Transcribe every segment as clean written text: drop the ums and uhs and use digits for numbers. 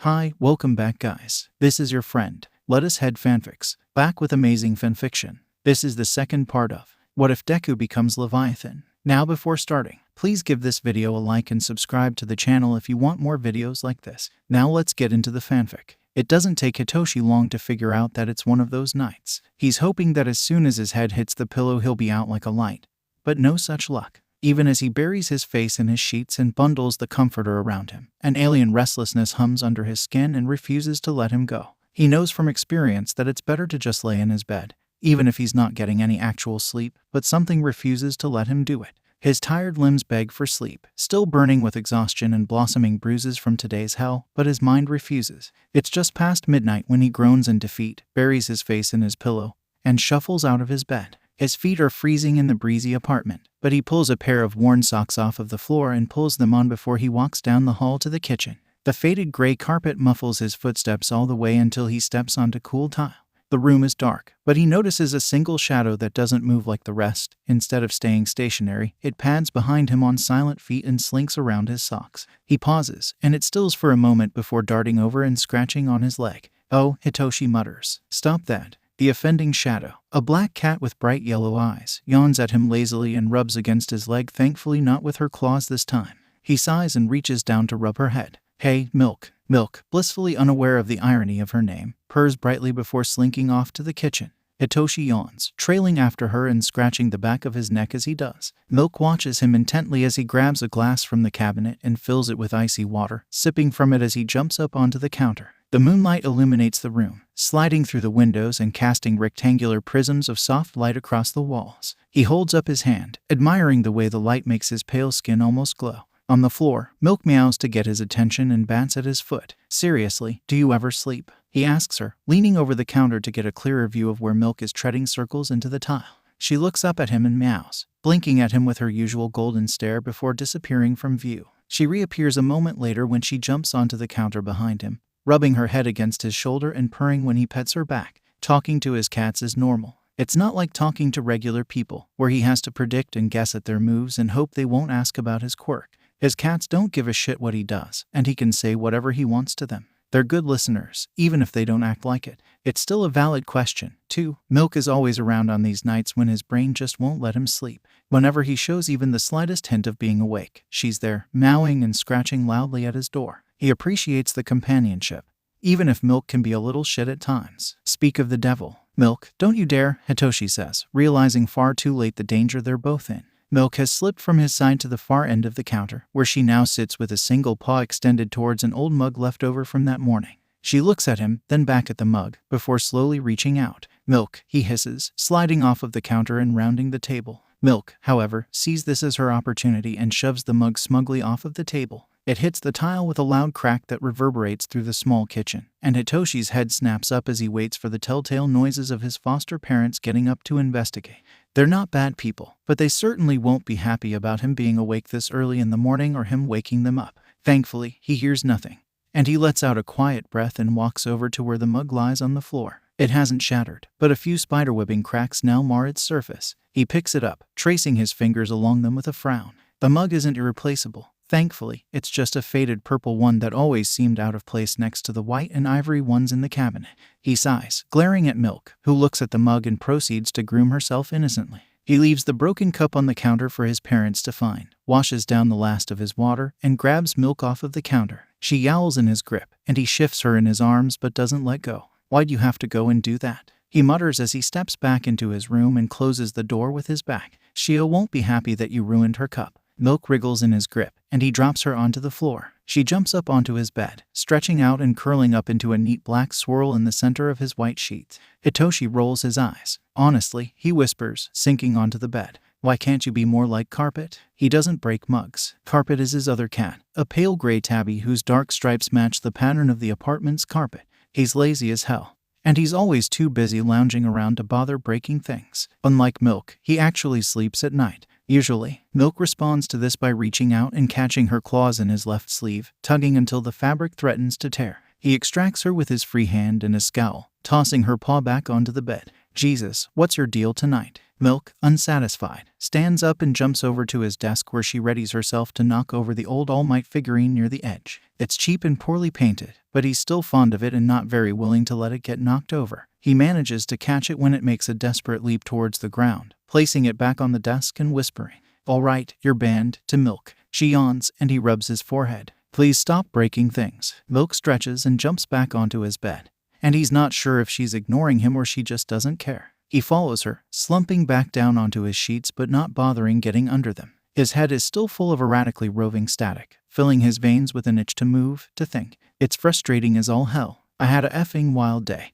Hi, welcome back guys. This is your friend, Let Us Head Fanfics, back with amazing fanfiction. This is the second part of What If Deku Becomes Leviathan. Now before starting, please give this video a like and subscribe to the channel if you want more videos like this. Now let's get into the fanfic. It doesn't take Hitoshi long to figure out that it's one of those nights. He's hoping that as soon as his head hits the pillow he'll be out like a light. But no such luck. Even as he buries his face in his sheets and bundles the comforter around him, an alien restlessness hums under his skin and refuses to let him go. He knows from experience that it's better to just lay in his bed, even if he's not getting any actual sleep, but something refuses to let him do it. His tired limbs beg for sleep, still burning with exhaustion and blossoming bruises from today's hell, but his mind refuses. It's just past midnight when he groans in defeat, buries his face in his pillow, and shuffles out of his bed. His feet are freezing in the breezy apartment, but he pulls a pair of worn socks off of the floor and pulls them on before he walks down the hall to the kitchen. The faded gray carpet muffles his footsteps all the way until he steps onto cool tile. The room is dark, but he notices a single shadow that doesn't move like the rest. Instead of staying stationary, it pads behind him on silent feet and slinks around his socks. He pauses, and it stills for a moment before darting over and scratching on his leg. "Oh," Hitoshi mutters. "Stop that." The offending shadow, a black cat with bright yellow eyes, yawns at him lazily and rubs against his leg, thankfully not with her claws this time. He sighs and reaches down to rub her head. "Hey, Milk." Milk, blissfully unaware of the irony of her name, purrs brightly before slinking off to the kitchen. Hitoshi yawns, trailing after her and scratching the back of his neck as he does. Milk watches him intently as he grabs a glass from the cabinet and fills it with icy water, sipping from it as he jumps up onto the counter. The moonlight illuminates the room, sliding through the windows and casting rectangular prisms of soft light across the walls. He holds up his hand, admiring the way the light makes his pale skin almost glow. On the floor, Milk meows to get his attention and bats at his foot. "Seriously, do you ever sleep?" he asks her, leaning over the counter to get a clearer view of where Milk is treading circles into the tile. She looks up at him and meows, blinking at him with her usual golden stare before disappearing from view. She reappears a moment later when she jumps onto the counter behind him, rubbing her head against his shoulder and purring when he pets her back. Talking to his cats is normal. It's not like talking to regular people, where he has to predict and guess at their moves and hope they won't ask about his quirk. His cats don't give a shit what he does, and he can say whatever he wants to them. They're good listeners, even if they don't act like it. It's still a valid question, too. Milk is always around on these nights when his brain just won't let him sleep. Whenever he shows even the slightest hint of being awake, she's there, meowing and scratching loudly at his door. He appreciates the companionship, even if Milk can be a little shit at times. "Speak of the devil." "Milk, don't you dare," Hitoshi says, realizing far too late the danger they're both in. Milk has slipped from his side to the far end of the counter, where she now sits with a single paw extended towards an old mug left over from that morning. She looks at him, then back at the mug, before slowly reaching out. "Milk," he hisses, sliding off of the counter and rounding the table. Milk, however, sees this as her opportunity and shoves the mug smugly off of the table. It hits the tile with a loud crack that reverberates through the small kitchen, and Hitoshi's head snaps up as he waits for the telltale noises of his foster parents getting up to investigate. They're not bad people, but they certainly won't be happy about him being awake this early in the morning or him waking them up. Thankfully, he hears nothing, and he lets out a quiet breath and walks over to where the mug lies on the floor. It hasn't shattered, but a few spiderwebbing cracks now mar its surface. He picks it up, tracing his fingers along them with a frown. The mug isn't irreplaceable. Thankfully, it's just a faded purple one that always seemed out of place next to the white and ivory ones in the cabinet. He sighs, glaring at Milk, who looks at the mug and proceeds to groom herself innocently. He leaves the broken cup on the counter for his parents to find, washes down the last of his water, and grabs Milk off of the counter. She yowls in his grip, and he shifts her in his arms but doesn't let go. "Why'd you have to go and do that?" he mutters as he steps back into his room and closes the door with his back. "Shio won't be happy that you ruined her cup." Milk wriggles in his grip, and he drops her onto the floor. She jumps up onto his bed, stretching out and curling up into a neat black swirl in the center of his white sheets. Hitoshi rolls his eyes. "Honestly," he whispers, sinking onto the bed. "Why can't you be more like Carpet?" He doesn't break mugs. Carpet is his other cat, a pale gray tabby whose dark stripes match the pattern of the apartment's carpet. He's lazy as hell, and he's always too busy lounging around to bother breaking things. Unlike Milk, he actually sleeps at night. Usually, Milk responds to this by reaching out and catching her claws in his left sleeve, tugging until the fabric threatens to tear. He extracts her with his free hand and a scowl, tossing her paw back onto the bed. "Jesus, what's your deal tonight?" Milk, unsatisfied, stands up and jumps over to his desk where she readies herself to knock over the old All Might figurine near the edge. It's cheap and poorly painted, but he's still fond of it and not very willing to let it get knocked over. He manages to catch it when it makes a desperate leap towards the ground, placing it back on the desk and whispering, "All right, you're banned," to Milk. She yawns and he rubs his forehead. "Please stop breaking things." Milk stretches and jumps back onto his bed, and he's not sure if she's ignoring him or she just doesn't care. He follows her, slumping back down onto his sheets but not bothering getting under them. His head is still full of erratically roving static, filling his veins with an itch to move, to think. It's frustrating as all hell. "I had a effing wild day,"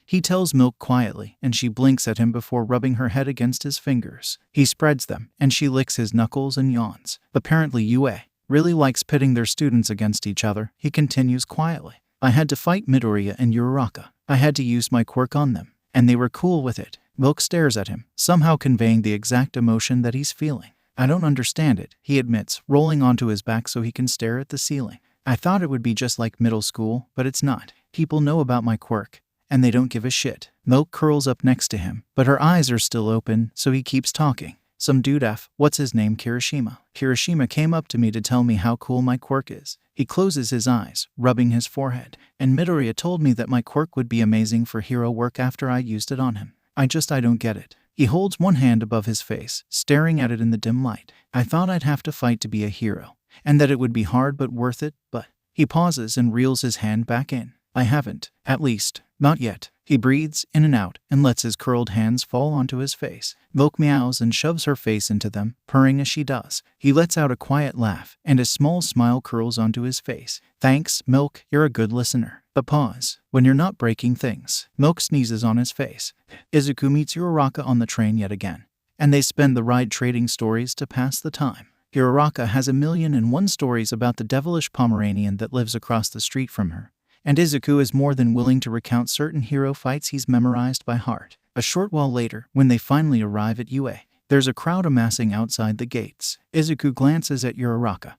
he tells Milk quietly, and she blinks at him before rubbing her head against his fingers. He spreads them, and she licks his knuckles and yawns. Apparently UA really likes pitting their students against each other. He continues quietly. "I had to fight Midoriya and Uraraka. I had to use my quirk on them, and they were cool with it." Milk stares at him, somehow conveying the exact emotion that he's feeling. "I don't understand it," he admits, rolling onto his back so he can stare at the ceiling. "I thought it would be just like middle school, but it's not. People know about my quirk, and they don't give a shit." Milk curls up next to him, but her eyes are still open, so he keeps talking. "Some dude what's his name, Kirishima. Kirishima came up to me to tell me how cool my quirk is." He closes his eyes, rubbing his forehead. "And Midoriya told me that my quirk would be amazing for hero work after I used it on him. I don't get it." He holds one hand above his face, staring at it in the dim light. "I thought I'd have to fight to be a hero, and that it would be hard but worth it, but..." He pauses and reels his hand back in. "I haven't. At least, not yet." He breathes in and out and lets his curled hands fall onto his face. Milk meows and shoves her face into them, purring as she does. He lets out a quiet laugh, and a small smile curls onto his face. "Thanks, Milk, you're a good listener." A pause. "When you're not breaking things." Milk sneezes on his face. Izuku meets Uraraka on the train yet again, and they spend the ride trading stories to pass the time. Uraraka has 1,000,001 stories about the devilish Pomeranian that lives across the street from her, and Izuku is more than willing to recount certain hero fights he's memorized by heart. A short while later, when they finally arrive at UA, there's a crowd amassing outside the gates. Izuku glances at Uraraka,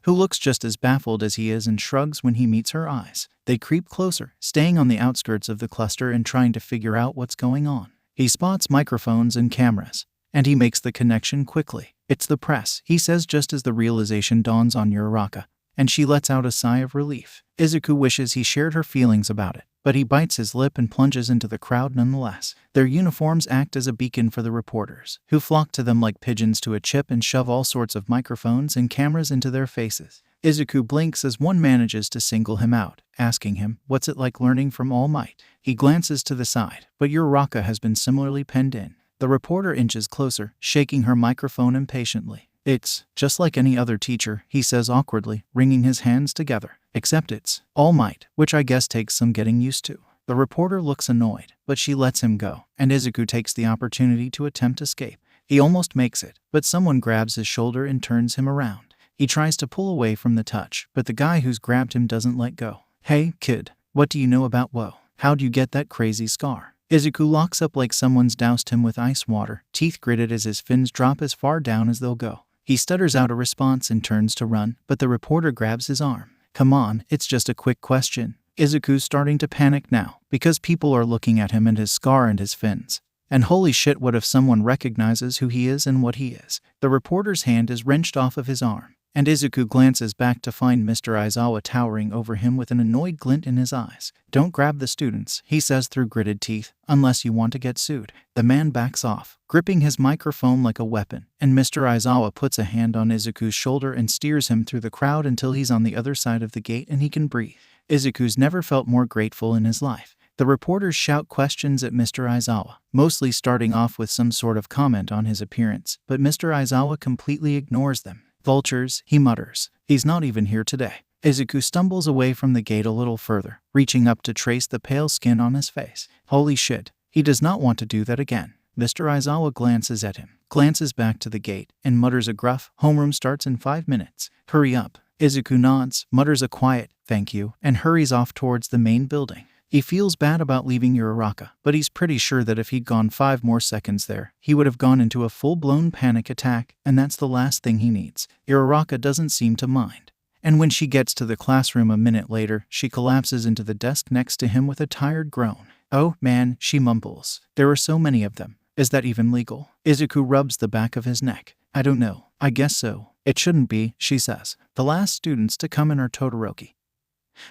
who looks just as baffled as he is and shrugs when he meets her eyes. They creep closer, staying on the outskirts of the cluster and trying to figure out what's going on. He spots microphones and cameras, and he makes the connection quickly. "It's the press," he says just as the realization dawns on Uraraka, and she lets out a sigh of relief. Izuku wishes he shared her feelings about it, but he bites his lip and plunges into the crowd nonetheless. Their uniforms act as a beacon for the reporters, who flock to them like pigeons to a chip and shove all sorts of microphones and cameras into their faces. Izuku blinks as one manages to single him out, asking him, "What's it like learning from All Might?" He glances to the side, but Uraraka has been similarly penned in. The reporter inches closer, shaking her microphone impatiently. "It's just like any other teacher," he says awkwardly, wringing his hands together. "Except it's All Might, which I guess takes some getting used to." The reporter looks annoyed, but she lets him go, and Izuku takes the opportunity to attempt escape. He almost makes it, but someone grabs his shoulder and turns him around. He tries to pull away from the touch, but the guy who's grabbed him doesn't let go. "Hey, kid, what do you know about woe? How'd you get that crazy scar?" Izuku locks up like someone's doused him with ice water, teeth gritted as his fins drop as far down as they'll go. He stutters out a response and turns to run, but the reporter grabs his arm. "Come on, it's just a quick question." Izuku's starting to panic now, because people are looking at him and his scar and his fins. And holy shit, what if someone recognizes who he is and what he is? The reporter's hand is wrenched off of his arm, and Izuku glances back to find Mr. Aizawa towering over him with an annoyed glint in his eyes. "Don't grab the students," he says through gritted teeth, "unless you want to get sued." The man backs off, gripping his microphone like a weapon, and Mr. Aizawa puts a hand on Izuku's shoulder and steers him through the crowd until he's on the other side of the gate and he can breathe. Izuku's never felt more grateful in his life. The reporters shout questions at Mr. Aizawa, mostly starting off with some sort of comment on his appearance, but Mr. Aizawa completely ignores them. "Vultures," he mutters. "He's not even here today." Izuku stumbles away from the gate a little further, reaching up to trace the pale skin on his face. Holy shit, he does not want to do that again. Mr. Aizawa glances at him, glances back to the gate, and mutters a gruff, "Homeroom starts in 5 minutes. Hurry up." Izuku nods, mutters a quiet, "Thank you," and hurries off towards the main building. He feels bad about leaving Uraraka, but he's pretty sure that if he'd gone 5 more seconds there, he would have gone into a full-blown panic attack, and that's the last thing he needs. Uraraka doesn't seem to mind, and when she gets to the classroom a minute later, she collapses into the desk next to him with a tired groan. "Oh, man," she mumbles. "There are so many of them. Is that even legal? Izuku rubs the back of his neck. I don't know. I guess so. It shouldn't be, she says. The last students to come in are Todoroki,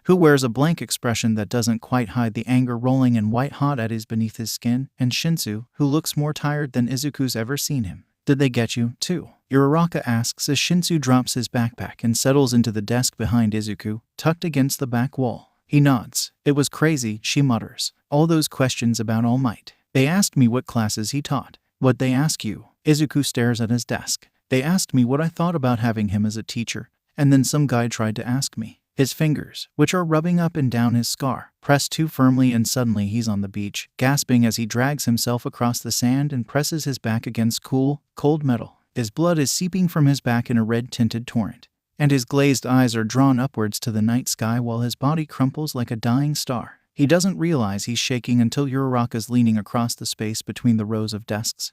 who wears a blank expression that doesn't quite hide the anger rolling and white-hot at his beneath his skin, and Shinsu, who looks more tired than Izuku's ever seen him. Did they get you, too? Uraraka asks as Shinsu drops his backpack and settles into the desk behind Izuku, tucked against the back wall. He nods. It was crazy, she mutters. All those questions about All Might. They asked me what classes he taught. What'd they ask you? Izuku stares at his desk. They asked me what I thought about having him as a teacher, and then some guy tried to ask me. His fingers, which are rubbing up and down his scar, press too firmly and suddenly he's on the beach, gasping as he drags himself across the sand and presses his back against cool, cold metal. His blood is seeping from his back in a red-tinted torrent, and his glazed eyes are drawn upwards to the night sky while his body crumples like a dying star. He doesn't realize he's shaking until Uraraka's leaning across the space between the rows of desks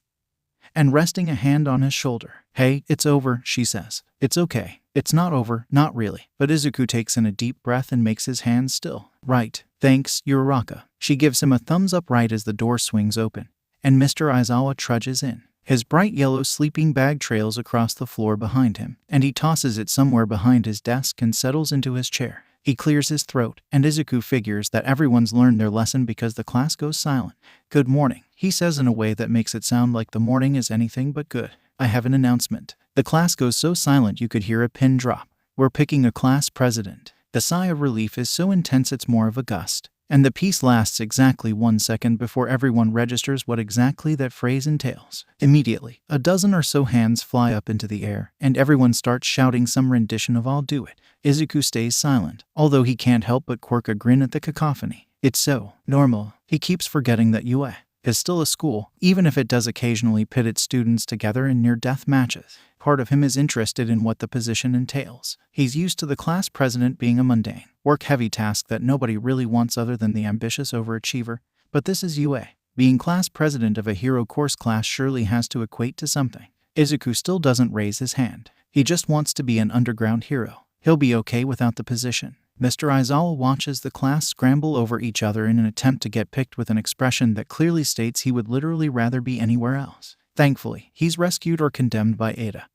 and resting a hand on his shoulder. Hey, it's over, she says. It's okay. It's not over, not really. But Izuku takes in a deep breath and makes his hands still. Right. Thanks, Uraraka. She gives him a thumbs up right as the door swings open, and Mr. Aizawa trudges in. His bright yellow sleeping bag trails across the floor behind him, and he tosses it somewhere behind his desk and settles into his chair. He clears his throat, and Izuku figures that everyone's learned their lesson because the class goes silent. Good morning, he says in a way that makes it sound like the morning is anything but good. I have an announcement. The class goes so silent you could hear a pin drop. We're picking a class president. The sigh of relief is so intense it's more of a gust, and the piece lasts exactly 1 second before everyone registers what exactly that phrase entails. Immediately, a dozen or so hands fly up into the air, and everyone starts shouting some rendition of I'll do it. Izuku stays silent, although he can't help but quirk a grin at the cacophony. It's so normal. He keeps forgetting that UA is still a school, even if it does occasionally pit its students together in near-death matches. Part of him is interested in what the position entails. He's used to the class president being a mundane, work-heavy task that nobody really wants other than the ambitious overachiever, but this is UA. Being class president of a hero course class surely has to equate to something. Izuku still doesn't raise his hand. He just wants to be an underground hero. He'll be okay without the position. Mr. Aizawa watches the class scramble over each other in an attempt to get picked with an expression that clearly states he would literally rather be anywhere else. Thankfully, he's rescued or condemned by Ada,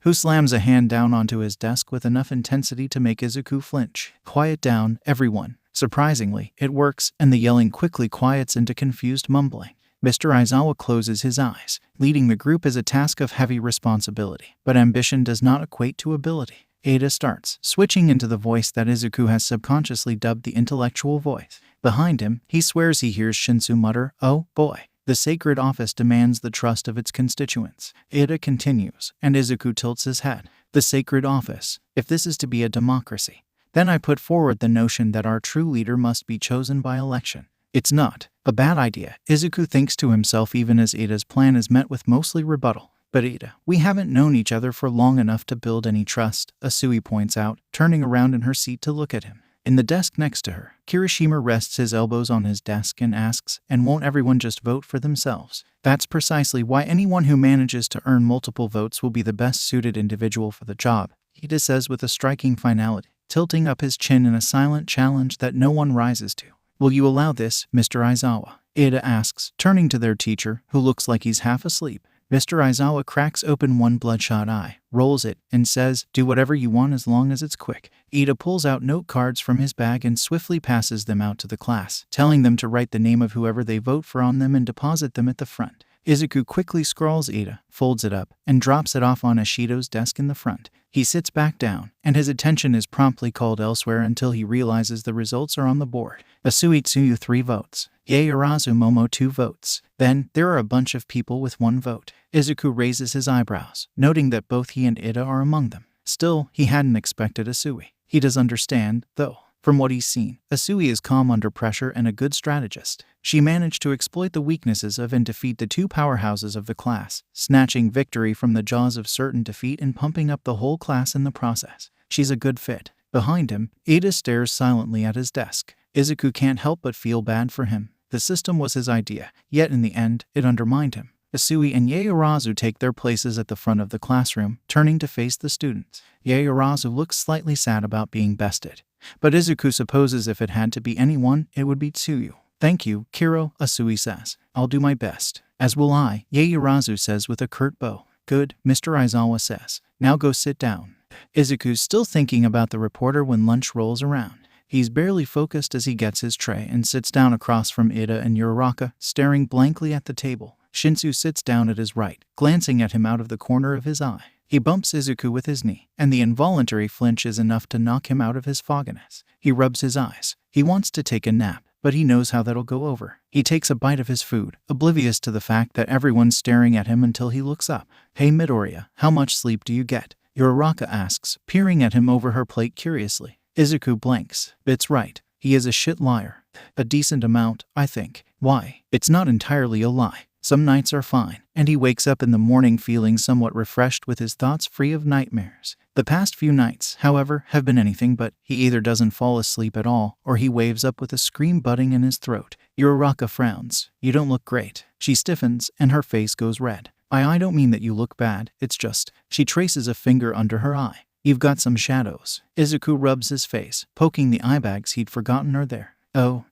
who slams a hand down onto his desk with enough intensity to make Izuku flinch. Quiet down, everyone. Surprisingly, it works, and the yelling quickly quiets into confused mumbling. Mr. Aizawa closes his eyes. Leading the group is a task of heavy responsibility, but ambition does not equate to ability. Ada starts, switching into the voice that Izuku has subconsciously dubbed the intellectual voice. Behind him, he swears he hears Shinsu mutter, "Oh, boy." The sacred office demands the trust of its constituents. Ada continues, and Izuku tilts his head. The sacred office. If this is to be a democracy, then I put forward the notion that our true leader must be chosen by election. It's not a bad idea, Izuku thinks to himself even as Ada's plan is met with mostly rebuttal. But Ada, we haven't known each other for long enough to build any trust, Asui points out, turning around in her seat to look at him. In the desk next to her, Kirishima rests his elbows on his desk and asks, and won't everyone just vote for themselves? That's precisely why anyone who manages to earn multiple votes will be the best suited individual for the job, Ida says with a striking finality, tilting up his chin in a silent challenge that no one rises to. Will you allow this, Mr. Aizawa? Ada asks, turning to their teacher, who looks like he's half asleep. Mr. Aizawa cracks open one bloodshot eye, rolls it, and says, do whatever you want as long as it's quick. Ida pulls out note cards from his bag and swiftly passes them out to the class, telling them to write the name of whoever they vote for on them and deposit them at the front. Izuku quickly scrawls Ida, folds it up, and drops it off on Ashido's desk in the front. He sits back down, and his attention is promptly called elsewhere until he realizes the results are on the board. Asui Tsuyu 3 votes. Yaoyorozu Momo 2 votes. Then, there are a bunch of people with 1 vote. Izuku raises his eyebrows, noting that both he and Ida are among them. Still, he hadn't expected Asui. He does understand, though. From what he's seen, Asui is calm under pressure and a good strategist. She managed to exploit the weaknesses of and defeat the 2 powerhouses of the class, snatching victory from the jaws of certain defeat and pumping up the whole class in the process. She's a good fit. Behind him, Ida stares silently at his desk. Izuku can't help but feel bad for him. The system was his idea, yet in the end, it undermined him. Asui and Yaoyorozu take their places at the front of the classroom, turning to face the students. Yaoyorozu looks slightly sad about being bested, but Izuku supposes if it had to be anyone, it would be Tsuyu. Thank you, Kiro, Asui says. I'll do my best. As will I, Yaoyorozu says with a curt bow. Good, Mr. Aizawa says. Now go sit down. Izuku's still thinking about the reporter when lunch rolls around. He's barely focused as he gets his tray and sits down across from Ida and Uraraka, staring blankly at the table. Shinsu sits down at his right, glancing at him out of the corner of his eye. He bumps Izuku with his knee, and the involuntary flinch is enough to knock him out of his fogginess. He rubs his eyes. He wants to take a nap, but he knows how that'll go over. He takes a bite of his food, oblivious to the fact that everyone's staring at him until he looks up. Hey Midoriya, how much sleep do you get? Uraraka asks, peering at him over her plate curiously. Izuku blanks. It's right. He is a shit liar. A decent amount, I think. Why? It's not entirely a lie. Some nights are fine, and he wakes up in the morning feeling somewhat refreshed with his thoughts free of nightmares. The past few nights, however, have been anything but. He either doesn't fall asleep at all, or he waves up with a scream budding in his throat. Uraraka frowns. You don't look great. She stiffens, and her face goes red. I don't mean that you look bad, it's just. She traces a finger under her eye. You've got some shadows. Izuku rubs his face, poking the eye bags he'd forgotten are there. Oh,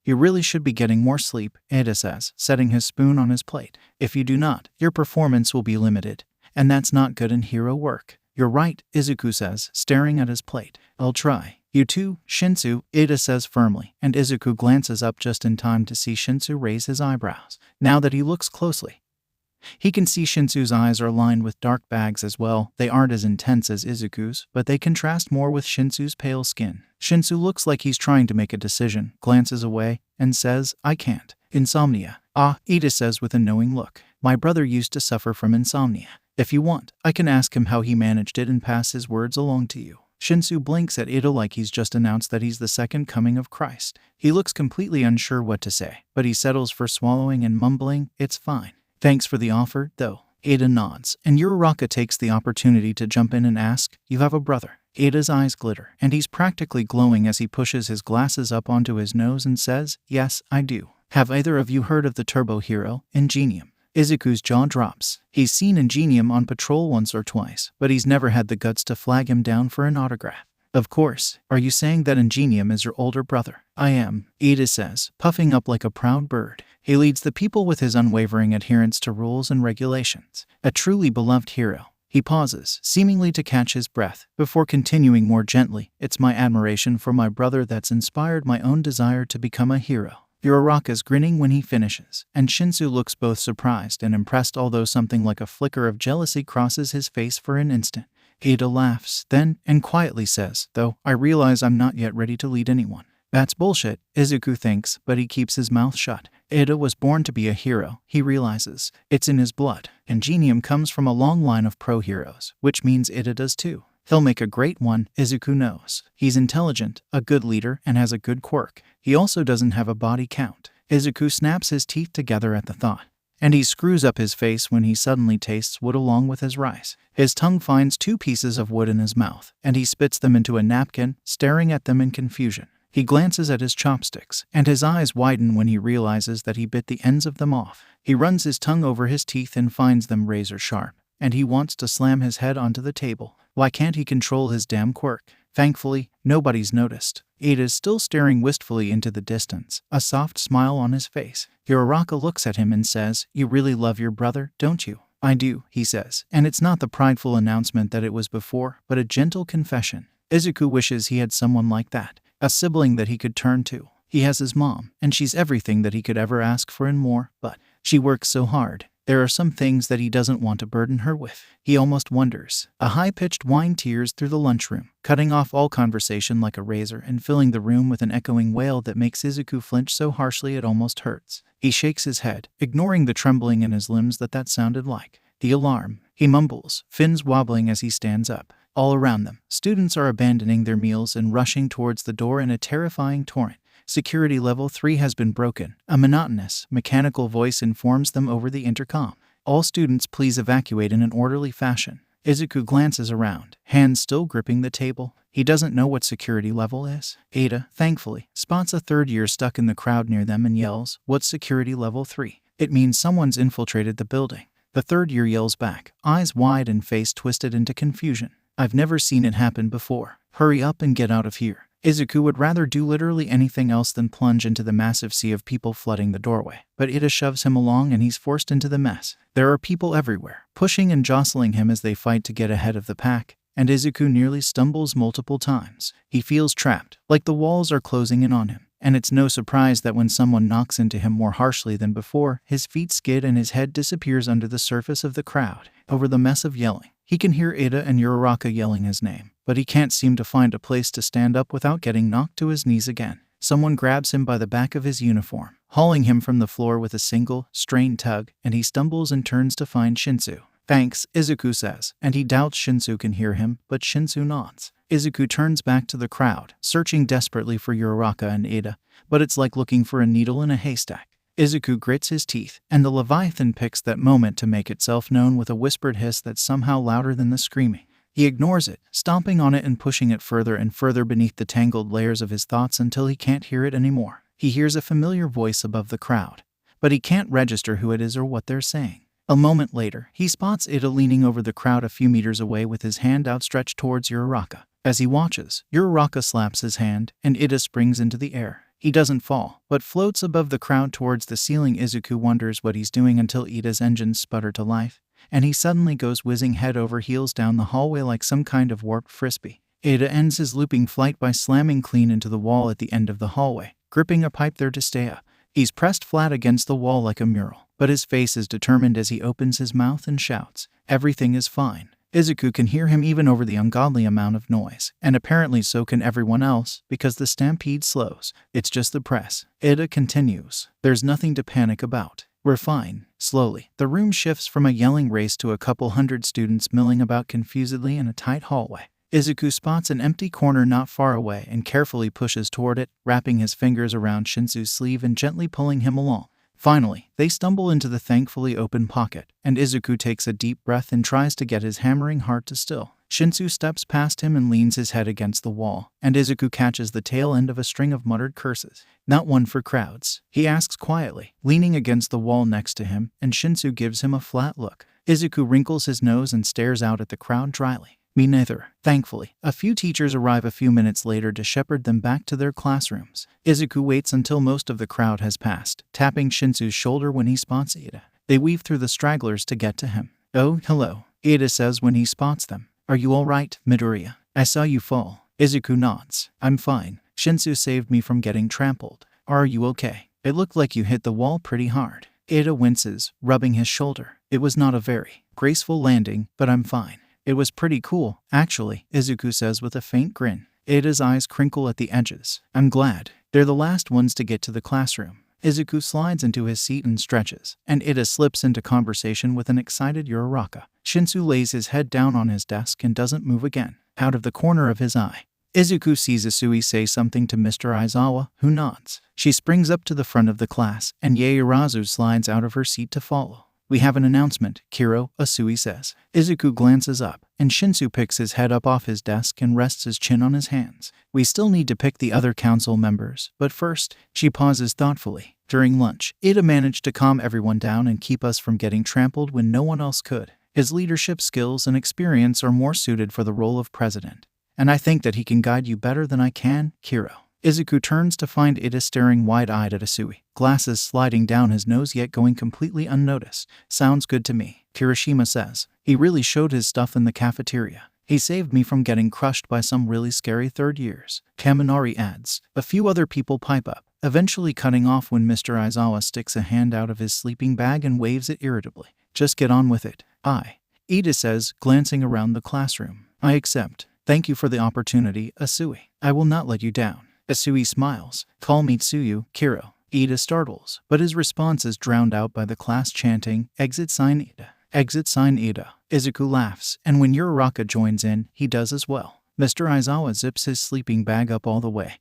you really should be getting more sleep, Ida says, setting his spoon on his plate. If you do not, your performance will be limited. And that's not good in hero work. You're right, Izuku says, staring at his plate. I'll try. You too, Shinsu, Ida says firmly, and Izuku glances up just in time to see Shinsu raise his eyebrows. Now that he looks closely, he can see Shinsu's eyes are lined with dark bags as well. They aren't as intense as Izuku's, but they contrast more with Shinsu's pale skin. Shinsu looks like he's trying to make a decision, glances away, and says, I can't. Insomnia. Ah, Ida says with a knowing look. My brother used to suffer from insomnia. If you want, I can ask him how he managed it and pass his words along to you. Shinsu blinks at Ida like he's just announced that he's the second coming of Christ. He looks completely unsure what to say, but he settles for swallowing and mumbling, it's fine. Thanks for the offer, though. Ida nods, and Uraraka takes the opportunity to jump in and ask, you have a brother? Ada's eyes glitter, and he's practically glowing as he pushes his glasses up onto his nose and says, yes, I do. Have either of you heard of the turbo hero, Ingenium? Izuku's jaw drops. He's seen Ingenium on patrol once or twice, but he's never had the guts to flag him down for an autograph. Of course. Are you saying that Ingenium is your older brother? I am, Ida says, puffing up like a proud bird. He leads the people with his unwavering adherence to rules and regulations. A truly beloved hero. He pauses, seemingly to catch his breath, before continuing more gently. It's my admiration for my brother that's inspired my own desire to become a hero. Uraraka's grinning when he finishes, and Shinsu looks both surprised and impressed, although something like a flicker of jealousy crosses his face for an instant. Ida laughs, then, and quietly says, though, I realize I'm not yet ready to lead anyone. That's bullshit, Izuku thinks, but he keeps his mouth shut. Ida was born to be a hero, he realizes. It's in his blood. Ingenium comes from a long line of pro-heroes, which means Ida does too. He'll make a great one, Izuku knows. He's intelligent, a good leader, and has a good quirk. He also doesn't have a body count. Izuku snaps his teeth together at the thought. And he screws up his face when he suddenly tastes wood along with his rice. His tongue finds 2 pieces of wood in his mouth, and he spits them into a napkin, staring at them in confusion. He glances at his chopsticks, and his eyes widen when he realizes that he bit the ends of them off. He runs his tongue over his teeth and finds them razor sharp, and he wants to slam his head onto the table. Why can't he control his damn quirk? Thankfully, nobody's noticed. Ada's still staring wistfully into the distance, a soft smile on his face. Uraraka looks at him and says, you really love your brother, don't you? I do, he says, and it's not the prideful announcement that it was before, but a gentle confession. Izuku wishes he had someone like that. A sibling that he could turn to. He has his mom, and she's everything that he could ever ask for and more, but she works so hard. There are some things that he doesn't want to burden her with. He almost wonders. A high-pitched whine tears through the lunchroom, cutting off all conversation like a razor and filling the room with an echoing wail that makes Izuku flinch so harshly it almost hurts. He shakes his head, ignoring the trembling in his limbs that sounded like. The alarm. He mumbles, fins wobbling as he stands up. All around them, students are abandoning their meals and rushing towards the door in a terrifying torrent. Security level 3 has been broken. A monotonous, mechanical voice informs them over the intercom. All students please evacuate in an orderly fashion. Izuku glances around, hands still gripping the table. He doesn't know what security level is. Ada, thankfully, spots a third year stuck in the crowd near them and yells, what's security level 3? It means someone's infiltrated the building. The third year yells back, eyes wide and face twisted into confusion. I've never seen it happen before. Hurry up and get out of here. Izuku would rather do literally anything else than plunge into the massive sea of people flooding the doorway, but Ida shoves him along and he's forced into the mess. There are people everywhere, pushing and jostling him as they fight to get ahead of the pack, and Izuku nearly stumbles multiple times. He feels trapped, like the walls are closing in on him, and it's no surprise that when someone knocks into him more harshly than before, his feet skid and his head disappears under the surface of the crowd. Over the mess of yelling, he can hear Ida and Uraraka yelling his name, but he can't seem to find a place to stand up without getting knocked to his knees again. Someone grabs him by the back of his uniform, hauling him from the floor with a single, strained tug, and he stumbles and turns to find Shinsu. "Thanks," Izuku says, and he doubts Shinsu can hear him, but Shinsu nods. Izuku turns back to the crowd, searching desperately for Uraraka and Ida, but it's like looking for a needle in a haystack. Izuku grits his teeth, and the Leviathan picks that moment to make itself known with a whispered hiss that's somehow louder than the screaming. He ignores it, stomping on it and pushing it further and further beneath the tangled layers of his thoughts until he can't hear it anymore. He hears a familiar voice above the crowd, but he can't register who it is or what they're saying. A moment later, he spots Ida leaning over the crowd a few meters away with his hand outstretched towards Uraraka. As he watches, Uraraka slaps his hand, and Ida springs into the air. He doesn't fall, but floats above the crowd towards the ceiling. Izuku wonders what he's doing until Ida's engines sputter to life, and he suddenly goes whizzing head over heels down the hallway like some kind of warped frisbee. Ida ends his looping flight by slamming clean into the wall at the end of the hallway, gripping a pipe there to stay up. He's pressed flat against the wall like a mural, but his face is determined as he opens his mouth and shouts, "Everything is fine." Izuku can hear him even over the ungodly amount of noise, and apparently so can everyone else, because the stampede slows. It's just the press. Ida continues, "There's nothing to panic about. We're fine." Slowly, the room shifts from a yelling race to a couple hundred students milling about confusedly in a tight hallway. Izuku spots an empty corner not far away and carefully pushes toward it, wrapping his fingers around Shinsu's sleeve and gently pulling him along. Finally, they stumble into the thankfully open pocket, and Izuku takes a deep breath and tries to get his hammering heart to still. Shinsu steps past him and leans his head against the wall, and Izuku catches the tail end of a string of muttered curses. "Not one for crowds?" he asks quietly, leaning against the wall next to him, and Shinsu gives him a flat look. Izuku wrinkles his nose and stares out at the crowd dryly. "Me neither." Thankfully, a few teachers arrive a few minutes later to shepherd them back to their classrooms. Izuku waits until most of the crowd has passed, tapping Shinsu's shoulder when he spots Ida. They weave through the stragglers to get to him. "Oh, hello," Ida says when he spots them. "Are you all right, Midoriya? I saw you fall." Izuku nods. "I'm fine. Shinsu saved me from getting trampled." "Are you okay? It looked like you hit the wall pretty hard." Ida winces, rubbing his shoulder. "It was not a very graceful landing, but I'm fine." "It was pretty cool, actually," Izuku says with a faint grin. Ida's eyes crinkle at the edges. "I'm glad. They're the last ones to get to the classroom." Izuku slides into his seat and stretches, and Ida slips into conversation with an excited Uraraka. Shinsu lays his head down on his desk and doesn't move again. Out of the corner of his eye, Izuku sees Asui say something to Mr. Aizawa, who nods. She springs up to the front of the class, and Yaoyorozu slides out of her seat to follow. "We have an announcement, Kiro," Asui says. Izuku glances up, and Shinsu picks his head up off his desk and rests his chin on his hands. "We still need to pick the other council members, but first," she pauses thoughtfully. "During lunch, Ida managed to calm everyone down and keep us from getting trampled when no one else could. His leadership skills and experience are more suited for the role of president, and I think that he can guide you better than I can, Kiro." Izuku turns to find Ida staring wide-eyed at Asui, glasses sliding down his nose yet going completely unnoticed. "Sounds good to me," Kirishima says. "He really showed his stuff in the cafeteria. He saved me from getting crushed by some really scary third years." Kaminari adds. A few other people pipe up, eventually cutting off when Mr. Aizawa sticks a hand out of his sleeping bag and waves it irritably. "Just get on with it." Ida says, glancing around the classroom. "I accept. Thank you for the opportunity, Asui. I will not let you down." Asui smiles. "Call me Tsuyu, Kiro." Ida startles, but his response is drowned out by the class chanting, "Exit sign Ida. Exit sign Ida." Izuku laughs, and when Uraraka joins in, he does as well. Mr. Aizawa zips his sleeping bag up all the way,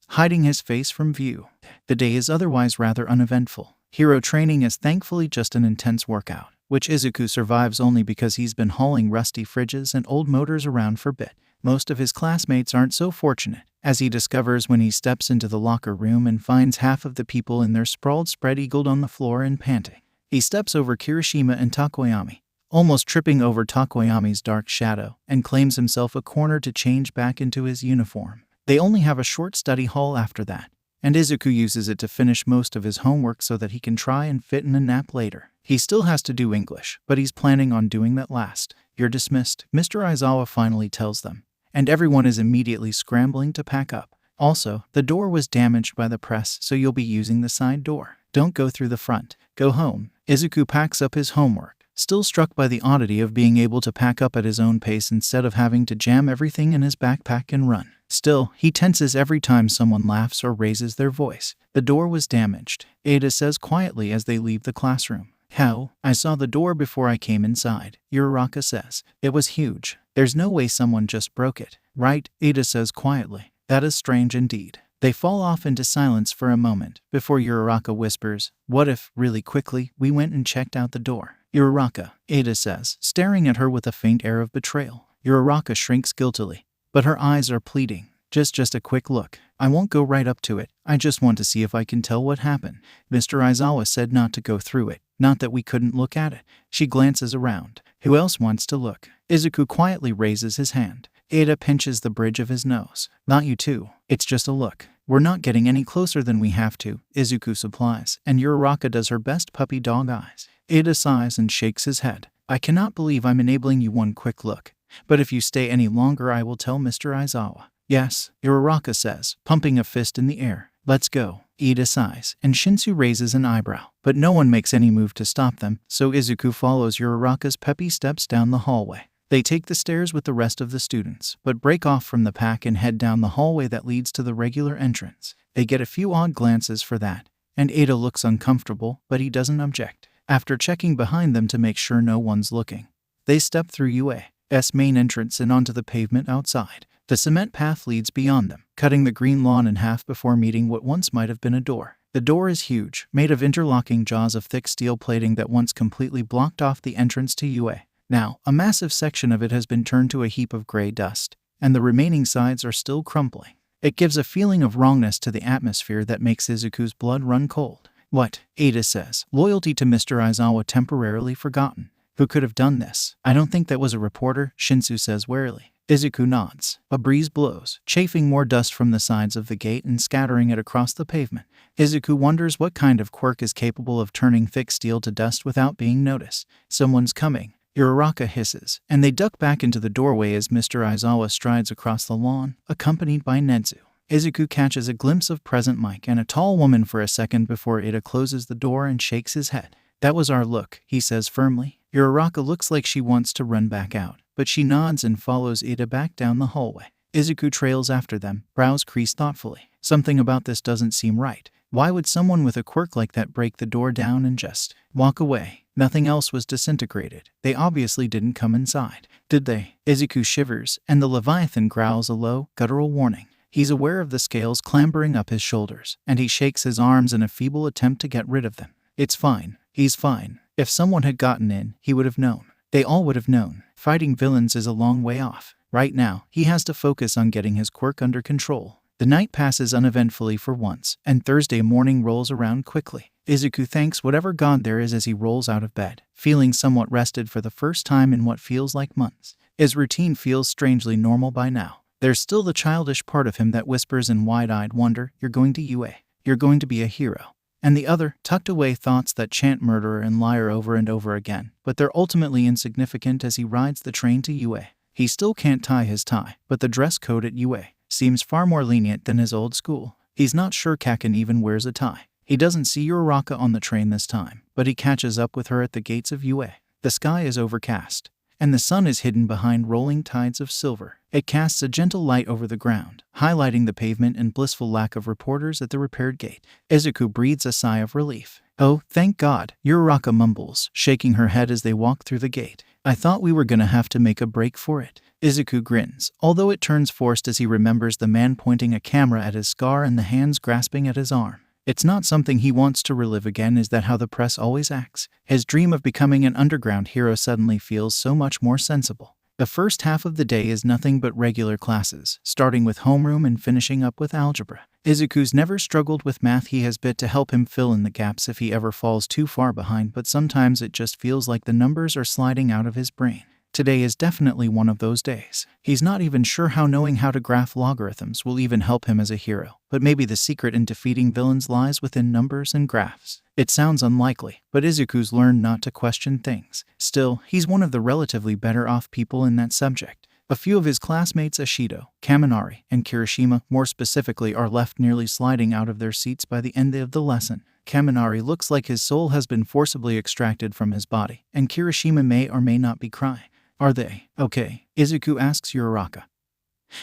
hiding his face from view. The day is otherwise rather uneventful. Hero training is thankfully just an intense workout, which Izuku survives only because he's been hauling rusty fridges and old motors around for a bit. Most of his classmates aren't so fortunate, as he discovers when he steps into the locker room and finds half of the people in there sprawled spread-eagled on the floor and panting. He steps over Kirishima and Takoyami, almost tripping over Takoyami's dark shadow, and claims himself a corner to change back into his uniform. They only have a short study hall after that, and Izuku uses it to finish most of his homework so that he can try and fit in a nap later. He still has to do English, but he's planning on doing that last. You're dismissed, Mr. Aizawa finally tells them, and everyone is immediately scrambling to pack up. Also, the door was damaged by the press, so you'll be using the side door. Don't go through the front. Go home. Izuku packs up his homework, still struck by the oddity of being able to pack up at his own pace instead of having to jam everything in his backpack and run. Still, he tenses every time someone laughs or raises their voice. The door was damaged, Ada says quietly as they leave the classroom. How? I saw the door before I came inside, Uraraka says. It was huge. There's no way someone just broke it. Right, Ada says quietly. That is strange indeed. They fall off into silence for a moment before Uraraka whispers, what if, really quickly, we went and checked out the door? Uraraka, Ada says, staring at her with a faint air of betrayal. Uraraka shrinks guiltily, but her eyes are pleading. Just a quick look. I won't go right up to it. I just want to see if I can tell what happened. Mr. Aizawa said not to go through it. Not that we couldn't look at it. She glances around. Who else wants to look? Izuku quietly raises his hand. Ada pinches the bridge of his nose. Not you too. It's just a look. We're not getting any closer than we have to, Izuku supplies, and Uraraka does her best puppy dog eyes. Ada sighs and shakes his head. I cannot believe I'm enabling you one quick look. But if you stay any longer I will tell Mr. Aizawa. Yes, Uraraka says, pumping a fist in the air. Let's go. Ada sighs, and Shinsu raises an eyebrow. But no one makes any move to stop them, so Izuku follows Uraraka's peppy steps down the hallway. They take the stairs with the rest of the students, but break off from the pack and head down the hallway that leads to the regular entrance. They get a few odd glances for that, and Ada looks uncomfortable, but he doesn't object. After checking behind them to make sure no one's looking, they step through UA's main entrance and onto the pavement outside. The cement path leads beyond them, cutting the green lawn in half before meeting what once might have been a door. The door is huge, made of interlocking jaws of thick steel plating that once completely blocked off the entrance to UA. Now, a massive section of it has been turned to a heap of gray dust, and the remaining sides are still crumbling. It gives a feeling of wrongness to the atmosphere that makes Izuku's blood run cold. What? Ada says, loyalty to Mr. Aizawa temporarily forgotten. Who could have done this? I don't think that was a reporter, Shinsu says warily. Izuku nods. A breeze blows, chafing more dust from the sides of the gate and scattering it across the pavement. Izuku wonders what kind of quirk is capable of turning thick steel to dust without being noticed. Someone's coming. Uraraka hisses, and they duck back into the doorway as Mr. Aizawa strides across the lawn, accompanied by Netsu. Izuku catches a glimpse of Present Mike and a tall woman for a second before Ada closes the door and shakes his head. That was our look, he says firmly. Uraraka looks like she wants to run back out, but she nods and follows Ada back down the hallway. Izuku trails after them, brows creased thoughtfully. Something about this doesn't seem right. Why would someone with a quirk like that break the door down and just walk away? Nothing else was disintegrated. They obviously didn't come inside, did they? Izuku shivers, and the Leviathan growls a low, guttural warning. He's aware of the scales clambering up his shoulders, and he shakes his arms in a feeble attempt to get rid of them. It's fine. He's fine. If someone had gotten in, he would have known. They all would have known. Fighting villains is a long way off. Right now, he has to focus on getting his quirk under control. The night passes uneventfully for once, and Thursday morning rolls around quickly. Izuku thanks whatever god there is as he rolls out of bed, feeling somewhat rested for the first time in what feels like months. His routine feels strangely normal by now. There's still the childish part of him that whispers in wide-eyed wonder, "You're going to UA. You're going to be a hero." And the other, tucked-away thoughts that chant murderer and liar over and over again, but they're ultimately insignificant as he rides the train to UA. He still can't tie his tie, but the dress code at UA seems far more lenient than his old school. He's not sure Kaken even wears a tie. He doesn't see Uraraka on the train this time, but he catches up with her at the gates of UA. The sky is overcast, and the sun is hidden behind rolling tides of silver. It casts a gentle light over the ground, highlighting the pavement and blissful lack of reporters at the repaired gate. Izuku breathes a sigh of relief. Oh, thank God, Uraraka mumbles, shaking her head as they walk through the gate. I thought we were gonna have to make a break for it. Izuku grins, although it turns forced as he remembers the man pointing a camera at his scar and the hands grasping at his arm. It's not something he wants to relive again. Is that how the press always acts? His dream of becoming an underground hero suddenly feels so much more sensible. The first half of the day is nothing but regular classes, starting with homeroom and finishing up with algebra. Izuku's never struggled with math. He has bit to help him fill in the gaps if he ever falls too far behind, but sometimes it just feels like the numbers are sliding out of his brain. Today is definitely one of those days. He's not even sure how knowing how to graph logarithms will even help him as a hero, but maybe the secret in defeating villains lies within numbers and graphs. It sounds unlikely, but Izuku's learned not to question things. Still, he's one of the relatively better off people in that subject. A few of his classmates Ashido, Kaminari, and Kirishima, more specifically, are left nearly sliding out of their seats by the end of the lesson. Kaminari looks like his soul has been forcibly extracted from his body, and Kirishima may or may not be crying. Are they okay? Izuku asks Uraraka,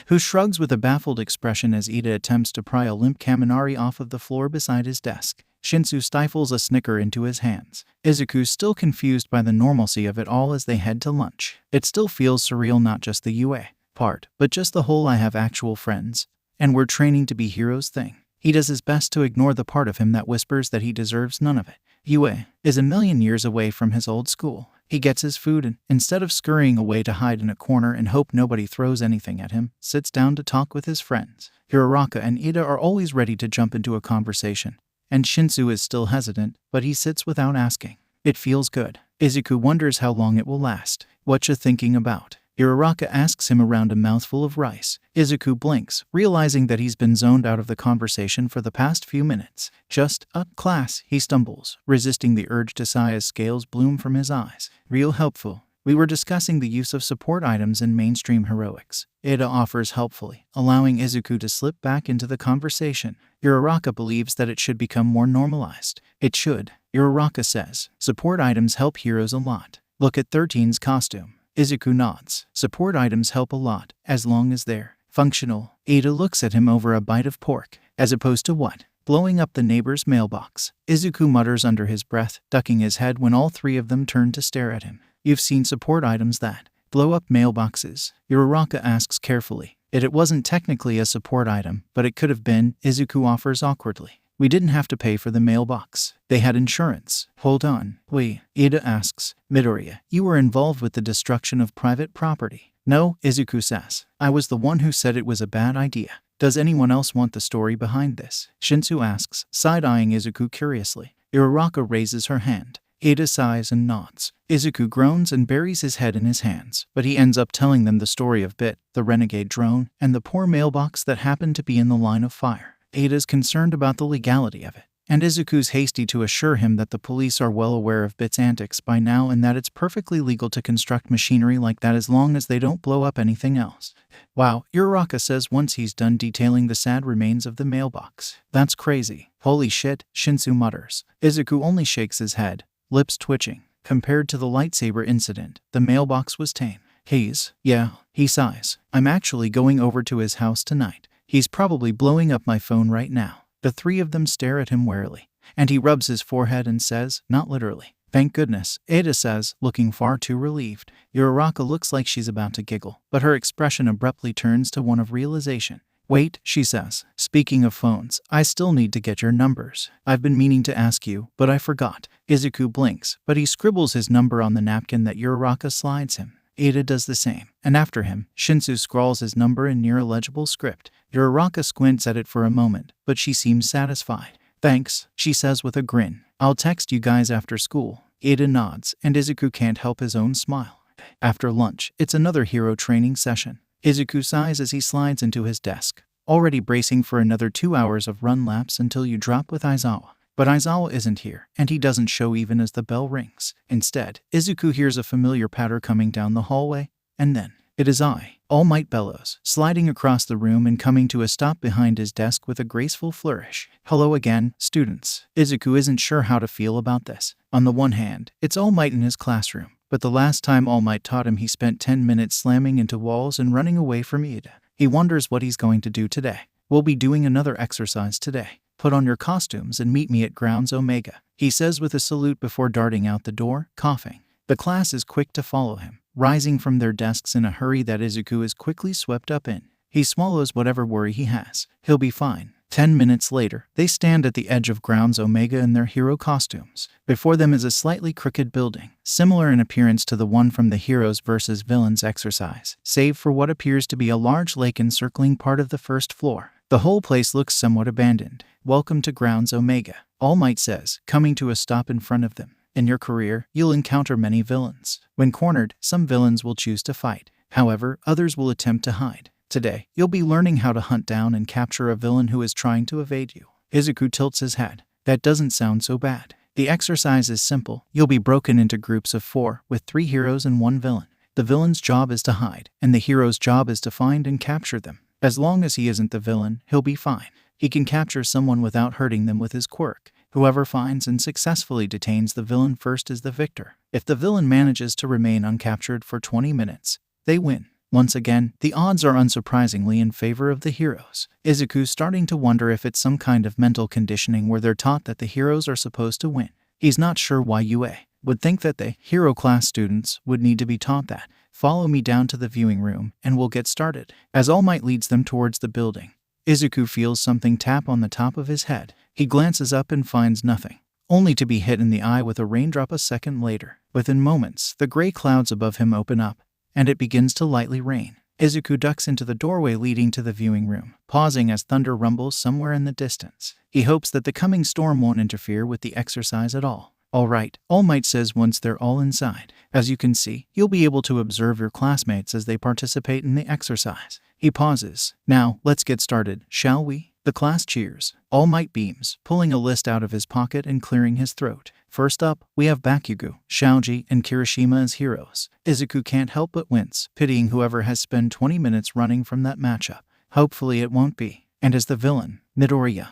who shrugs with a baffled expression as Ida attempts to pry a limp Kaminari off of the floor beside his desk. Shinsu stifles a snicker into his hands. Izuku's still confused by the normalcy of it all as they head to lunch. It still feels surreal, not just the UA part, but just the whole I have actual friends, and we're training to be heroes thing. He does his best to ignore the part of him that whispers that he deserves none of it. UA is a million years away from his old school. He gets his food and, instead of scurrying away to hide in a corner and hope nobody throws anything at him, sits down to talk with his friends. Uraraka and Ida are always ready to jump into a conversation, and Shinsu is still hesitant, but he sits without asking. It feels good. Izuku wonders how long it will last. What you thinking about? Uraraka asks him around a mouthful of rice. Izuku blinks, realizing that he's been zoned out of the conversation for the past few minutes. Just, class, he stumbles, resisting the urge to sigh as scales bloom from his eyes. Real helpful. We were discussing the use of support items in mainstream heroics. Ida offers helpfully, allowing Izuku to slip back into the conversation. Uraraka believes that it should become more normalized. It should. Uraraka says, support items help heroes a lot. Look at 13's costume. Izuku nods. Support items help a lot, as long as they're functional. Ida looks at him over a bite of pork. As opposed to what? Blowing up the neighbor's mailbox. Izuku mutters under his breath, ducking his head when all three of them turn to stare at him. You've seen support items that blow up mailboxes? Uraraka asks carefully. It wasn't technically a support item, but it could have been, Izuku offers awkwardly. We didn't have to pay for the mailbox. They had insurance. Hold on. Ida asks. Midoriya, you were involved with the destruction of private property. No, Izuku says. I was the one who said it was a bad idea. Does anyone else want the story behind this? Shinsu asks, side-eyeing Izuku curiously. Uraraka raises her hand. Ida sighs and nods. Izuku groans and buries his head in his hands, but he ends up telling them the story of Bit, the renegade drone, and the poor mailbox that happened to be in the line of fire. Ada's concerned about the legality of it, and Izuku's hasty to assure him that the police are well aware of Bit's antics by now and that it's perfectly legal to construct machinery like that as long as they don't blow up anything else. Wow, Uraraka says once he's done detailing the sad remains of the mailbox. That's crazy. Holy shit, Shinsu mutters. Izuku only shakes his head, lips twitching. Compared to the lightsaber incident, the mailbox was tame. He sighs. I'm actually going over to his house tonight. He's probably blowing up my phone right now. The three of them stare at him warily, and he rubs his forehead and says, not literally. Thank goodness, Ada says, looking far too relieved. Uraraka looks like she's about to giggle, but her expression abruptly turns to one of realization. Wait, she says. Speaking of phones, I still need to get your numbers. I've been meaning to ask you, but I forgot. Izuku blinks, but he scribbles his number on the napkin that Uraraka slides him. Ada does the same, and after him, Shinsu scrawls his number in near illegible script. Uraraka squints at it for a moment, but she seems satisfied. Thanks, she says with a grin. I'll text you guys after school. Ada nods, and Izuku can't help his own smile. After lunch, it's another hero training session. Izuku sighs as he slides into his desk, already bracing for another 2 hours of run laps until you drop with Aizawa. But Aizawa isn't here, and he doesn't show even as the bell rings. Instead, Izuku hears a familiar patter coming down the hallway, and then, it is All Might bellows, sliding across the room and coming to a stop behind his desk with a graceful flourish. Hello again, students. Izuku isn't sure how to feel about this. On the one hand, it's All Might in his classroom, but the last time All Might taught him he spent 10 minutes slamming into walls and running away from Ida. He wonders what he's going to do today. We'll be doing another exercise today. Put on your costumes and meet me at Grounds Omega, he says with a salute before darting out the door, coughing. The class is quick to follow him, rising from their desks in a hurry that Izuku is quickly swept up in. He swallows whatever worry he has. He'll be fine. 10 minutes later, they stand at the edge of Grounds Omega in their hero costumes. Before them is a slightly crooked building, similar in appearance to the one from the Heroes vs. Villains exercise, save for what appears to be a large lake encircling part of the first floor. The whole place looks somewhat abandoned. Welcome to Grounds Omega, All Might says, coming to a stop in front of them. In your career, you'll encounter many villains. When cornered, some villains will choose to fight. However, others will attempt to hide. Today, you'll be learning how to hunt down and capture a villain who is trying to evade you. Izuku tilts his head. That doesn't sound so bad. The exercise is simple. You'll be broken into groups of 4, with 3 heroes and 1 villain. The villain's job is to hide, and the hero's job is to find and capture them. As long as he isn't the villain, he'll be fine. He can capture someone without hurting them with his quirk. Whoever finds and successfully detains the villain first is the victor. If the villain manages to remain uncaptured for 20 minutes, they win. Once again, the odds are unsurprisingly in favor of the heroes. Izuku's starting to wonder if it's some kind of mental conditioning where they're taught that the heroes are supposed to win. He's not sure why UA would think that the hero class students would need to be taught that. Follow me down to the viewing room and we'll get started. As All Might leads them towards the building, Izuku feels something tap on the top of his head. He glances up and finds nothing, only to be hit in the eye with a raindrop a second later. Within moments, the gray clouds above him open up, and it begins to lightly rain. Izuku ducks into the doorway leading to the viewing room, pausing as thunder rumbles somewhere in the distance. He hopes that the coming storm won't interfere with the exercise at all. All right, All Might says once they're all inside. As you can see, you'll be able to observe your classmates as they participate in the exercise. He pauses. Now, let's get started, shall we? The class cheers. All Might beams, pulling a list out of his pocket and clearing his throat. First up, we have Bakugo, Shoji, and Kirishima as heroes. Izuku can't help but wince, pitying whoever has spent 20 minutes running from that matchup. Hopefully it won't be. And as the villain, Midoriya,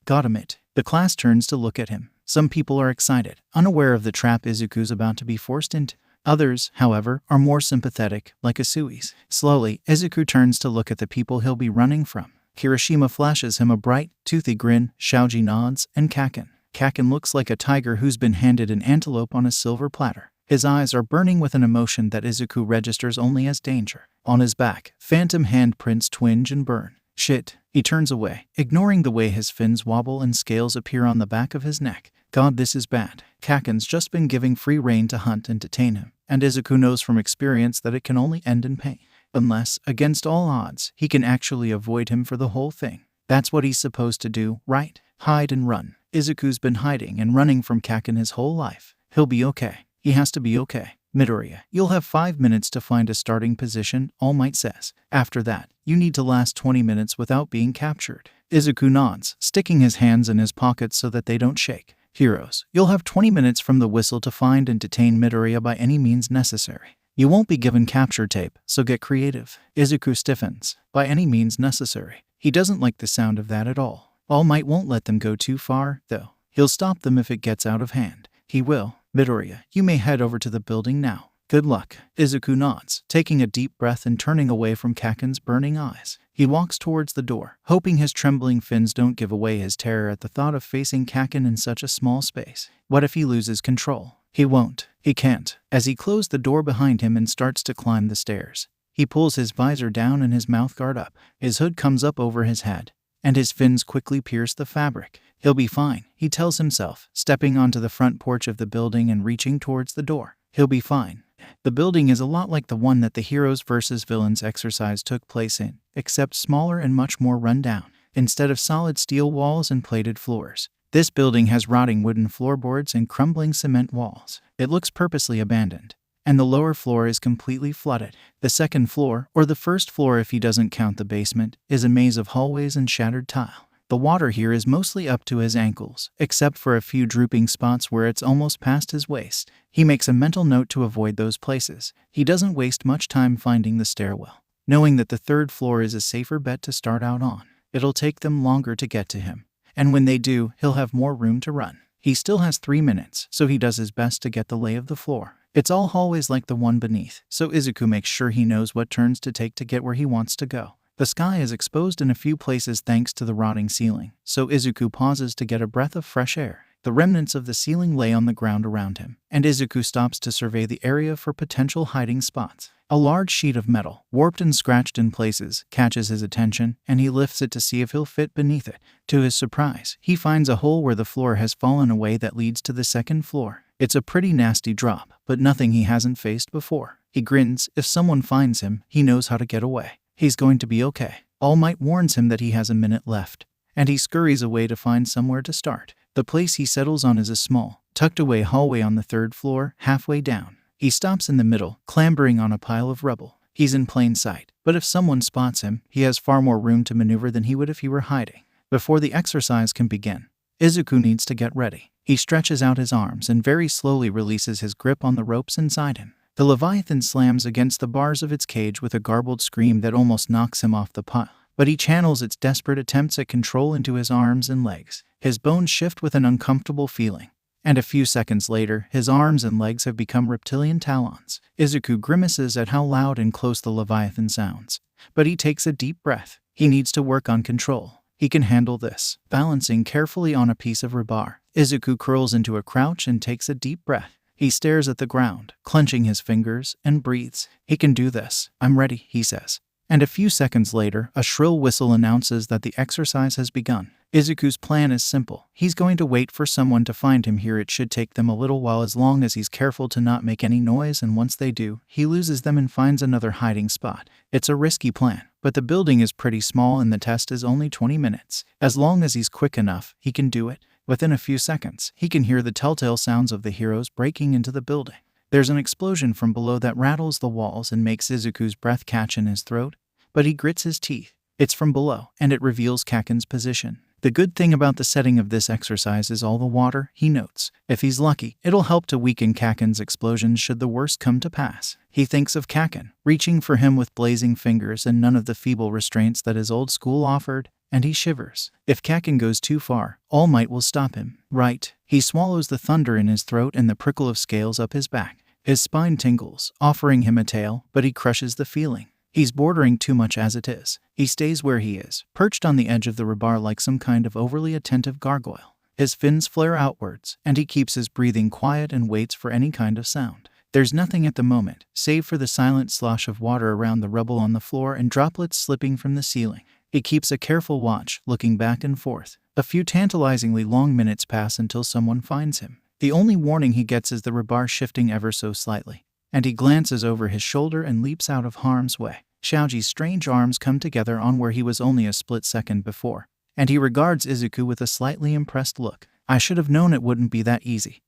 got him it. The class turns to look at him. Some people are excited, unaware of the trap Izuku's about to be forced into. Others, however, are more sympathetic, like Asui's. Slowly, Izuku turns to look at the people he'll be running from. Kirishima flashes him a bright, toothy grin, Shoji nods, and Kaken. Kaken looks like a tiger who's been handed an antelope on a silver platter. His eyes are burning with an emotion that Izuku registers only as danger. On his back, phantom handprints twinge and burn. Shit. He turns away, ignoring the way his fins wobble and scales appear on the back of his neck. God, this is bad. Kaken's just been giving free rein to hunt and detain him, and Izuku knows from experience that it can only end in pain. Unless, against all odds, he can actually avoid him for the whole thing. That's what he's supposed to do, right? Hide and run. Izuku's been hiding and running from Kaken his whole life. He'll be okay. He has to be okay. Midoriya, you'll have 5 minutes to find a starting position, All Might says. After that, you need to last 20 minutes without being captured. Izuku nods, sticking his hands in his pockets so that they don't shake. Heroes, you'll have 20 minutes from the whistle to find and detain Midoriya by any means necessary. You won't be given capture tape, so get creative. Izuku stiffens. By any means necessary. He doesn't like the sound of that at all. All Might won't let them go too far, though. He'll stop them if it gets out of hand. He will. Midoriya, you may head over to the building now. Good luck. Izuku nods, taking a deep breath and turning away from Kaken's burning eyes. He walks towards the door, hoping his trembling fins don't give away his terror at the thought of facing Kaken in such a small space. What if he loses control? He won't. He can't. As he closes the door behind him and starts to climb the stairs, he pulls his visor down and his mouth guard up. His hood comes up over his head, and his fins quickly pierce the fabric. He'll be fine, he tells himself, stepping onto the front porch of the building and reaching towards the door. He'll be fine. The building is a lot like the one that the Heroes vs. Villains exercise took place in, except smaller and much more run down. Instead of solid steel walls and plated floors, this building has rotting wooden floorboards and crumbling cement walls. It looks purposely abandoned, and the lower floor is completely flooded. The second floor, or the first floor if he doesn't count the basement, is a maze of hallways and shattered tile. The water here is mostly up to his ankles, except for a few drooping spots where it's almost past his waist. He makes a mental note to avoid those places. He doesn't waste much time finding the stairwell, knowing that the third floor is a safer bet to start out on. It'll take them longer to get to him, and when they do, he'll have more room to run. He still has 3 minutes, so he does his best to get the lay of the floor. It's all hallways like the one beneath, so Izuku makes sure he knows what turns to take to get where he wants to go. The sky is exposed in a few places thanks to the rotting ceiling, so Izuku pauses to get a breath of fresh air. The remnants of the ceiling lay on the ground around him, and Izuku stops to survey the area for potential hiding spots. A large sheet of metal, warped and scratched in places, catches his attention, and he lifts it to see if he'll fit beneath it. To his surprise, he finds a hole where the floor has fallen away that leads to the second floor. It's a pretty nasty drop, but nothing he hasn't faced before. He grins. If someone finds him, he knows how to get away. He's going to be okay. All Might warns him that he has a minute left, and he scurries away to find somewhere to start. The place he settles on is a small, tucked away hallway on the 3rd floor, halfway down. He stops in the middle, clambering on a pile of rubble. He's in plain sight, but if someone spots him, he has far more room to maneuver than he would if he were hiding. Before the exercise can begin, Izuku needs to get ready. He stretches out his arms and very slowly releases his grip on the ropes inside him. The Leviathan slams against the bars of its cage with a garbled scream that almost knocks him off the pile, but he channels its desperate attempts at control into his arms and legs. His bones shift with an uncomfortable feeling, and a few seconds later, his arms and legs have become reptilian talons. Izuku grimaces at how loud and close the Leviathan sounds, but he takes a deep breath. He needs to work on control. He can handle this. Balancing carefully on a piece of rebar, Izuku curls into a crouch and takes a deep breath. He stares at the ground, clenching his fingers, and breathes. He can do this. I'm ready, he says. And a few seconds later, a shrill whistle announces that the exercise has begun. Izuku's plan is simple. He's going to wait for someone to find him here. It should take them a little while as long as he's careful to not make any noise, and once they do, he loses them and finds another hiding spot. It's a risky plan, but the building is pretty small and the test is only 20 minutes. As long as he's quick enough, he can do it. Within a few seconds, he can hear the telltale sounds of the heroes breaking into the building. There's an explosion from below that rattles the walls and makes Izuku's breath catch in his throat, but he grits his teeth. It's from below, and it reveals Kaken's position. The good thing about the setting of this exercise is all the water, he notes. If he's lucky, it'll help to weaken Kaken's explosion should the worst come to pass. He thinks of Kaken, reaching for him with blazing fingers and none of the feeble restraints that his old school offered, and he shivers. If Kaken goes too far, All Might will stop him. Right. He swallows the thunder in his throat and the prickle of scales up his back. His spine tingles, offering him a tail, but he crushes the feeling. He's bordering too much as it is. He stays where he is, perched on the edge of the rebar like some kind of overly attentive gargoyle. His fins flare outwards, and he keeps his breathing quiet and waits for any kind of sound. There's nothing at the moment, save for the silent slosh of water around the rubble on the floor and droplets slipping from the ceiling. He keeps a careful watch, looking back and forth. A few tantalizingly long minutes pass until someone finds him. The only warning he gets is the rebar shifting ever so slightly, and he glances over his shoulder and leaps out of harm's way. Shoji's strange arms come together on where he was only a split second before, and he regards Izuku with a slightly impressed look. I should have known it wouldn't be that easy,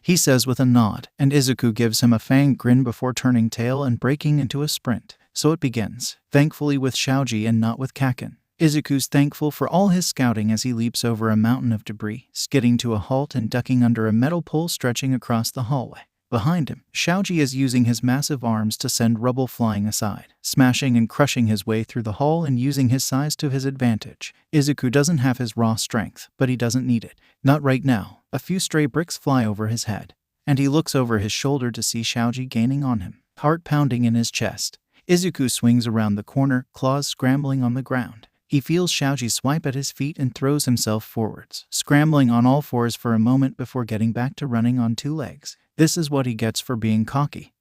he says with a nod, and Izuku gives him a fanged grin before turning tail and breaking into a sprint. So it begins, thankfully with Shoji and not with Kaken. Izuku's thankful for all his scouting as he leaps over a mountain of debris, skidding to a halt and ducking under a metal pole stretching across the hallway. Behind him, Shoji is using his massive arms to send rubble flying aside, smashing and crushing his way through the hall and using his size to his advantage. Izuku doesn't have his raw strength, but he doesn't need it. Not right now. A few stray bricks fly over his head, and he looks over his shoulder to see Shoji gaining on him, heart pounding in his chest. Izuku swings around the corner, claws scrambling on the ground. He feels Shoji swipe at his feet and throws himself forwards, scrambling on all fours for a moment before getting back to running on two legs. This is what he gets for being cocky,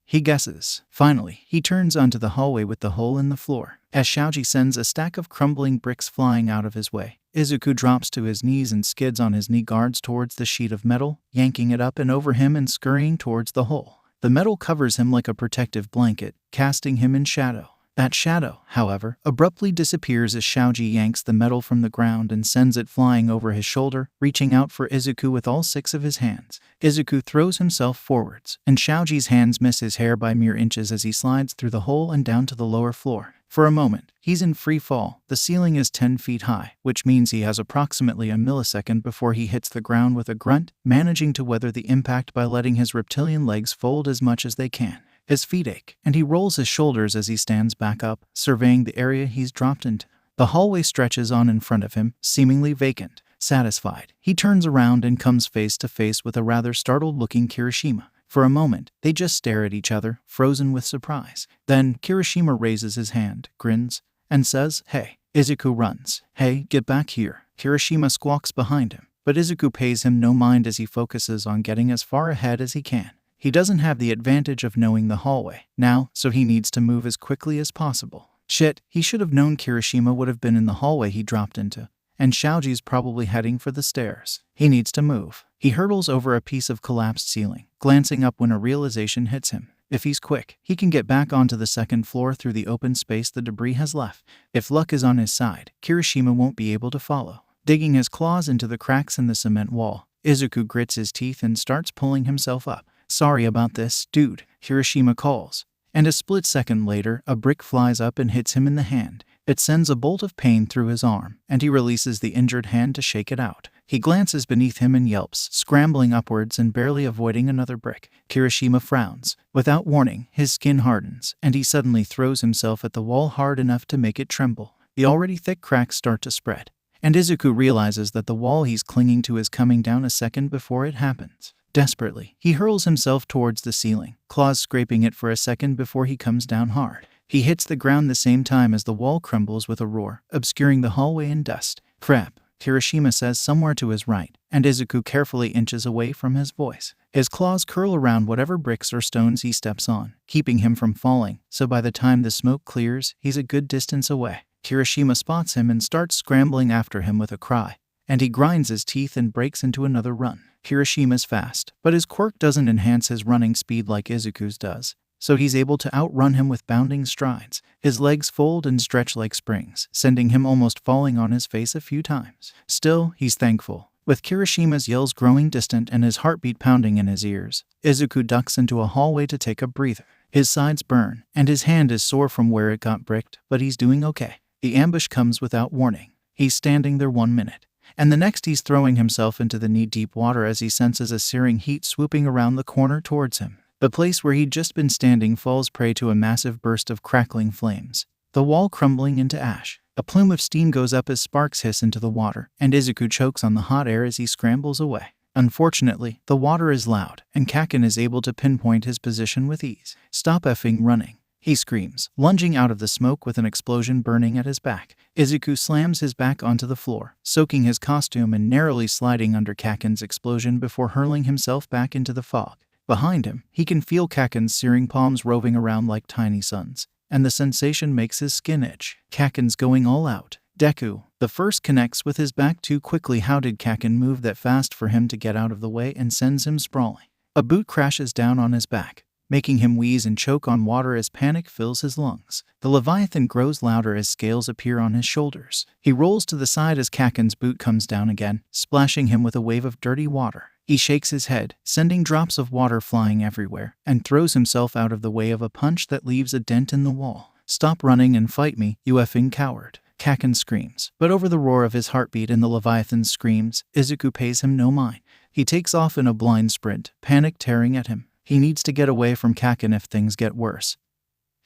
he guesses. Finally, he turns onto the hallway with the hole in the floor. As Shoji sends a stack of crumbling bricks flying out of his way, Izuku drops to his knees and skids on his knee guards towards the sheet of metal, yanking it up and over him and scurrying towards the hole. The metal covers him like a protective blanket, casting him in shadow. That shadow, however, abruptly disappears as Shoji yanks the metal from the ground and sends it flying over his shoulder, reaching out for Izuku with all six of his hands. Izuku throws himself forwards, and Shoji's hands miss his hair by mere inches as he slides through the hole and down to the lower floor. For a moment, he's in free fall. The ceiling is 10 feet high, which means he has approximately a millisecond before he hits the ground with a grunt, managing to weather the impact by letting his reptilian legs fold as much as they can. His feet ache, and he rolls his shoulders as he stands back up, surveying the area he's dropped into. The hallway stretches on in front of him, seemingly vacant. Satisfied, he turns around and comes face to face with a rather startled-looking Kirishima. For a moment, they just stare at each other, frozen with surprise. Then, Kirishima raises his hand, grins, and says, "Hey." Izuku runs. "Hey, get back here." Kirishima squawks behind him, but Izuku pays him no mind as he focuses on getting as far ahead as he can. He doesn't have the advantage of knowing the hallway now, so he needs to move as quickly as possible. Shit, he should have known Kirishima would have been in the hallway he dropped into, and Shoji's probably heading for the stairs. He needs to move. He hurtles over a piece of collapsed ceiling, glancing up when a realization hits him. If he's quick, he can get back onto the second floor through the open space the debris has left. If luck is on his side, Kirishima won't be able to follow. Digging his claws into the cracks in the cement wall, Izuku grits his teeth and starts pulling himself up. "Sorry about this, dude," Hiroshima calls. And a split second later, a brick flies up and hits him in the hand. It sends a bolt of pain through his arm, and he releases the injured hand to shake it out. He glances beneath him and yelps, scrambling upwards and barely avoiding another brick. Hiroshima frowns. Without warning, his skin hardens, and he suddenly throws himself at the wall hard enough to make it tremble. The already thick cracks start to spread, and Izuku realizes that the wall he's clinging to is coming down a second before it happens. Desperately, he hurls himself towards the ceiling, claws scraping it for a second before he comes down hard. He hits the ground the same time as the wall crumbles with a roar, obscuring the hallway in dust. "Crap," Hiroshima says somewhere to his right, and Izuku carefully inches away from his voice. His claws curl around whatever bricks or stones he steps on, keeping him from falling, so by the time the smoke clears, he's a good distance away. Hiroshima spots him and starts scrambling after him with a cry, and he grinds his teeth and breaks into another run. Hiroshima's fast, but his quirk doesn't enhance his running speed like Izuku's does, so he's able to outrun him with bounding strides. His legs fold and stretch like springs, sending him almost falling on his face a few times. Still, he's thankful. With Hiroshima yells growing distant and his heartbeat pounding in his ears, Izuku ducks into a hallway to take a breather. His sides burn, and his hand is sore from where it got bricked, but he's doing okay. The ambush comes without warning. He's standing there 1 minute, and the next he's throwing himself into the knee-deep water as he senses a searing heat swooping around the corner towards him. The place where he'd just been standing falls prey to a massive burst of crackling flames, the wall crumbling into ash. A plume of steam goes up as sparks hiss into the water, and Izuku chokes on the hot air as he scrambles away. Unfortunately, the water is loud, and Kaken is able to pinpoint his position with ease. "Stop effing running," he screams, lunging out of the smoke with an explosion burning at his back. Izuku slams his back onto the floor, soaking his costume and narrowly sliding under Kaken's explosion before hurling himself back into the fog. Behind him, he can feel Kaken's searing palms roving around like tiny suns, and the sensation makes his skin itch. Kaken's going all out. Deku, the first, connects with his back too quickly. How did Kaken move that fast for him to get out of the way and sends him sprawling? A boot crashes down on his back, making him wheeze and choke on water as panic fills his lungs. The Leviathan grows louder as scales appear on his shoulders. He rolls to the side as Kaken's boot comes down again, splashing him with a wave of dirty water. He shakes his head, sending drops of water flying everywhere, and throws himself out of the way of a punch that leaves a dent in the wall. "Stop running and fight me, you effing coward," Kaken screams. But over the roar of his heartbeat and the Leviathan's screams, Izuku pays him no mind. He takes off in a blind sprint, panic tearing at him. He needs to get away from Kaken if things get worse.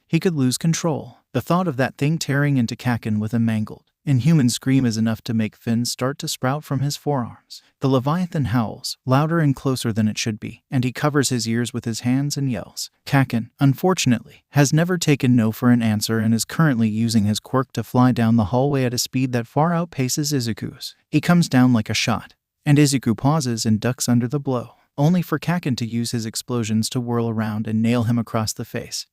He could lose control. The thought of that thing tearing into Kaken with a mangled, inhuman scream is enough to make fins start to sprout from his forearms. The Leviathan howls, louder and closer than it should be, and he covers his ears with his hands and yells. Kaken, unfortunately, has never taken no for an answer and is currently using his quirk to fly down the hallway at a speed that far outpaces Izuku's. He comes down like a shot, and Izuku pauses and ducks under the blow, only for Kaken to use his explosions to whirl around and nail him across the face,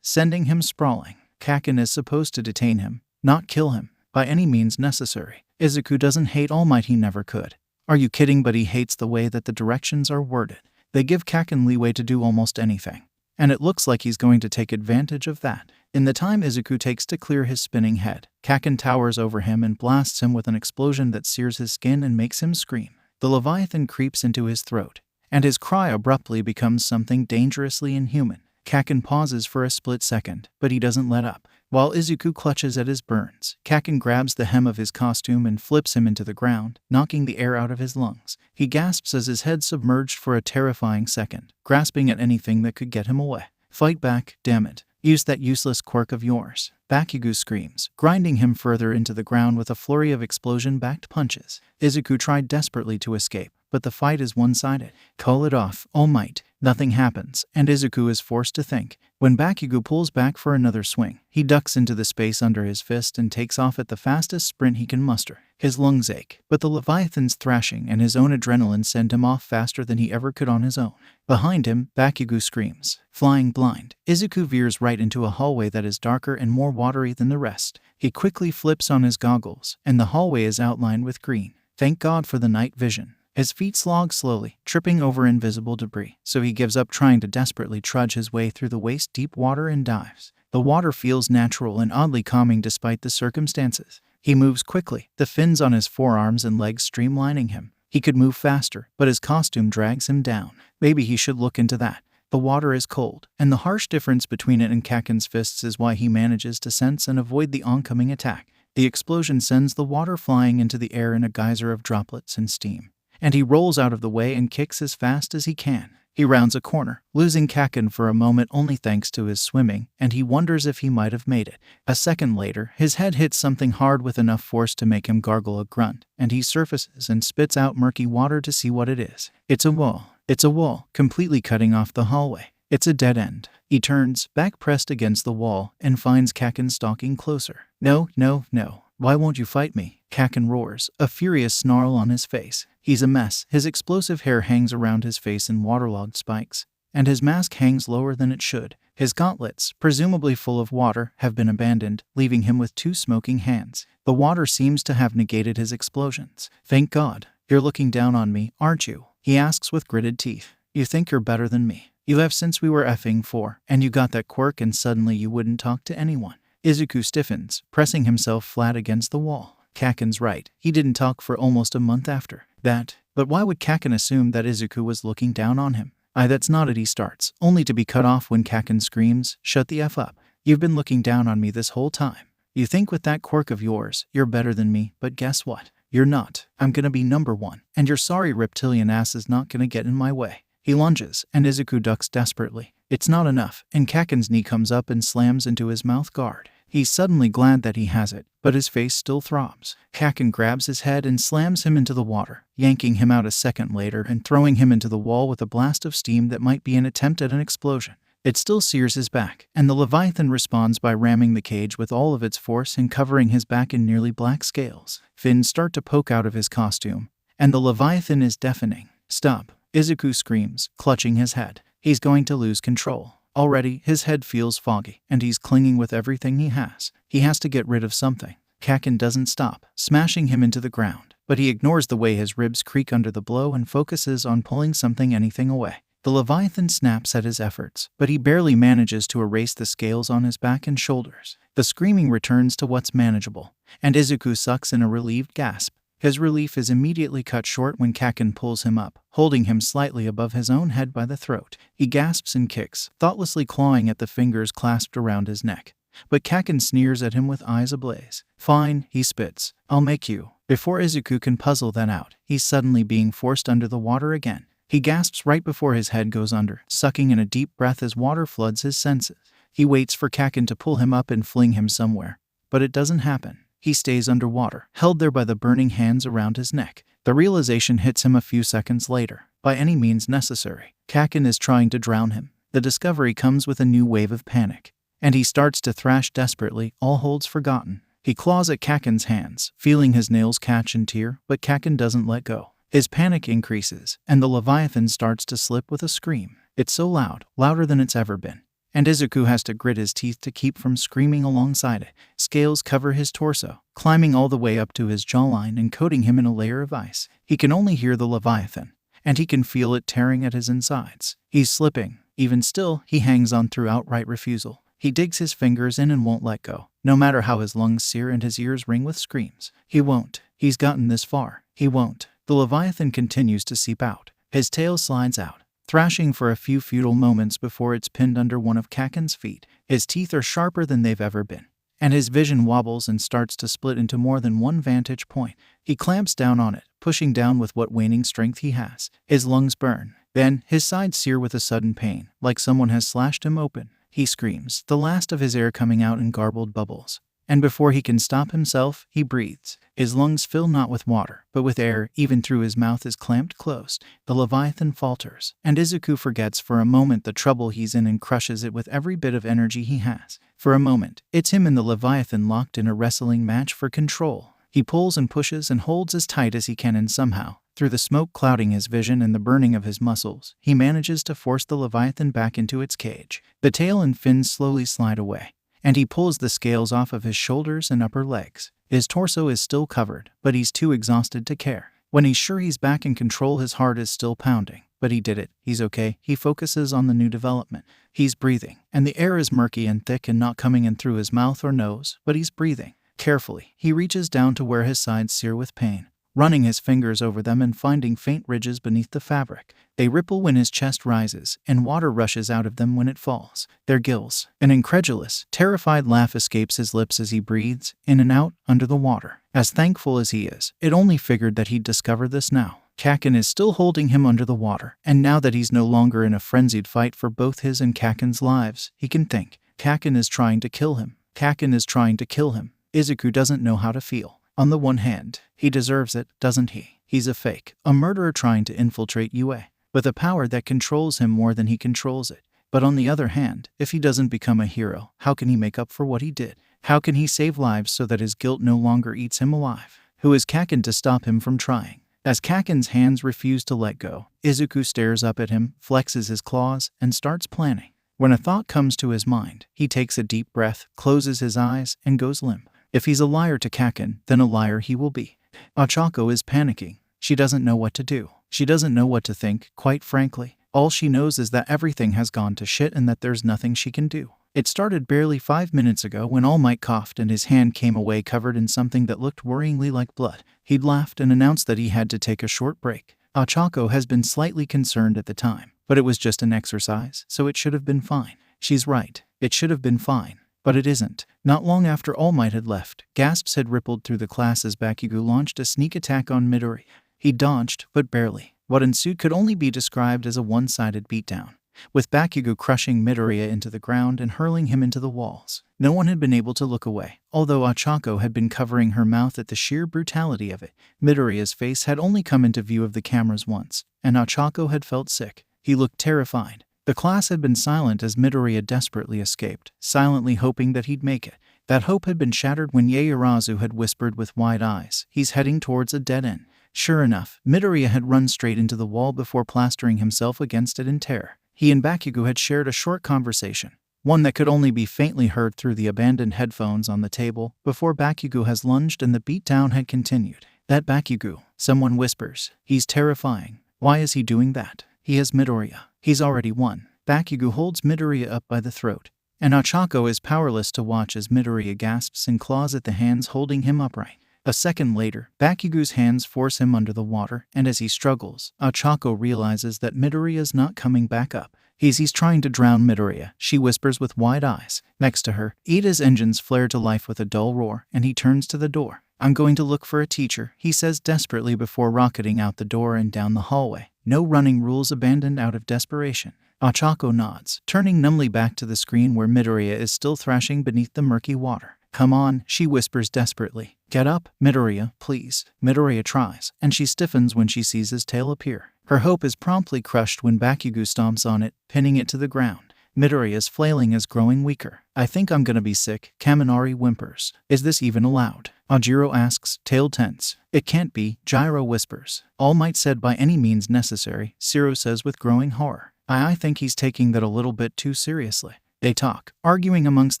sending him sprawling. Kaken is supposed to detain him, not kill him, by any means necessary. Izuku doesn't hate All Might, he never could. Are you kidding? But he hates the way that the directions are worded. They give Kaken leeway to do almost anything, and it looks like he's going to take advantage of that. In the time Izuku takes to clear his spinning head, Kaken towers over him and blasts him with an explosion that sears his skin and makes him scream. The Leviathan creeps into his throat, and his cry abruptly becomes something dangerously inhuman. Kaken pauses for a split second, but he doesn't let up. While Izuku clutches at his burns, Kaken grabs the hem of his costume and flips him into the ground, knocking the air out of his lungs. He gasps as his head submerged for a terrifying second, grasping at anything that could get him away. "Fight back, damn it. Use that useless quirk of yours," Bakugo screams, grinding him further into the ground with a flurry of explosion-backed punches. Izuku tried desperately to escape, but the fight is one-sided. "Call it off, All Might." Nothing happens, and Izuku is forced to think. When Bakugo pulls back for another swing, he ducks into the space under his fist and takes off at the fastest sprint he can muster. His lungs ache, but the Leviathan's thrashing and his own adrenaline send him off faster than he ever could on his own. Behind him, Bakugo screams. Flying blind, Izuku veers right into a hallway that is darker and more watery than the rest. He quickly flips on his goggles, and the hallway is outlined with green. Thank God for the night vision. His feet slog slowly, tripping over invisible debris, so he gives up trying to desperately trudge his way through the waist-deep water and dives. The water feels natural and oddly calming despite the circumstances. He moves quickly, the fins on his forearms and legs streamlining him. He could move faster, but his costume drags him down. Maybe he should look into that. The water is cold, and the harsh difference between it and Kaken's fists is why he manages to sense and avoid the oncoming attack. The explosion sends the water flying into the air in a geyser of droplets and steam, and he rolls out of the way and kicks as fast as he can. He rounds a corner, losing Kaken for a moment only thanks to his swimming, and he wonders if he might have made it. A second later, his head hits something hard with enough force to make him gargle a grunt, and he surfaces and spits out murky water to see what it is. It's a wall. It's a wall, completely cutting off the hallway. It's a dead end. He turns, back pressed against the wall, and finds Kaken stalking closer. No, no, no. Why won't you fight me? Kaken roars, a furious snarl on his face. He's a mess. His explosive hair hangs around his face in waterlogged spikes, and his mask hangs lower than it should. His gauntlets, presumably full of water, have been abandoned, leaving him with 2 smoking hands. The water seems to have negated his explosions. Thank God. You're looking down on me, aren't you? He asks with gritted teeth. You think you're better than me. You have since we were effing 4, and you got that quirk and suddenly you wouldn't talk to anyone. Izuku stiffens, pressing himself flat against the wall. Kaken's right. He didn't talk for almost a month after that. But why would Kaken assume that Izuku was looking down on him? That's not it, he starts, only to be cut off when Kaken screams, Shut the F up. You've been looking down on me this whole time. You think with that quirk of yours, you're better than me, but guess what? You're not. I'm gonna be number 1, and your sorry reptilian ass is not gonna get in my way. He lunges, and Izuku ducks desperately. It's not enough, and Kaken's knee comes up and slams into his mouth guard. He's suddenly glad that he has it, but his face still throbs. Kaken grabs his head and slams him into the water, yanking him out a second later and throwing him into the wall with a blast of steam that might be an attempt at an explosion. It still sears his back, and the Leviathan responds by ramming the cage with all of its force and covering his back in nearly black scales. Fins start to poke out of his costume, and the Leviathan is deafening. Stop, Izuku screams, clutching his head. He's going to lose control. Already, his head feels foggy, and he's clinging with everything he has. He has to get rid of something. Kaken doesn't stop, smashing him into the ground, but he ignores the way his ribs creak under the blow and focuses on pulling anything away. The Leviathan snaps at his efforts, but he barely manages to erase the scales on his back and shoulders. The screaming returns to what's manageable, and Izuku sucks in a relieved gasp. His relief is immediately cut short when Kaken pulls him up, holding him slightly above his own head by the throat. He gasps and kicks, thoughtlessly clawing at the fingers clasped around his neck. But Kaken sneers at him with eyes ablaze. Fine, he spits. I'll make you. Before Izuku can puzzle that out, he's suddenly being forced under the water again. He gasps right before his head goes under, sucking in a deep breath as water floods his senses. He waits for Kaken to pull him up and fling him somewhere, but it doesn't happen. He stays underwater, held there by the burning hands around his neck. The realization hits him a few seconds later. By any means necessary, Kaken is trying to drown him. The discovery comes with a new wave of panic, and he starts to thrash desperately, all holds forgotten. He claws at Kaken's hands, feeling his nails catch and tear, but Kaken doesn't let go. His panic increases, and the Leviathan starts to slip with a scream. It's so loud, louder than it's ever been, and Izuku has to grit his teeth to keep from screaming alongside it. Scales cover his torso, climbing all the way up to his jawline and coating him in a layer of ice. He can only hear the Leviathan, and he can feel it tearing at his insides. He's slipping. Even still, he hangs on through outright refusal. He digs his fingers in and won't let go, no matter how his lungs sear and his ears ring with screams. He won't. He's gotten this far. He won't. The Leviathan continues to seep out. His tail slides out, thrashing for a few futile moments before it's pinned under one of Kaken's feet. His teeth are sharper than they've ever been, and his vision wobbles and starts to split into more than one vantage point. He clamps down on it, pushing down with what waning strength he has. His lungs burn. Then, his sides sear with a sudden pain, like someone has slashed him open. He screams, the last of his air coming out in garbled bubbles. And before he can stop himself, he breathes. His lungs fill not with water, but with air. Even through his mouth is clamped closed. The Leviathan falters, and Izuku forgets for a moment the trouble he's in and crushes it with every bit of energy he has. For a moment, it's him and the Leviathan locked in a wrestling match for control. He pulls and pushes and holds as tight as he can, and somehow, through the smoke clouding his vision and the burning of his muscles, he manages to force the Leviathan back into its cage. The tail and fins slowly slide away, and he pulls the scales off of his shoulders and upper legs. His torso is still covered, but he's too exhausted to care. When he's sure he's back in control, his heart is still pounding. But he did it. He's okay. He focuses on the new development. He's breathing, and the air is murky and thick and not coming in through his mouth or nose, but he's breathing. Carefully, he reaches down to where his sides sear with pain. running his fingers over them and finding faint ridges beneath the fabric. They ripple when his chest rises, and water rushes out of them when it falls. Their gills. An incredulous, terrified laugh escapes his lips as he breathes, in and out, under the water. As thankful as he is, it only figured that he'd discover this now. Kakin is still holding him under the water, and now that he's no longer in a frenzied fight for both his and Kakin's lives, he can think. Kakin is trying to kill him. Kakin is trying to kill him. Izuku doesn't know how to feel. On the one hand, he deserves it, doesn't he? He's a fake, a murderer trying to infiltrate UA, with a power that controls him more than he controls it. But on the other hand, if he doesn't become a hero, how can he make up for what he did? How can he save lives so that his guilt no longer eats him alive? Who is Kakin to stop him from trying? As Kakin's hands refuse to let go, Izuku stares up at him, flexes his claws, and starts planning. When a thought comes to his mind, he takes a deep breath, closes his eyes, and goes limp. If he's a liar to Kakin, then a liar he will be. Ochako is panicking. She doesn't know what to do. She doesn't know what to think, quite frankly. All she knows is that everything has gone to shit and that there's nothing she can do. It started barely 5 minutes ago when All Might coughed and his hand came away covered in something that looked worryingly like blood. He'd laughed and announced that he had to take a short break. Ochako has been slightly concerned at the time, but it was just an exercise, so it should have been fine. She's right. It should have been fine. But it isn't. Not long after All Might had left, gasps had rippled through the class as Bakugo launched a sneak attack on Midori. He dodged, but barely. What ensued could only be described as a one-sided beatdown, with Bakugo crushing Midoriya into the ground and hurling him into the walls. No one had been able to look away, although Ochako had been covering her mouth at the sheer brutality of it. Midoriya's face had only come into view of the cameras once, and Ochako had felt sick. He looked terrified. The class had been silent as Midoriya desperately escaped, silently hoping that he'd make it. That hope had been shattered when Yaoyorozu had whispered with wide eyes, "He's heading towards a dead end." Sure enough, Midoriya had run straight into the wall before plastering himself against it in terror. He and Bakugo had shared a short conversation, one that could only be faintly heard through the abandoned headphones on the table, before Bakugo has lunged and the beatdown had continued. That Bakugo, someone whispers. He's terrifying. Why is he doing that? He has Midoriya. He's already won. Bakugo holds Midoriya up by the throat, and Ochako is powerless to watch as Midoriya gasps and claws at the hands holding him upright. A second later, Bakugo's hands force him under the water, and as he struggles, Ochako realizes that Midoriya's not coming back up. He's trying to drown Midoriya, she whispers with wide eyes. Next to her, Ida's engines flare to life with a dull roar, and he turns to the door. "I'm going to look for a teacher," he says desperately before rocketing out the door and down the hallway. No running rules abandoned out of desperation. Ochako nods, turning numbly back to the screen where Midoriya is still thrashing beneath the murky water. "Come on," she whispers desperately. "Get up, Midoriya, please." Midoriya tries, and she stiffens when she sees his tail appear. Her hope is promptly crushed when Bakugo stomps on it, pinning it to the ground. Midoriya's flailing is growing weaker. "I think I'm gonna be sick," Kaminari whimpers. "Is this even allowed?" Ojiro asks, tail tense. "It can't be," Gyro whispers. "All Might said by any means necessary," Siro says with growing horror. I think he's taking that a little bit too seriously." They talk, arguing amongst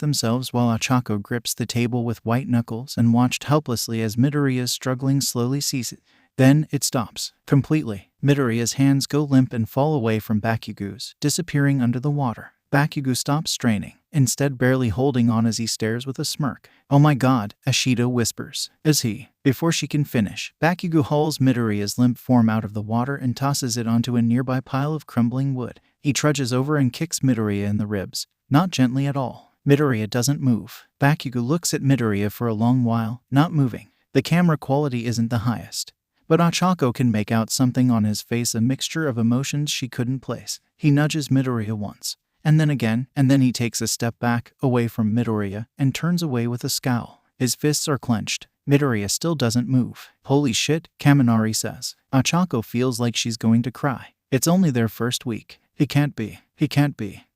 themselves while Ochako grips the table with white knuckles and watched helplessly as Midoriya's struggling slowly ceases. Then it stops. Completely. Midoriya's hands go limp and fall away from Bakugo's, disappearing under the water. Bakugo stops straining, instead barely holding on as he stares with a smirk. "Oh my god," Ashido whispers. "Is he?" Before she can finish, Bakugo hauls Midoriya's limp form out of the water and tosses it onto a nearby pile of crumbling wood. He trudges over and kicks Midoriya in the ribs. Not gently at all. Midoriya doesn't move. Bakugo looks at Midoriya for a long while, not moving. The camera quality isn't the highest, but Ochako can make out something on his face, a mixture of emotions she couldn't place. He nudges Midoriya once, and then again, and then he takes a step back, away from Midoriya, and turns away with a scowl. His fists are clenched. Midoriya still doesn't move. "Holy shit," Kaminari says. Ochako feels like she's going to cry. It's only their first week. He can't be.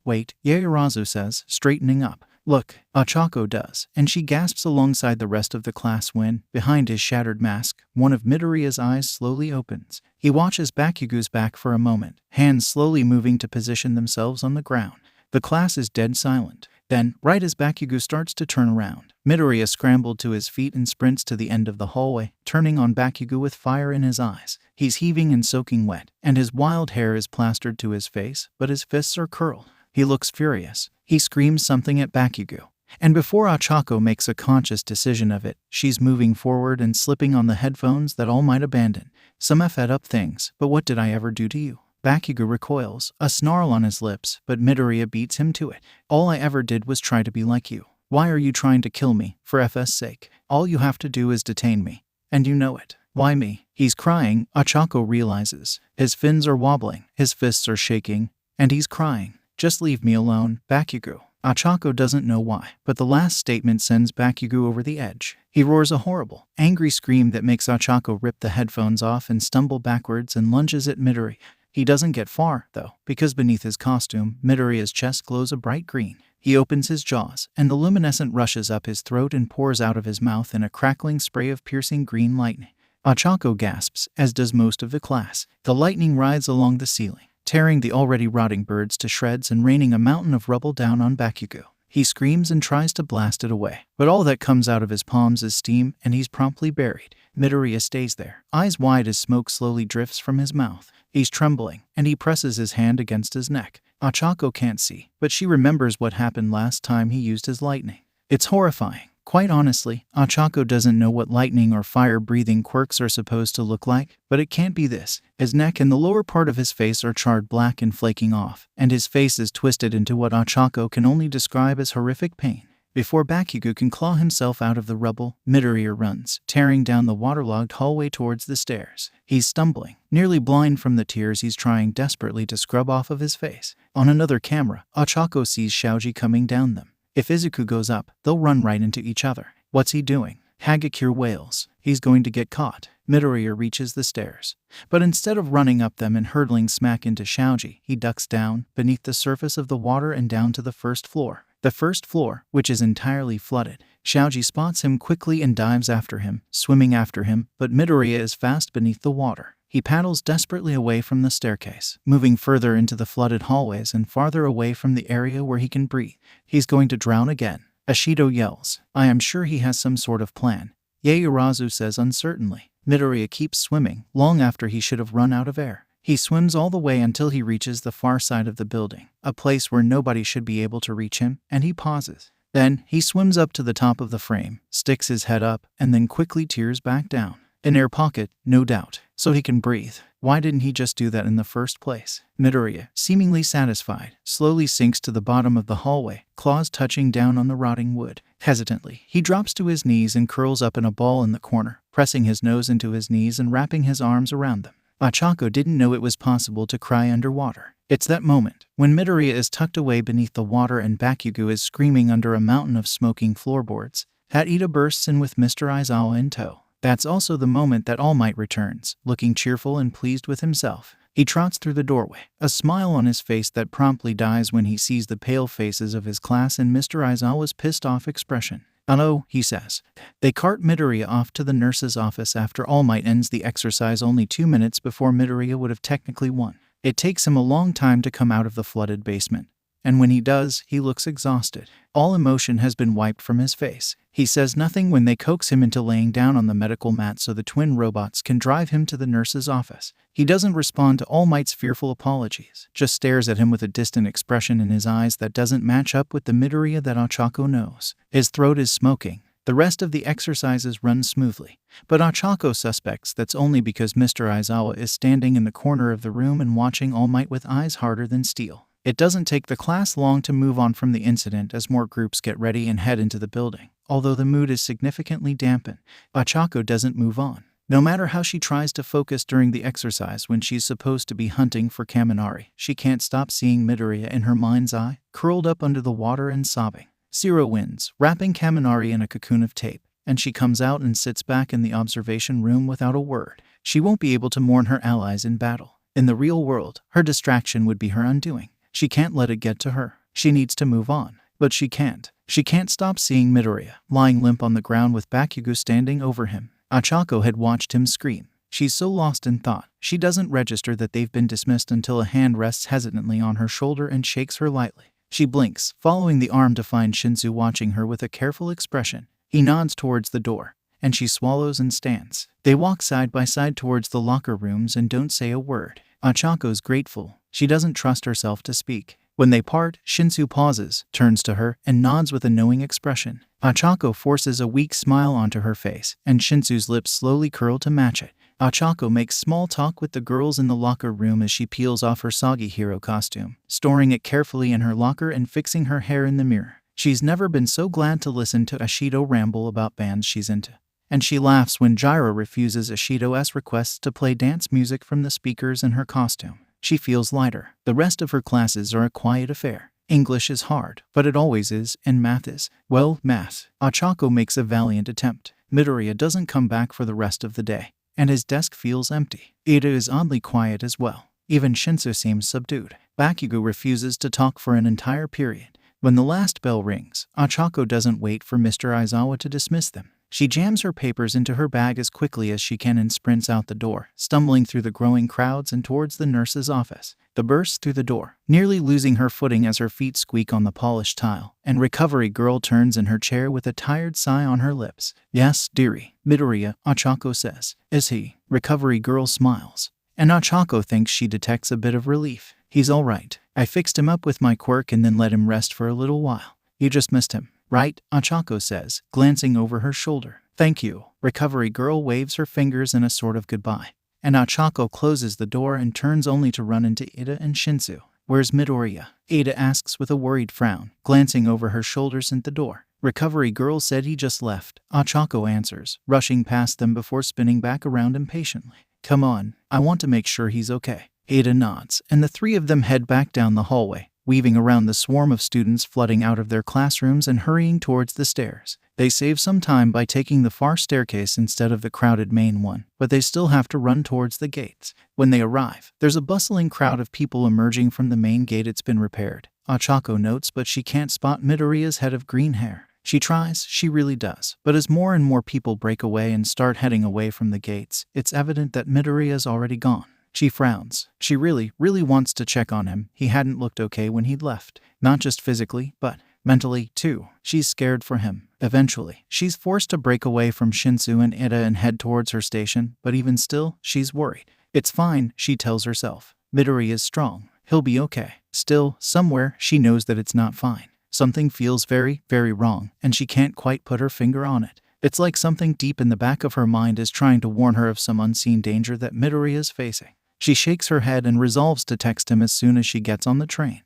Wait, Yaoyorozu says, straightening up. "Look," Ochako does, and she gasps alongside the rest of the class when, behind his shattered mask, one of Midoriya's eyes slowly opens. He watches Bakugo's back for a moment, hands slowly moving to position themselves on the ground. The class is dead silent. Then, right as Bakugo starts to turn around, Midoriya scrambled to his feet and sprints to the end of the hallway, turning on Bakugo with fire in his eyes. He's heaving and soaking wet, and his wild hair is plastered to his face, but his fists are curled. He looks furious. He screams something at Bakugo, And before Ochako makes a conscious decision of it, she's moving forward and slipping on the headphones that All Might abandoned. Some effed up things, but what did I ever do to you? Bakugo recoils, a snarl on his lips, but Midoriya beats him to it. All I ever did was try to be like you. Why are you trying to kill me, for FS sake? All you have to do is detain me. And you know it. Why me? He's crying, Ochako realizes. His fins are wobbling, his fists are shaking, and he's crying. Just leave me alone, Bakugo. Ochako doesn't know why, but the last statement sends Bakugo over the edge. He roars a horrible, angry scream that makes Ochako rip the headphones off and stumble backwards and lunges at Midori. He doesn't get far, though, because beneath his costume, Midoriya's chest glows a bright green. He opens his jaws, and the luminescent rushes up his throat and pours out of his mouth in a crackling spray of piercing green lightning. Ochako gasps, as does most of the class. The lightning rides along the ceiling, tearing the already rotting birds to shreds and raining a mountain of rubble down on Bakugo. He screams and tries to blast it away, but all that comes out of his palms is steam, and he's promptly buried. Midoriya stays there, eyes wide as smoke slowly drifts from his mouth. He's trembling, and he presses his hand against his neck. Ochako can't see, but she remembers what happened last time he used his lightning. It's horrifying. Quite honestly, Ochako doesn't know what lightning or fire-breathing quirks are supposed to look like, but it can't be this. His neck and the lower part of his face are charred black and flaking off, and his face is twisted into what Ochako can only describe as horrific pain. Before Bakugo can claw himself out of the rubble, Midoriya runs, tearing down the waterlogged hallway towards the stairs. He's stumbling, nearly blind from the tears he's trying desperately to scrub off of his face. On another camera, Ochako sees Shoji coming down them. If Izuku goes up, they'll run right into each other. What's he doing? Hagakure wails. He's going to get caught. Midoriya reaches the stairs. But instead of running up them and hurtling smack into Shoji, he ducks down, beneath the surface of the water and down to the first floor. The first floor, which is entirely flooded. Shoji spots him quickly and dives after him, swimming after him, but Midoriya is fast beneath the water. He paddles desperately away from the staircase, moving further into the flooded hallways and farther away from the area where he can breathe. He's going to drown again. Ashido yells. I am sure he has some sort of plan. Yaoyorozu says uncertainly. Midoriya keeps swimming, long after he should have run out of air. He swims all the way until he reaches the far side of the building, a place where nobody should be able to reach him, and he pauses. Then, he swims up to the top of the frame, sticks his head up, and then quickly tears back down. An air pocket, no doubt, so he can breathe. Why didn't he just do that in the first place? Midoriya, seemingly satisfied, slowly sinks to the bottom of the hallway, claws touching down on the rotting wood. Hesitantly, he drops to his knees and curls up in a ball in the corner, pressing his nose into his knees and wrapping his arms around them. Ochako didn't know it was possible to cry underwater. It's that moment, when Midoriya is tucked away beneath the water and Bakugo is screaming under a mountain of smoking floorboards, that Ida bursts in with Mr. Aizawa in tow. That's also the moment that All Might returns, looking cheerful and pleased with himself. He trots through the doorway, a smile on his face that promptly dies when he sees the pale faces of his class and Mr. Aizawa's pissed-off expression. Oh no, he says. They cart Midoriya off to the nurse's office after All Might ends the exercise only 2 minutes before Midoriya would have technically won. It takes him a long time to come out of the flooded basement, and when he does, he looks exhausted. All emotion has been wiped from his face. He says nothing when they coax him into laying down on the medical mat so the twin robots can drive him to the nurse's office. He doesn't respond to All Might's fearful apologies, just stares at him with a distant expression in his eyes that doesn't match up with the Midoriya that Ochako knows. His throat is smoking. The rest of the exercises run smoothly, but Ochako suspects that's only because Mr. Aizawa is standing in the corner of the room and watching All Might with eyes harder than steel. It doesn't take the class long to move on from the incident as more groups get ready and head into the building. Although the mood is significantly dampened, Ochako doesn't move on. No matter how she tries to focus during the exercise when she's supposed to be hunting for Kaminari, she can't stop seeing Midoriya in her mind's eye, curled up under the water and sobbing. Zero wins, wrapping Kaminari in a cocoon of tape, and she comes out and sits back in the observation room without a word. She won't be able to mourn her allies in battle. In the real world, her distraction would be her undoing. She can't let it get to her. She needs to move on. But she can't. She can't stop seeing Midoriya, lying limp on the ground with Bakugo standing over him. Ochako had watched him scream. She's so lost in thought, she doesn't register that they've been dismissed until a hand rests hesitantly on her shoulder and shakes her lightly. She blinks, following the arm to find Shinzu watching her with a careful expression. He nods towards the door, and she swallows and stands. They walk side by side towards the locker rooms and don't say a word. Ochako's grateful. She doesn't trust herself to speak. When they part, Shinsu pauses, turns to her, and nods with a knowing expression. Ochako forces a weak smile onto her face, and Shinsu's lips slowly curl to match it. Ochako makes small talk with the girls in the locker room as she peels off her soggy hero costume, storing it carefully in her locker and fixing her hair in the mirror. She's never been so glad to listen to Ashido ramble about bands she's into. And she laughs when Jiraiya refuses Ashido's requests to play dance music from the speakers in her costume. She feels lighter. The rest of her classes are a quiet affair. English is hard, but it always is, and math is, well, math. Ochako makes a valiant attempt. Midoriya doesn't come back for the rest of the day, and his desk feels empty. Ida is oddly quiet as well. Even Shinsu seems subdued. Bakugo refuses to talk for an entire period. When the last bell rings, Ochako doesn't wait for Mr. Aizawa to dismiss them. She jams her papers into her bag as quickly as she can and sprints out the door, stumbling through the growing crowds and towards the nurse's office. The burst through the door, nearly losing her footing as her feet squeak on the polished tile, and Recovery Girl turns in her chair with a tired sigh on her lips. "Yes, dearie, Midoriya," Ochako says. "Is he?" Recovery Girl smiles, and Ochako thinks she detects a bit of relief. "He's all right. I fixed him up with my quirk and then let him rest for a little while. You just missed him, right?" Ochako says, glancing over her shoulder. "Thank you." Recovery Girl waves her fingers in a sort of goodbye, and Ochako closes the door and turns only to run into Ida and Shinsu. "Where's Midoriya?" Ida asks with a worried frown, glancing over her shoulders at the door. Recovery Girl said he just left, Ochako answers, rushing past them before spinning back around impatiently. "Come on, I want to make sure he's okay." Ada nods, and the three of them head back down the hallway, weaving around the swarm of students flooding out of their classrooms and hurrying towards the stairs. They save some time by taking the far staircase instead of the crowded main one, but they still have to run towards the gates. When they arrive, there's a bustling crowd of people emerging from the main gate. It's been repaired, Ochako notes, but she can't spot Midoriya's head of green hair. She tries, she really does, but as more and more people break away and start heading away from the gates, it's evident that Midoriya's already gone. She frowns. She really wants to check on him. He hadn't looked okay when he'd left. Not just physically, but mentally, too. She's scared for him. Eventually, she's forced to break away from Shinsu and Ida and head towards her station, but even still, she's worried. It's fine, she tells herself. Midoriya is strong. He'll be okay. Still, somewhere, she knows that it's not fine. Something feels very wrong, and she can't quite put her finger on it. It's like something deep in the back of her mind is trying to warn her of some unseen danger that Midoriya is facing. She shakes her head and resolves to text him as soon as she gets on the train.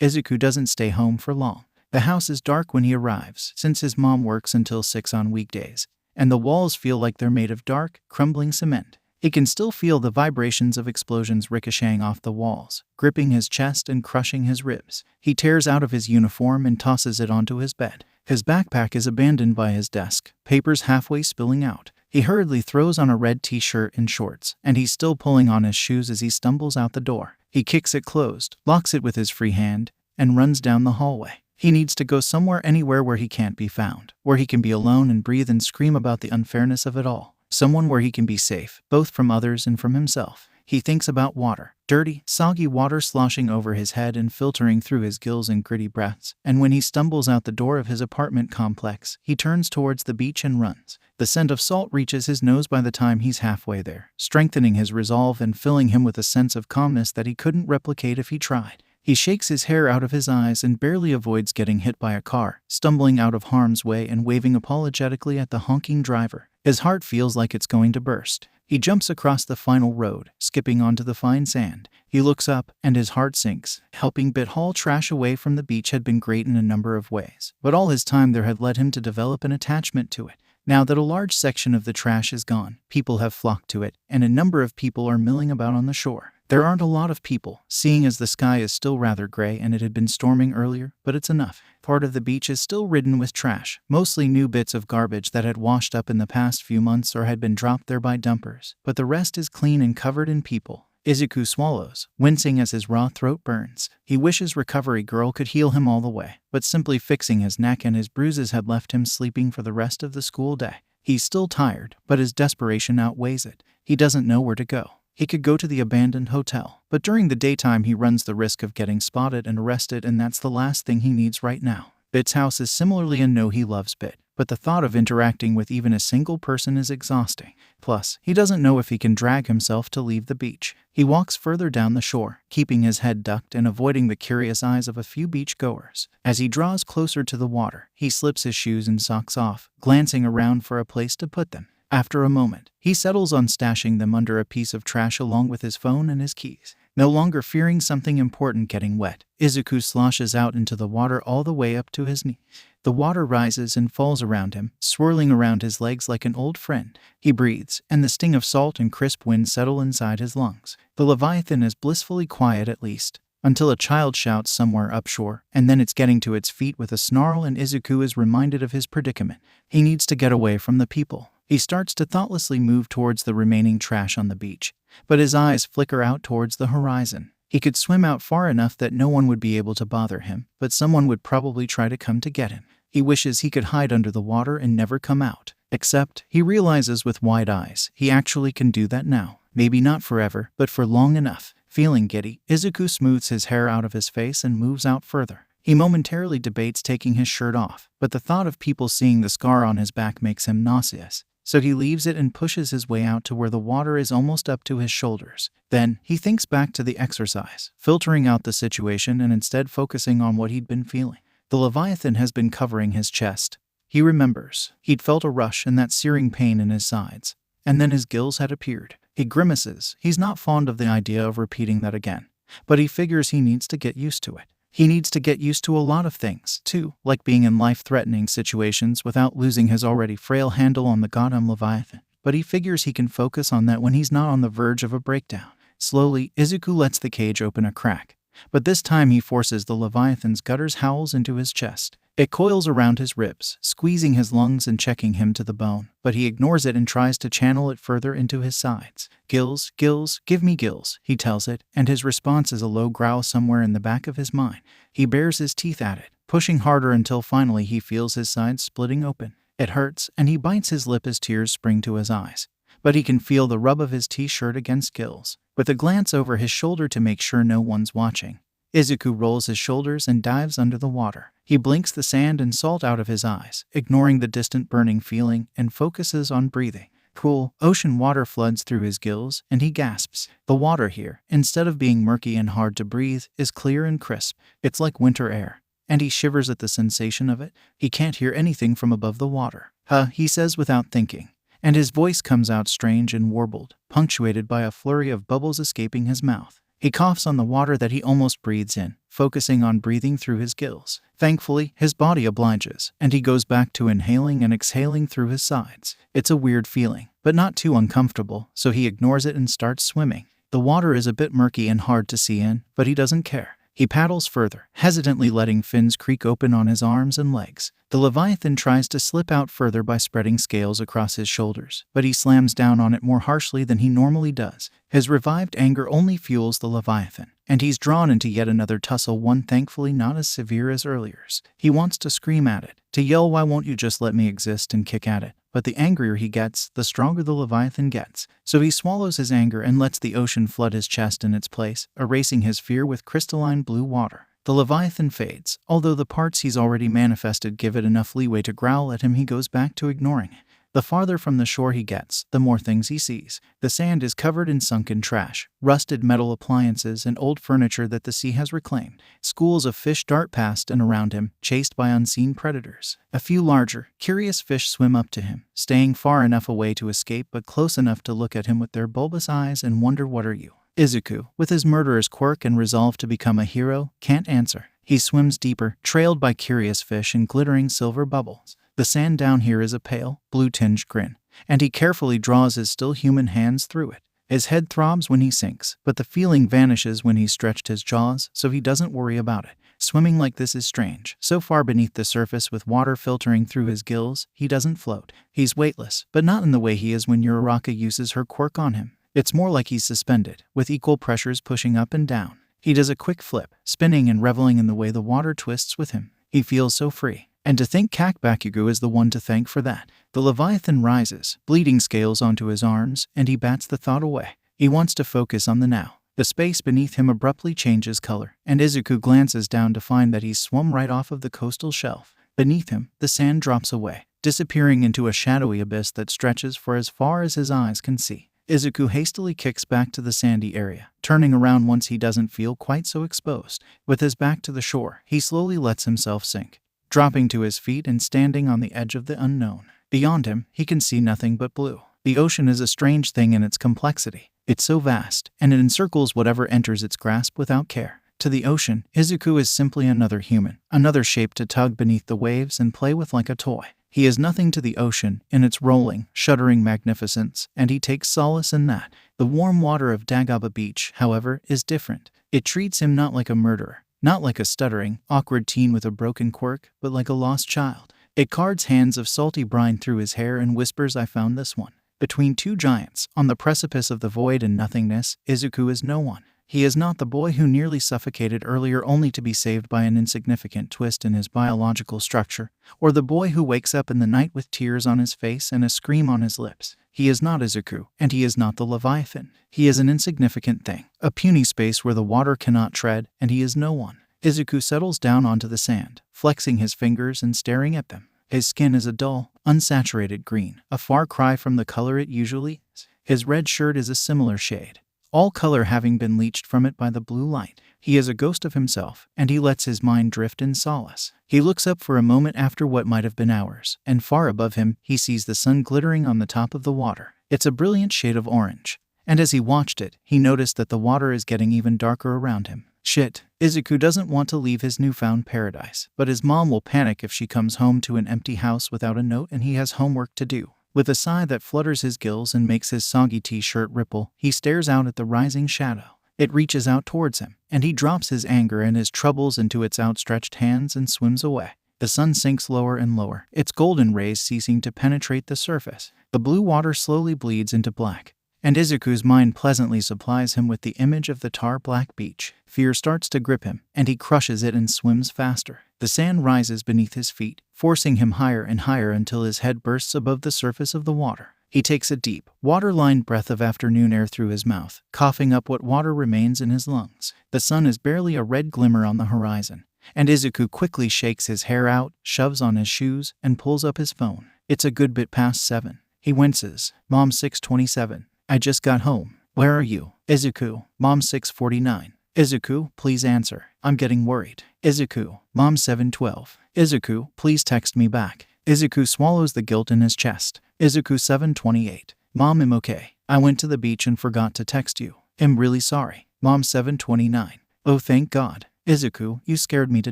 Izuku doesn't stay home for long. The house is dark when he arrives, since his mom works until 6 on weekdays, and the walls feel like they're made of dark, crumbling cement. He can still feel the vibrations of explosions ricocheting off the walls, gripping his chest and crushing his ribs. He tears out of his uniform and tosses it onto his bed. His backpack is abandoned by his desk, papers halfway spilling out. He hurriedly throws on a red t-shirt and shorts, and he's still pulling on his shoes as he stumbles out the door. He kicks it closed, locks it with his free hand, and runs down the hallway. He needs to go anywhere where he can't be found, where he can be alone and breathe and scream about the unfairness of it all. Someone where he can be safe, both from others and from himself. He thinks about water. Dirty, soggy water sloshing over his head and filtering through his gills in gritty breaths. And when he stumbles out the door of his apartment complex, he turns towards the beach and runs. The scent of salt reaches his nose by the time he's halfway there, strengthening his resolve and filling him with a sense of calmness that he couldn't replicate if he tried. He shakes his hair out of his eyes and barely avoids getting hit by a car, stumbling out of harm's way and waving apologetically at the honking driver. His heart feels like it's going to burst. He jumps across the final road, skipping onto the fine sand. He looks up, and his heart sinks. Helping Bit haul trash away from the beach had been great in a number of ways, but all his time there had led him to develop an attachment to it. Now that a large section of the trash is gone, people have flocked to it, and a number of people are milling about on the shore. There aren't a lot of people, seeing as the sky is still rather gray and it had been storming earlier, but it's enough. Part of the beach is still ridden with trash, mostly new bits of garbage that had washed up in the past few months or had been dropped there by dumpers, but the rest is clean and covered in people. Izuku swallows, wincing as his raw throat burns. He wishes Recovery Girl could heal him all the way, but simply fixing his neck and his bruises had left him sleeping for the rest of the school day. He's still tired, but his desperation outweighs it. He doesn't know where to go. He could go to the abandoned hotel, but during the daytime he runs the risk of getting spotted and arrested, and that's the last thing he needs right now. Bit's house is similarly a no. He loves Bit, but the thought of interacting with even a single person is exhausting. Plus, he doesn't know if he can drag himself to leave the beach. He walks further down the shore, keeping his head ducked and avoiding the curious eyes of a few beachgoers. As he draws closer to the water, he slips his shoes and socks off, glancing around for a place to put them. After a moment, he settles on stashing them under a piece of trash along with his phone and his keys. No longer fearing something important getting wet, Izuku sloshes out into the water all the way up to his knees. The water rises and falls around him, swirling around his legs like an old friend. He breathes, and the sting of salt and crisp wind settle inside his lungs. The Leviathan is blissfully quiet at least, until a child shouts somewhere upshore, and then it's getting to its feet with a snarl and Izuku is reminded of his predicament. He needs to get away from the people. He starts to thoughtlessly move towards the remaining trash on the beach, but his eyes flicker out towards the horizon. He could swim out far enough that no one would be able to bother him, but someone would probably try to come to get him. He wishes he could hide under the water and never come out. Except, he realizes with wide eyes, he actually can do that now. Maybe not forever, but for long enough. Feeling giddy, Izuku smooths his hair out of his face and moves out further. He momentarily debates taking his shirt off, but the thought of people seeing the scar on his back makes him nauseous. So he leaves it and pushes his way out to where the water is almost up to his shoulders. Then, he thinks back to the exercise, filtering out the situation and instead focusing on what he'd been feeling. The Leviathan has been covering his chest. He remembers. He'd felt a rush and that searing pain in his sides. And then his gills had appeared. He grimaces. He's not fond of the idea of repeating that again. But he figures he needs to get used to it. He needs to get used to a lot of things, too, like being in life-threatening situations without losing his already frail handle on the goddamn Leviathan. But he figures he can focus on that when he's not on the verge of a breakdown. Slowly, Izuku lets the cage open a crack. But this time he forces the Leviathan's gutters howls into his chest. It coils around his ribs, squeezing his lungs and checking him to the bone, but he ignores it and tries to channel it further into his sides. Gills, gills, give me gills, he tells it, and his response is a low growl somewhere in the back of his mind. He bares his teeth at it, pushing harder until finally he feels his sides splitting open. It hurts, and he bites his lip as tears spring to his eyes. But he can feel the rub of his t-shirt against Gills. With a glance over his shoulder to make sure no one's watching, Izuku rolls his shoulders and dives under the water. He blinks the sand and salt out of his eyes, ignoring the distant burning feeling, and focuses on breathing. Cool, ocean water floods through his gills, and he gasps. The water here, instead of being murky and hard to breathe, is clear and crisp. It's like winter air. And he shivers at the sensation of it. He can't hear anything from above the water. Huh, he says without thinking. And his voice comes out strange and warbled, punctuated by a flurry of bubbles escaping his mouth. He coughs on the water that he almost breathes in, focusing on breathing through his gills. Thankfully, his body obliges, and he goes back to inhaling and exhaling through his sides. It's a weird feeling, but not too uncomfortable, so he ignores it and starts swimming. The water is a bit murky and hard to see in, but he doesn't care. He paddles further, hesitantly letting fins creak open on his arms and legs. The Leviathan tries to slip out further by spreading scales across his shoulders, but he slams down on it more harshly than he normally does. His revived anger only fuels the Leviathan, and he's drawn into yet another tussle, one thankfully not as severe as earlier's. He wants to scream at it, to yell, "Why won't you just let me exist?" and kick at it. But the angrier he gets, the stronger the Leviathan gets. So he swallows his anger and lets the ocean flood his chest in its place, erasing his fear with crystalline blue water. The Leviathan fades, although the parts he's already manifested give it enough leeway to growl at him. He goes back to ignoring it. The farther from the shore he gets, the more things he sees. The sand is covered in sunken trash, rusted metal appliances, and old furniture that the sea has reclaimed. Schools of fish dart past and around him, chased by unseen predators. A few larger, curious fish swim up to him, staying far enough away to escape but close enough to look at him with their bulbous eyes and wonder, "What are you?" Izuku, with his murderer's quirk and resolve to become a hero, can't answer. He swims deeper, trailed by curious fish and glittering silver bubbles. The sand down here is a pale, blue-tinged grin, and he carefully draws his still human hands through it. His head throbs when he sinks, but the feeling vanishes when he's stretched his jaws, so he doesn't worry about it. Swimming like this is strange. So far beneath the surface with water filtering through his gills, he doesn't float. He's weightless, but not in the way he is when Uraraka uses her quirk on him. It's more like he's suspended, with equal pressures pushing up and down. He does a quick flip, spinning and reveling in the way the water twists with him. He feels so free. And to think Bakugo is the one to thank for that. The Leviathan rises, bleeding scales onto his arms, and he bats the thought away. He wants to focus on the now. The space beneath him abruptly changes color, and Izuku glances down to find that he's swum right off of the coastal shelf. Beneath him, the sand drops away, disappearing into a shadowy abyss that stretches for as far as his eyes can see. Izuku hastily kicks back to the sandy area, turning around once he doesn't feel quite so exposed. With his back to the shore, he slowly lets himself sink, dropping to his feet and standing on the edge of the unknown. Beyond him, he can see nothing but blue. The ocean is a strange thing in its complexity. It's so vast, and it encircles whatever enters its grasp without care. To the ocean, Izuku is simply another human, another shape to tug beneath the waves and play with like a toy. He is nothing to the ocean in its rolling, shuddering magnificence, and he takes solace in that. The warm water of Dagaba Beach, however, is different. It treats him not like a murderer, not like a stuttering, awkward teen with a broken quirk, but like a lost child. It cards hands of salty brine through his hair and whispers, "I found this one." Between two giants, on the precipice of the void and nothingness, Izuku is no one. He is not the boy who nearly suffocated earlier only to be saved by an insignificant twist in his biological structure, or the boy who wakes up in the night with tears on his face and a scream on his lips. He is not Izuku, and he is not the Leviathan. He is an insignificant thing, a puny space where the water cannot tread, and he is no one. Izuku settles down onto the sand, flexing his fingers and staring at them. His skin is a dull, unsaturated green, a far cry from the color it usually is. His red shirt is a similar shade, all color having been leached from it by the blue light. He is a ghost of himself, and he lets his mind drift in solace. He looks up for a moment after what might have been hours, and far above him, he sees the sun glittering on the top of the water. It's a brilliant shade of orange, and as he watched it, he noticed that the water is getting even darker around him. Shit, Izuku doesn't want to leave his newfound paradise, but his mom will panic if she comes home to an empty house without a note and he has homework to do. With a sigh that flutters his gills and makes his soggy t-shirt ripple, he stares out at the rising shadow. It reaches out towards him, and he drops his anger and his troubles into its outstretched hands and swims away. The sun sinks lower and lower, its golden rays ceasing to penetrate the surface. The blue water slowly bleeds into black, and Izuku's mind pleasantly supplies him with the image of the tar-black beach. Fear starts to grip him, and he crushes it and swims faster. The sand rises beneath his feet, forcing him higher and higher until his head bursts above the surface of the water. He takes a deep, water-lined breath of afternoon air through his mouth, coughing up what water remains in his lungs. The sun is barely a red glimmer on the horizon, and Izuku quickly shakes his hair out, shoves on his shoes, and pulls up his phone. It's a good bit past 7. He winces. Mom 6:27. I just got home. Where are you? Izuku. Mom 6:49. Izuku, please answer. I'm getting worried. Izuku. Mom 7:12. Izuku, please text me back. Izuku swallows the guilt in his chest. Izuku 7:28. Mom, I'm okay. I went to the beach and forgot to text you. I'm really sorry. Mom 7:29. Oh, thank God. Izuku, you scared me to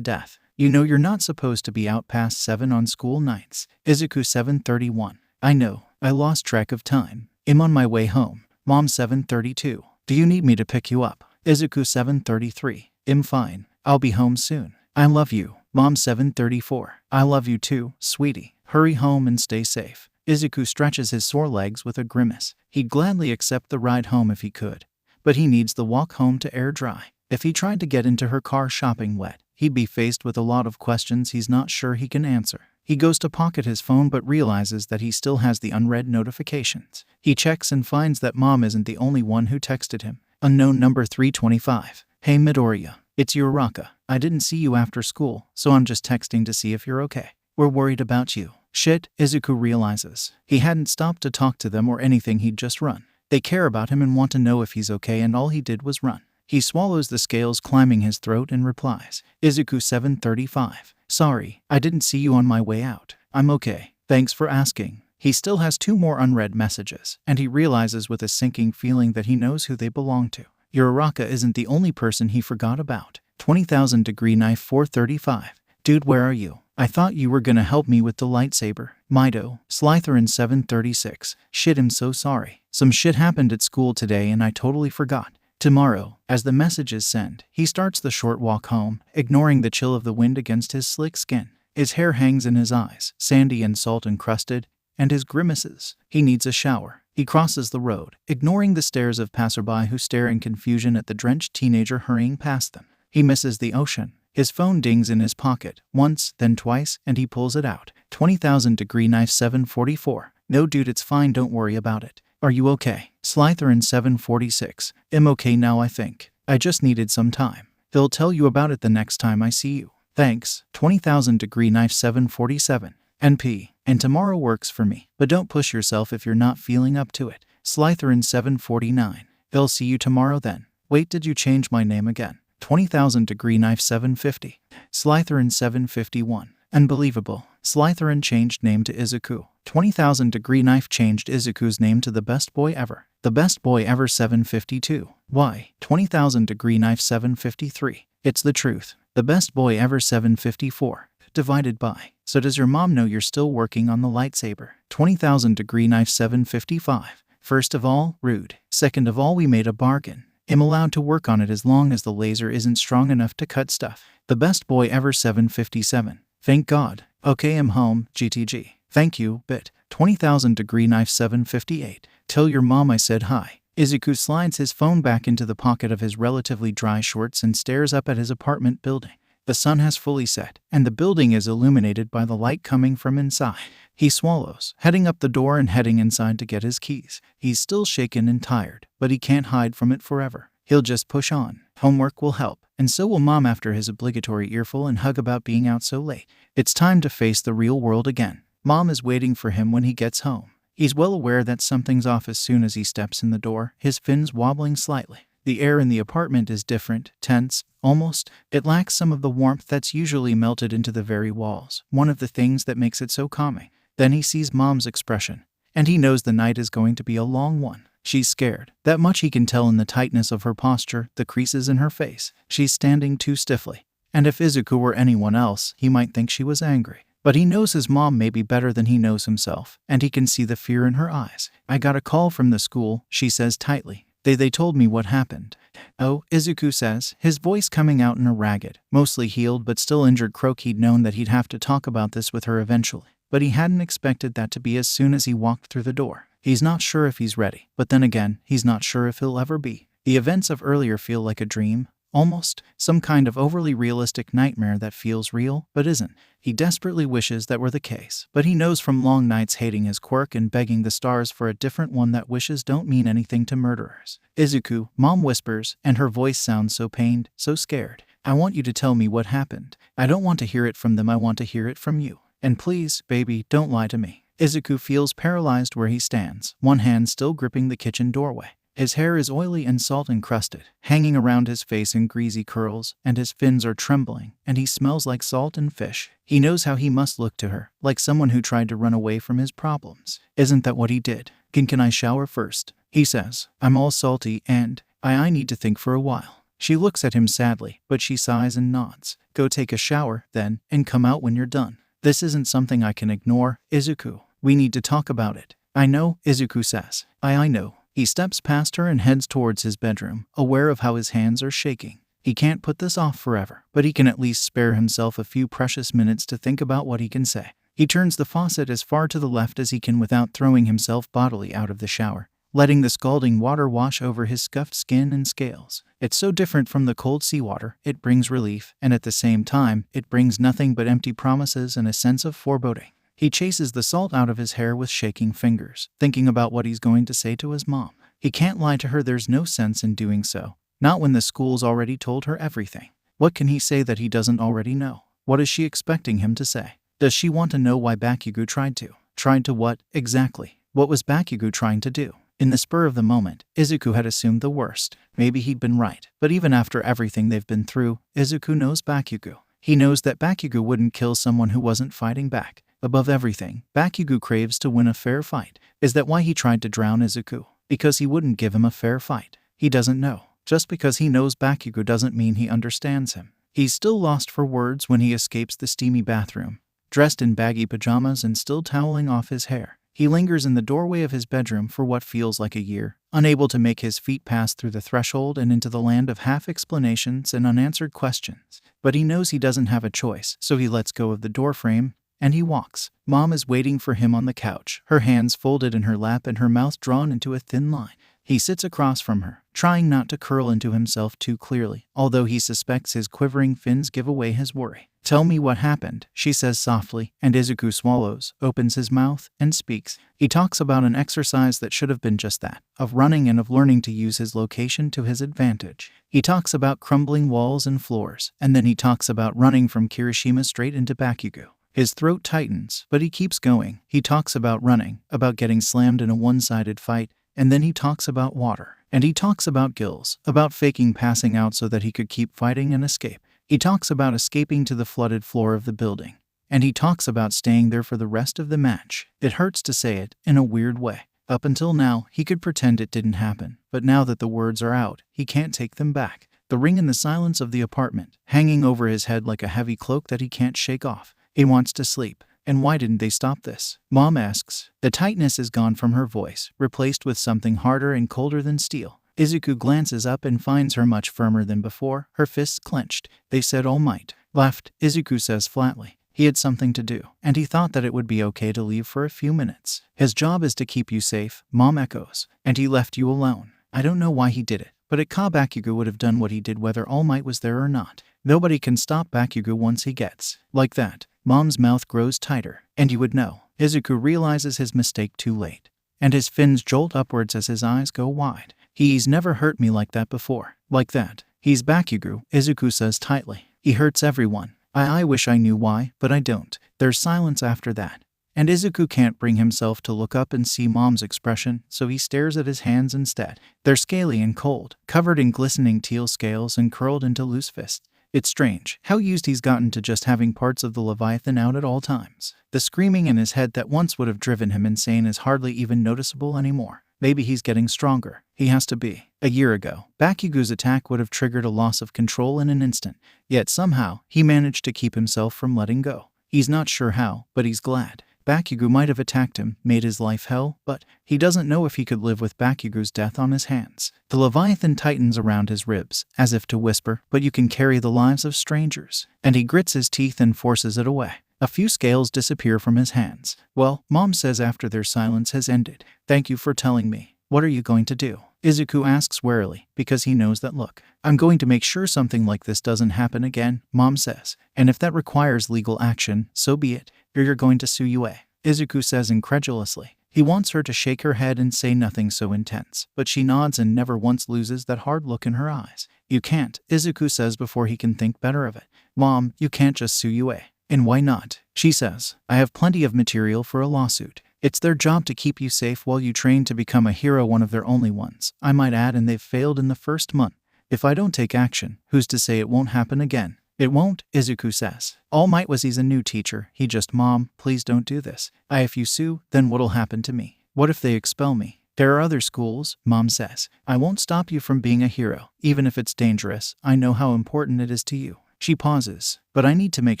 death. You know you're not supposed to be out past 7 on school nights. Izuku 7:31. I know. I lost track of time. I'm on my way home. Mom 7:32. Do you need me to pick you up? Izuku 7:33. I'm fine. I'll be home soon. I love you. Mom 7:34. I love you too, sweetie. Hurry home and stay safe. Izuku stretches his sore legs with a grimace. He'd gladly accept the ride home if he could, but he needs the walk home to air dry. If he tried to get into her car shopping wet, he'd be faced with a lot of questions he's not sure he can answer. He goes to pocket his phone but realizes that he still has the unread notifications. He checks and finds that Mom isn't the only one who texted him. Unknown number 325. Hey Midoriya, it's Uraraka. I didn't see you after school, so I'm just texting to see if you're okay. We're worried about you. Shit, Izuku realizes. He hadn't stopped to talk to them or anything, he'd just run. They care about him and want to know if he's okay, and all he did was run. He swallows the scales climbing his throat and replies. Izuku 7:35. Sorry, I didn't see you on my way out. I'm okay. Thanks for asking. He still has 2 more unread messages, and he realizes with a sinking feeling that he knows who they belong to. Uraraka isn't the only person he forgot about. 20,000 degree knife 435. Dude, where are you? I thought you were gonna help me with the lightsaber. Mido. Slytherin 736. Shit, I'm so sorry. Some shit happened at school today and I totally forgot. Tomorrow. As the messages send, he starts the short walk home, ignoring the chill of the wind against his slick skin. His hair hangs in his eyes, sandy and salt-encrusted, and his grimaces. He needs a shower. He crosses the road, ignoring the stares of passerby who stare in confusion at the drenched teenager hurrying past them. He misses the ocean. His phone dings in his pocket, once, then twice, and he pulls it out. 20,000 degree knife 744. No dude, it's fine, don't worry about it. Are you okay? Slytherin 746. I'm okay now, I think. I just needed some time. He'll tell you about it the next time I see you. Thanks. 20,000 degree knife 747. NP. And tomorrow works for me. But don't push yourself if you're not feeling up to it. Slytherin 749. They'll see you tomorrow then. Wait, did you change my name again? 20,000 degree knife 750. Slytherin 751. Unbelievable. Slytherin changed name to Izuku. 20,000 degree knife changed Izuku's name to the best boy ever. The best boy ever 752. Why? 20,000 degree knife 753. It's the truth. The best boy ever 754. Divided by. So does your mom know you're still working on the lightsaber? 20,000 degree knife 755. First of all, rude. Second of all, we made a bargain. I'm allowed to work on it as long as the laser isn't strong enough to cut stuff. The best boy ever 757. Thank God. Okay, I'm home, GTG. Thank you, bit. 20,000 degree knife 758. Tell your mom I said hi. Izuku slides his phone back into the pocket of his relatively dry shorts and stares up at his apartment building. The sun has fully set, and the building is illuminated by the light coming from inside. He swallows, heading up the door and heading inside to get his keys. He's still shaken and tired, but he can't hide from it forever. He'll just push on. Homework will help, and so will Mom after his obligatory earful and hug about being out so late. It's time to face the real world again. Mom is waiting for him when he gets home. He's well aware that something's off as soon as he steps in the door, his fins wobbling slightly. The air in the apartment is different, tense, almost. It lacks some of the warmth that's usually melted into the very walls, one of the things that makes it so calming. Then he sees Mom's expression, and he knows the night is going to be a long one. She's scared. That much he can tell in the tightness of her posture, the creases in her face. She's standing too stiffly. And if Izuku were anyone else, he might think she was angry. But he knows his mom may be better than he knows himself, and he can see the fear in her eyes. I got a call from the school, she says tightly. They told me what happened. Oh, Izuku says, his voice coming out in a ragged, mostly healed but still injured croak. He'd known that he'd have to talk about this with her eventually, but he hadn't expected that to be as soon as he walked through the door. He's not sure if he's ready, but then again, he's not sure if he'll ever be. The events of earlier feel like a dream, almost, some kind of overly realistic nightmare that feels real, but isn't. He desperately wishes that were the case, but he knows from long nights hating his quirk and begging the stars for a different one that wishes don't mean anything to murderers. Izuku, Mom whispers, and her voice sounds so pained, so scared. I want you to tell me what happened. I don't want to hear it from them, I want to hear it from you. And please, baby, don't lie to me. Izuku feels paralyzed where he stands, one hand still gripping the kitchen doorway. His hair is oily and salt-encrusted, hanging around his face in greasy curls, and his fins are trembling, and he smells like salt and fish. He knows how he must look to her, like someone who tried to run away from his problems. Isn't that what he did? Can I shower first? He says. I'm all salty and I need to think for a while. She looks at him sadly, but she sighs and nods. Go take a shower, then, and come out when you're done. This isn't something I can ignore, Izuku. We need to talk about it. I know, Izuku says. I know. He steps past her and heads towards his bedroom, aware of how his hands are shaking. He can't put this off forever, but he can at least spare himself a few precious minutes to think about what he can say. He turns the faucet as far to the left as he can without throwing himself bodily out of the shower, letting the scalding water wash over his scuffed skin and scales. It's so different from the cold seawater, it brings relief, and at the same time, it brings nothing but empty promises and a sense of foreboding. He chases the salt out of his hair with shaking fingers, thinking about what he's going to say to his mom. He can't lie to her, there's no sense in doing so. Not when the school's already told her everything. What can he say that he doesn't already know? What is she expecting him to say? Does she want to know why Bakugo tried to? Tried to what, exactly? What was Bakugo trying to do? In the spur of the moment, Izuku had assumed the worst. Maybe he'd been right. But even after everything they've been through, Izuku knows Bakugo. He knows that Bakugo wouldn't kill someone who wasn't fighting back. Above everything, Bakugo craves to win a fair fight. Is that why he tried to drown Izuku? Because he wouldn't give him a fair fight? He doesn't know. Just because he knows Bakugo doesn't mean he understands him. He's still lost for words when he escapes the steamy bathroom, dressed in baggy pajamas and still toweling off his hair. He lingers in the doorway of his bedroom for what feels like a year, unable to make his feet pass through the threshold and into the land of half-explanations and unanswered questions. But he knows he doesn't have a choice, so he lets go of the doorframe, and he walks. Mom is waiting for him on the couch, her hands folded in her lap and her mouth drawn into a thin line. He sits across from her, trying not to curl into himself too clearly, although he suspects his quivering fins give away his worry. Tell me what happened, she says softly, and Izuku swallows, opens his mouth, and speaks. He talks about an exercise that should have been just that, of running and of learning to use his location to his advantage. He talks about crumbling walls and floors, and then he talks about running from Kirishima straight into Bakugo. His throat tightens, but he keeps going. He talks about running, about getting slammed in a one-sided fight, and then he talks about water. And he talks about gills, about faking passing out so that he could keep fighting and escape. He talks about escaping to the flooded floor of the building. And he talks about staying there for the rest of the match. It hurts to say it, in a weird way. Up until now, he could pretend it didn't happen, but now that the words are out, he can't take them back. The ring in the silence of the apartment, hanging over his head like a heavy cloak that he can't shake off. He wants to sleep. And why didn't they stop this? Mom asks. The tightness is gone from her voice, replaced with something harder and colder than steel. Izuku glances up and finds her much firmer than before, her fists clenched. They said all might. Left, Izuku says flatly. He had something to do, and he thought that it would be okay to leave for a few minutes. His job is to keep you safe, Mom echoes. And he left you alone. I don't know why he did it, but Bakugo would have done what he did whether All Might was there or not. Nobody can stop Bakugo once he gets like that. Mom's mouth grows tighter, and you would know. Izuku realizes his mistake too late, and his fins jolt upwards as his eyes go wide. He's never hurt me like that before. Like that. He's Bakugo, Izuku says tightly. He hurts everyone. I wish I knew why, but I don't. There's silence after that. And Izuku can't bring himself to look up and see Mom's expression, so he stares at his hands instead. They're scaly and cold, covered in glistening teal scales and curled into loose fists. It's strange how used he's gotten to just having parts of the Leviathan out at all times. The screaming in his head that once would have driven him insane is hardly even noticeable anymore. Maybe he's getting stronger. He has to be. A year ago, Bakugo's attack would have triggered a loss of control in an instant. Yet somehow, he managed to keep himself from letting go. He's not sure how, but he's glad. Bakugo might have attacked him, made his life hell, but he doesn't know if he could live with Bakugo's death on his hands. The Leviathan tightens around his ribs, as if to whisper, but you can carry the lives of strangers. And he grits his teeth and forces it away. A few scales disappear from his hands. Well, Mom says after their silence has ended. Thank you for telling me. What are you going to do? Izuku asks warily, because he knows that look. I'm going to make sure something like this doesn't happen again, Mom says. And if that requires legal action, so be it. You're going to sue Yue. Izuku says incredulously. He wants her to shake her head and say nothing so intense, but she nods and never once loses that hard look in her eyes. You can't, Izuku says before he can think better of it. Mom, you can't just sue Yue. And why not? She says. I have plenty of material for a lawsuit. It's their job to keep you safe while you train to become a hero, one of their only ones, I might add, and they've failed in the first month. If I don't take action, who's to say it won't happen again? It won't, Izuku says. All Might was he's a new teacher. He just, Mom, please don't do this. If you sue, then what'll happen to me? What if they expel me? There are other schools, Mom says. I won't stop you from being a hero, even if it's dangerous. I know how important it is to you. She pauses. But I need to make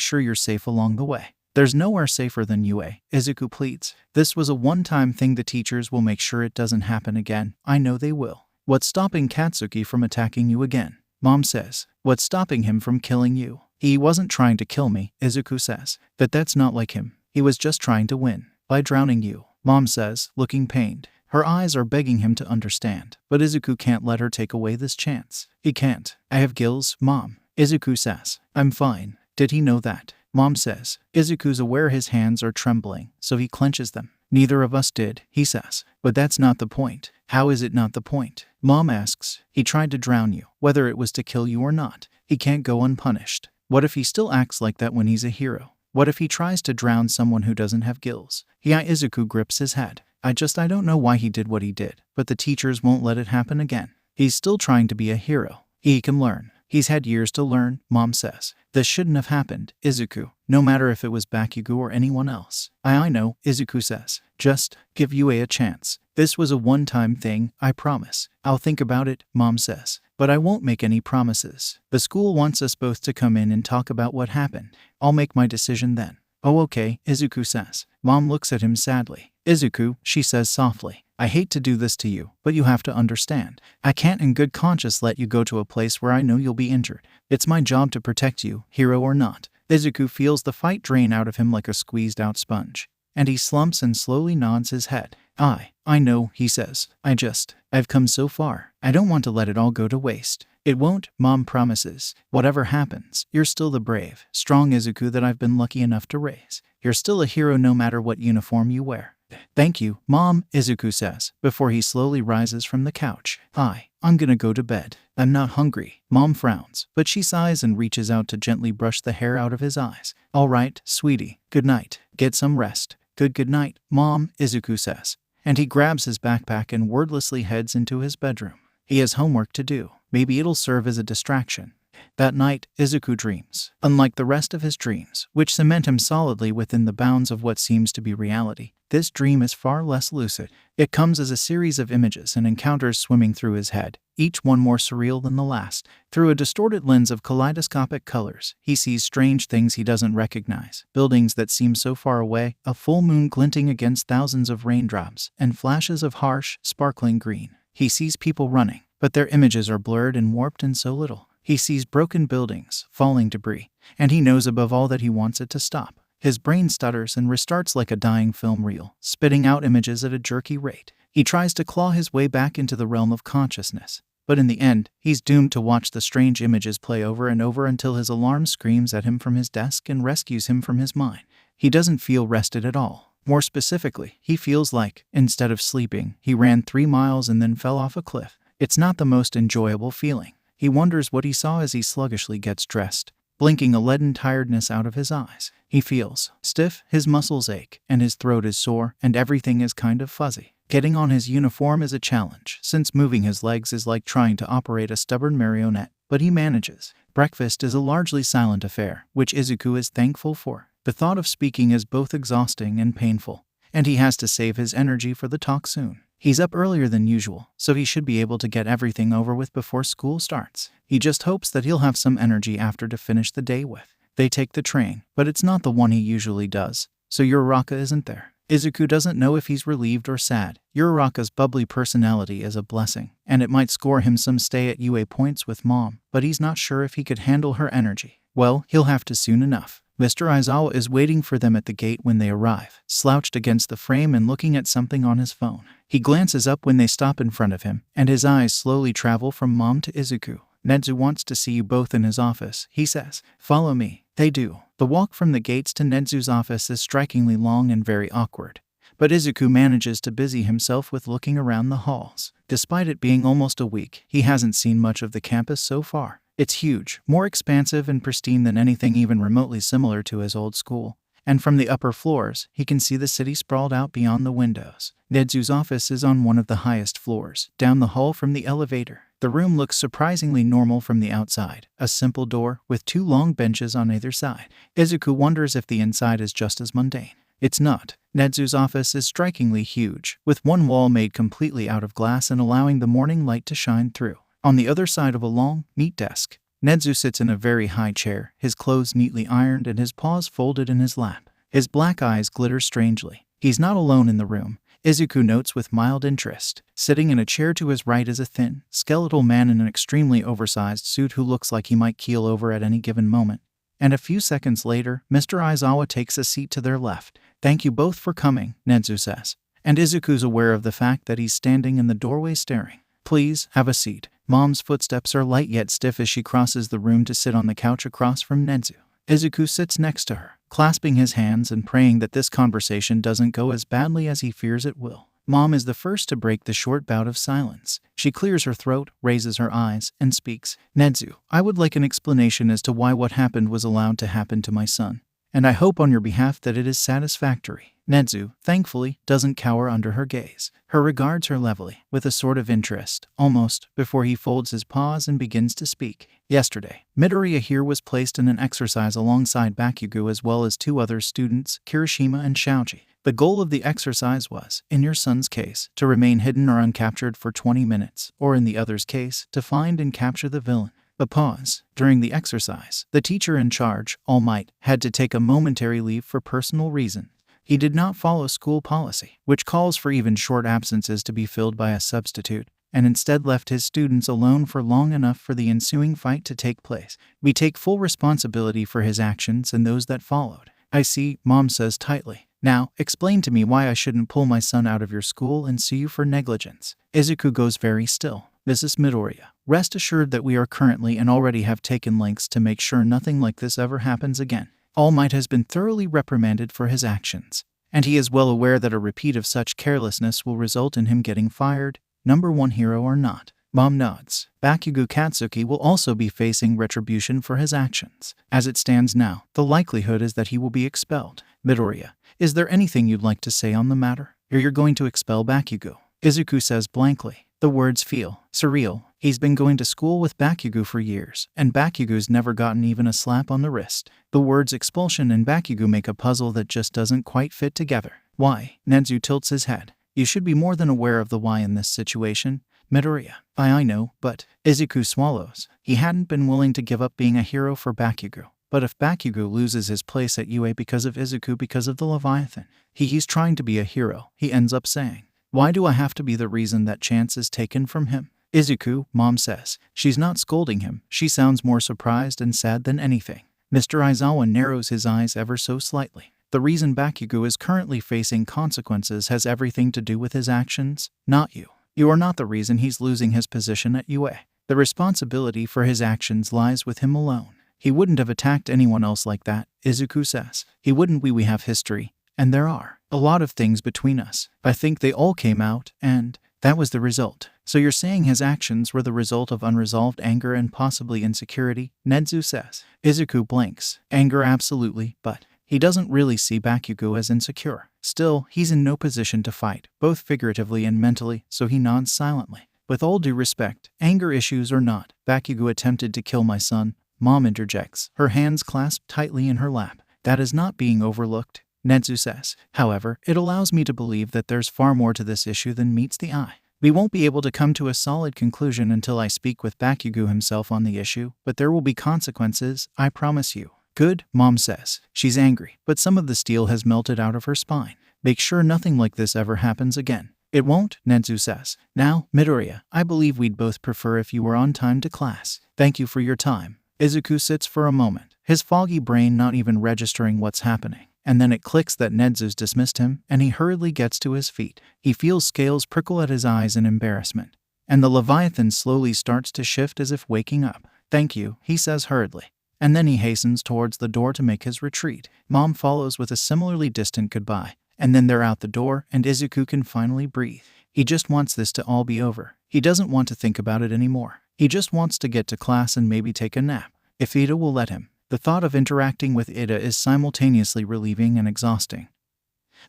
sure you're safe along the way. There's nowhere safer than Yue, Izuku pleads. This was a one-time thing. The teachers will make sure it doesn't happen again. I know they will. What's stopping Katsuki from attacking you again? Mom says. What's stopping him from killing you? He wasn't trying to kill me, Izuku says. That's not like him. He was just trying to win. By drowning you, Mom says, looking pained. Her eyes are begging him to understand. But Izuku can't let her take away this chance. He can't. I have gills, Mom. Izuku says. I'm fine. Did he know that? Mom says. Izuku's aware his hands are trembling, so he clenches them. Neither of us did, he says. But that's not the point. How is it not the point? Mom asks. He tried to drown you, whether it was to kill you or not. He can't go unpunished. What if he still acts like that when he's a hero? What if he tries to drown someone who doesn't have gills? Izuku grips his head. I don't know why he did what he did, but the teachers won't let it happen again. He's still trying to be a hero. He can learn. He's had years to learn, Mom says. This shouldn't have happened, Izuku, no matter if it was Bakugo or anyone else. I know, Izuku says. Just give Yue a chance. This was a one-time thing, I promise. I'll think about it, Mom says. But I won't make any promises. The school wants us both to come in and talk about what happened. I'll make my decision then. Oh, okay, Izuku says. Mom looks at him sadly. Izuku, she says softly. I hate to do this to you, but you have to understand. I can't in good conscience let you go to a place where I know you'll be injured. It's my job to protect you, hero or not. Izuku feels the fight drain out of him like a squeezed-out sponge. And he slumps and slowly nods his head. I know, he says. I've come so far. I don't want to let it all go to waste. It won't, Mom promises. Whatever happens, you're still the brave, strong Izuku that I've been lucky enough to raise. You're still a hero no matter what uniform you wear. Thank you, Mom, Izuku says, before he slowly rises from the couch. I'm gonna go to bed. I'm not hungry. Mom frowns, but she sighs and reaches out to gently brush the hair out of his eyes. All right, sweetie. Good night. Get some rest. Good night, Mom, Izuku says. And he grabs his backpack and wordlessly heads into his bedroom. He has homework to do. Maybe it'll serve as a distraction. That night, Izuku dreams. Unlike the rest of his dreams, which cement him solidly within the bounds of what seems to be reality, this dream is far less lucid. It comes as a series of images and encounters swimming through his head, each one more surreal than the last. Through a distorted lens of kaleidoscopic colors, he sees strange things he doesn't recognize. Buildings that seem so far away, a full moon glinting against thousands of raindrops, and flashes of harsh, sparkling green. He sees people running, but their images are blurred and warped in so little. He sees broken buildings, falling debris, and he knows above all that he wants it to stop. His brain stutters and restarts like a dying film reel, spitting out images at a jerky rate. He tries to claw his way back into the realm of consciousness, but in the end, he's doomed to watch the strange images play over and over until his alarm screams at him from his desk and rescues him from his mind. He doesn't feel rested at all. More specifically, he feels like, instead of sleeping, he ran 3 miles and then fell off a cliff. It's not the most enjoyable feeling. He wonders what he saw as he sluggishly gets dressed, blinking a leaden tiredness out of his eyes. He feels stiff, his muscles ache, and his throat is sore, and everything is kind of fuzzy. Getting on his uniform is a challenge, since moving his legs is like trying to operate a stubborn marionette, but he manages. Breakfast is a largely silent affair, which Izuku is thankful for. The thought of speaking is both exhausting and painful, and he has to save his energy for the talk soon. He's up earlier than usual, so he should be able to get everything over with before school starts. He just hopes that he'll have some energy after to finish the day with. They take the train, but it's not the one he usually does, so Uraraka isn't there. Izuku doesn't know if he's relieved or sad. Uraraka's bubbly personality is a blessing, and it might score him some stay at UA points with Mom, but he's not sure if he could handle her energy. Well, he'll have to soon enough. Mr. Aizawa is waiting for them at the gate when they arrive, slouched against the frame and looking at something on his phone. He glances up when they stop in front of him, and his eyes slowly travel from Mom to Izuku. Nedzu wants to see you both in his office, he says. Follow me. They do. The walk from the gates to Nedzu's office is strikingly long and very awkward, but Izuku manages to busy himself with looking around the halls. Despite it being almost a week, he hasn't seen much of the campus so far. It's huge, more expansive and pristine than anything even remotely similar to his old school. And from the upper floors, he can see the city sprawled out beyond the windows. Nedzu's office is on one of the highest floors, down the hall from the elevator. The room looks surprisingly normal from the outside, a simple door with 2 long benches on either side. Izuku wonders if the inside is just as mundane. It's not. Nedzu's office is strikingly huge, with one wall made completely out of glass and allowing the morning light to shine through. On the other side of a long, neat desk, Nedzu sits in a very high chair, his clothes neatly ironed and his paws folded in his lap. His black eyes glitter strangely. He's not alone in the room, Izuku notes with mild interest. Sitting in a chair to his right is a thin, skeletal man in an extremely oversized suit who looks like he might keel over at any given moment. And a few seconds later, Mr. Aizawa takes a seat to their left. Thank you both for coming, Nedzu says. And Izuku's aware of the fact that he's standing in the doorway staring. Please, have a seat. Mom's footsteps are light yet stiff as she crosses the room to sit on the couch across from Nedzu. Izuku sits next to her, clasping his hands and praying that this conversation doesn't go as badly as he fears it will. Mom is the first to break the short bout of silence. She clears her throat, raises her eyes, and speaks. Nedzu, I would like an explanation as to why what happened was allowed to happen to my son. And I hope on your behalf that it is satisfactory. Nedzu, thankfully, doesn't cower under her gaze. Her regards her levelly, with a sort of interest, almost, before he folds his paws and begins to speak. Yesterday, Midoriya here was placed in an exercise alongside Bakugo as well as 2 other students, Kirishima and Shaoji. The goal of the exercise was, in your son's case, to remain hidden or uncaptured for 20 minutes, or in the other's case, to find and capture the villain. A pause. During the exercise, the teacher in charge, All Might, had to take a momentary leave for personal reasons. He did not follow school policy, which calls for even short absences to be filled by a substitute, and instead left his students alone for long enough for the ensuing fight to take place. We take full responsibility for his actions and those that followed. I see, Mom says tightly. Now, explain to me why I shouldn't pull my son out of your school and sue you for negligence. Izuku goes very still. Mrs. Midoriya, rest assured that we are currently and already have taken lengths to make sure nothing like this ever happens again. All Might has been thoroughly reprimanded for his actions, and he is well aware that a repeat of such carelessness will result in him getting fired, number 1 hero or not. Mom nods. Bakugo Katsuki will also be facing retribution for his actions. As it stands now, the likelihood is that he will be expelled. Midoriya, is there anything you'd like to say on the matter? You're going to expel Bakugo. Izuku says blankly. The words feel surreal. He's been going to school with Bakugo for years, and Bakugo's never gotten even a slap on the wrist. The words expulsion and Bakugo make a puzzle that just doesn't quite fit together. Why? Nezu tilts his head. You should be more than aware of the why in this situation. Midoriya. I know, but Izuku swallows. He hadn't been willing to give up being a hero for Bakugo. But if Bakugo loses his place at UA because of Izuku because of the Leviathan, he's trying to be a hero, he ends up saying. Why do I have to be the reason that chance is taken from him? Izuku, Mom says. She's not scolding him. She sounds more surprised and sad than anything. Mr. Aizawa narrows his eyes ever so slightly. The reason Bakugo is currently facing consequences has everything to do with his actions, not you. You are not the reason he's losing his position at UA. The responsibility for his actions lies with him alone. He wouldn't have attacked anyone else like that, Izuku says. He wouldn't. We have history, and there are a lot of things between us. I think they all came out, and that was the result. So you're saying his actions were the result of unresolved anger and possibly insecurity? Nezu says. Izuku blinks. Anger absolutely, but he doesn't really see Bakugo as insecure. Still, he's in no position to fight, both figuratively and mentally, so he nods silently. With all due respect, anger issues or not, Bakugo attempted to kill my son. Mom interjects, her hands clasped tightly in her lap. That is not being overlooked, Nezu says. However, it allows me to believe that there's far more to this issue than meets the eye. We won't be able to come to a solid conclusion until I speak with Bakugo himself on the issue, but there will be consequences, I promise you. Good, Mom says. She's angry, but some of the steel has melted out of her spine. Make sure nothing like this ever happens again. It won't, Nezu says. Now, Midoriya, I believe we'd both prefer if you were on time to class. Thank you for your time. Izuku sits for a moment, his foggy brain not even registering what's happening. And then it clicks that Nezu's dismissed him, and he hurriedly gets to his feet. He feels scales prickle at his eyes in embarrassment. And the Leviathan slowly starts to shift as if waking up. Thank you, he says hurriedly. And then he hastens towards the door to make his retreat. Mom follows with a similarly distant goodbye. And then they're out the door, and Izuku can finally breathe. He just wants this to all be over. He doesn't want to think about it anymore. He just wants to get to class and maybe take a nap. If Ida will let him. The thought of interacting with Ida is simultaneously relieving and exhausting.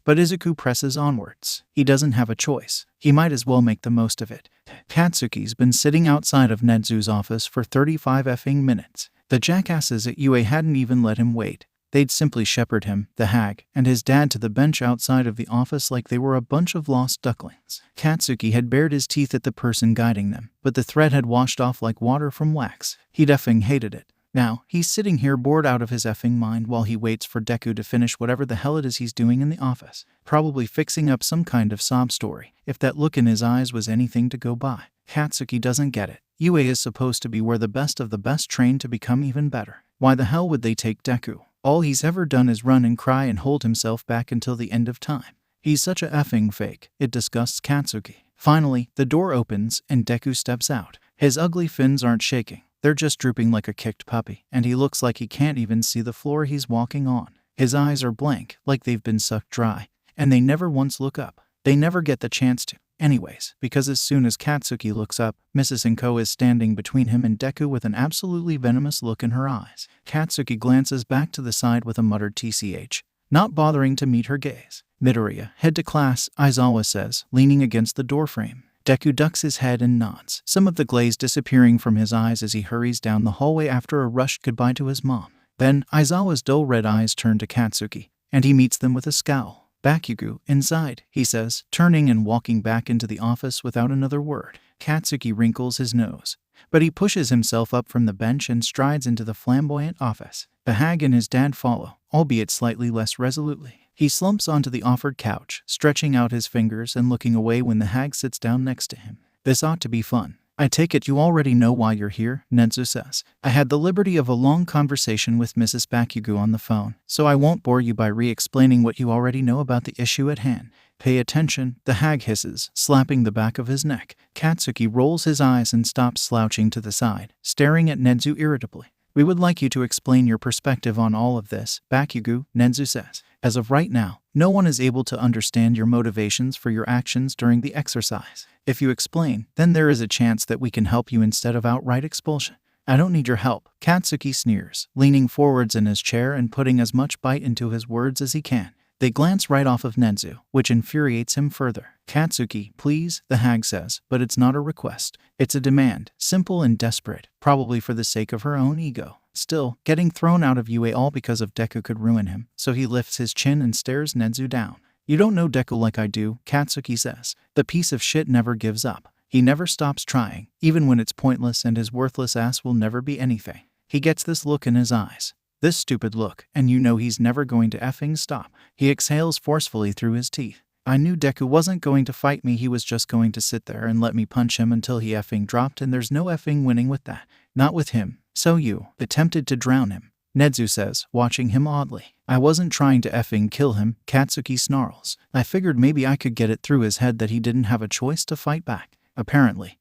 But Izuku presses onwards. He doesn't have a choice. He might as well make the most of it. Katsuki's been sitting outside of Nezu's office for 35 effing minutes. The jackasses at UA hadn't even let him wait. They'd simply shepherd him, the hag, and his dad to the bench outside of the office like they were a bunch of lost ducklings. Katsuki had bared his teeth at the person guiding them, but the thread had washed off like water from wax. He'd effing hated it. Now, he's sitting here bored out of his effing mind while he waits for Deku to finish whatever the hell it is he's doing in the office. Probably fixing up some kind of sob story, if that look in his eyes was anything to go by. Katsuki doesn't get it. UA is supposed to be where the best of the best train to become even better. Why the hell would they take Deku? All he's ever done is run and cry and hold himself back until the end of time. He's such a effing fake. It disgusts Katsuki. Finally, the door opens and Deku steps out. His ugly fins aren't shaking. They're just drooping like a kicked puppy, and he looks like he can't even see the floor he's walking on. His eyes are blank, like they've been sucked dry, and they never once look up. They never get the chance to. Anyways, because as soon as Katsuki looks up, Mrs. Inko is standing between him and Deku with an absolutely venomous look in her eyes. Katsuki glances back to the side with a muttered TCH, not bothering to meet her gaze. Midoriya, head to class, Aizawa says, leaning against the doorframe. Deku ducks his head and nods, some of the glaze disappearing from his eyes as he hurries down the hallway after a rushed goodbye to his mom. Then, Aizawa's dull red eyes turn to Katsuki, and he meets them with a scowl. Bakugo, inside, he says, turning and walking back into the office without another word. Katsuki wrinkles his nose, but he pushes himself up from the bench and strides into the flamboyant office. The hag and his dad follow, albeit slightly less resolutely. He slumps onto the offered couch, stretching out his fingers and looking away when the hag sits down next to him. This ought to be fun. I take it you already know why you're here, Nezu says. I had the liberty of a long conversation with Mrs. Bakugo on the phone, so I won't bore you by re-explaining what you already know about the issue at hand. Pay attention, the hag hisses, slapping the back of his neck. Katsuki rolls his eyes and stops slouching to the side, staring at Nezu irritably. We would like you to explain your perspective on all of this, Bakugo, Nezu says. As of right now, no one is able to understand your motivations for your actions during the exercise. If you explain, then there is a chance that we can help you instead of outright expulsion. I don't need your help, Katsuki sneers, leaning forwards in his chair and putting as much bite into his words as he can. They glance right off of Nezu, which infuriates him further. Katsuki, please, the hag says, but it's not a request. It's a demand, simple and desperate, probably for the sake of her own ego. Still, getting thrown out of UA all because of Deku could ruin him, so he lifts his chin and stares Nezu down. You don't know Deku like I do, Katsuki says. The piece of shit never gives up. He never stops trying, even when it's pointless, and his worthless ass will never be anything. He gets this look in his eyes. This stupid look, and you know he's never going to effing stop. He exhales forcefully through his teeth. I knew Deku wasn't going to fight me, he was just going to sit there and let me punch him until he effing dropped, and there's no effing winning with that. Not with him. So you attempted to drown him, Nezu says, watching him oddly. I wasn't trying to effing kill him, Katsuki snarls. I figured maybe I could get it through his head that he didn't have a choice to fight back. Apparently,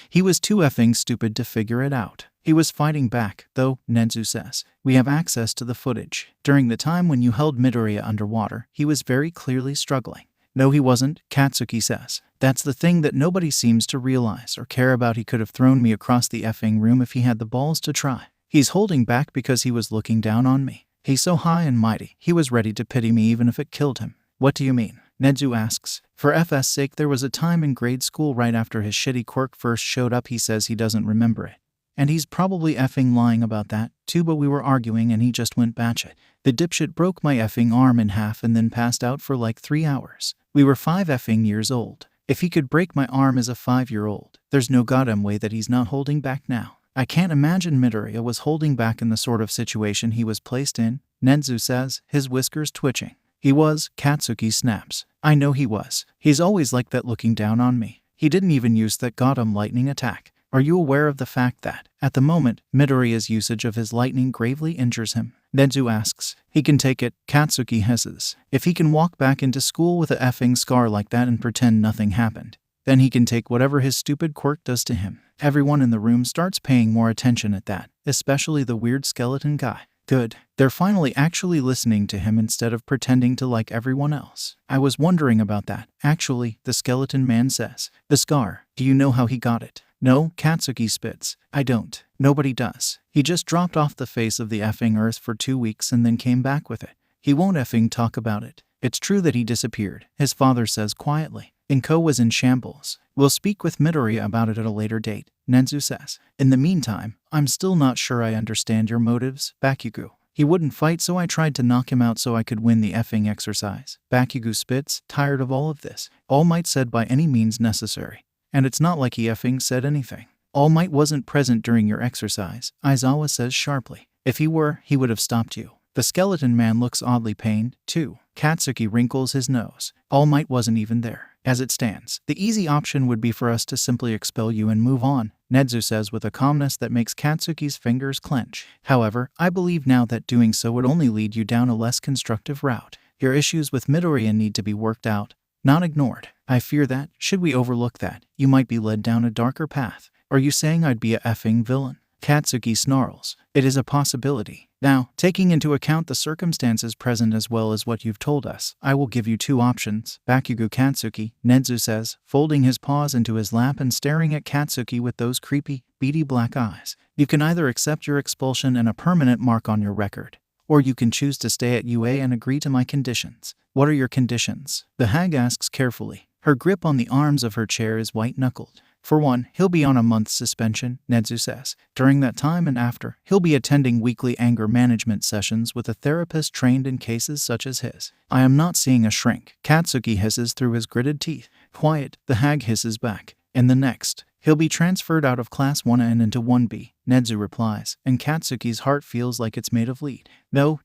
he was too effing stupid to figure it out. He was fighting back, though, Nezu says. We have access to the footage. During the time when you held Midoriya underwater, he was very clearly struggling. No, he wasn't, Katsuki says. That's the thing that nobody seems to realize or care about. He could have thrown me across the effing room if he had the balls to try. He's holding back because he was looking down on me. He's so high and mighty, he was ready to pity me even if it killed him. What do you mean? Nezu asks. For FS sake, there was a time in grade school right after his shitty quirk first showed up. He says he doesn't remember it. And he's probably effing lying about that, too, but we were arguing and he just went batshit. The dipshit broke my effing arm in half and then passed out for like 3 hours. We were 5 effing years old. If he could break my arm as a 5-year-old, there's no goddamn way that he's not holding back now. I can't imagine Midoriya was holding back in the sort of situation he was placed in, Nezu says, his whiskers twitching. He was, Katsuki snaps. I know he was. He's always like that, looking down on me. He didn't even use that goddamn lightning attack. Are you aware of the fact that, at the moment, Midoriya's usage of his lightning gravely injures him? Nezu asks. He can take it, Katsuki hisses. If he can walk back into school with a effing scar like that and pretend nothing happened, then he can take whatever his stupid quirk does to him. Everyone in the room starts paying more attention at that, especially the weird skeleton guy. Good. They're finally actually listening to him instead of pretending to like everyone else. I was wondering about that. Actually, the skeleton man says. The scar. Do you know how he got it? No, Katsuki spits. I don't. Nobody does. He just dropped off the face of the effing earth for 2 weeks and then came back with it. He won't effing talk about it. It's true that he disappeared, his father says quietly. Inko was in shambles. We'll speak with Midoriya about it at a later date, Nezu says. In the meantime, I'm still not sure I understand your motives, Bakugo. He wouldn't fight, so I tried to knock him out so I could win the effing exercise. Bakugo spits, tired of all of this. All Might said by any means necessary. And it's not like he effing said anything. All Might wasn't present during your exercise, Aizawa says sharply. If he were, he would have stopped you. The skeleton man looks oddly pained, too. Katsuki wrinkles his nose. All Might wasn't even there. As it stands, the easy option would be for us to simply expel you and move on, Nezu says with a calmness that makes Katsuki's fingers clench. However, I believe now that doing so would only lead you down a less constructive route. Your issues with Midoriya need to be worked out, not ignored. I fear that, should we overlook that, you might be led down a darker path. Are you saying I'd be a effing villain? Katsuki snarls. It is a possibility. Now, taking into account the circumstances present as well as what you've told us, I will give you 2 options. Bakugo Katsuki, Nezu says, folding his paws into his lap and staring at Katsuki with those creepy, beady black eyes. You can either accept your expulsion and a permanent mark on your record, or you can choose to stay at UA and agree to my conditions. What are your conditions? The hag asks carefully. Her grip on the arms of her chair is white-knuckled. For one, he'll be on a month's suspension, Nezu says. During that time and after, he'll be attending weekly anger management sessions with a therapist trained in cases such as his. I am not seeing a shrink, Katsuki hisses through his gritted teeth. Quiet, the hag hisses back. In the next, he'll be transferred out of Class 1A and into 1B, Nezu replies, and Katsuki's heart feels like it's made of lead. No,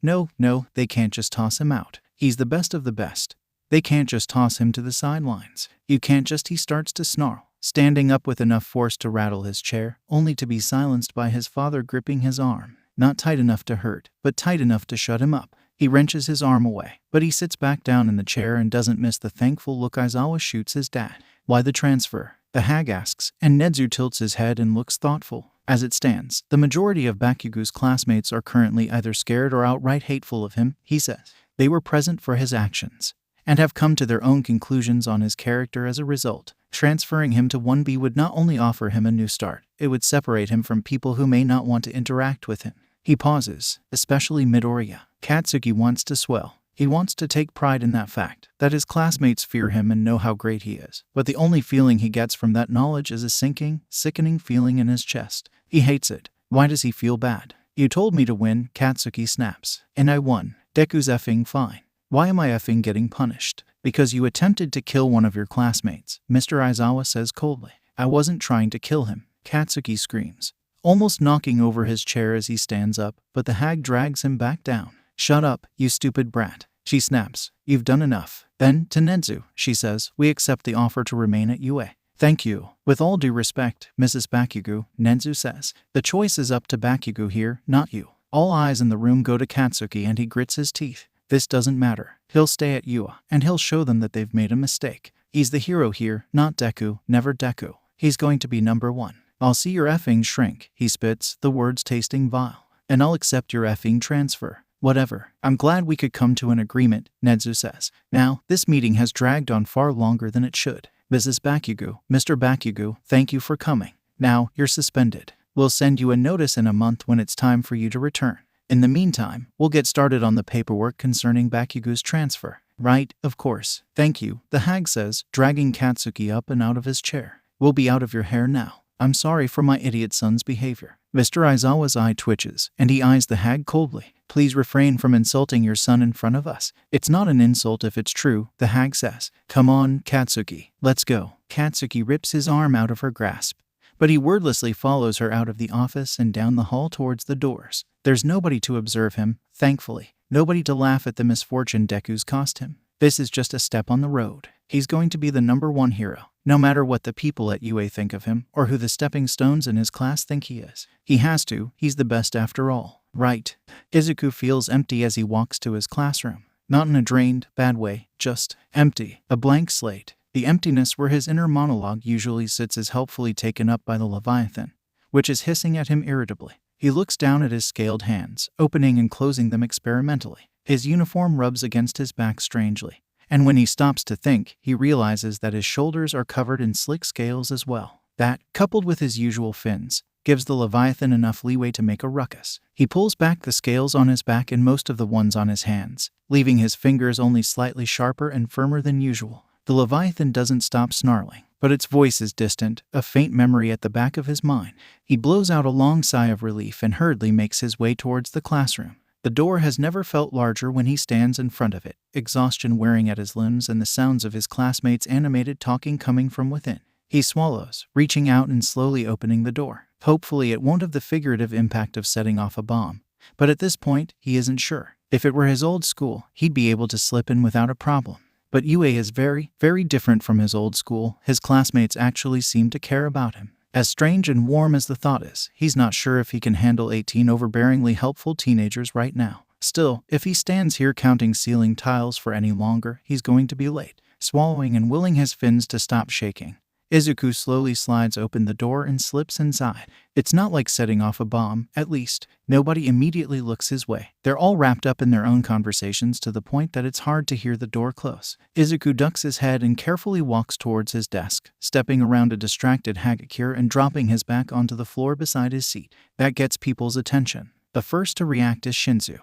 they can't just toss him out. He's the best of the best. They can't just toss him to the sidelines. You can't just, he starts to snarl, standing up with enough force to rattle his chair, only to be silenced by his father gripping his arm. Not tight enough to hurt, but tight enough to shut him up. He wrenches his arm away, but he sits back down in the chair and doesn't miss the thankful look Aizawa shoots his dad. Why the transfer? The hag asks, and Nezu tilts his head and looks thoughtful. As it stands, the majority of Bakugo's classmates are currently either scared or outright hateful of him, he says. They were present for his actions, and have come to their own conclusions on his character as a result. Transferring him to 1B would not only offer him a new start, it would separate him from people who may not want to interact with him. He pauses, especially Midoriya. Katsuki wants to swell. He wants to take pride in that fact, that his classmates fear him and know how great he is. But the only feeling he gets from that knowledge is a sinking, sickening feeling in his chest. He hates it. Why does he feel bad? You told me to win, Katsuki snaps. And I won. Deku's effing fine. Why am I effing getting punished? Because you attempted to kill one of your classmates, Mr. Aizawa says coldly. I wasn't trying to kill him, Katsuki screams, almost knocking over his chair as he stands up, but the hag drags him back down. Shut up, you stupid brat, she snaps. You've done enough. Then, to Nenzu, she says, we accept the offer to remain at UA. Thank you. With all due respect, Mrs. Bakugo, Nenzu says. The choice is up to Bakugo here, not you. All eyes in the room go to Katsuki and he grits his teeth. This doesn't matter. He'll stay at UA, and he'll show them that they've made a mistake. He's the hero here, not Deku, never Deku. He's going to be number one. I'll see your effing shrink, he spits, the words tasting vile. And I'll accept your effing transfer. Whatever. I'm glad we could come to an agreement, Nenzu says. Now, this meeting has dragged on far longer than it should. Mrs. Bakugo, Mr. Bakugo, thank you for coming. Now, you're suspended. We'll send you a notice in a month when it's time for you to return. In the meantime, we'll get started on the paperwork concerning Bakugo's transfer. Right, of course. Thank you, the hag says, dragging Katsuki up and out of his chair. We'll be out of your hair now. I'm sorry for my idiot son's behavior. Mr. Aizawa's eye twitches, and he eyes the hag coldly. Please refrain from insulting your son in front of us. It's not an insult if it's true, the hag says. Come on, Katsuki, let's go. Katsuki rips his arm out of her grasp, but he wordlessly follows her out of the office and down the hall towards the doors. There's nobody to observe him, thankfully. Nobody to laugh at the misfortune Deku's cost him. This is just a step on the road. He's going to be the number one hero, no matter what the people at UA think of him or who the stepping stones in his class think he is. He has to, he's the best after all. Right. Izuku feels empty as he walks to his classroom. Not in a drained, bad way, just empty. A blank slate. The emptiness where his inner monologue usually sits is helpfully taken up by the Leviathan, which is hissing at him irritably. He looks down at his scaled hands, opening and closing them experimentally. His uniform rubs against his back strangely, and when he stops to think, he realizes that his shoulders are covered in slick scales as well. That, coupled with his usual fins, gives the Leviathan enough leeway to make a ruckus. He pulls back the scales on his back and most of the ones on his hands, leaving his fingers only slightly sharper and firmer than usual. The Leviathan doesn't stop snarling, but its voice is distant, a faint memory at the back of his mind. He blows out a long sigh of relief and hurriedly makes his way towards the classroom. The door has never felt larger when he stands in front of it, exhaustion wearing at his limbs and the sounds of his classmates' animated talking coming from within. He swallows, reaching out and slowly opening the door. Hopefully it won't have the figurative impact of setting off a bomb, but at this point, he isn't sure. If it were his old school, he'd be able to slip in without a problem. But UA is very, very different from his old school. His classmates actually seem to care about him. As strange and warm as the thought is, he's not sure if he can handle 18 overbearingly helpful teenagers right now. Still, if he stands here counting ceiling tiles for any longer, he's going to be late. Swallowing and willing his fins to stop shaking, Izuku slowly slides open the door and slips inside. It's not like setting off a bomb, at least. Nobody immediately looks his way. They're all wrapped up in their own conversations to the point that it's hard to hear the door close. Izuku ducks his head and carefully walks towards his desk, stepping around a distracted Hagakure and dropping his back onto the floor beside his seat. That gets people's attention. The first to react is Shinzu,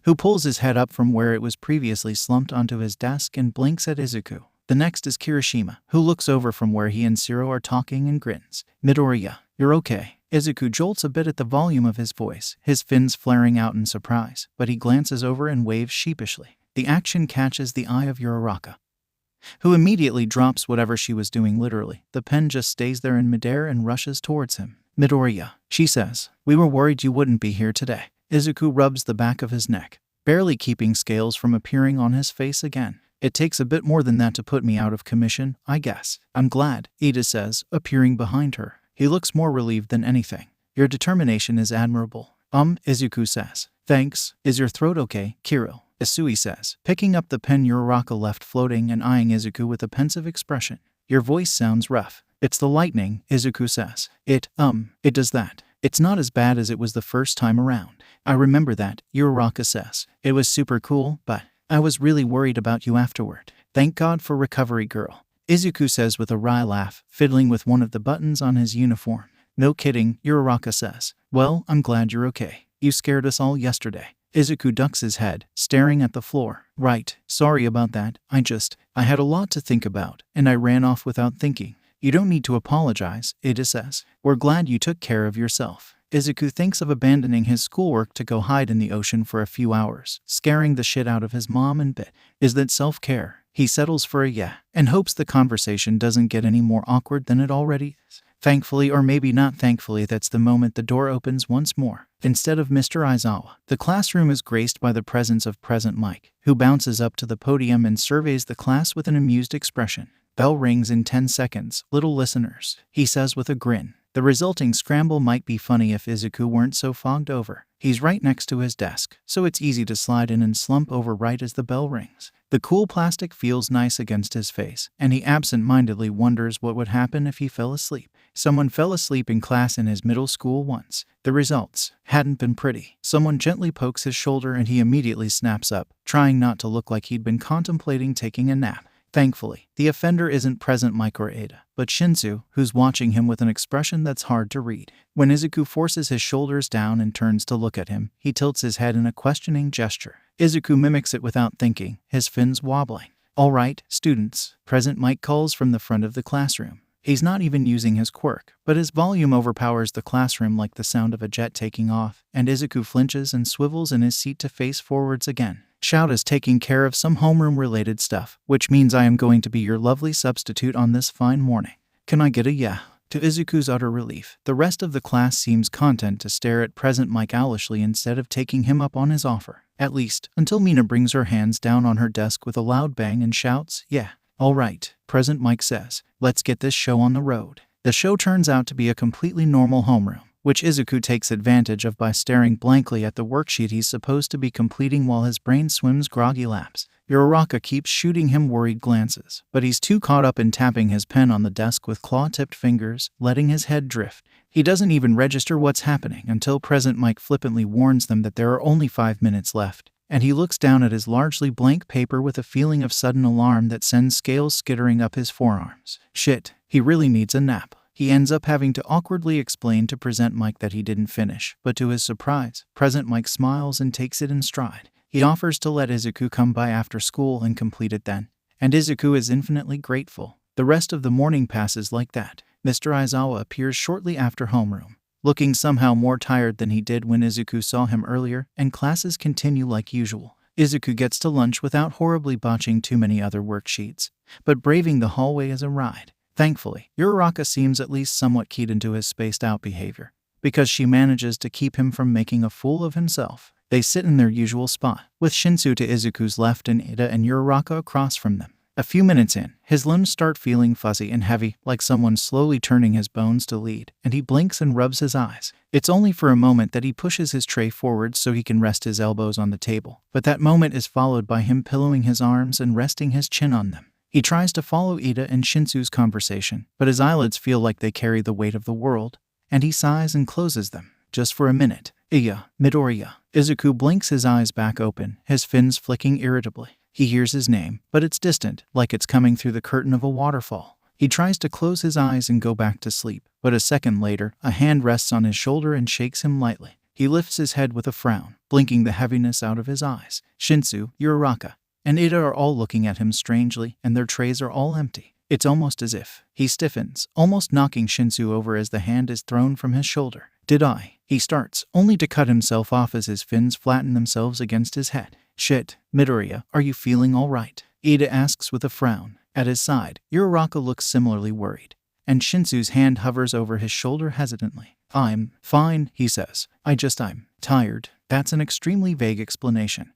who pulls his head up from where it was previously slumped onto his desk and blinks at Izuku. The next is Kirishima, who looks over from where he and Shiro are talking and grins. Midoriya, you're okay. Izuku jolts a bit at the volume of his voice, his fins flaring out in surprise, but he glances over and waves sheepishly. The action catches the eye of Uraraka, who immediately drops whatever she was doing literally. The pen just stays there in midair and rushes towards him. Midoriya, she says, we were worried you wouldn't be here today. Izuku rubs the back of his neck, barely keeping scales from appearing on his face again. It takes a bit more than that to put me out of commission, I guess. I'm glad, Ida says, appearing behind her. He looks more relieved than anything. Your determination is admirable. Izuku says. Thanks. Is your throat okay, Kiro? Isui says, picking up the pen Uraraka left floating and eyeing Izuku with a pensive expression. Your voice sounds rough. It's the lightning, Izuku says. It does that. It's not as bad as it was the first time around. I remember that, Uraraka says. It was super cool, but I was really worried about you afterward. Thank God for recovery, girl. Izuku says with a wry laugh, fiddling with one of the buttons on his uniform. No kidding, Uraraka says. Well, I'm glad you're okay. You scared us all yesterday. Izuku ducks his head, staring at the floor. Right, sorry about that. I had a lot to think about, and I ran off without thinking. You don't need to apologize, Ida says. We're glad you took care of yourself. Izuku thinks of abandoning his schoolwork to go hide in the ocean for a few hours, scaring the shit out of his mom and Bit. Is that self-care? He settles for a yeah, and hopes the conversation doesn't get any more awkward than it already is. Thankfully, or maybe not thankfully, that's the moment the door opens once more. Instead of Mr. Aizawa, the classroom is graced by the presence of Present Mike, who bounces up to the podium and surveys the class with an amused expression. Bell rings in 10 seconds, little listeners, he says with a grin. The resulting scramble might be funny if Izuku weren't so fogged over. He's right next to his desk, so it's easy to slide in and slump over right as the bell rings. The cool plastic feels nice against his face, and he absent-mindedly wonders what would happen if he fell asleep. Someone fell asleep in class in his middle school once. The results hadn't been pretty. Someone gently pokes his shoulder and he immediately snaps up, trying not to look like he'd been contemplating taking a nap. Thankfully, the offender isn't Present Mike or Ada, but Shinsu, who's watching him with an expression that's hard to read. When Izuku forces his shoulders down and turns to look at him, he tilts his head in a questioning gesture. Izuku mimics it without thinking, his fins wobbling. All right, students, Present Mike calls from the front of the classroom. He's not even using his quirk, but his volume overpowers the classroom like the sound of a jet taking off, and Izuku flinches and swivels in his seat to face forwards again. Shout is taking care of some homeroom-related stuff, which means I am going to be your lovely substitute on this fine morning. Can I get a yeah? To Izuku's utter relief, the rest of the class seems content to stare at Present Mike owlishly instead of taking him up on his offer. At least, until Mina brings her hands down on her desk with a loud bang and shouts, yeah. All right, Present Mike says, let's get this show on the road. The show turns out to be a completely normal homeroom, which Izuku takes advantage of by staring blankly at the worksheet he's supposed to be completing while his brain swims groggy laps. Uraraka keeps shooting him worried glances, but he's too caught up in tapping his pen on the desk with claw-tipped fingers, letting his head drift. He doesn't even register what's happening until Present Mike flippantly warns them that there are only 5 minutes left, and he looks down at his largely blank paper with a feeling of sudden alarm that sends scales skittering up his forearms. Shit, he really needs a nap. He ends up having to awkwardly explain to Present Mike that he didn't finish, but to his surprise, Present Mike smiles and takes it in stride. He offers to let Izuku come by after school and complete it then, and Izuku is infinitely grateful. The rest of the morning passes like that. Mr. Aizawa appears shortly after homeroom, looking somehow more tired than he did when Izuku saw him earlier, and classes continue like usual. Izuku gets to lunch without horribly botching too many other worksheets, but braving the hallway is a ride. Thankfully, Uraraka seems at least somewhat keyed into his spaced-out behavior, because she manages to keep him from making a fool of himself. They sit in their usual spot, with Shinsu to Izuku's left and Ida and Uraraka across from them. A few minutes in, his limbs start feeling fuzzy and heavy, like someone slowly turning his bones to lead, and he blinks and rubs his eyes. It's only for a moment that he pushes his tray forward so he can rest his elbows on the table, but that moment is followed by him pillowing his arms and resting his chin on them. He tries to follow Ida and Shinsu's conversation, but his eyelids feel like they carry the weight of the world, and he sighs and closes them. Just for a minute. Iya, Midoriya. Izuku blinks his eyes back open, his fins flicking irritably. He hears his name, but it's distant, like it's coming through the curtain of a waterfall. He tries to close his eyes and go back to sleep, but a second later, a hand rests on his shoulder and shakes him lightly. He lifts his head with a frown, blinking the heaviness out of his eyes. Shinsu, Uraraka, and Ida are all looking at him strangely, and their trays are all empty. It's almost as if he stiffens, almost knocking Shinsu over as the hand is thrown from his shoulder. He starts, only to cut himself off as his fins flatten themselves against his head. Shit, Midoriya, are you feeling all right? Ida asks with a frown. At his side, Uraraka looks similarly worried, and Shinsu's hand hovers over his shoulder hesitantly. I'm fine, he says. I'm tired. That's an extremely vague explanation.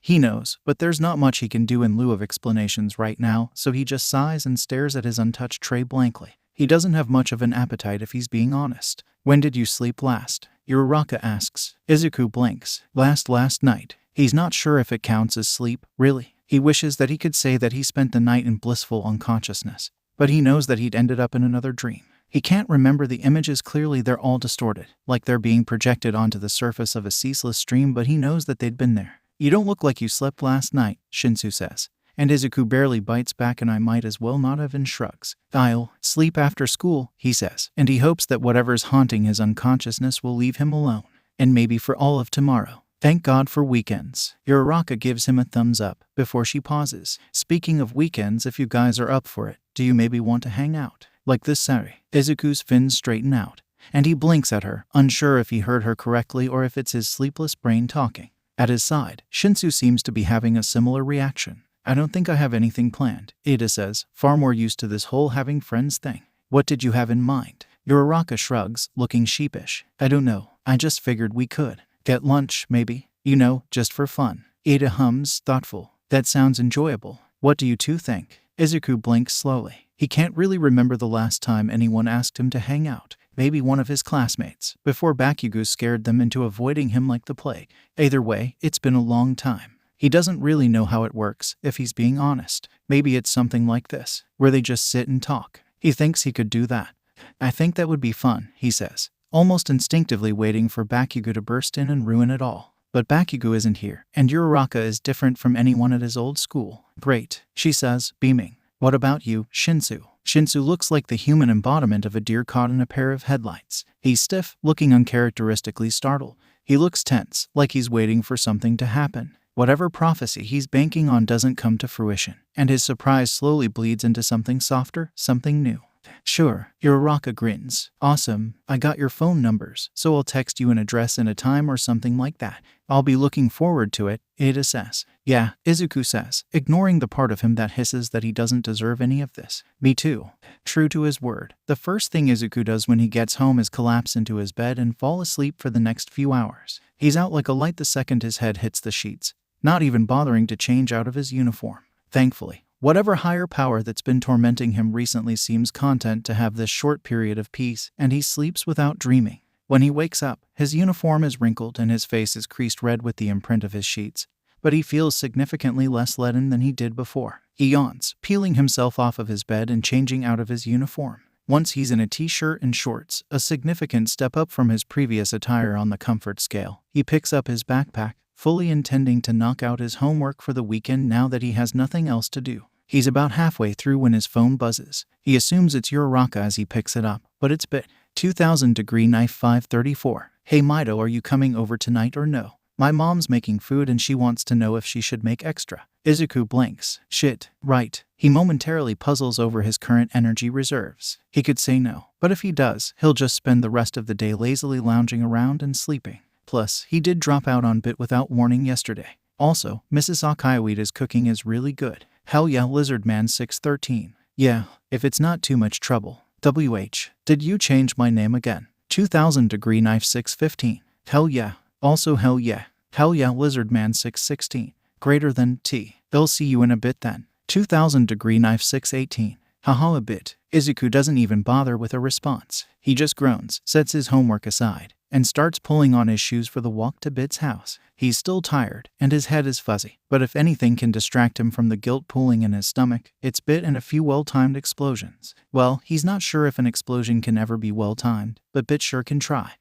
He knows, but there's not much he can do in lieu of explanations right now, so he just sighs and stares at his untouched tray blankly. He doesn't have much of an appetite if he's being honest. When did you sleep last? Uraraka asks. Izuku blinks. Last night. He's not sure if it counts as sleep, really. He wishes that he could say that he spent the night in blissful unconsciousness, but he knows that he'd ended up in another dream. He can't remember the images clearly, they're all distorted, like they're being projected onto the surface of a ceaseless stream, but he knows that they'd been there. "You don't look like you slept last night," Shinsu says. And Izuku barely bites back, "and I might as well not have," and shrugs. "I'll sleep after school," he says, and he hopes that whatever's haunting his unconsciousness will leave him alone. And maybe for all of tomorrow. Thank God for weekends. Uraraka gives him a thumbs up before she pauses. "Speaking of weekends, if you guys are up for it, do you maybe want to hang out? Like this Saturday?" Izuku's fins straighten out, and he blinks at her, unsure if he heard her correctly or if it's his sleepless brain talking. At his side, Shinsu seems to be having a similar reaction. "I don't think I have anything planned," Ada says, far more used to this whole having friends thing. "What did you have in mind?" Uraraka shrugs, looking sheepish. "I don't know. I just figured we could get lunch, maybe. You know, just for fun." Ada hums, thoughtful. "That sounds enjoyable. What do you two think?" Izuku blinks slowly. He can't really remember the last time anyone asked him to hang out. Maybe one of his classmates, before Bakugo scared them into avoiding him like the plague. Either way, it's been a long time. He doesn't really know how it works, if he's being honest. Maybe it's something like this, where they just sit and talk. He thinks he could do that. "I think that would be fun," he says, almost instinctively waiting for Bakugo to burst in and ruin it all. But Bakugo isn't here, and Uraraka is different from anyone at his old school. "Great," she says, beaming. "What about you, Shinsu?" Shinsu looks like the human embodiment of a deer caught in a pair of headlights. He's stiff, looking uncharacteristically startled. He looks tense, like he's waiting for something to happen. Whatever prophecy he's banking on doesn't come to fruition, and his surprise slowly bleeds into something softer, something new. "Sure," Uraraka grins. "Awesome. I got your phone numbers, so I'll text you an address and a time or something like that. I'll be looking forward to it," Ada says. "Yeah," Izuku says, ignoring the part of him that hisses that he doesn't deserve any of this. "Me too." True to his word, the first thing Izuku does when he gets home is collapse into his bed and fall asleep for the next few hours. He's out like a light the second his head hits the sheets, not even bothering to change out of his uniform. Thankfully, whatever higher power that's been tormenting him recently seems content to have this short period of peace, and he sleeps without dreaming. When he wakes up, his uniform is wrinkled and his face is creased red with the imprint of his sheets, but he feels significantly less leaden than he did before. He yawns, peeling himself off of his bed and changing out of his uniform. Once he's in a t-shirt and shorts, a significant step up from his previous attire on the comfort scale. He picks up his backpack, fully intending to knock out his homework for the weekend now that he has nothing else to do. He's about halfway through when his phone buzzes. He assumes it's Uraraka as he picks it up, but it's Bit. 2000° knife 534. "Hey Mido, are you coming over tonight or no? My mom's making food and she wants to know if she should make extra." Izuku blinks. "Shit, right." He momentarily puzzles over his current energy reserves. He could say no, but if he does, he'll just spend the rest of the day lazily lounging around and sleeping. Plus, he did drop out on Bit without warning yesterday. Also, Mrs. Akaiwita's cooking is really good. "Hell yeah, Lizardman 613. Yeah, if it's not too much trouble. WH, did you change my name again? 2000° knife 615. Hell yeah. Also hell yeah. Hell yeah, Lizardman 616. Greater than T. They'll see you in a bit then. 2000° knife 618. Haha, a bit." Izuku doesn't even bother with a response. He just groans, sets his homework aside, and starts pulling on his shoes for the walk to Bit's house. He's still tired, and his head is fuzzy, but if anything can distract him from the guilt pooling in his stomach, it's Bit and a few well-timed explosions. Well, he's not sure if an explosion can ever be well-timed, but Bit sure can try.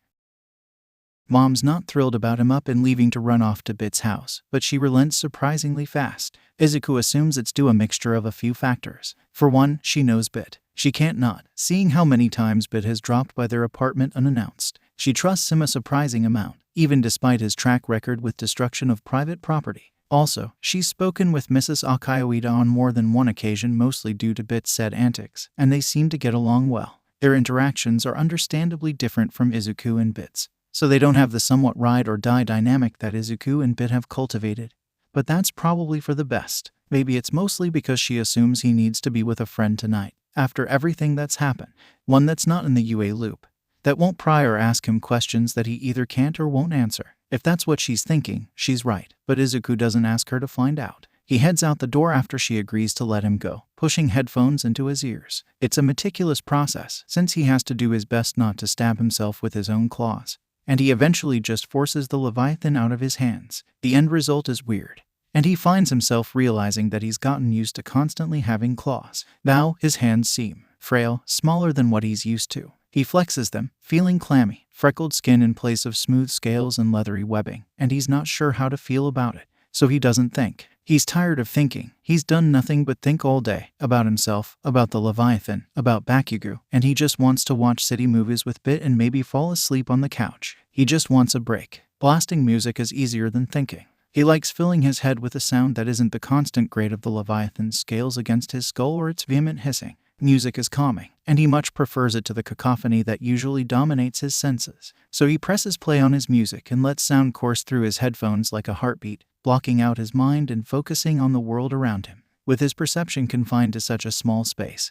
Mom's not thrilled about him up and leaving to run off to Bit's house, but she relents surprisingly fast. Izuku assumes it's due a mixture of a few factors. For one, she knows Bit. She can't not, seeing how many times Bit has dropped by their apartment unannounced. She trusts him a surprising amount, even despite his track record with destruction of private property. Also, she's spoken with Mrs. Akaiwita on more than one occasion, mostly due to Bit's said antics, and they seem to get along well. Their interactions are understandably different from Izuku and Bit's, so they don't have the somewhat ride-or-die dynamic that Izuku and Bit have cultivated. But that's probably for the best. Maybe it's mostly because she assumes he needs to be with a friend tonight, after everything that's happened. One that's not in the UA loop, that won't pry or ask him questions that he either can't or won't answer. If that's what she's thinking, she's right, but Izuku doesn't ask her to find out. He heads out the door after she agrees to let him go, pushing headphones into his ears. It's a meticulous process, since he has to do his best not to stab himself with his own claws, and he eventually just forces the Leviathan out of his hands. The end result is weird, and he finds himself realizing that he's gotten used to constantly having claws. Now, his hands seem frail, smaller than what he's used to. He flexes them, feeling clammy, freckled skin in place of smooth scales and leathery webbing, and he's not sure how to feel about it. So he doesn't think. He's tired of thinking. He's done nothing but think all day. About himself, about the Leviathan, about Bakugo, and he just wants to watch city movies with Bit and maybe fall asleep on the couch. He just wants a break. Blasting music is easier than thinking. He likes filling his head with a sound that isn't the constant grate of the Leviathan's scales against his skull or its vehement hissing. Music is calming, and he much prefers it to the cacophony that usually dominates his senses. So he presses play on his music and lets sound course through his headphones like a heartbeat, blocking out his mind and focusing on the world around him, with his perception confined to such a small space.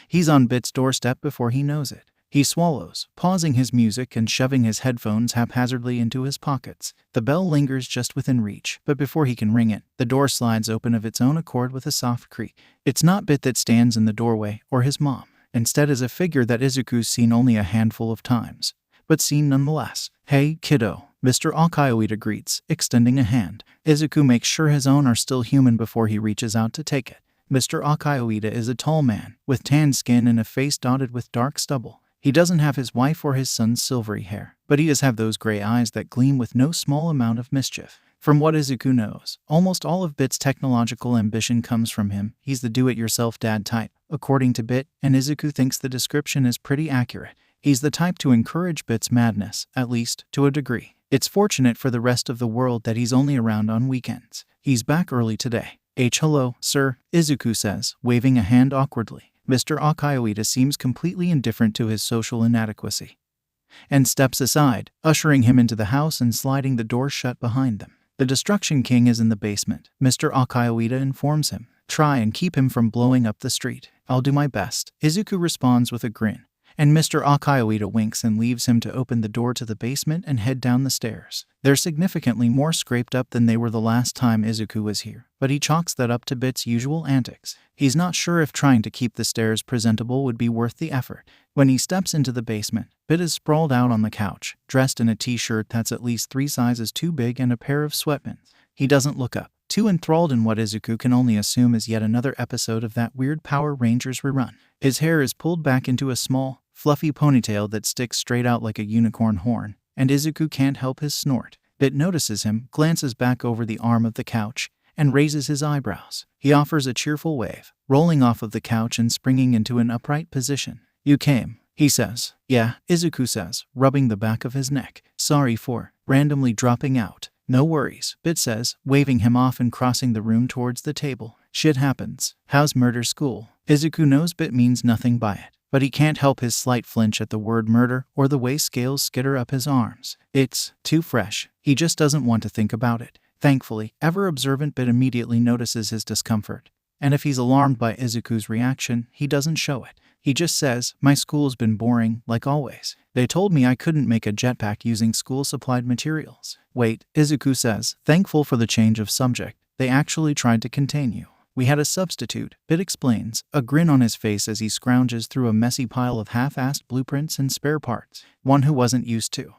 He's on Bit's doorstep before he knows it. He swallows, pausing his music and shoving his headphones haphazardly into his pockets. The bell lingers just within reach, but before he can ring it, the door slides open of its own accord with a soft creak. It's not Bit that stands in the doorway, or his mom. Instead is a figure that Izuku's seen only a handful of times, but seen nonetheless. "Hey, kiddo," Mr. Akayoida greets, extending a hand. Izuku makes sure his own are still human before he reaches out to take it. Mr. Akayoida is a tall man, with tan skin and a face dotted with dark stubble. He doesn't have his wife or his son's silvery hair, but he does have those gray eyes that gleam with no small amount of mischief. From what Izuku knows, almost all of Bit's technological ambition comes from him. He's the do-it-yourself dad type, according to Bit, and Izuku thinks the description is pretty accurate. He's the type to encourage Bit's madness, at least to a degree. It's fortunate for the rest of the world that he's only around on weekends. He's back early today. Hello, sir, Izuku says, waving a hand awkwardly. Mr. Akayoida seems completely indifferent to his social inadequacy, and steps aside, ushering him into the house and sliding the door shut behind them. The Destruction King is in the basement, Mr. Akayoida informs him. Try and keep him from blowing up the street. I'll do my best, Izuku responds with a grin, and Mr. Akayoida winks and leaves him to open the door to the basement and head down the stairs. They're significantly more scraped up than they were the last time Izuku was here, but he chalks that up to Bit's usual antics. He's not sure if trying to keep the stairs presentable would be worth the effort. When he steps into the basement, Bit is sprawled out on the couch, dressed in a t-shirt that's at least 3 sizes too big and a pair of sweatpants. He doesn't look up, too enthralled in what Izuku can only assume is yet another episode of that weird Power Rangers rerun. His hair is pulled back into a small, fluffy ponytail that sticks straight out like a unicorn horn, and Izuku can't help his snort. Bit notices him, glances back over the arm of the couch, and raises his eyebrows. He offers a cheerful wave, rolling off of the couch and springing into an upright position. "You came," he says. "Yeah," Izuku says, rubbing the back of his neck. "Sorry for randomly dropping out." "No worries," Bit says, waving him off and crossing the room towards the table. "Shit happens. How's murder school?" Izuku knows Bit means nothing by it, but he can't help his slight flinch at the word murder or the way scales skitter up his arms. It's too fresh. He just doesn't want to think about it. Thankfully, ever-observant Bit immediately notices his discomfort, and if he's alarmed by Izuku's reaction, he doesn't show it. He just says, "My school's been boring, like always. They told me I couldn't make a jetpack using school-supplied materials." "Wait," Izuku says, thankful for the change of subject. "They actually tried to contain you. We had a substitute," Bit explains, a grin on his face as he scrounges through a messy pile of half-assed blueprints and spare parts. "One who wasn't used to.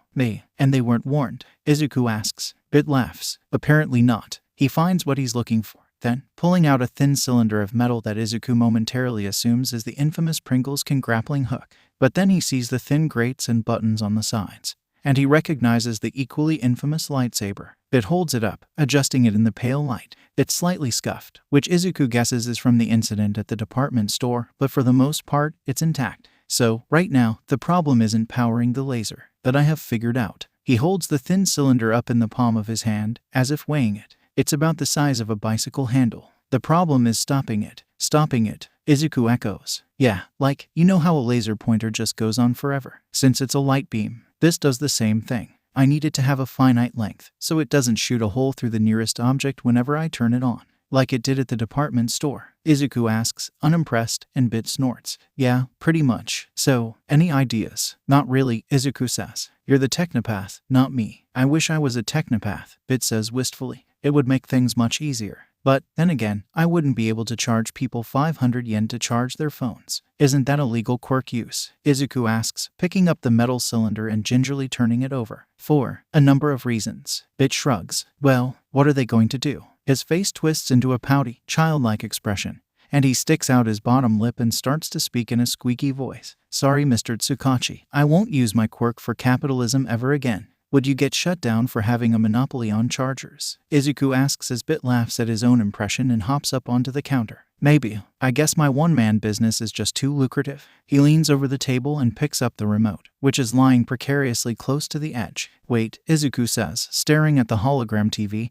And they weren't warned?" Izuku asks. Bit laughs. "Apparently not." He finds what he's looking for, then, pulling out a thin cylinder of metal that Izuku momentarily assumes is the infamous Pringles-King grappling hook. But then he sees the thin grates and buttons on the sides, and he recognizes the equally infamous lightsaber. Bit holds it up, adjusting it in the pale light. It's slightly scuffed, which Izuku guesses is from the incident at the department store, but for the most part, it's intact. "So, right now, the problem isn't powering the laser. That I have figured out." He holds the thin cylinder up in the palm of his hand, as if weighing it. It's about the size of a bicycle handle. "The problem is stopping it." "Stopping it," Izuku echoes. "Yeah, like, you know how a laser pointer just goes on forever. Since it's a light beam, this does the same thing. I need it to have a finite length, so it doesn't shoot a hole through the nearest object whenever I turn it on. Like it did at the department store?" Izuku asks, unimpressed, and Bit snorts. "Yeah, pretty much. So, any ideas?" "Not really," Izuku says. "You're the technopath, not me." "I wish I was a technopath," Bit says wistfully. "It would make things much easier. But, then again, I wouldn't be able to charge people 500 yen to charge their phones." "Isn't that a legal quirk use?" Izuku asks, picking up the metal cylinder and gingerly turning it over. "For a number of reasons." Bit shrugs. "Well, what are they going to do?" His face twists into a pouty, childlike expression, and he sticks out his bottom lip and starts to speak in a squeaky voice. Sorry, Mr. Tsukachi. I won't use my quirk for capitalism ever again. Would you get shut down for having a monopoly on chargers? Izuku asks as Bit laughs at his own impression and hops up onto the counter. Maybe. I guess my one-man business is just too lucrative. He leans over the table and picks up the remote, which is lying precariously close to the edge. Wait, Izuku says, staring at the hologram TV.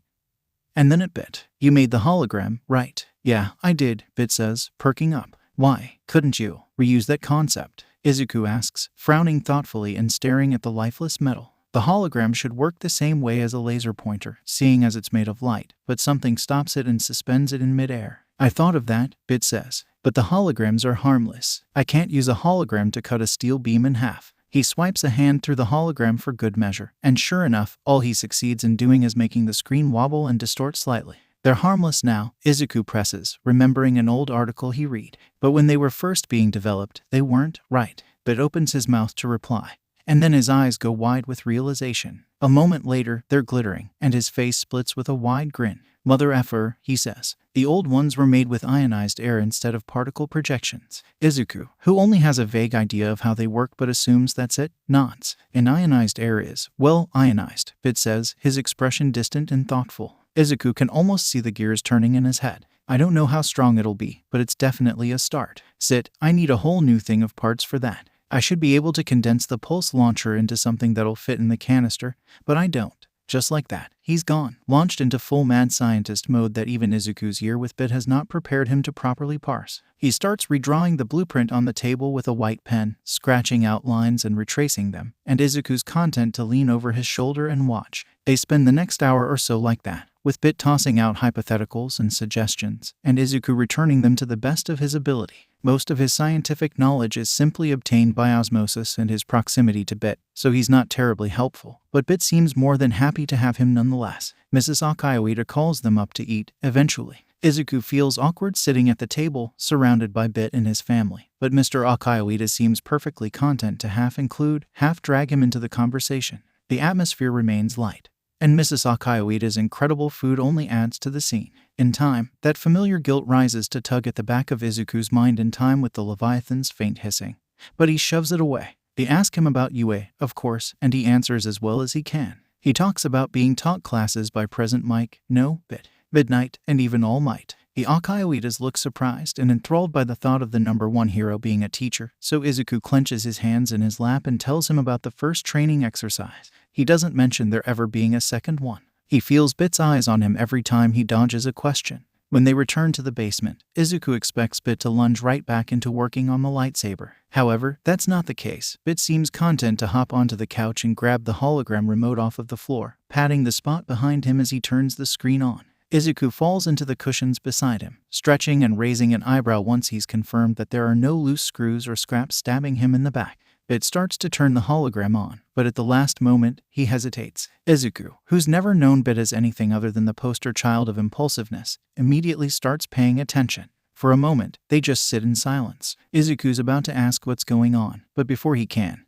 And then at Bit. You made the hologram, right? Yeah, I did, Bit says, perking up. Why? Couldn't you reuse that concept? Izuku asks, frowning thoughtfully and staring at the lifeless metal. The hologram should work the same way as a laser pointer, seeing as it's made of light, but something stops it and suspends it in midair. I thought of that, Bit says, but the holograms are harmless. I can't use a hologram to cut a steel beam in half. He swipes a hand through the hologram for good measure, and sure enough, all he succeeds in doing is making the screen wobble and distort slightly. They're harmless now, Izuku presses, remembering an old article he read. But when they were first being developed, they weren't, right? Bit opens his mouth to reply. And then his eyes go wide with realization. A moment later, they're glittering, and his face splits with a wide grin. Mother effer, he says. The old ones were made with ionized air instead of particle projections. Izuku, who only has a vague idea of how they work but assumes that's it, nods. And ionized air is, well, ionized, Bit says, his expression distant and thoughtful. Izuku can almost see the gears turning in his head. I don't know how strong it'll be, but it's definitely a start. Sit, I need a whole new thing of parts for that. I should be able to condense the pulse launcher into something that'll fit in the canister, but I don't. Just like that, he's gone, launched into full mad scientist mode that even Izuku's year with Bit has not prepared him to properly parse. He starts redrawing the blueprint on the table with a white pen, scratching out lines and retracing them, and Izuku's content to lean over his shoulder and watch. They spend the next hour or so like that, with Bit tossing out hypotheticals and suggestions, and Izuku returning them to the best of his ability. Most of his scientific knowledge is simply obtained by osmosis and his proximity to Bit, so he's not terribly helpful, but Bit seems more than happy to have him nonetheless. Mrs. Akaioida calls them up to eat, eventually. Izuku feels awkward sitting at the table, surrounded by Bit and his family, but Mr. Akaioida seems perfectly content to half include, half drag him into the conversation. The atmosphere remains light, and Mrs. Akaioida's incredible food only adds to the scene. In time, that familiar guilt rises to tug at the back of Izuku's mind in time with the Leviathan's faint hissing. But he shoves it away. They ask him about Yue, of course, and he answers as well as he can. He talks about being taught classes by Present Mike, no, Bit, Midnight, and even All Might. The Akaioidas look surprised and enthralled by the thought of the number one hero being a teacher, so Izuku clenches his hands in his lap and tells him about the first training exercise. He doesn't mention there ever being a second one. He feels Bit's eyes on him every time he dodges a question. When they return to the basement, Izuku expects Bit to lunge right back into working on the lightsaber. However, that's not the case. Bit seems content to hop onto the couch and grab the hologram remote off of the floor, patting the spot behind him as he turns the screen on. Izuku falls into the cushions beside him, stretching and raising an eyebrow once he's confirmed that there are no loose screws or scraps stabbing him in the back. Bit starts to turn the hologram on, but at the last moment, he hesitates. Izuku, who's never known Bit as anything other than the poster child of impulsiveness, immediately starts paying attention. For a moment, they just sit in silence. Izuku's about to ask what's going on, but before he can,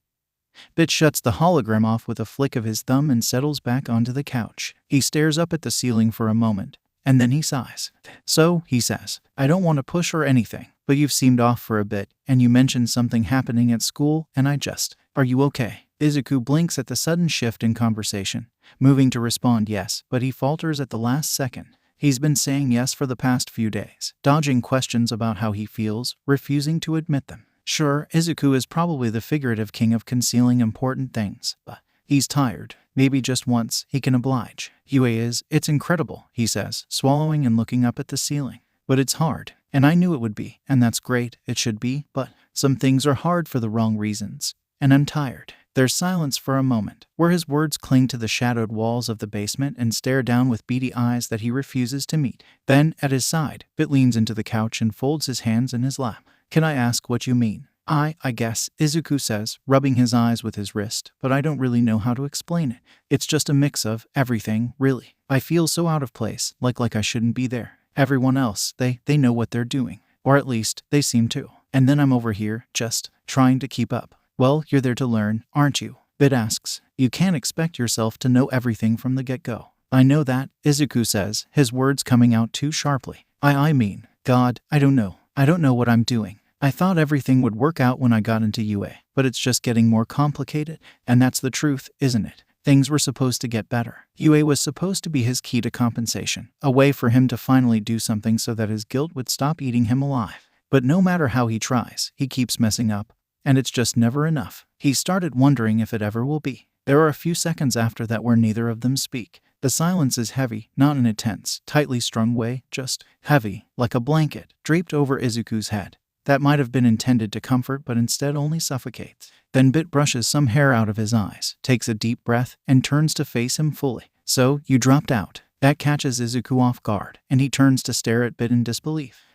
Bit shuts the hologram off with a flick of his thumb and settles back onto the couch. He stares up at the ceiling for a moment, and then he sighs. So, he says, I don't want to push or anything, but you've seemed off for a bit, and you mentioned something happening at school, and are you okay? Izuku blinks at the sudden shift in conversation, moving to respond yes, but he falters at the last second. He's been saying yes for the past few days, dodging questions about how he feels, refusing to admit them. Sure, Izuku is probably the figurative king of concealing important things, but he's tired. Maybe just once, he can oblige. It's incredible, he says, swallowing and looking up at the ceiling. But it's hard, and I knew it would be, and that's great, it should be, but some things are hard for the wrong reasons, and I'm tired. There's silence for a moment, where his words cling to the shadowed walls of the basement and stare down with beady eyes that he refuses to meet. Then, at his side, Bit leans into the couch and folds his hands in his lap. Can I ask what you mean? I guess, Izuku says, rubbing his eyes with his wrist, but I don't really know how to explain it. It's just a mix of everything, really. I feel so out of place, like I shouldn't be there. Everyone else, they know what they're doing. Or at least, they seem to. And then I'm over here, just trying to keep up. Well, you're there to learn, aren't you? Bit asks. You can't expect yourself to know everything from the get-go. I know that, Izuku says, his words coming out too sharply. I mean, God, I don't know. I don't know what I'm doing. I thought everything would work out when I got into UA, but it's just getting more complicated, and that's the truth, isn't it? Things were supposed to get better. UA was supposed to be his key to compensation, a way for him to finally do something so that his guilt would stop eating him alive. But no matter how he tries, he keeps messing up, and it's just never enough. He started wondering if it ever will be. There are a few seconds after that where neither of them speak. The silence is heavy, not in a tense, tightly strung way, just heavy, like a blanket, draped over Izuku's head. That might have been intended to comfort, but instead only suffocates. Then Bit brushes some hair out of his eyes, takes a deep breath, and turns to face him fully. So, you dropped out. That catches Izuku off guard, and he turns to stare at Bit in disbelief.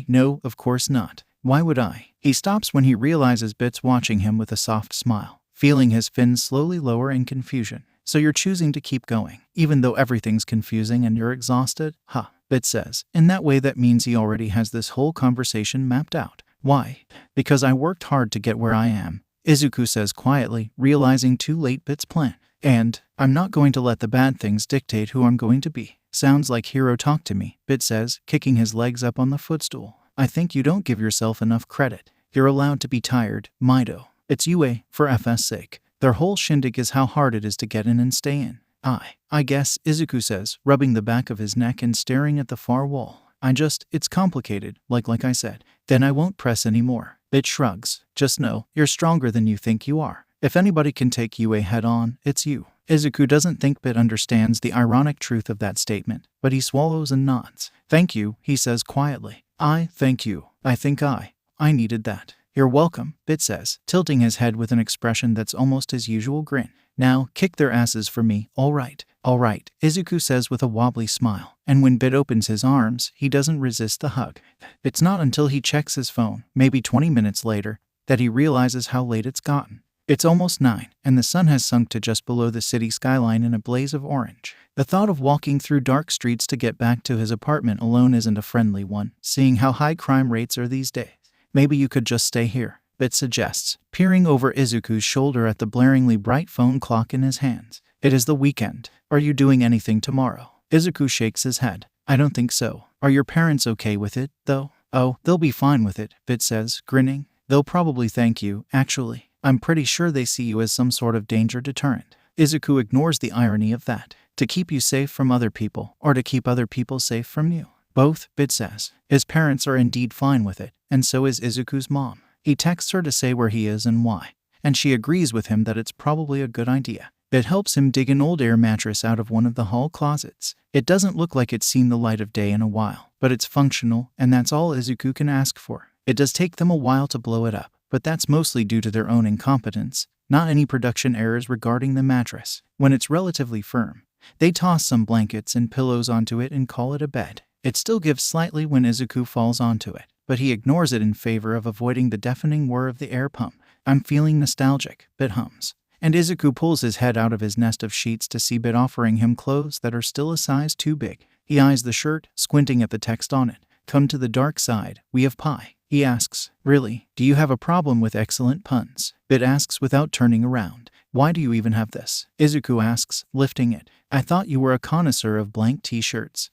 No, of course not. Why would I? He stops when he realizes Bit's watching him with a soft smile, feeling his fins slowly lower in confusion. So you're choosing to keep going, even though everything's confusing and you're exhausted? Ha, Bit says. In that way, that means he already has this whole conversation mapped out. Why? Because I worked hard to get where I am, Izuku says quietly, realizing too late Bit's plan. And I'm not going to let the bad things dictate who I'm going to be. Sounds like hero talk to me, Bit says, kicking his legs up on the footstool. I think you don't give yourself enough credit. You're allowed to be tired, Mido. It's UA, for FS sake. Their whole shindig is how hard it is to get in and stay in. I guess, Izuku says, rubbing the back of his neck and staring at the far wall. It's complicated, like I said. Then I won't press anymore. Bit shrugs. Just know, you're stronger than you think you are. If anybody can take UA head on, it's you. Izuku doesn't think Bit understands the ironic truth of that statement, but he swallows and nods. Thank you, he says quietly. Thank you. I think I needed that. You're welcome, Bit says, tilting his head with an expression that's almost his usual grin. Now, kick their asses for me, all right, Izuku says with a wobbly smile, and when Bit opens his arms, he doesn't resist the hug. It's not until he checks his phone, maybe 20 minutes later, that he realizes how late it's gotten. It's almost 9, and the sun has sunk to just below the city skyline in a blaze of orange. The thought of walking through dark streets to get back to his apartment alone isn't a friendly one, seeing how high crime rates are these days. Maybe you could just stay here, Bit suggests, peering over Izuku's shoulder at the blaringly bright phone clock in his hands. It is the weekend. Are you doing anything tomorrow? Izuku shakes his head. I don't think so. Are your parents okay with it, though? Oh, they'll be fine with it, Bit says, grinning. They'll probably thank you, actually. I'm pretty sure they see you as some sort of danger deterrent. Izuku ignores the irony of that. To keep you safe from other people, or to keep other people safe from you? Both, Bit says. His parents are indeed fine with it, and so is Izuku's mom. He texts her to say where he is and why, and she agrees with him that it's probably a good idea. It helps him dig an old air mattress out of one of the hall closets. It doesn't look like it's seen the light of day in a while, but it's functional, and that's all Izuku can ask for. It does take them a while to blow it up, but that's mostly due to their own incompetence, not any production errors regarding the mattress. When it's relatively firm, they toss some blankets and pillows onto it and call it a bed. It still gives slightly when Izuku falls onto it, but he ignores it in favor of avoiding the deafening whir of the air pump. I'm feeling nostalgic, Bit hums. And Izuku pulls his head out of his nest of sheets to see Bit offering him clothes that are still a size too big. He eyes the shirt, squinting at the text on it. Come to the dark side, we have pie. He asks, really, do you have a problem with excellent puns? Bit asks without turning around. Why do you even have this? Izuku asks, lifting it. I thought you were a connoisseur of blank t-shirts.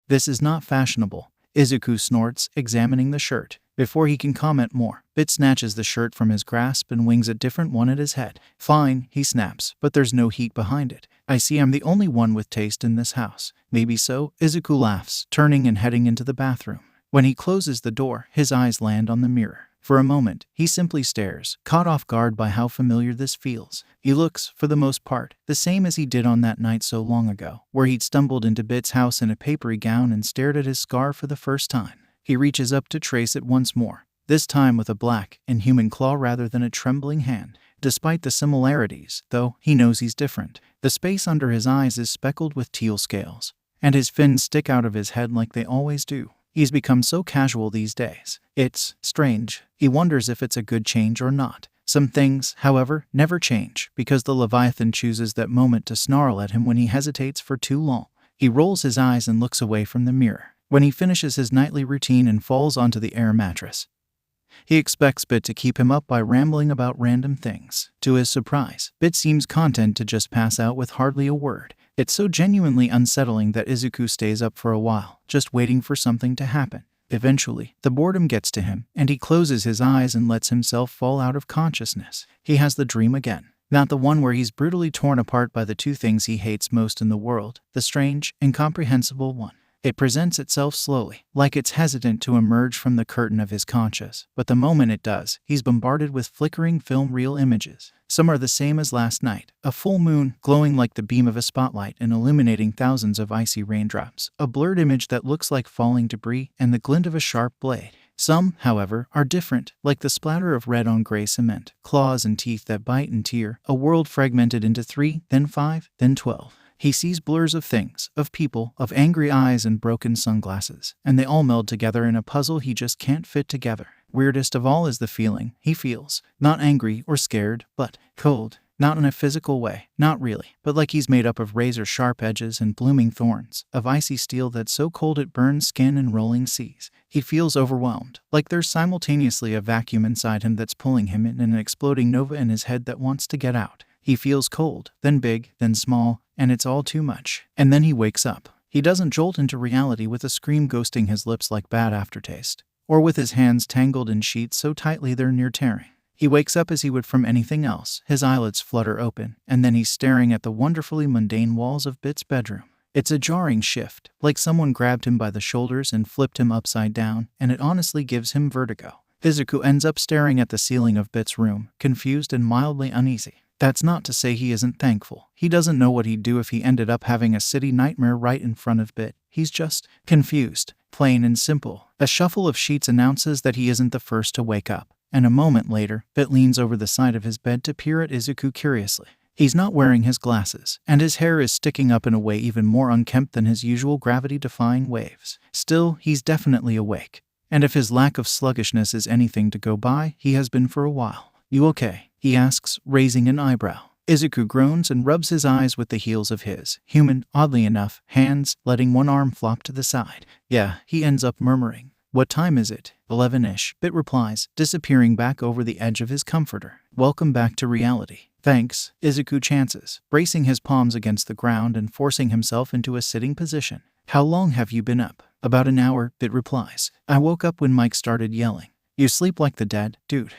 This is not fashionable, Izuku snorts, examining the shirt. Before he can comment more, Bit snatches the shirt from his grasp and wings a different one at his head. Fine, he snaps, but there's no heat behind it. I see I'm the only one with taste in this house. Maybe so, Izuku laughs, turning and heading into the bathroom. When he closes the door, his eyes land on the mirror. For a moment, he simply stares, caught off guard by how familiar this feels. He looks, for the most part, the same as he did on that night so long ago, where he'd stumbled into Bit's house in a papery gown and stared at his scar for the first time. He reaches up to trace it once more, this time with a black, inhuman claw rather than a trembling hand. Despite the similarities, though, he knows he's different. The space under his eyes is speckled with teal scales, and his fins stick out of his head like they always do. He's become so casual these days. It's strange. He wonders if it's a good change or not. Some things, however, never change, because the Leviathan chooses that moment to snarl at him when he hesitates for too long. He rolls his eyes and looks away from the mirror. When he finishes his nightly routine and falls onto the air mattress, he expects Bit to keep him up by rambling about random things. To his surprise, Bit seems content to just pass out with hardly a word. It's so genuinely unsettling that Izuku stays up for a while, just waiting for something to happen. Eventually, the boredom gets to him, and he closes his eyes and lets himself fall out of consciousness. He has the dream again. Not the one where he's brutally torn apart by the two things he hates most in the world, the strange, incomprehensible one. It presents itself slowly, like it's hesitant to emerge from the curtain of his conscious, but the moment it does, he's bombarded with flickering film reel images. Some are the same as last night, a full moon, glowing like the beam of a spotlight and illuminating thousands of icy raindrops, a blurred image that looks like falling debris, and the glint of a sharp blade. Some, however, are different, like the splatter of red on gray cement, claws and teeth that bite and tear, a world fragmented into 3, then 5, then 12. He sees blurs of things, of people, of angry eyes and broken sunglasses, and they all meld together in a puzzle he just can't fit together. Weirdest of all is the feeling he feels. Not angry or scared, but cold. Not in a physical way, not really, but like he's made up of razor-sharp edges and blooming thorns, of icy steel that's so cold it burns skin and rolling seas. He feels overwhelmed, like there's simultaneously a vacuum inside him that's pulling him in and an exploding nova in his head that wants to get out. He feels cold, then big, then small, and it's all too much. And then he wakes up. He doesn't jolt into reality with a scream ghosting his lips like bad aftertaste, or with his hands tangled in sheets so tightly they're near tearing. He wakes up as he would from anything else. His eyelids flutter open, and then he's staring at the wonderfully mundane walls of Bit's bedroom. It's a jarring shift, like someone grabbed him by the shoulders and flipped him upside down, and it honestly gives him vertigo. Izuku ends up staring at the ceiling of Bit's room, confused and mildly uneasy. That's not to say he isn't thankful. He doesn't know what he'd do if he ended up having a city nightmare right in front of Bit. He's just confused, plain and simple. A shuffle of sheets announces that he isn't the first to wake up, and a moment later, Bit leans over the side of his bed to peer at Izuku curiously. He's not wearing his glasses, and his hair is sticking up in a way even more unkempt than his usual gravity-defying waves. Still, he's definitely awake, and if his lack of sluggishness is anything to go by, he has been for a while. "You okay?" he asks, raising an eyebrow. Izuku groans and rubs his eyes with the heels of his human, oddly enough, hands, letting one arm flop to the side. "Yeah," he ends up murmuring. "What time is it?" 11-ish, Bit replies, disappearing back over the edge of his comforter. "Welcome back to reality." "Thanks," Izuku chances, bracing his palms against the ground and forcing himself into a sitting position. "How long have you been up?" "About an hour," Bit replies. "I woke up when Mike started yelling." "You sleep like the dead, dude."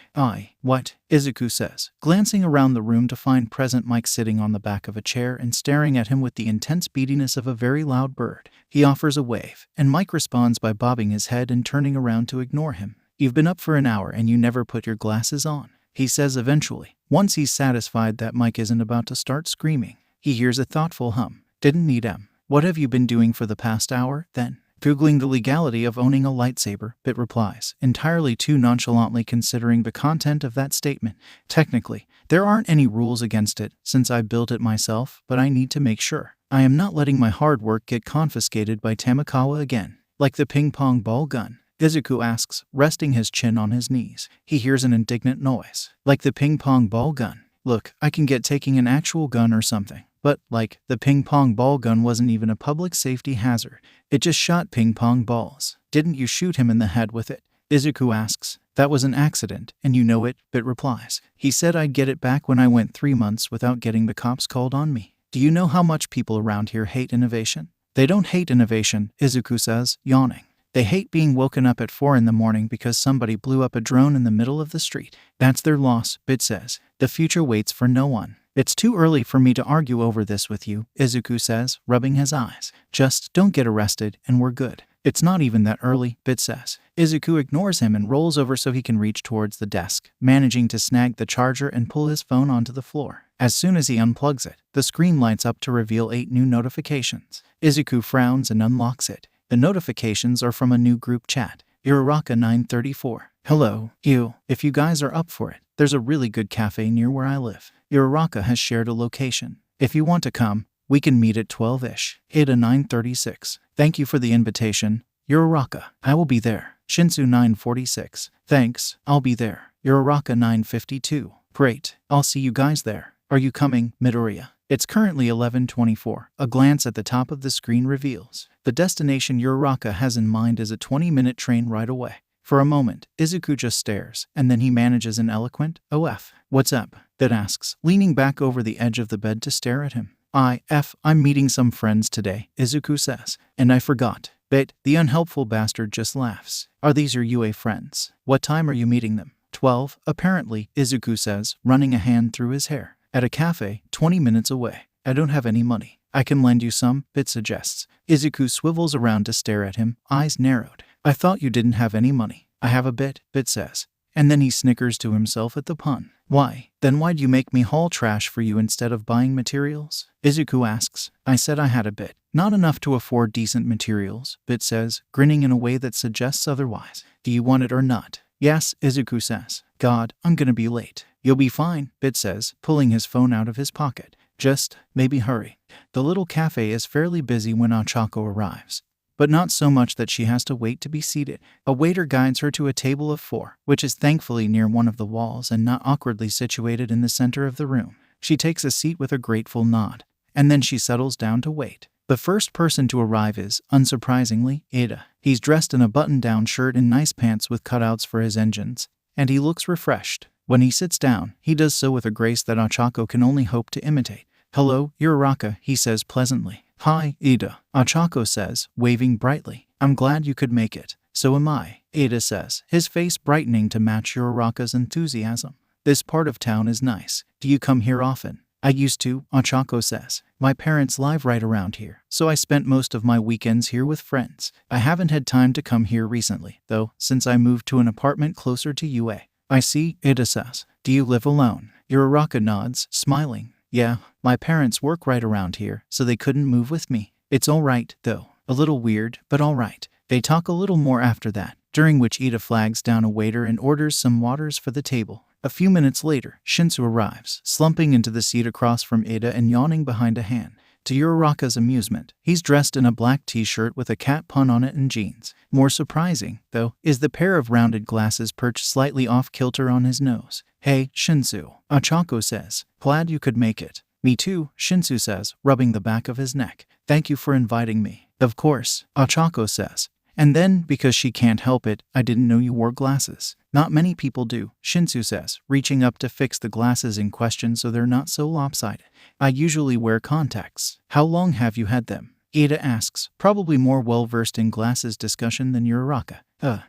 What?" Izuku says, glancing around the room to find present Mike sitting on the back of a chair and staring at him with the intense beadiness of a very loud bird. He offers a wave, and Mike responds by bobbing his head and turning around to ignore him. "You've been up for an hour and you never put your glasses on," he says eventually, once he's satisfied that Mike isn't about to start screaming. He hears a thoughtful hum. "Didn't need 'em. What have you been doing for the past hour, then?" "Googling the legality of owning a lightsaber," Bit replies, entirely too nonchalantly considering the content of that statement. "Technically, there aren't any rules against it, since I built it myself, but I need to make sure I am not letting my hard work get confiscated by Tamakawa again." "Like the ping-pong ball gun?" Izuku asks, resting his chin on his knees. He hears an indignant noise. "Like the ping-pong ball gun? Look, I can get taking an actual gun or something. But, like, the ping-pong ball gun wasn't even a public safety hazard. It just shot ping-pong balls. Didn't you shoot him in the head with it?" Izuku asks. "That was an accident, and you know it," Bit replies. "He said I'd get it back when I went 3 months without getting the cops called on me." "Do you know how much people around here hate innovation?" "They don't hate innovation," Izuku says, yawning. "They hate being woken up at 4 in the morning because somebody blew up a drone in the middle of the street. That's their loss," Bit says. "The future waits for no one." "It's too early for me to argue over this with you," Izuku says, rubbing his eyes. "Just don't get arrested, and we're good." "It's not even that early," Bit says. Izuku ignores him and rolls over so he can reach towards the desk, managing to snag the charger and pull his phone onto the floor. As soon as he unplugs it, the screen lights up to reveal 8 new notifications. Izuku frowns and unlocks it. The notifications are from a new group chat. Uraraka 934. "Hello, you. If you guys are up for it, there's a really good cafe near where I live. Uraraka has shared a location. If you want to come, we can meet at 12-ish. Ada 936. Thank you for the invitation. Uraraka. I will be there. Shinsu 946. Thanks, I'll be there. Uraraka 952. Great, I'll see you guys there. Are you coming, Midoriya?" It's currently 11:24. A glance at the top of the screen reveals the destination Uraraka has in mind is a 20-minute train ride away. For a moment, Izuku just stares, and then he manages an eloquent, "OF. What's up?" Bit asks, leaning back over the edge of the bed to stare at him. I'm meeting some friends today, Izuku says. And I forgot. But the unhelpful bastard just laughs. Are these your UA friends? What time are you meeting them? 12, apparently, Izuku says, running a hand through his hair. At a cafe, 20 minutes away. I don't have any money. I can lend you some, Bit suggests. Izuku swivels around to stare at him, eyes narrowed. I thought you didn't have any money. I have a bit, Bit says. And then he snickers to himself at the pun. Why? Then why'd you make me haul trash for you instead of buying materials? Izuku asks. I said I had a bit. Not enough to afford decent materials, Bit says, grinning in a way that suggests otherwise. Do you want it or not? Yes, Izuku says. God, I'm gonna be late. You'll be fine, Bit says, pulling his phone out of his pocket. Just, maybe hurry. The little cafe is fairly busy when Ochako arrives, but not so much that she has to wait to be seated. A waiter guides her to a table of 4, which is thankfully near one of the walls and not awkwardly situated in the center of the room. She takes a seat with a grateful nod, and then she settles down to wait. The first person to arrive is, unsurprisingly, Ida. He's dressed in a button-down shirt and nice pants with cutouts for his engines, and he looks refreshed. When he sits down, he does so with a grace that Ochako can only hope to imitate. Hello, you're Uraraka, he says pleasantly. Hi, Ida, Ochako says, waving brightly. I'm glad you could make it. So am I, Ida says, his face brightening to match Uraraka's enthusiasm. This part of town is nice. Do you come here often? I used to, Ochako says. My parents live right around here, so I spent most of my weekends here with friends. I haven't had time to come here recently, though, since I moved to an apartment closer to UA. I see, Ida says. Do you live alone? Uraraka nods, smiling. Yeah, my parents work right around here, so they couldn't move with me. It's alright, though. A little weird, but alright. They talk a little more after that, during which Ida flags down a waiter and orders some waters for the table. A few minutes later, Shinsu arrives, slumping into the seat across from Ida and yawning behind a hand. To Uraraka's amusement, he's dressed in a black t-shirt with a cat pun on it and jeans. More surprising, though, is the pair of rounded glasses perched slightly off-kilter on his nose. Hey, Shinsu, Ochako says. Glad you could make it. Me too, Shinsu says, rubbing the back of his neck. Thank you for inviting me. Of course, Ochako says. And then, because she can't help it, I didn't know you wore glasses. Not many people do, Shinsu says, reaching up to fix the glasses in question so they're not so lopsided. I usually wear contacts. How long have you had them? Ida asks, probably more well-versed in glasses discussion than Uraraka.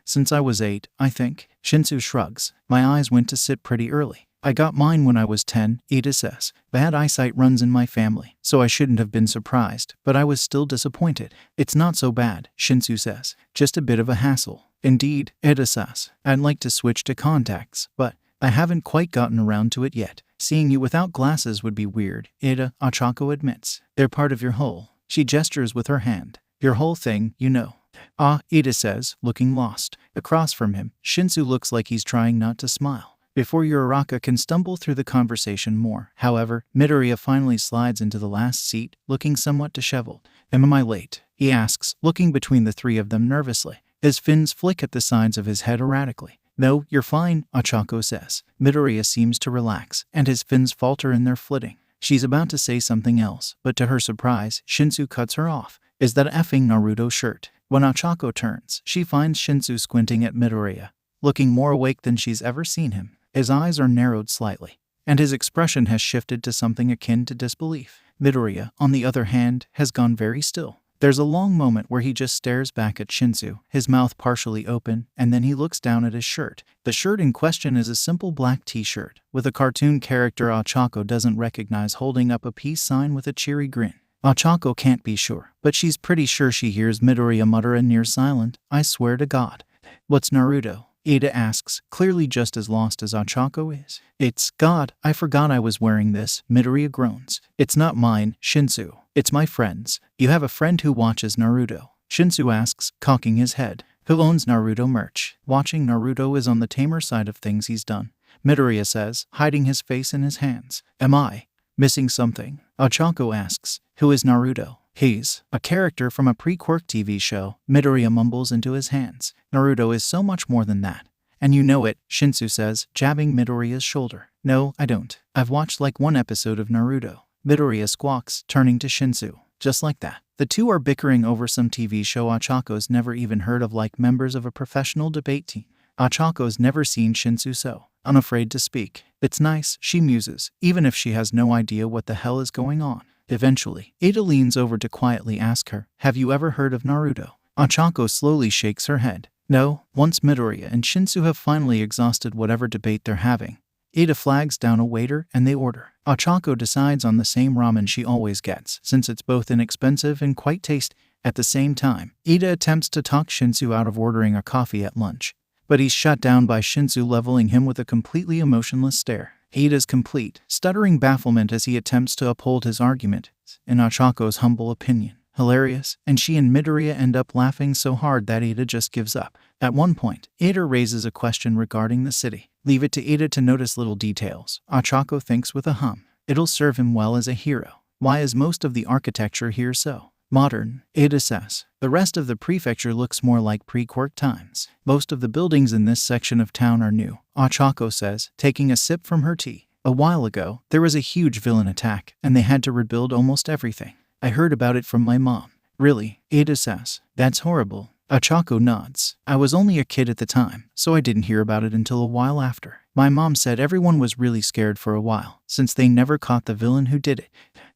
Since I was 8, I think. Shinsu shrugs. My eyes went to sit pretty early. I got mine when I was 10, Ida says. Bad eyesight runs in my family, so I shouldn't have been surprised, but I was still disappointed. It's not so bad, Shinsu says. Just a bit of a hassle. Indeed, Ida says. I'd like to switch to contacts, but I haven't quite gotten around to it yet. Seeing you without glasses would be weird, Ida, Ochako admits. They're part of your whole. She gestures with her hand. Your whole thing, you know. Ah, Ida says, looking lost. Across from him, Shinsu looks like he's trying not to smile. Before Uraraka can stumble through the conversation more, however, Midoriya finally slides into the last seat, looking somewhat disheveled. Am I late? He asks, looking between the three of them nervously. His fins flick at the sides of his head erratically. No, you're fine, Ochako says. Midoriya seems to relax, and his fins falter in their flitting. She's about to say something else, but to her surprise, Shinsu cuts her off. Is that effing Naruto shirt? When Ochako turns, she finds Shinsu squinting at Midoriya, looking more awake than she's ever seen him. His eyes are narrowed slightly, and his expression has shifted to something akin to disbelief. Midoriya, on the other hand, has gone very still. There's a long moment where he just stares back at Shinsu, his mouth partially open, and then he looks down at his shirt. The shirt in question is a simple black t-shirt, with a cartoon character Ochako doesn't recognize holding up a peace sign with a cheery grin. Ochako can't be sure, but she's pretty sure she hears Midoriya mutter a near silent, I swear to God. What's Naruto? Ida asks, clearly just as lost as Ochako is. It's, God, I forgot I was wearing this, Midoriya groans. It's not mine, Shinsu. It's my friend's. You have a friend who watches Naruto? Shinsu asks, cocking his head. Who owns Naruto merch? Watching Naruto is on the tamer side of things he's done, Midoriya says, hiding his face in his hands. Am I missing something? Ochako asks, who is Naruto? He's a character from a pre-quirk TV show, Midoriya mumbles into his hands. Naruto is so much more than that. And you know it, Shinsu says, jabbing Midoriya's shoulder. No, I don't. I've watched like one episode of Naruto. Midoriya squawks, turning to Shinsu. Just like that. The two are bickering over some TV show Ochako's never even heard of, like members of a professional debate team. Ochako's never seen Shinsu so unafraid to speak. It's nice, she muses, even if she has no idea what the hell is going on. Eventually, Ada leans over to quietly ask her, "Have you ever heard of Naruto?" Ochako slowly shakes her head. No. Once Midoriya and Shinsu have finally exhausted whatever debate they're having, Ada flags down a waiter and they order. Ochako decides on the same ramen she always gets, since it's both inexpensive and quite tasty. At the same time, Ada attempts to talk Shinsu out of ordering a coffee at lunch, but he's shut down by Shinsu leveling him with a completely emotionless stare. Ada's complete, stuttering bafflement as he attempts to uphold his argument, in Ochako's humble opinion, hilarious, and she and Midoriya end up laughing so hard that Ada just gives up. At one point, Ada raises a question regarding the city. Leave it to Ada to notice little details, Ochako thinks with a hum. It'll serve him well as a hero. Why is most of the architecture here so modern? Ada says. The rest of the prefecture looks more like pre-quirk times. Most of the buildings in this section of town are new, Ochako says, taking a sip from her tea. A while ago, there was a huge villain attack, and they had to rebuild almost everything. I heard about it from my mom. Really? Ada says. That's horrible. Ochako nods. I was only a kid at the time, so I didn't hear about it until a while after. My mom said everyone was really scared for a while, since they never caught the villain who did it.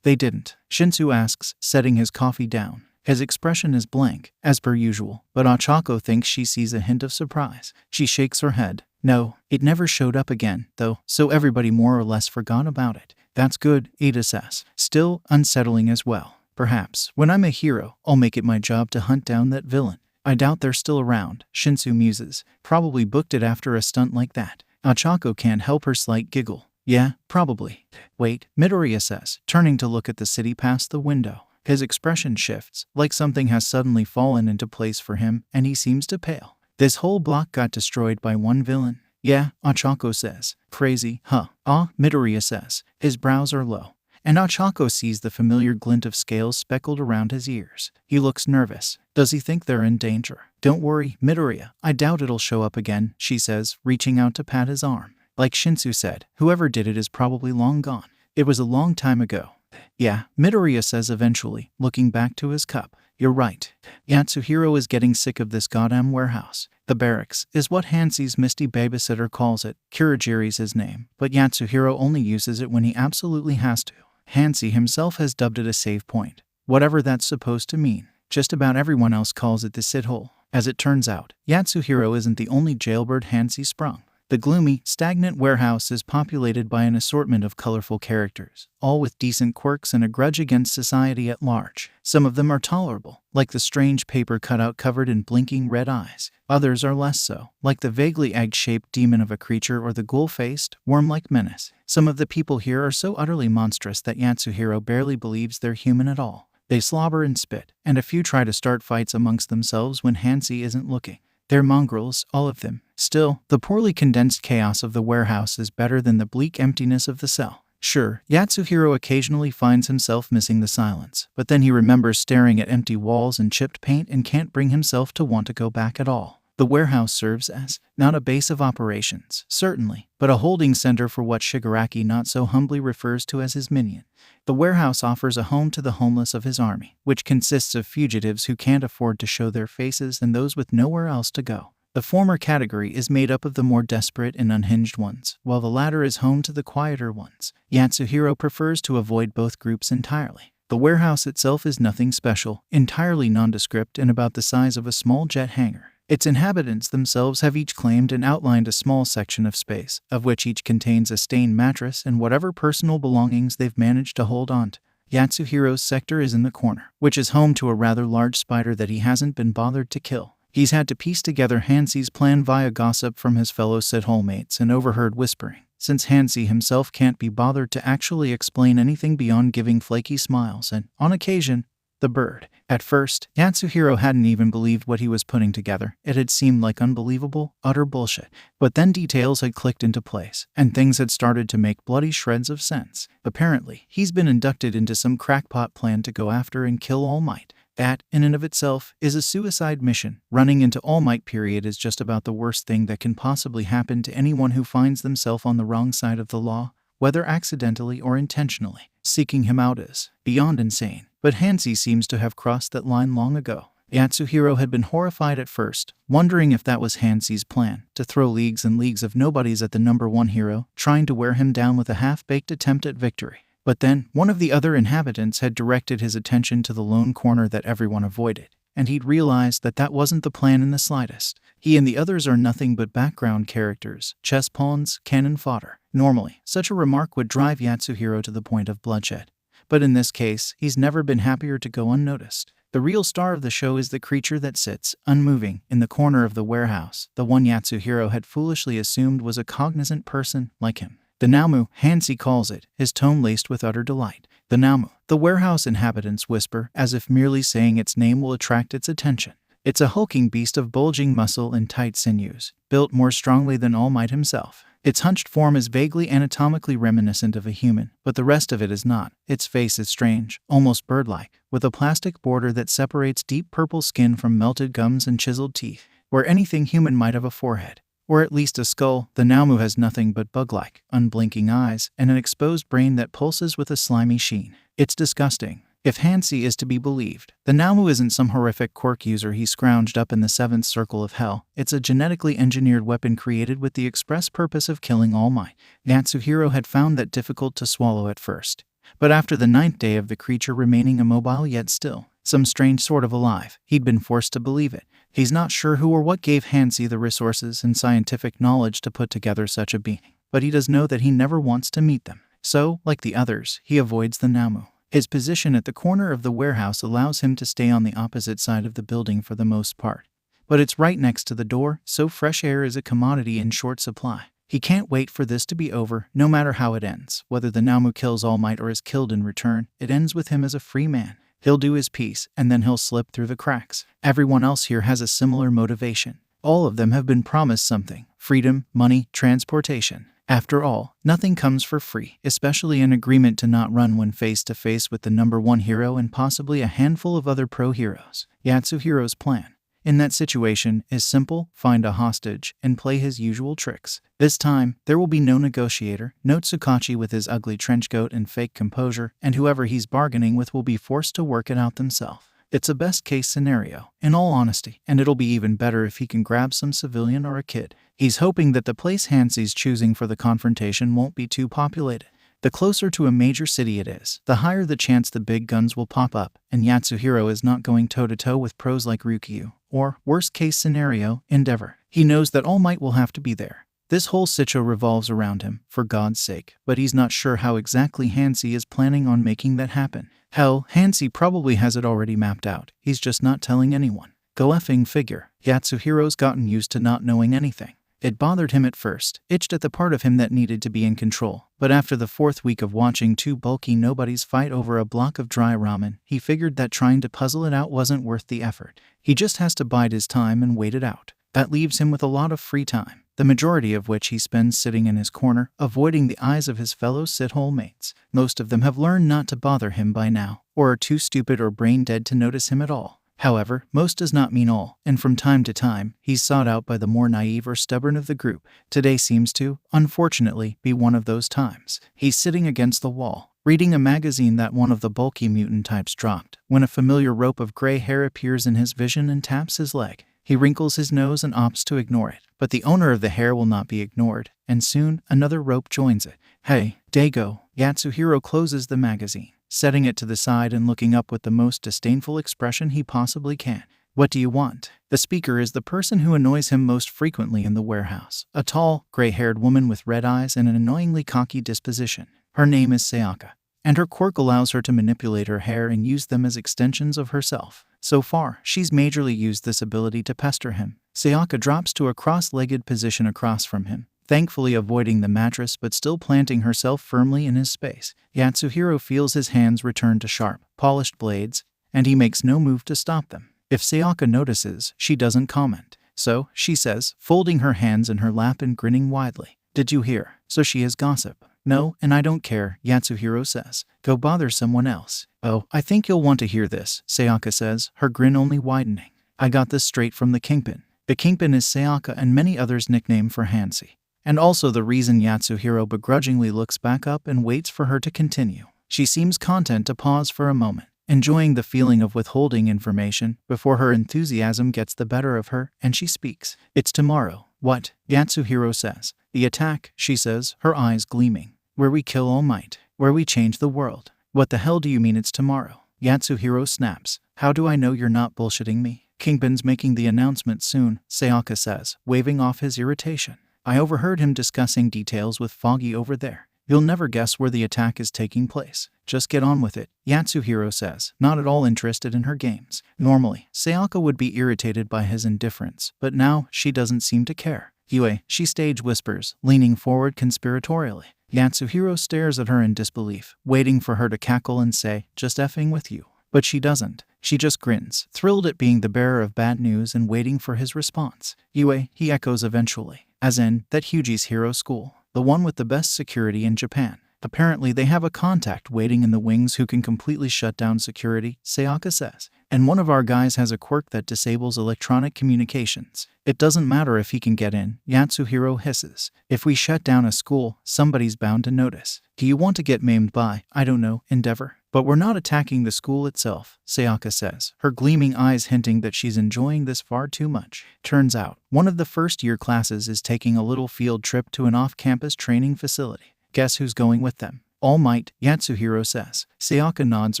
They didn't, Shinsu asks, setting his coffee down. His expression is blank, as per usual, but Ochako thinks she sees a hint of surprise. She shakes her head. No, it never showed up again, though, so everybody more or less forgot about it. That's good, Ada says. Still unsettling as well. Perhaps, when I'm a hero, I'll make it my job to hunt down that villain. I doubt they're still around, Shinsu muses. Probably booked it after a stunt like that. Ochako can't help her slight giggle. Yeah, probably. Wait, Midoriya says, turning to look at the city past the window. His expression shifts, like something has suddenly fallen into place for him, and he seems to pale. This whole block got destroyed by one villain. Yeah, Ochako says. Crazy, huh? Midoriya says. His brows are low, and Ochako sees the familiar glint of scales speckled around his ears. He looks nervous. Does he think they're in danger? Don't worry, Midoriya. I doubt it'll show up again, she says, reaching out to pat his arm. Like Shinsu said, whoever did it is probably long gone. It was a long time ago. Yeah, Midoriya says eventually, looking back to his cup. You're right. Yatsuhiro is getting sick of this goddamn warehouse. The barracks is what Hansi's misty babysitter calls it. Kurogiri's his name, but Yatsuhiro only uses it when he absolutely has to. Hansi himself has dubbed it a save point. Whatever that's supposed to mean. Just about everyone else calls it the shithole. As it turns out, Yatsuhiro isn't the only jailbird Hansi sprung. The gloomy, stagnant warehouse is populated by an assortment of colorful characters, all with decent quirks and a grudge against society at large. Some of them are tolerable, like the strange paper cutout covered in blinking red eyes. Others are less so, like the vaguely egg-shaped demon of a creature or the ghoul-faced, worm-like menace. Some of the people here are so utterly monstrous that Yatsuhiro barely believes they're human at all. They slobber and spit, and a few try to start fights amongst themselves when Hansi isn't looking. They're mongrels, all of them. Still, the poorly condensed chaos of the warehouse is better than the bleak emptiness of the cell. Sure, Yatsuhiro occasionally finds himself missing the silence, but then he remembers staring at empty walls and chipped paint and can't bring himself to want to go back at all. The warehouse serves as, not a base of operations, certainly, but a holding center for what Shigaraki not so humbly refers to as his minion. The warehouse offers a home to the homeless of his army, which consists of fugitives who can't afford to show their faces and those with nowhere else to go. The former category is made up of the more desperate and unhinged ones, while the latter is home to the quieter ones. Yatsuhiro prefers to avoid both groups entirely. The warehouse itself is nothing special, entirely nondescript and about the size of a small jet hangar. Its inhabitants themselves have each claimed and outlined a small section of space, of which each contains a stained mattress and whatever personal belongings they've managed to hold on to. Yatsuhiro's sector is in the corner, which is home to a rather large spider that he hasn't been bothered to kill. He's had to piece together Hansi's plan via gossip from his fellow shithole mates and overheard whispering, since Hansi himself can't be bothered to actually explain anything beyond giving flaky smiles and, on occasion, the bird. At first, Yatsuhiro hadn't even believed what he was putting together. It had seemed like unbelievable, utter bullshit. But then details had clicked into place, and things had started to make bloody shreds of sense. Apparently, he's been inducted into some crackpot plan to go after and kill All Might. That, in and of itself, is a suicide mission. Running into All Might period is just about the worst thing that can possibly happen to anyone who finds themselves on the wrong side of the law, whether accidentally or intentionally. Seeking him out is beyond insane. But Hansi seems to have crossed that line long ago. Yatsuhiro had been horrified at first, wondering if that was Hansi's plan, to throw leagues and leagues of nobodies at the number one hero, trying to wear him down with a half-baked attempt at victory. But then, one of the other inhabitants had directed his attention to the lone corner that everyone avoided, and he'd realized that that wasn't the plan in the slightest. He and the others are nothing but background characters, chess pawns, cannon fodder. Normally, such a remark would drive Yatsuhiro to the point of bloodshed. But in this case, he's never been happier to go unnoticed. The real star of the show is the creature that sits, unmoving, in the corner of the warehouse, the one Yatsuhiro had foolishly assumed was a cognizant person like him. The Namu, Hansi calls it, his tone laced with utter delight. The Namu, the warehouse inhabitants whisper, as if merely saying its name will attract its attention. It's a hulking beast of bulging muscle and tight sinews, built more strongly than All Might himself. Its hunched form is vaguely anatomically reminiscent of a human, but the rest of it is not. Its face is strange, almost bird-like, with a plastic border that separates deep purple skin from melted gums and chiseled teeth. Where anything human might have a forehead, or at least a skull, the Namu has nothing but bug-like, unblinking eyes, and an exposed brain that pulses with a slimy sheen. It's disgusting. If Hansi is to be believed, the Namu isn't some horrific quirk user he scrounged up in the seventh circle of hell. It's a genetically engineered weapon created with the express purpose of killing All Might. Yatsuhiro had found that difficult to swallow at first. But after the 9th day of the creature remaining immobile yet still, some strange sort of alive, he'd been forced to believe it. He's not sure who or what gave Hansi the resources and scientific knowledge to put together such a being, but he does know that he never wants to meet them. So, like the others, he avoids the Namu. His position at the corner of the warehouse allows him to stay on the opposite side of the building for the most part. But it's right next to the door, so fresh air is a commodity in short supply. He can't wait for this to be over, no matter how it ends. Whether the Namu kills All Might or is killed in return, it ends with him as a free man. He'll do his piece, and then he'll slip through the cracks. Everyone else here has a similar motivation. All of them have been promised something: freedom, money, transportation. After all, nothing comes for free, especially an agreement to not run when face to face with the number one hero and possibly a handful of other pro-heroes. Yatsuhiro's plan, in that situation, is simple: find a hostage and play his usual tricks. This time, there will be no negotiator, no Tsukachi with his ugly trenchcoat and fake composure, and whoever he's bargaining with will be forced to work it out themselves. It's a best-case scenario, in all honesty, and it'll be even better if he can grab some civilian or a kid. He's hoping that the place Hansi's choosing for the confrontation won't be too populated. The closer to a major city it is, the higher the chance the big guns will pop up, and Yatsuhiro is not going toe-to-toe with pros like Ryukyu, or, worst-case scenario, Endeavor. He knows that All Might will have to be there. This whole sitcho revolves around him, for God's sake, but he's not sure how exactly Hansi is planning on making that happen. Hell, Hansi probably has it already mapped out. He's just not telling anyone. Go effing figure. Yatsuhiro's gotten used to not knowing anything. It bothered him at first, itched at the part of him that needed to be in control. But after the 4th week of watching two bulky nobodies fight over a block of dry ramen, he figured that trying to puzzle it out wasn't worth the effort. He just has to bide his time and wait it out. That leaves him with a lot of free time, the majority of which he spends sitting in his corner, avoiding the eyes of his fellow sit-hole mates. Most of them have learned not to bother him by now, or are too stupid or brain-dead to notice him at all. However, most does not mean all, and from time to time, he's sought out by the more naive or stubborn of the group. Today seems to, unfortunately, be one of those times. He's sitting against the wall, reading a magazine that one of the bulky mutant types dropped, when a familiar rope of gray hair appears in his vision and taps his leg. He wrinkles his nose and opts to ignore it, but the owner of the hair will not be ignored, and soon, another rope joins it. Hey, Dago. Yatsuhiro closes the magazine, setting it to the side and looking up with the most disdainful expression he possibly can. What do you want? The speaker is the person who annoys him most frequently in the warehouse, a tall, gray-haired woman with red eyes and an annoyingly cocky disposition. Her name is Sayaka, and her quirk allows her to manipulate her hair and use them as extensions of herself. So far, she's majorly used this ability to pester him. Sayaka drops to a cross-legged position across from him, thankfully avoiding the mattress but still planting herself firmly in his space. Yatsuhiro feels his hands return to sharp, polished blades, and he makes no move to stop them. If Sayaka notices, she doesn't comment. So, she says, folding her hands in her lap and grinning widely. Did you hear? So she is gossip. No, and I don't care, Yatsuhiro says. Go bother someone else. Oh, I think you'll want to hear this, Sayaka says, her grin only widening. I got this straight from the Kingpin. The Kingpin is Sayaka and many others' nickname for Hansi, and also the reason Yatsuhiro begrudgingly looks back up and waits for her to continue. She seems content to pause for a moment, enjoying the feeling of withholding information before her enthusiasm gets the better of her, and she speaks. It's tomorrow. What? Yatsuhiro says. The attack, she says, her eyes gleaming. Where we kill All Might. where we change the world. What the hell do you mean it's tomorrow? Yatsuhiro snaps. How do I know you're not bullshitting me? Kingpin's making the announcement soon, Sayaka says, waving off his irritation. I overheard him discussing details with Foggy over there. You'll never guess where the attack is taking place. Just get on with it, Yatsuhiro says, not at all interested in her games. Normally, Sayaka would be irritated by his indifference, but now she doesn't seem to care. Yue, she stage whispers, leaning forward conspiratorially. Yatsuhiro stares at her in disbelief, waiting for her to cackle and say, just effing with you. But she doesn't. She just grins, thrilled at being the bearer of bad news and waiting for his response. Yue, he echoes eventually, as in, that Hyuji's hero school, the one with the best security in Japan. Apparently they have a contact waiting in the wings who can completely shut down security, Sayaka says. And one of our guys has a quirk that disables electronic communications. It doesn't matter if he can get in, Yatsuhiro hisses. If we shut down a school, somebody's bound to notice. Do you want to get maimed by, I don't know, Endeavor? But we're not attacking the school itself, Sayaka says, her gleaming eyes hinting that she's enjoying this far too much. Turns out, one of the first-year classes is taking a little field trip to an off-campus training facility. Guess who's going with them? All Might, Yatsuhiro says. Sayaka nods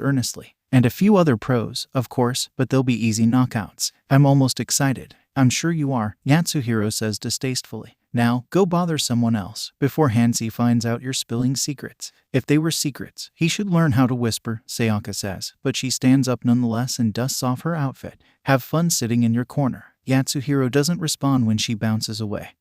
earnestly. And a few other pros, of course, but they'll be easy knockouts. I'm almost excited. I'm sure you are, Yatsuhiro says distastefully. Now, go bother someone else, before Hansi finds out you're spilling secrets. If they were secrets, he should learn how to whisper, Sayaka says, but she stands up nonetheless and dusts off her outfit. Have fun sitting in your corner. Yatsuhiro doesn't respond when she bounces away,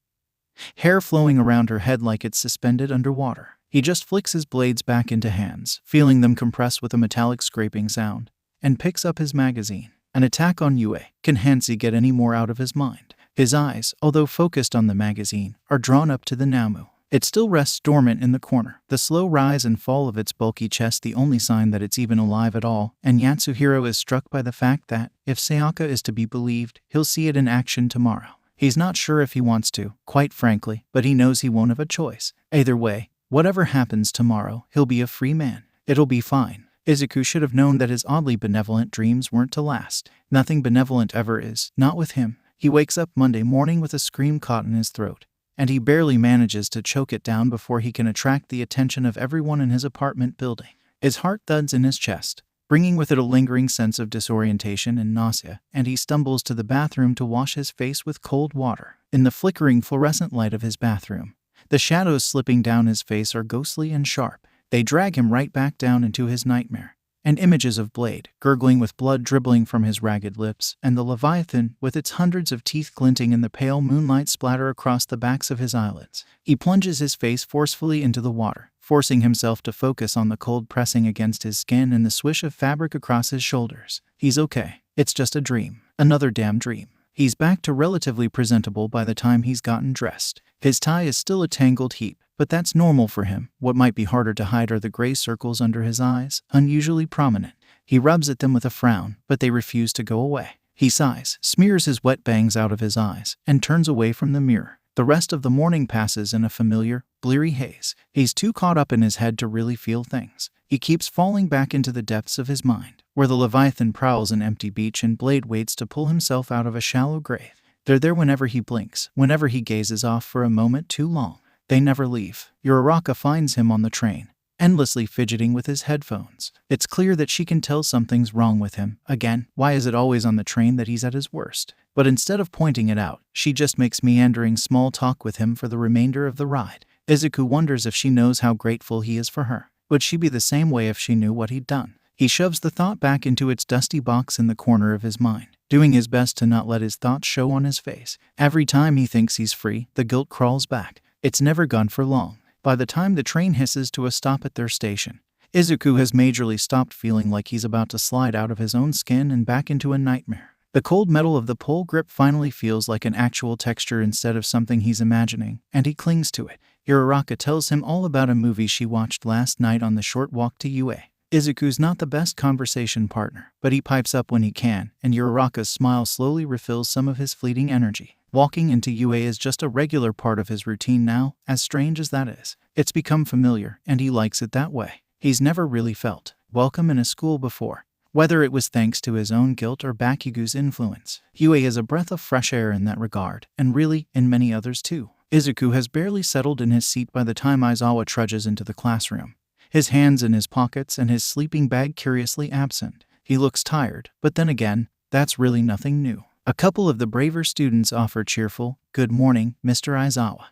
hair flowing around her head like it's suspended underwater. He just flicks his blades back into hands, feeling them compress with a metallic scraping sound, and picks up his magazine. An attack on Yue. Can Hansi get any more out of his mind? His eyes, although focused on the magazine, are drawn up to the Namu. It still rests dormant in the corner, the slow rise and fall of its bulky chest the only sign that it's even alive at all, and Yatsuhiro is struck by the fact that, if Sayaka is to be believed, he'll see it in action tomorrow. He's not sure if he wants to, quite frankly, but he knows he won't have a choice. Either way, whatever happens tomorrow, he'll be a free man. It'll be fine. Izuku should have known that his oddly benevolent dreams weren't to last. Nothing benevolent ever is, not with him. He wakes up Monday morning with a scream caught in his throat, and he barely manages to choke it down before he can attract the attention of everyone in his apartment building. His heart thuds in his chest, bringing with it a lingering sense of disorientation and nausea, and he stumbles to the bathroom to wash his face with cold water. In the flickering fluorescent light of his bathroom, the shadows slipping down his face are ghostly and sharp. They drag him right back down into his nightmare. And images of Blade, gurgling with blood dribbling from his ragged lips, and the Leviathan, with its hundreds of teeth glinting in the pale moonlight splatter across the backs of his eyelids. He plunges his face forcefully into the water, forcing himself to focus on the cold pressing against his skin and the swish of fabric across his shoulders. He's okay. It's just a dream. Another damn dream. He's back to relatively presentable by the time he's gotten dressed. His tie is still a tangled heap, but that's normal for him. What might be harder to hide are the gray circles under his eyes, unusually prominent. He rubs at them with a frown, but they refuse to go away. He sighs, smears his wet bangs out of his eyes, and turns away from the mirror. The rest of the morning passes in a familiar, bleary haze. He's too caught up in his head to really feel things. He keeps falling back into the depths of his mind, where the Leviathan prowls an empty beach and Blade waits to pull himself out of a shallow grave. They're there whenever he blinks, whenever he gazes off for a moment too long. They never leave. Uraraka finds him on the train, endlessly fidgeting with his headphones. It's clear that she can tell something's wrong with him. Again, why is it always on the train that he's at his worst? But instead of pointing it out, she just makes meandering small talk with him for the remainder of the ride. Izuku wonders if she knows how grateful he is for her. Would she be the same way if she knew what he'd done? He shoves the thought back into its dusty box in the corner of his mind, doing his best to not let his thoughts show on his face. Every time he thinks he's free, the guilt crawls back. It's never gone for long. By the time the train hisses to a stop at their station, Izuku has majorly stopped feeling like he's about to slide out of his own skin and back into a nightmare. The cold metal of the pole grip finally feels like an actual texture instead of something he's imagining, and he clings to it. Uraraka tells him all about a movie she watched last night on the short walk to Yue. Izuku's not the best conversation partner, but he pipes up when he can, and Uraraka's smile slowly refills some of his fleeting energy. Walking into Yue is just a regular part of his routine now, as strange as that is. It's become familiar, and he likes it that way. He's never really felt welcome in a school before, whether it was thanks to his own guilt or Bakugu's influence. Yue is a breath of fresh air in that regard, and really, in many others too. Izuku has barely settled in his seat by the time Aizawa trudges into the classroom, his hands in his pockets and his sleeping bag curiously absent. He looks tired, but then again, that's really nothing new. A couple of the braver students offer cheerful, "Good morning, Mr. Aizawa,"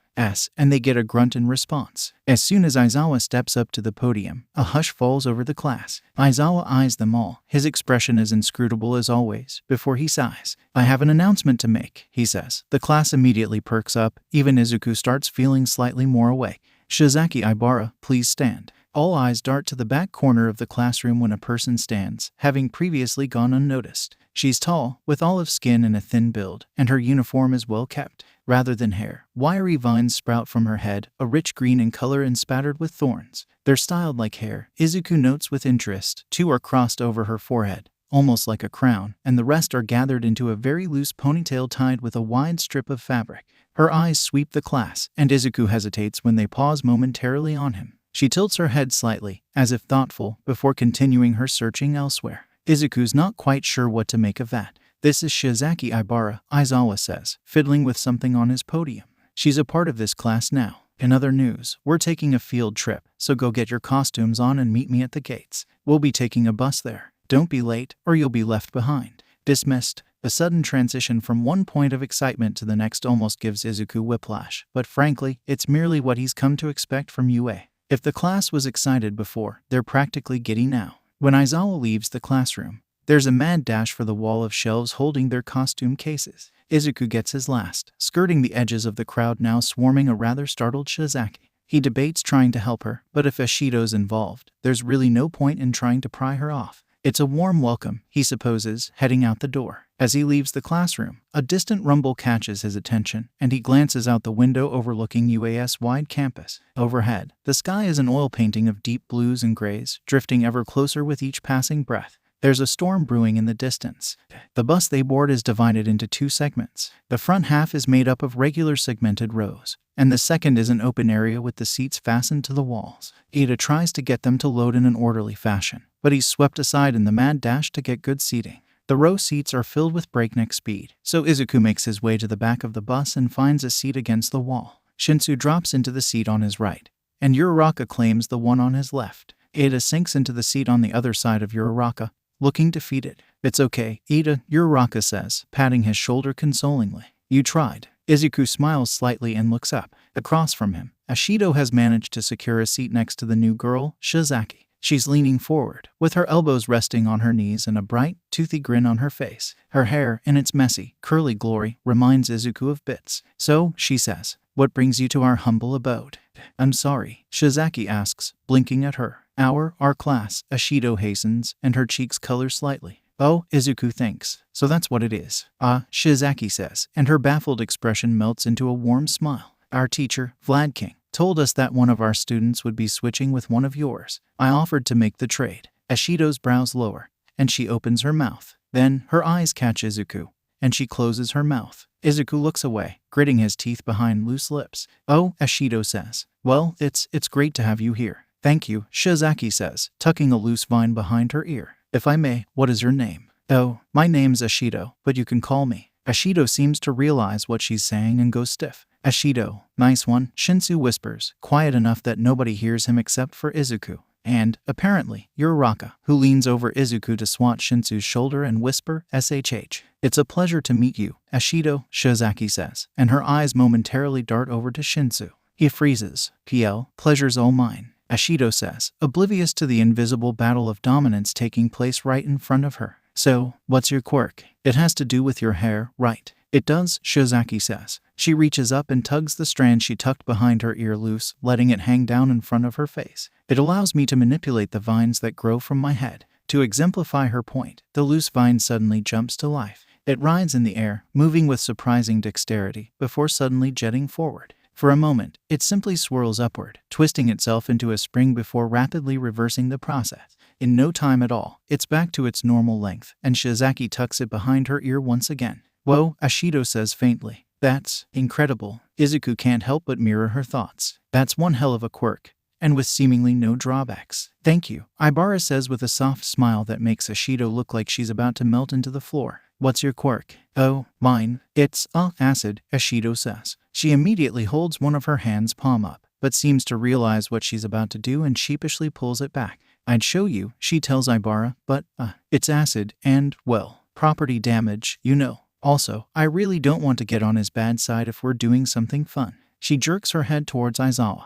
and they get a grunt in response. As soon as Aizawa steps up to the podium, a hush falls over the class. Aizawa eyes them all, his expression as inscrutable as always, before he sighs. "I have an announcement to make," he says. The class immediately perks up, even Izuku starts feeling slightly more awake. "Shiozaki Ibara, please stand." All eyes dart to the back corner of the classroom when a person stands, having previously gone unnoticed. She's tall, with olive skin and a thin build, and her uniform is well kept. Rather than hair, wiry vines sprout from her head, a rich green in color and spattered with thorns. They're styled like hair, Izuku notes with interest. 2 are crossed over her forehead, almost like a crown, and the rest are gathered into a very loose ponytail tied with a wide strip of fabric. Her eyes sweep the class, and Izuku hesitates when they pause momentarily on him. She tilts her head slightly, as if thoughtful, before continuing her searching elsewhere. Izuku's not quite sure what to make of that. "This is Shiozaki Ibara," Aizawa says, fiddling with something on his podium. "She's a part of this class now. In other news, we're taking a field trip, so go get your costumes on and meet me at the gates. We'll be taking a bus there. Don't be late, or you'll be left behind." Dismissed. A sudden transition from one point of excitement to the next almost gives Izuku whiplash, but frankly, it's merely what he's come to expect from UA. If the class was excited before, they're practically giddy now. When Aizawa leaves the classroom, there's a mad dash for the wall of shelves holding their costume cases. Izuku gets his last, skirting the edges of the crowd now swarming a rather startled Shiozaki. He debates trying to help her, but if Ashido's involved, there's really no point in trying to pry her off. It's a warm welcome, he supposes, heading out the door. As he leaves the classroom, a distant rumble catches his attention, and he glances out the window overlooking UA's wide campus. Overhead, the sky is an oil painting of deep blues and grays, drifting ever closer with each passing breath. There's a storm brewing in the distance. The bus they board is divided into 2 segments. The front half is made up of regular segmented rows, and the second is an open area with the seats fastened to the walls. Ida tries to get them to load in an orderly fashion, but he's swept aside in the mad dash to get good seating. The row seats are filled with breakneck speed, so Izuku makes his way to the back of the bus and finds a seat against the wall. Shinsu drops into the seat on his right, and Uraraka claims the one on his left. Ida sinks into the seat on the other side of Uraraka, looking defeated. "It's okay, Ida," Uraraka says, patting his shoulder consolingly. "You tried." Izuku smiles slightly and looks up. Across from him, Ashido has managed to secure a seat next to the new girl, Shiozaki. She's leaning forward, with her elbows resting on her knees and a bright, toothy grin on her face. Her hair, in its messy, curly glory, reminds Izuku of Bits. "So," she says, "what brings you to our humble abode?" "I'm sorry," Shiozaki asks, blinking at her. Our class," Ashido hastens, and her cheeks color slightly. "Oh," Izuku thinks, "so that's what it is." "Ah," Shiozaki says, and her baffled expression melts into a warm smile. "Our teacher, Vlad King, told us that one of our students would be switching with one of yours. I offered to make the trade." Ashido's brows lower, and she opens her mouth. Then, her eyes catch Izuku, and she closes her mouth. Izuku looks away, gritting his teeth behind loose lips. "Oh," Ashido says. "Well, it's great to have you here." "Thank you," Shiozaki says, tucking a loose vine behind her ear. "If I may, what is your name?" "Oh, my name's Ashido, but you can call me." Ashido seems to realize what she's saying and goes stiff. "Ashido, nice one," Shinsu whispers, quiet enough that nobody hears him except for Izuku. And, apparently, Uraraka, who leans over Izuku to swat Shinsu's shoulder and whisper, "SHH. It's a pleasure to meet you, Ashido," Shiozaki says, and her eyes momentarily dart over to Shinsu. He freezes. "PL, pleasure's all mine," Ashido says, oblivious to the invisible battle of dominance taking place right in front of her. "So, what's your quirk? It has to do with your hair, right?" "It does," Shiozaki says. She reaches up and tugs the strand she tucked behind her ear loose, letting it hang down in front of her face. "It allows me to manipulate the vines that grow from my head." To exemplify her point, the loose vine suddenly jumps to life. It rides in the air, moving with surprising dexterity, before suddenly jetting forward. For a moment, it simply swirls upward, twisting itself into a spring before rapidly reversing the process. In no time at all, it's back to its normal length, and Shiozaki tucks it behind her ear once again. "Whoa," Ashido says faintly. "That's incredible." Izuku can't help but mirror her thoughts. "That's one hell of a quirk, and with seemingly no drawbacks." "Thank you," Ibara says with a soft smile that makes Ashido look like she's about to melt into the floor. "What's your quirk?" "Oh, mine. It's acid," Ashido says. She immediately holds one of her hands palm up, but seems to realize what she's about to do and sheepishly pulls it back. I'd show you, she tells Ibara, but, it's acid and, well, property damage, you know. Also, I really don't want to get on his bad side if we're doing something fun. She jerks her head towards Aizawa,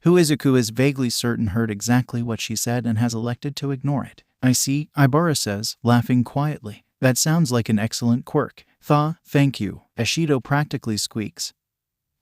who Izuku is vaguely certain heard exactly what she said and has elected to ignore it. I see, Ibara says, laughing quietly. That sounds like an excellent quirk. Thank you. Ashido practically squeaks,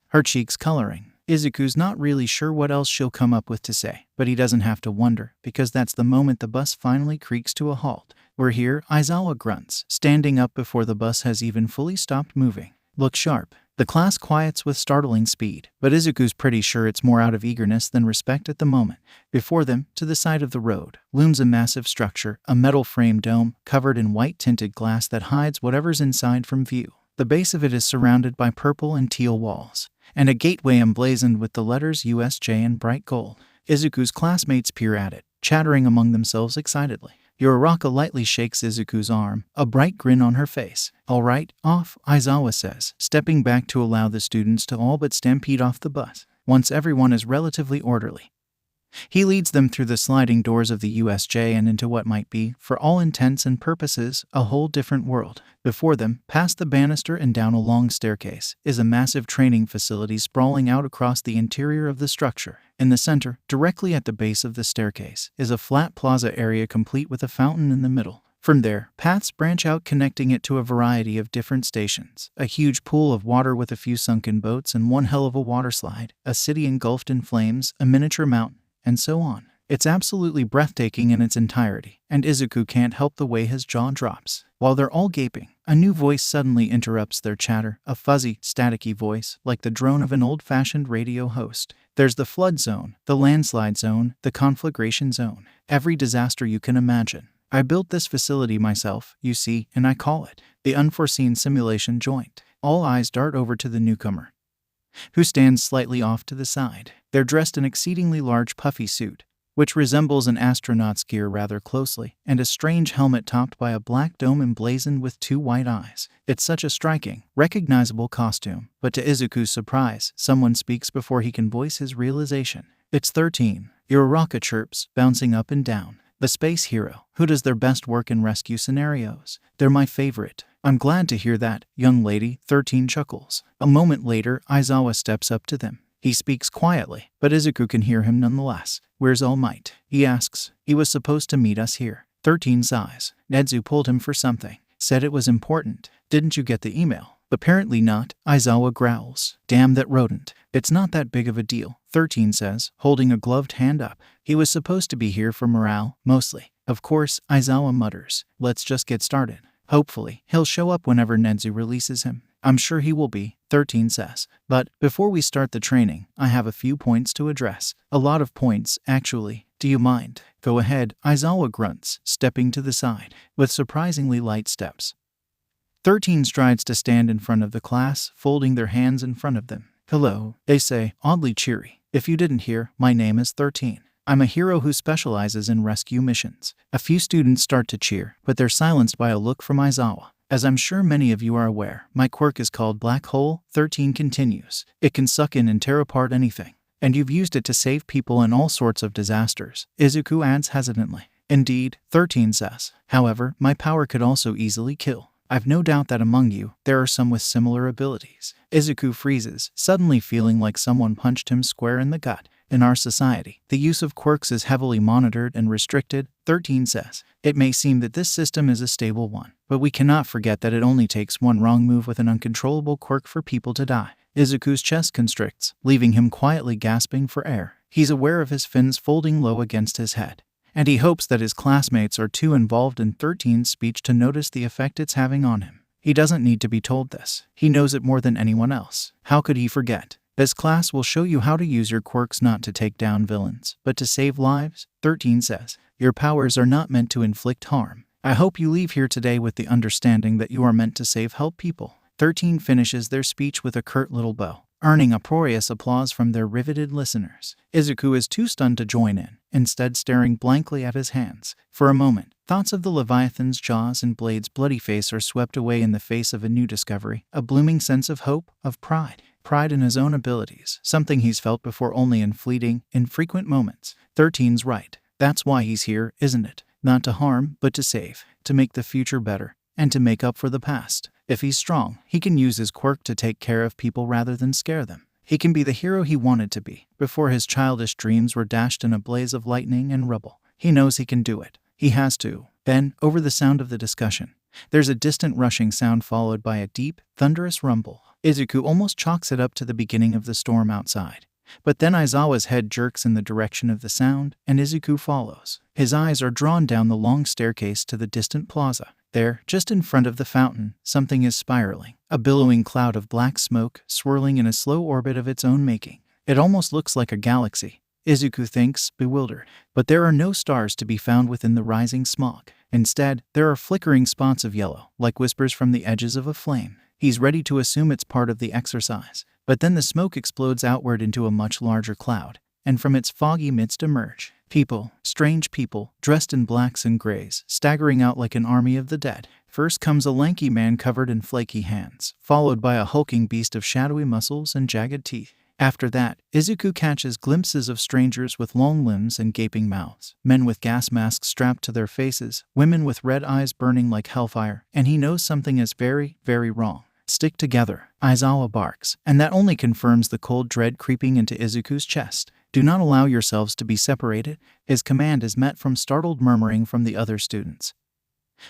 her cheeks coloring. Izuku's not really sure what else she'll come up with to say, but he doesn't have to wonder, because that's the moment the bus finally creaks to a halt. We're here, Aizawa grunts, standing up before the bus has even fully stopped moving. Look sharp. The class quiets with startling speed, but Izuku's pretty sure it's more out of eagerness than respect at the moment. Before them, to the side of the road, looms a massive structure, a metal frame dome, covered in white-tinted glass that hides whatever's inside from view. The base of it is surrounded by purple and teal walls, and a gateway emblazoned with the letters USJ in bright gold. Izuku's classmates peer at it, chattering among themselves excitedly. Uraraka lightly shakes Izuku's arm, a bright grin on her face. All right, off, Aizawa says, stepping back to allow the students to all but stampede off the bus. Once everyone is relatively orderly, he leads them through the sliding doors of the USJ and into what might be, for all intents and purposes, a whole different world. Before them, past the banister and down a long staircase, is a massive training facility sprawling out across the interior of the structure. In the center, directly at the base of the staircase, is a flat plaza area complete with a fountain in the middle. From there, paths branch out connecting it to a variety of different stations. A huge pool of water with a few sunken boats and one hell of a water slide, a city engulfed in flames, a miniature mountain, and so on. It's absolutely breathtaking in its entirety, and Izuku can't help the way his jaw drops. While they're all gaping, a new voice suddenly interrupts their chatter, a fuzzy, staticky voice, like the drone of an old-fashioned radio host. There's the flood zone, the landslide zone, the conflagration zone, every disaster you can imagine. I built this facility myself, you see, and I call it the Unforeseen Simulation Joint. All eyes dart over to the newcomer, who stands slightly off to the side. They're dressed in exceedingly large puffy suit, which resembles an astronaut's gear rather closely, and a strange helmet topped by a black dome emblazoned with two white eyes. It's such a striking, recognizable costume, but to Izuku's surprise, someone speaks before he can voice his realization. It's 13, Uraraka chirps, bouncing up and down. The space hero, who does their best work in rescue scenarios. They're my favorite. I'm glad to hear that, young lady, 13 chuckles. A moment later, Aizawa steps up to them. He speaks quietly, but Izuku can hear him nonetheless. Where's All Might? He asks. He was supposed to meet us here. 13 sighs. Nedzu pulled him for something. Said it was important. Didn't you get the email? Apparently not, Aizawa growls. Damn that rodent. It's not that big of a deal, 13 says, holding a gloved hand up. He was supposed to be here for morale, mostly. Of course, Aizawa mutters. Let's just get started. Hopefully, he'll show up whenever Nedzu releases him. I'm sure he will be, 13 says. But, before we start the training, I have a few points to address. A lot of points, actually. Do you mind? Go ahead, Aizawa grunts, stepping to the side, with surprisingly light steps. 13 strides to stand in front of the class, folding their hands in front of them. Hello, they say, oddly cheery. If you didn't hear, my name is 13. I'm a hero who specializes in rescue missions. A few students start to cheer, but they're silenced by a look from Aizawa. As I'm sure many of you are aware, my quirk is called Black Hole, 13 continues. It can suck in and tear apart anything. And you've used it to save people in all sorts of disasters, Izuku adds hesitantly. Indeed, 13 says. However, my power could also easily kill. I've no doubt that among you, there are some with similar abilities. Izuku freezes, suddenly feeling like someone punched him square in the gut. In our society, the use of quirks is heavily monitored and restricted, 13 says. It may seem that this system is a stable one, but we cannot forget that it only takes one wrong move with an uncontrollable quirk for people to die. Izuku's chest constricts, leaving him quietly gasping for air. He's aware of his fins folding low against his head, and he hopes that his classmates are too involved in 13's speech to notice the effect it's having on him. He doesn't need to be told this. He knows it more than anyone else. How could he forget? This class will show you how to use your quirks not to take down villains, but to save lives, 13 says. Your powers are not meant to inflict harm. I hope you leave here today with the understanding that you are meant to help people. 13 finishes their speech with a curt little bow, earning uproarious applause from their riveted listeners. Izuku is too stunned to join in, instead staring blankly at his hands. For a moment, thoughts of the Leviathan's jaws and Blade's bloody face are swept away in the face of a new discovery, a blooming sense of hope, of pride. pride in his own abilities, something he's felt before only in fleeting, infrequent moments. 13's right. That's why he's here, isn't it? Not to harm, but to save, to make the future better, and to make up for the past. If he's strong, he can use his quirk to take care of people rather than scare them. He can be the hero he wanted to be, before his childish dreams were dashed in a blaze of lightning and rubble. He knows he can do it. He has to. Then, over the sound of the discussion, there's a distant rushing sound followed by a deep, thunderous rumble. Izuku almost chalks it up to the beginning of the storm outside. But then Aizawa's head jerks in the direction of the sound, and Izuku follows. His eyes are drawn down the long staircase to the distant plaza. There, just in front of the fountain, something is spiraling. A billowing cloud of black smoke, swirling in a slow orbit of its own making. It almost looks like a galaxy, Izuku thinks, bewildered. But there are no stars to be found within the rising smog. Instead, there are flickering spots of yellow, like whispers from the edges of a flame. He's ready to assume it's part of the exercise. But then the smoke explodes outward into a much larger cloud, and from its foggy midst emerge people, strange people, dressed in blacks and grays, staggering out like an army of the dead. First comes a lanky man covered in flaky hands, followed by a hulking beast of shadowy muscles and jagged teeth. After that, Izuku catches glimpses of strangers with long limbs and gaping mouths, men with gas masks strapped to their faces, women with red eyes burning like hellfire, and he knows something is very, very wrong. Stick together, Aizawa barks, and that only confirms the cold dread creeping into Izuku's chest. Do not allow yourselves to be separated. His command is met from startled murmuring from the other students,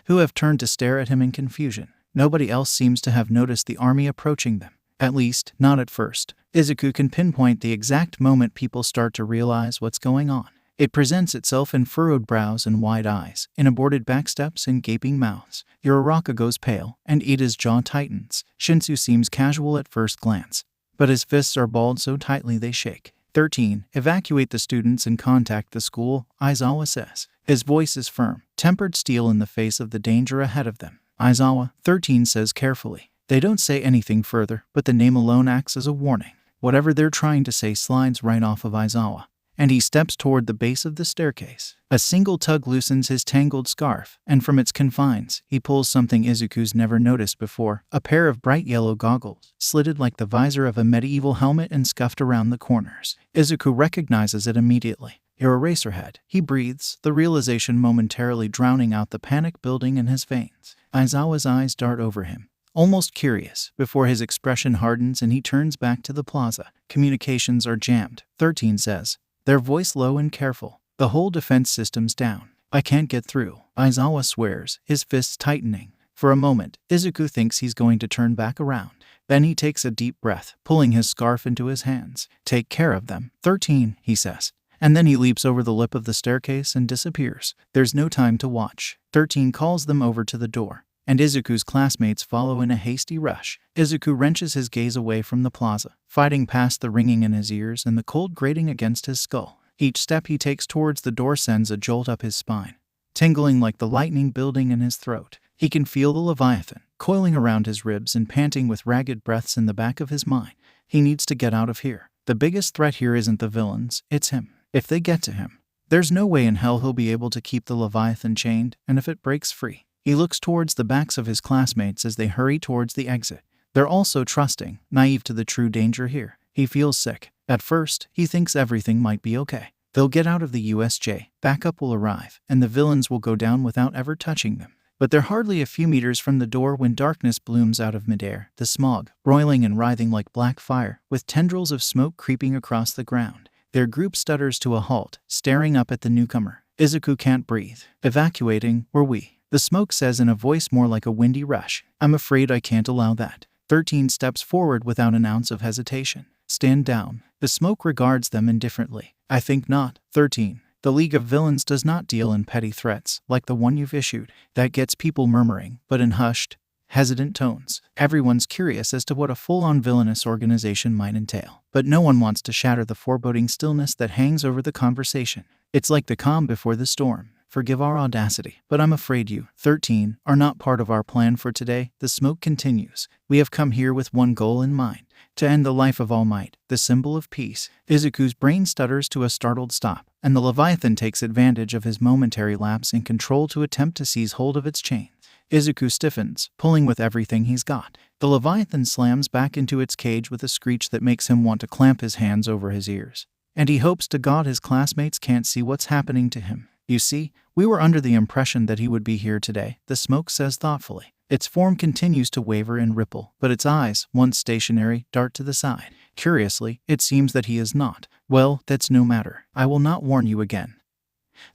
who have turned to stare at him in confusion. Nobody else seems to have noticed the army approaching them. At least, not at first. Izuku can pinpoint the exact moment people start to realize what's going on. It presents itself in furrowed brows and wide eyes, in aborted backsteps and gaping mouths. Uraraka goes pale, and Ida's jaw tightens. Shinsu seems casual at first glance, but his fists are balled so tightly they shake. 13. Evacuate the students and contact the school, Aizawa says. His voice is firm, tempered steel in the face of the danger ahead of them. Aizawa, 13 says carefully. They don't say anything further, but the name alone acts as a warning. Whatever they're trying to say slides right off of Aizawa, and he steps toward the base of the staircase. A single tug loosens his tangled scarf, and from its confines, he pulls something Izuku's never noticed before, a pair of bright yellow goggles, slitted like the visor of a medieval helmet and scuffed around the corners. Izuku recognizes it immediately. You're Eraserhead, he breathes, the realization momentarily drowning out the panic building in his veins. Aizawa's eyes dart over him, almost curious, before his expression hardens and he turns back to the plaza. Communications are jammed, 13 says, their voice low and careful. The whole defense system's down. I can't get through, Aizawa swears, his fists tightening. For a moment, Izuku thinks he's going to turn back around. Then he takes a deep breath, pulling his scarf into his hands. Take care of them, 13, he says. And then he leaps over the lip of the staircase and disappears. There's no time to watch. 13 calls them over to the door, and Izuku's classmates follow in a hasty rush. Izuku wrenches his gaze away from the plaza, fighting past the ringing in his ears and the cold grating against his skull. Each step he takes towards the door sends a jolt up his spine, tingling like the lightning building in his throat. He can feel the Leviathan coiling around his ribs and panting with ragged breaths in the back of his mind. He needs to get out of here. The biggest threat here isn't the villains, it's him. If they get to him, there's no way in hell he'll be able to keep the Leviathan chained, and if it breaks free. He looks towards the backs of his classmates as they hurry towards the exit. They're all so trusting, naive to the true danger here. He feels sick. At first, he thinks everything might be okay. They'll get out of the USJ, backup will arrive, and the villains will go down without ever touching them. But they're hardly a few meters from the door when darkness blooms out of midair, the smog, broiling and writhing like black fire, with tendrils of smoke creeping across the ground. Their group stutters to a halt, staring up at the newcomer. Izuku can't breathe. Evacuating, were we? The smoke says in a voice more like a windy rush. I'm afraid I can't allow that. 13 steps forward without an ounce of hesitation. Stand down. The smoke regards them indifferently. I think not. 13. The League of Villains does not deal in petty threats, like the one you've issued. That gets people murmuring, but in hushed, hesitant tones. Everyone's curious as to what a full-on villainous organization might entail, but no one wants to shatter the foreboding stillness that hangs over the conversation. It's like the calm before the storm. Forgive our audacity, but I'm afraid you, 13, are not part of our plan for today. The smoke continues. We have come here with one goal in mind, to end the life of All Might, the symbol of peace. Izuku's brain stutters to a startled stop, and the Leviathan takes advantage of his momentary lapse in control to attempt to seize hold of its chains. Izuku stiffens, pulling with everything he's got. The Leviathan slams back into its cage with a screech that makes him want to clamp his hands over his ears. And he hopes to God his classmates can't see what's happening to him. You see, we were under the impression that he would be here today, the smoke says thoughtfully. Its form continues to waver and ripple, but its eyes, once stationary, dart to the side. Curiously, it seems that he is not. Well, that's no matter. I will not warn you again.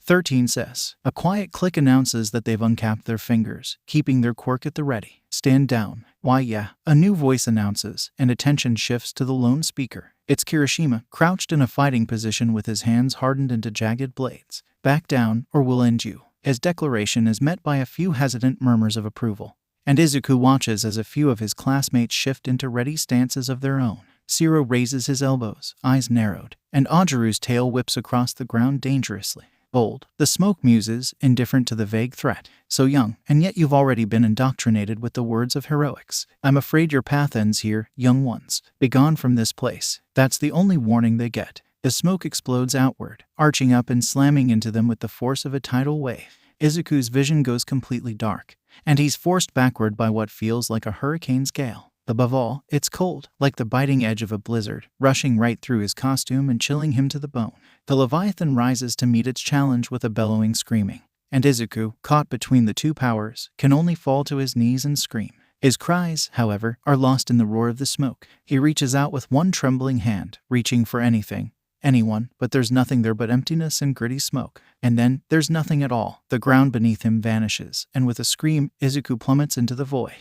13 says. A quiet click announces that they've uncapped their fingers, keeping their quirk at the ready. Stand down. Why yeah, a new voice announces, and attention shifts to the lone speaker. It's Kirishima, crouched in a fighting position with his hands hardened into jagged blades. Back down, or we'll end you. His declaration is met by a few hesitant murmurs of approval. And Izuku watches as a few of his classmates shift into ready stances of their own. Zero raises his elbows, eyes narrowed, and Ajiru's tail whips across the ground dangerously. Bold, the smoke muses, indifferent to the vague threat. So young, and yet you've already been indoctrinated with the words of heroics. I'm afraid your path ends here, young ones. Begone from this place. That's the only warning they get. The smoke explodes outward, arching up and slamming into them with the force of a tidal wave. Izuku's vision goes completely dark, and he's forced backward by what feels like a hurricane's gale. Above all, it's cold, like the biting edge of a blizzard, rushing right through his costume and chilling him to the bone. The Leviathan rises to meet its challenge with a bellowing screaming, and Izuku, caught between the two powers, can only fall to his knees and scream. His cries, however, are lost in the roar of the smoke. He reaches out with one trembling hand, reaching for anything, anyone, but there's nothing there but emptiness and gritty smoke. And then, there's nothing at all. The ground beneath him vanishes, and with a scream, Izuku plummets into the void.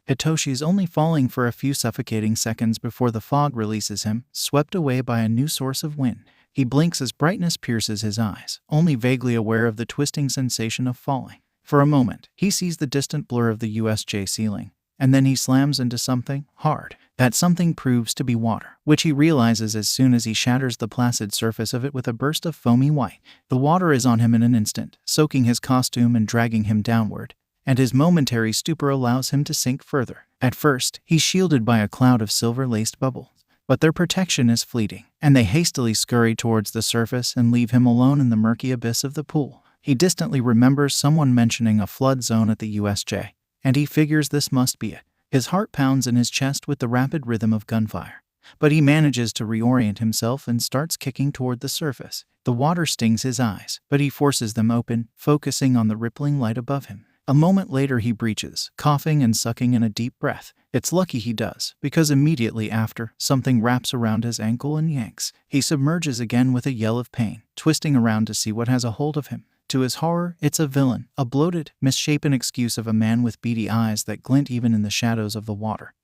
Hitoshi's only falling for a few suffocating seconds before the fog releases him, swept away by a new source of wind. He blinks as brightness pierces his eyes, only vaguely aware of the twisting sensation of falling. For a moment, he sees the distant blur of the USJ ceiling, and then he slams into something hard. That something proves to be water, which he realizes as soon as he shatters the placid surface of it with a burst of foamy white. The water is on him in an instant, soaking his costume and dragging him downward, and his momentary stupor allows him to sink further. At first, he's shielded by a cloud of silver-laced bubbles, but their protection is fleeting, and they hastily scurry towards the surface and leave him alone in the murky abyss of the pool. He distantly remembers someone mentioning a flood zone at the USJ, and he figures this must be it. His heart pounds in his chest with the rapid rhythm of gunfire. But he manages to reorient himself and starts kicking toward the surface. The water stings his eyes, but he forces them open, focusing on the rippling light above him. A moment later he breaches, coughing and sucking in a deep breath. It's lucky he does, because immediately after, something wraps around his ankle and yanks. He submerges again with a yell of pain, twisting around to see what has a hold of him. To his horror, it's a villain, a bloated, misshapen excuse of a man with beady eyes that glint even in the shadows of the water,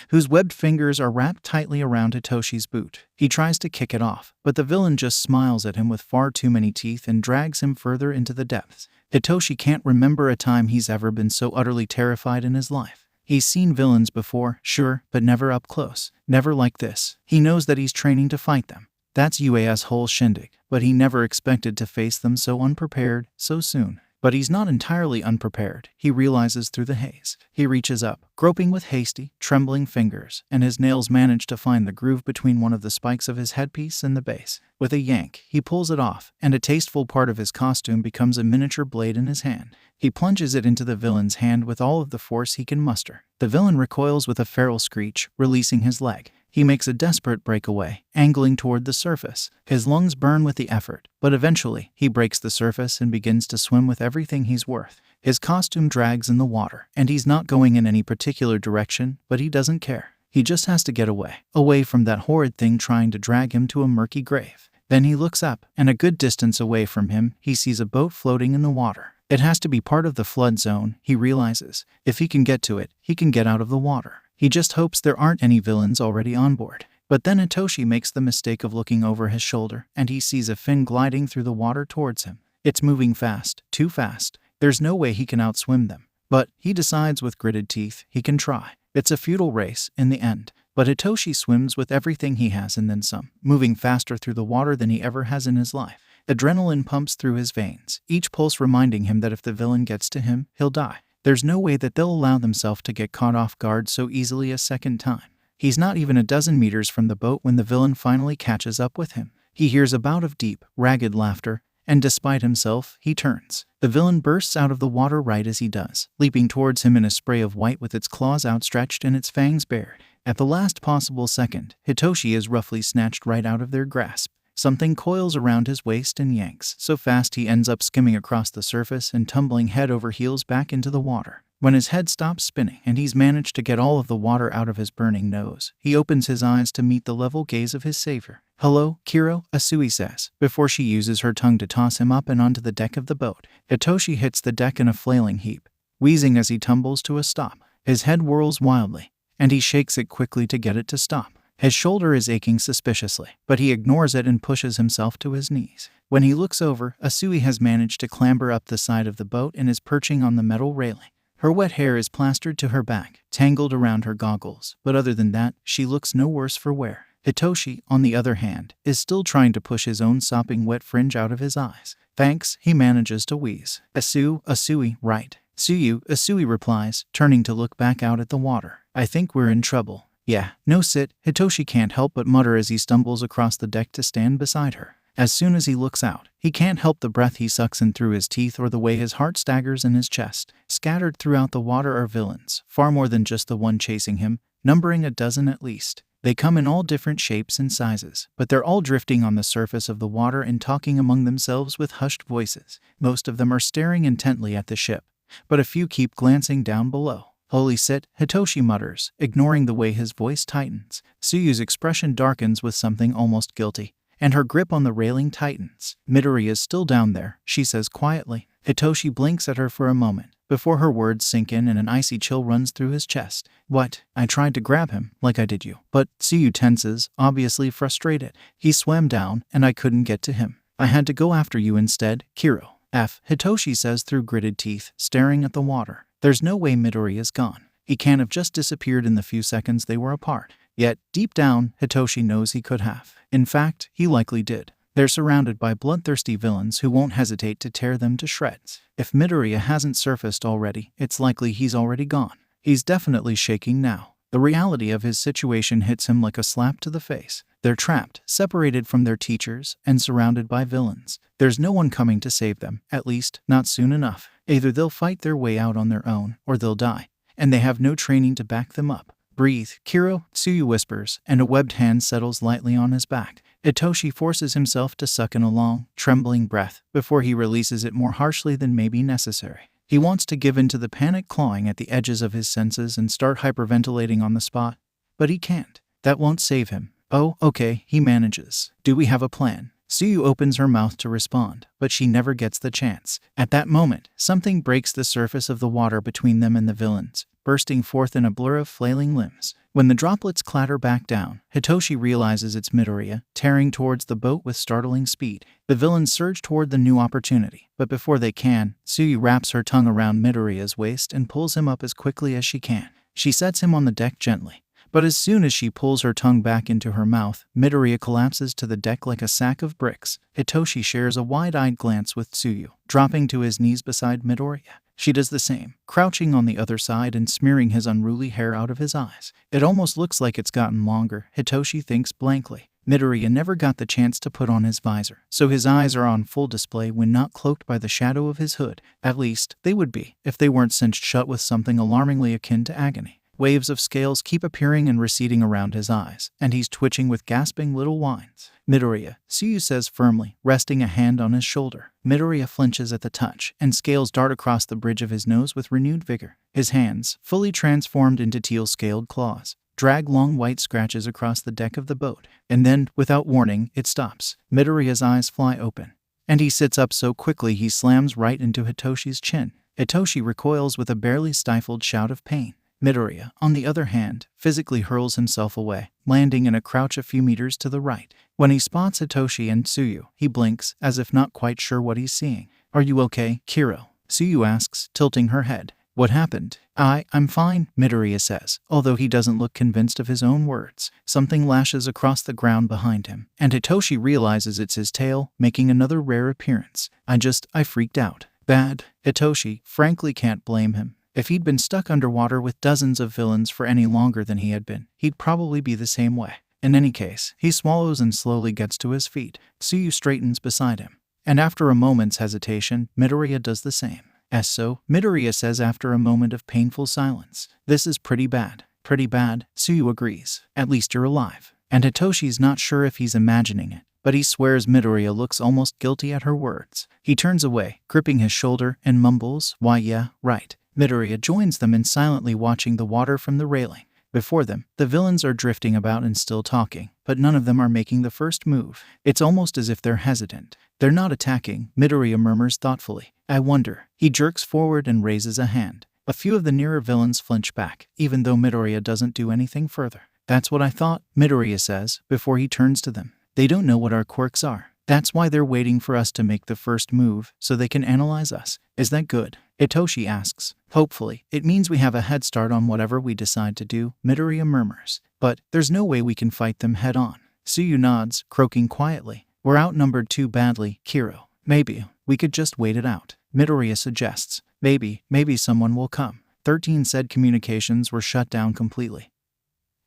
whose webbed fingers are wrapped tightly around Hitoshi's boot. He tries to kick it off, but the villain just smiles at him with far too many teeth and drags him further into the depths. Hitoshi can't remember a time he's ever been so utterly terrified in his life. He's seen villains before, sure, but never up close. Never like this. He knows that he's training to fight them. That's UA's whole shindig, but he never expected to face them so unprepared, so soon. But he's not entirely unprepared, he realizes through the haze. He reaches up, groping with hasty, trembling fingers, and his nails manage to find the groove between one of the spikes of his headpiece and the base. With a yank, he pulls it off, and a tasteful part of his costume becomes a miniature blade in his hand. He plunges it into the villain's hand with all of the force he can muster. The villain recoils with a feral screech, releasing his leg. He makes a desperate breakaway, angling toward the surface. His lungs burn with the effort, but eventually, he breaks the surface and begins to swim with everything he's worth. His costume drags in the water, and he's not going in any particular direction, but he doesn't care. He just has to get away from that horrid thing trying to drag him to a murky grave. Then he looks up, and a good distance away from him, he sees a boat floating in the water. It has to be part of the flood zone, he realizes. If he can get to it, he can get out of the water. He just hopes there aren't any villains already on board. But then Hitoshi makes the mistake of looking over his shoulder, and he sees a fin gliding through the water towards him. It's moving fast, too fast. There's no way he can outswim them. But, he decides with gritted teeth, he can try. It's a futile race, in the end. But Hitoshi swims with everything he has and then some, moving faster through the water than he ever has in his life. Adrenaline pumps through his veins, each pulse reminding him that if the villain gets to him, he'll die. There's no way that they'll allow themselves to get caught off guard so easily a second time. He's not even a dozen meters from the boat when the villain finally catches up with him. He hears a bout of deep, ragged laughter, and despite himself, he turns. The villain bursts out of the water right as he does, leaping towards him in a spray of white with its claws outstretched and its fangs bared. At the last possible second, Hitoshi is roughly snatched right out of their grasp. Something coils around his waist and yanks so fast he ends up skimming across the surface and tumbling head over heels back into the water. When his head stops spinning and he's managed to get all of the water out of his burning nose, he opens his eyes to meet the level gaze of his savior. "Hello, Kiro," Asui says, before she uses her tongue to toss him up and onto the deck of the boat. Hitoshi hits the deck in a flailing heap, wheezing as he tumbles to a stop. His head whirls wildly, and he shakes it quickly to get it to stop. His shoulder is aching suspiciously, but he ignores it and pushes himself to his knees. When he looks over, Asui has managed to clamber up the side of the boat and is perching on the metal railing. Her wet hair is plastered to her back, tangled around her goggles, but other than that, she looks no worse for wear. Hitoshi, on the other hand, is still trying to push his own sopping wet fringe out of his eyes. "Thanks," he manages to wheeze. Asui, right." "Suyu," Asui replies, turning to look back out at the water. "I think we're in trouble." "Yeah, no sit," Hitoshi can't help but mutter as he stumbles across the deck to stand beside her. As soon as he looks out, he can't help the breath he sucks in through his teeth or the way his heart staggers in his chest. Scattered throughout the water are villains, far more than just the one chasing him, numbering a dozen at least. They come in all different shapes and sizes, but they're all drifting on the surface of the water and talking among themselves with hushed voices. Most of them are staring intently at the ship, but a few keep glancing down below. "Holy shit," Hitoshi mutters, ignoring the way his voice tightens. Suyu's expression darkens with something almost guilty, and her grip on the railing tightens. "Midori is still down there," she says quietly. Hitoshi blinks at her for a moment, before her words sink in and an icy chill runs through his chest. "What? I tried to grab him, like I did you." "But," Suyu tenses, obviously frustrated. "He swam down, and I couldn't get to him. I had to go after you instead, Kiro." Hitoshi says through gritted teeth, staring at the water. There's no way Midori is gone. He can't have just disappeared in the few seconds they were apart. Yet, deep down, Hitoshi knows he could have. In fact, he likely did. They're surrounded by bloodthirsty villains who won't hesitate to tear them to shreds. If Midoriya hasn't surfaced already, it's likely he's already gone. He's definitely shaking now. The reality of his situation hits him like a slap to the face. They're trapped, separated from their teachers, and surrounded by villains. There's no one coming to save them, at least, not soon enough. Either they'll fight their way out on their own, or they'll die, and they have no training to back them up. "Breathe, Kiro," Suyu whispers, and a webbed hand settles lightly on his back. Hitoshi forces himself to suck in a long, trembling breath before he releases it more harshly than may be necessary. He wants to give in to the panic clawing at the edges of his senses and start hyperventilating on the spot, but he can't. That won't save him. "Oh, okay," he manages. "Do we have a plan?" Suyu opens her mouth to respond, but she never gets the chance. At that moment, something breaks the surface of the water between them and the villains, bursting forth in a blur of flailing limbs. When the droplets clatter back down, Hitoshi realizes it's Midoriya, tearing towards the boat with startling speed. The villains surge toward the new opportunity, but before they can, Suyu wraps her tongue around Midoriya's waist and pulls him up as quickly as she can. She sets him on the deck gently, but as soon as she pulls her tongue back into her mouth, Midoriya collapses to the deck like a sack of bricks. Hitoshi shares a wide-eyed glance with Suyu, dropping to his knees beside Midoriya. She does the same, crouching on the other side and smearing his unruly hair out of his eyes. It almost looks like it's gotten longer, Hitoshi thinks blankly. Midoriya never got the chance to put on his visor, so his eyes are on full display when not cloaked by the shadow of his hood. At least, they would be, if they weren't cinched shut with something alarmingly akin to agony. Waves of scales keep appearing and receding around his eyes, and he's twitching with gasping little whines. "Midoriya," Suyu says firmly, resting a hand on his shoulder. Midoriya flinches at the touch, and scales dart across the bridge of his nose with renewed vigor. His hands, fully transformed into teal-scaled claws, drag long white scratches across the deck of the boat. And then, without warning, it stops. Midoriya's eyes fly open, and he sits up so quickly he slams right into Hitoshi's chin. Hitoshi recoils with a barely stifled shout of pain. Midoriya, on the other hand, physically hurls himself away, landing in a crouch a few meters to the right. When he spots Hitoshi and Suyu, he blinks, as if not quite sure what he's seeing. "Are you okay, Kiro?" Suyu asks, tilting her head. "What happened?" I'm fine," Midoriya says, although he doesn't look convinced of his own words. Something lashes across the ground behind him, and Hitoshi realizes it's his tail, making another rare appearance. I freaked out. Bad. Hitoshi, frankly, can't blame him. If he'd been stuck underwater with dozens of villains for any longer than he had been, he'd probably be the same way. In any case, he swallows and slowly gets to his feet. Suyu straightens beside him, And after a moment's hesitation, Midoriya does the same. So, Midoriya says after a moment of painful silence. This is pretty bad. Pretty bad, Tsuyu agrees. At least you're alive. And Hitoshi's not sure if he's imagining it, but he swears Midoriya looks almost guilty at her words. He turns away, gripping his shoulder, and mumbles, "Why yeah, right." Midoriya joins them in silently watching the water from the railing. Before them, the villains are drifting about and still talking, but none of them are making the first move. It's almost as if they're hesitant. They're not attacking, Midoriya murmurs thoughtfully. I wonder. He jerks forward and raises a hand. A few of the nearer villains flinch back, even though Midoriya doesn't do anything further. That's what I thought, Midoriya says, before he turns to them. They don't know what our quirks are. That's why they're waiting for us to make the first move, so they can analyze us. Is that good? Hitoshi asks. Hopefully, it means we have a head start on whatever we decide to do, Midoriya murmurs. But there's no way we can fight them head on. Tsuyu nods, croaking quietly. We're outnumbered too badly, Kiro. Maybe we could just wait it out, Midoriya suggests. Maybe someone will come. 13 said communications were shut down completely.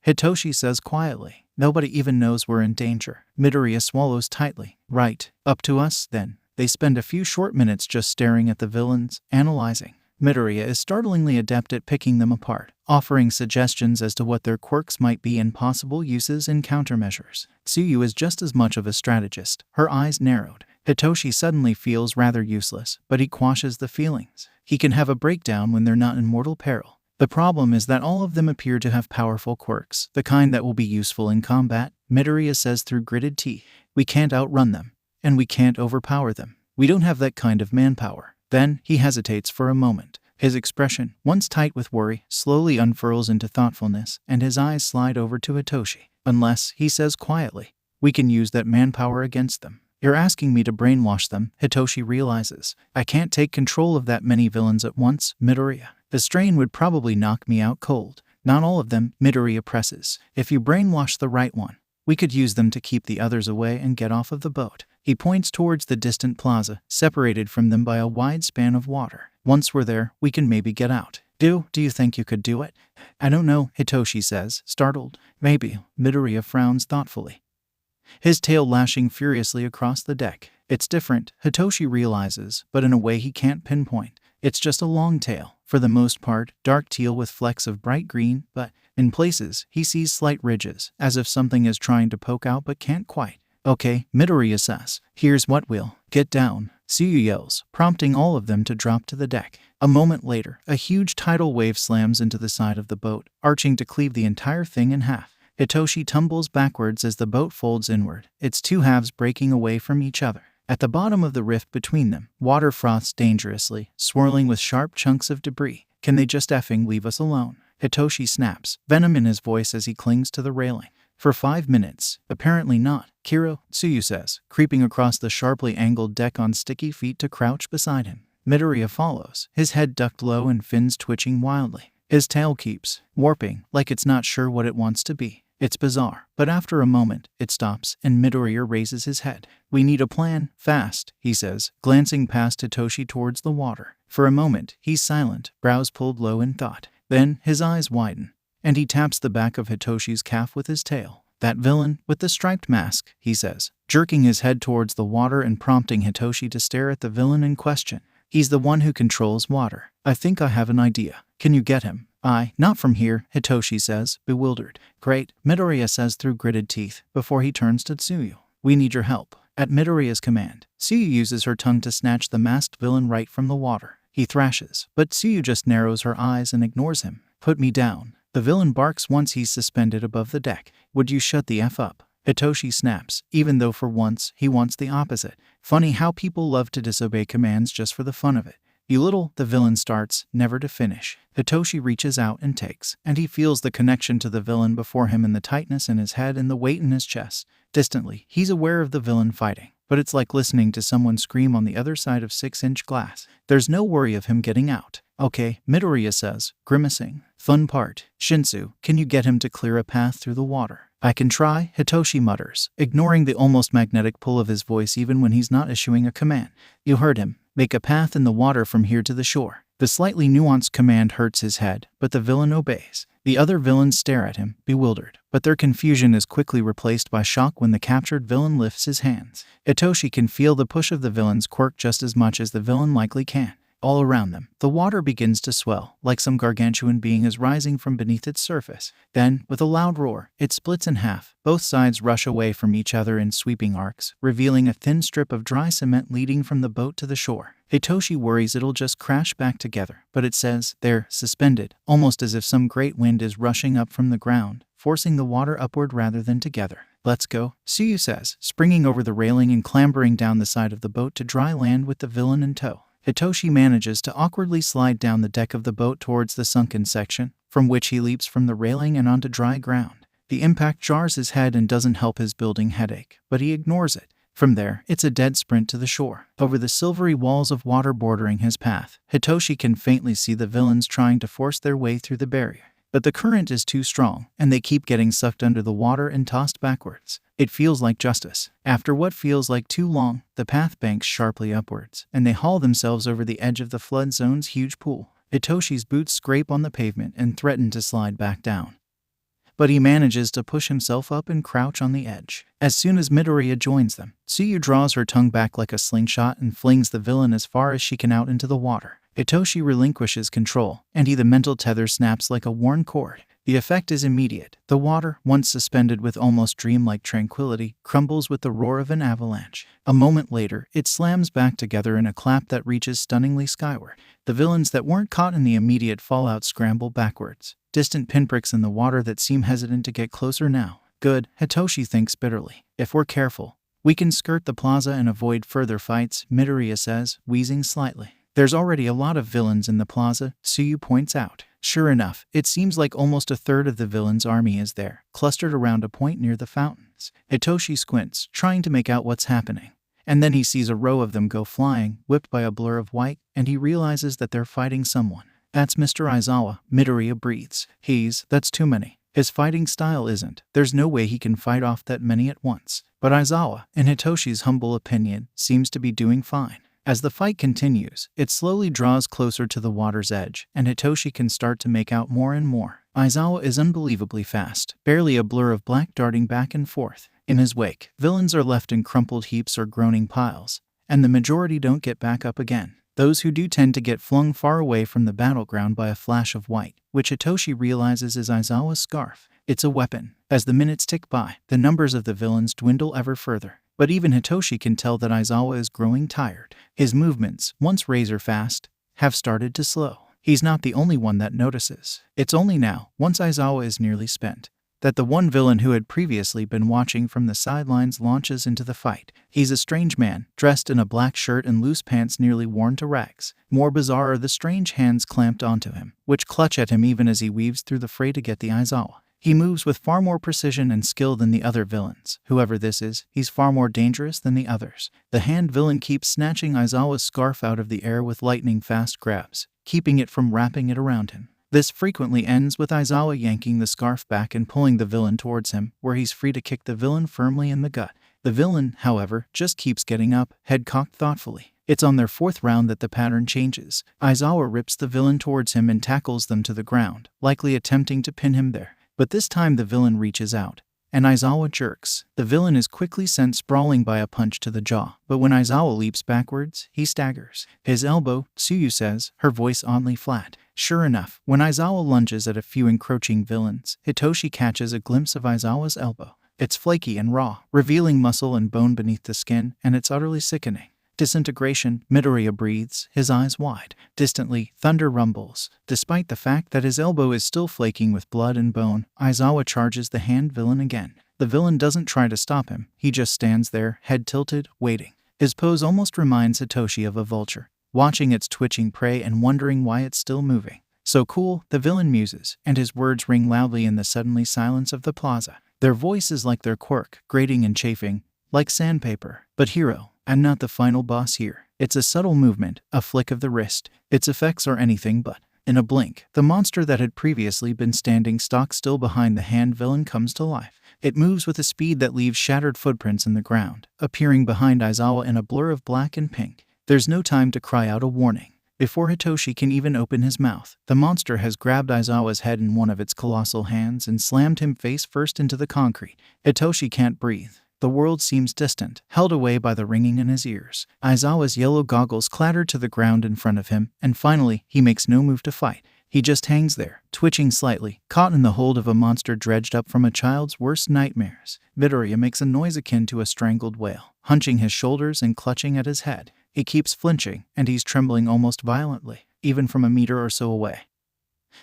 Hitoshi says quietly. Nobody even knows we're in danger. Midoriya swallows tightly. Right. Up to us, then. They spend a few short minutes just staring at the villains, analyzing. Midoriya is startlingly adept at picking them apart, offering suggestions as to what their quirks might be and possible uses and countermeasures. Tsuyu is just as much of a strategist, her eyes narrowed. Hitoshi suddenly feels rather useless, but he quashes the feelings. He can have a breakdown when they're not in mortal peril. The problem is that all of them appear to have powerful quirks, the kind that will be useful in combat, Midoriya says through gritted teeth. We can't outrun them, and we can't overpower them. We don't have that kind of manpower. Then, he hesitates for a moment. His expression, once tight with worry, slowly unfurls into thoughtfulness, and his eyes slide over to Hitoshi. Unless, he says quietly, we can use that manpower against them. You're asking me to brainwash them, Hitoshi realizes. I can't take control of that many villains at once, Midoriya. The strain would probably knock me out cold. Not all of them, Midoriya presses. If you brainwash the right one, we could use them to keep the others away and get off of the boat. He points towards the distant plaza, separated from them by a wide span of water. Once we're there, we can maybe get out. Do you think you could do it? I don't know, Hitoshi says, startled. Maybe, Midoriya frowns thoughtfully, his tail lashing furiously across the deck. It's different, Hitoshi realizes, but in a way he can't pinpoint. It's just a long tail, for the most part, dark teal with flecks of bright green, but in places, he sees slight ridges, as if something is trying to poke out but can't quite. Okay, Midoriya says. Here's what we'll get down, Tsuyu yells, prompting all of them to drop to the deck. A moment later, a huge tidal wave slams into the side of the boat, arching to cleave the entire thing in half. Hitoshi tumbles backwards as the boat folds inward, its two halves breaking away from each other. At the bottom of the rift between them, water froths dangerously, swirling with sharp chunks of debris. Can they just effing leave us alone? Hitoshi snaps, venom in his voice as he clings to the railing. For 5 minutes, apparently not. Kiro, Tsuyu says, creeping across the sharply angled deck on sticky feet to crouch beside him. Midoriya follows, his head ducked low and fins twitching wildly. His tail keeps warping, like it's not sure what it wants to be. It's bizarre, but after a moment, it stops, and Midoriya raises his head. We need a plan, fast, he says, glancing past Hitoshi towards the water. For a moment, he's silent, brows pulled low in thought. Then, his eyes widen, and he taps the back of Hitoshi's calf with his tail. That villain, with the striped mask, he says, jerking his head towards the water and prompting Hitoshi to stare at the villain in question. He's the one who controls water. I think I have an idea. Can you get him? Not from here, Hitoshi says, bewildered. Great, Midoriya says through gritted teeth, before he turns to Tsuyu. We need your help. At Midoriya's command, Tsuyu uses her tongue to snatch the masked villain right from the water. He thrashes, but Tsuyu just narrows her eyes and ignores him. Put me down. The villain barks once he's suspended above the deck. Would you shut the F up? Hitoshi snaps, even though for once, he wants the opposite. Funny how people love to disobey commands just for the fun of it. You little, the villain starts, never to finish. Hitoshi reaches out and takes, and he feels the connection to the villain before him in the tightness in his head and the weight in his chest. Distantly, he's aware of the villain fighting, but it's like listening to someone scream on the other side of 6-inch glass. There's no worry of him getting out. Okay, Midoriya says, grimacing. Fun part. Shinsu, can you get him to clear a path through the water? I can try, Hitoshi mutters, ignoring the almost magnetic pull of his voice even when he's not issuing a command. You heard him. Make a path in the water from here to the shore. The slightly nuanced command hurts his head, but the villain obeys. The other villains stare at him, bewildered, but their confusion is quickly replaced by shock when the captured villain lifts his hands. Itoshi can feel the push of the villain's quirk just as much as the villain likely can. All around them, the water begins to swell, like some gargantuan being is rising from beneath its surface. Then, with a loud roar, it splits in half. Both sides rush away from each other in sweeping arcs, revealing a thin strip of dry cement leading from the boat to the shore. Hitoshi worries it'll just crash back together, but it says they're suspended, almost as if some great wind is rushing up from the ground, forcing the water upward rather than together. "Let's go," Tsuyu says, springing over the railing and clambering down the side of the boat to dry land with the villain in tow. Hitoshi manages to awkwardly slide down the deck of the boat towards the sunken section, from which he leaps from the railing and onto dry ground. The impact jars his head and doesn't help his building headache, but he ignores it. From there, it's a dead sprint to the shore. Over the silvery walls of water bordering his path, Hitoshi can faintly see the villains trying to force their way through the barrier. But the current is too strong, and they keep getting sucked under the water and tossed backwards. It feels like justice. After what feels like too long, the path banks sharply upwards, and they haul themselves over the edge of the flood zone's huge pool. Hitoshi's boots scrape on the pavement and threaten to slide back down. But he manages to push himself up and crouch on the edge. As soon as Midoriya joins them, Tsuyu draws her tongue back like a slingshot and flings the villain as far as she can out into the water. Hitoshi relinquishes control, and the mental tether snaps like a worn cord. The effect is immediate. The water, once suspended with almost dreamlike tranquility, crumbles with the roar of an avalanche. A moment later, it slams back together in a clap that reaches stunningly skyward. The villains that weren't caught in the immediate fallout scramble backwards, distant pinpricks in the water that seem hesitant to get closer now. Good, Hitoshi thinks bitterly. If we're careful, we can skirt the plaza and avoid further fights, Midoriya says, wheezing slightly. There's already a lot of villains in the plaza, Tsuyu points out. Sure enough, it seems like almost a third of the villains' army is there, clustered around a point near the fountains. Hitoshi squints, trying to make out what's happening. And then he sees a row of them go flying, whipped by a blur of white, and he realizes that they're fighting someone. That's Mr. Aizawa, Midoriya breathes. That's too many. His fighting style isn't. There's no way he can fight off that many at once. But Aizawa, in Hitoshi's humble opinion, seems to be doing fine. As the fight continues, it slowly draws closer to the water's edge, and Hitoshi can start to make out more and more. Aizawa is unbelievably fast, barely a blur of black darting back and forth. In his wake, villains are left in crumpled heaps or groaning piles, and the majority don't get back up again. Those who do tend to get flung far away from the battleground by a flash of white, which Hitoshi realizes is Aizawa's scarf. It's a weapon. As the minutes tick by, the numbers of the villains dwindle ever further. But even Hitoshi can tell that Aizawa is growing tired. His movements, once razor fast, have started to slow. He's not the only one that notices. It's only now, once Aizawa is nearly spent, that the one villain who had previously been watching from the sidelines launches into the fight. He's a strange man, dressed in a black shirt and loose pants nearly worn to rags. More bizarre are the strange hands clamped onto him, which clutch at him even as he weaves through the fray to get the Aizawa. He moves with far more precision and skill than the other villains. Whoever this is, he's far more dangerous than the others. The hand villain keeps snatching Aizawa's scarf out of the air with lightning-fast grabs, keeping it from wrapping it around him. This frequently ends with Aizawa yanking the scarf back and pulling the villain towards him, where he's free to kick the villain firmly in the gut. The villain, however, just keeps getting up, head cocked thoughtfully. It's on their fourth round that the pattern changes. Aizawa rips the villain towards him and tackles them to the ground, likely attempting to pin him there. But this time the villain reaches out, and Aizawa jerks. The villain is quickly sent sprawling by a punch to the jaw, but when Aizawa leaps backwards, he staggers. His elbow, Tsuyu says, her voice oddly flat. Sure enough, when Aizawa lunges at a few encroaching villains, Hitoshi catches a glimpse of Aizawa's elbow. It's flaky and raw, revealing muscle and bone beneath the skin, and it's utterly sickening. Disintegration, Midoriya breathes, his eyes wide. Distantly, thunder rumbles. Despite the fact that his elbow is still flaking with blood and bone, Aizawa charges the hand villain again. The villain doesn't try to stop him, he just stands there, head tilted, waiting. His pose almost reminds Hitoshi of a vulture, watching its twitching prey and wondering why it's still moving. So cool, the villain muses, and his words ring loudly in the suddenly silence of the plaza. Their voice is like their quirk, grating and chafing, like sandpaper. But hero, I'm not the final boss here. It's a subtle movement, a flick of the wrist. Its effects are anything but. In a blink, the monster that had previously been standing stock still behind the hand villain comes to life. It moves with a speed that leaves shattered footprints in the ground, appearing behind Aizawa in a blur of black and pink. There's no time to cry out a warning. Before Hitoshi can even open his mouth, the monster has grabbed Aizawa's head in one of its colossal hands and slammed him face first into the concrete. Hitoshi can't breathe. The world seems distant, held away by the ringing in his ears. Aizawa's yellow goggles clatter to the ground in front of him, and finally, he makes no move to fight. He just hangs there, twitching slightly, caught in the hold of a monster dredged up from a child's worst nightmares. Midoriya makes a noise akin to a strangled whale, hunching his shoulders and clutching at his head. He keeps flinching, and he's trembling almost violently, even from a meter or so away.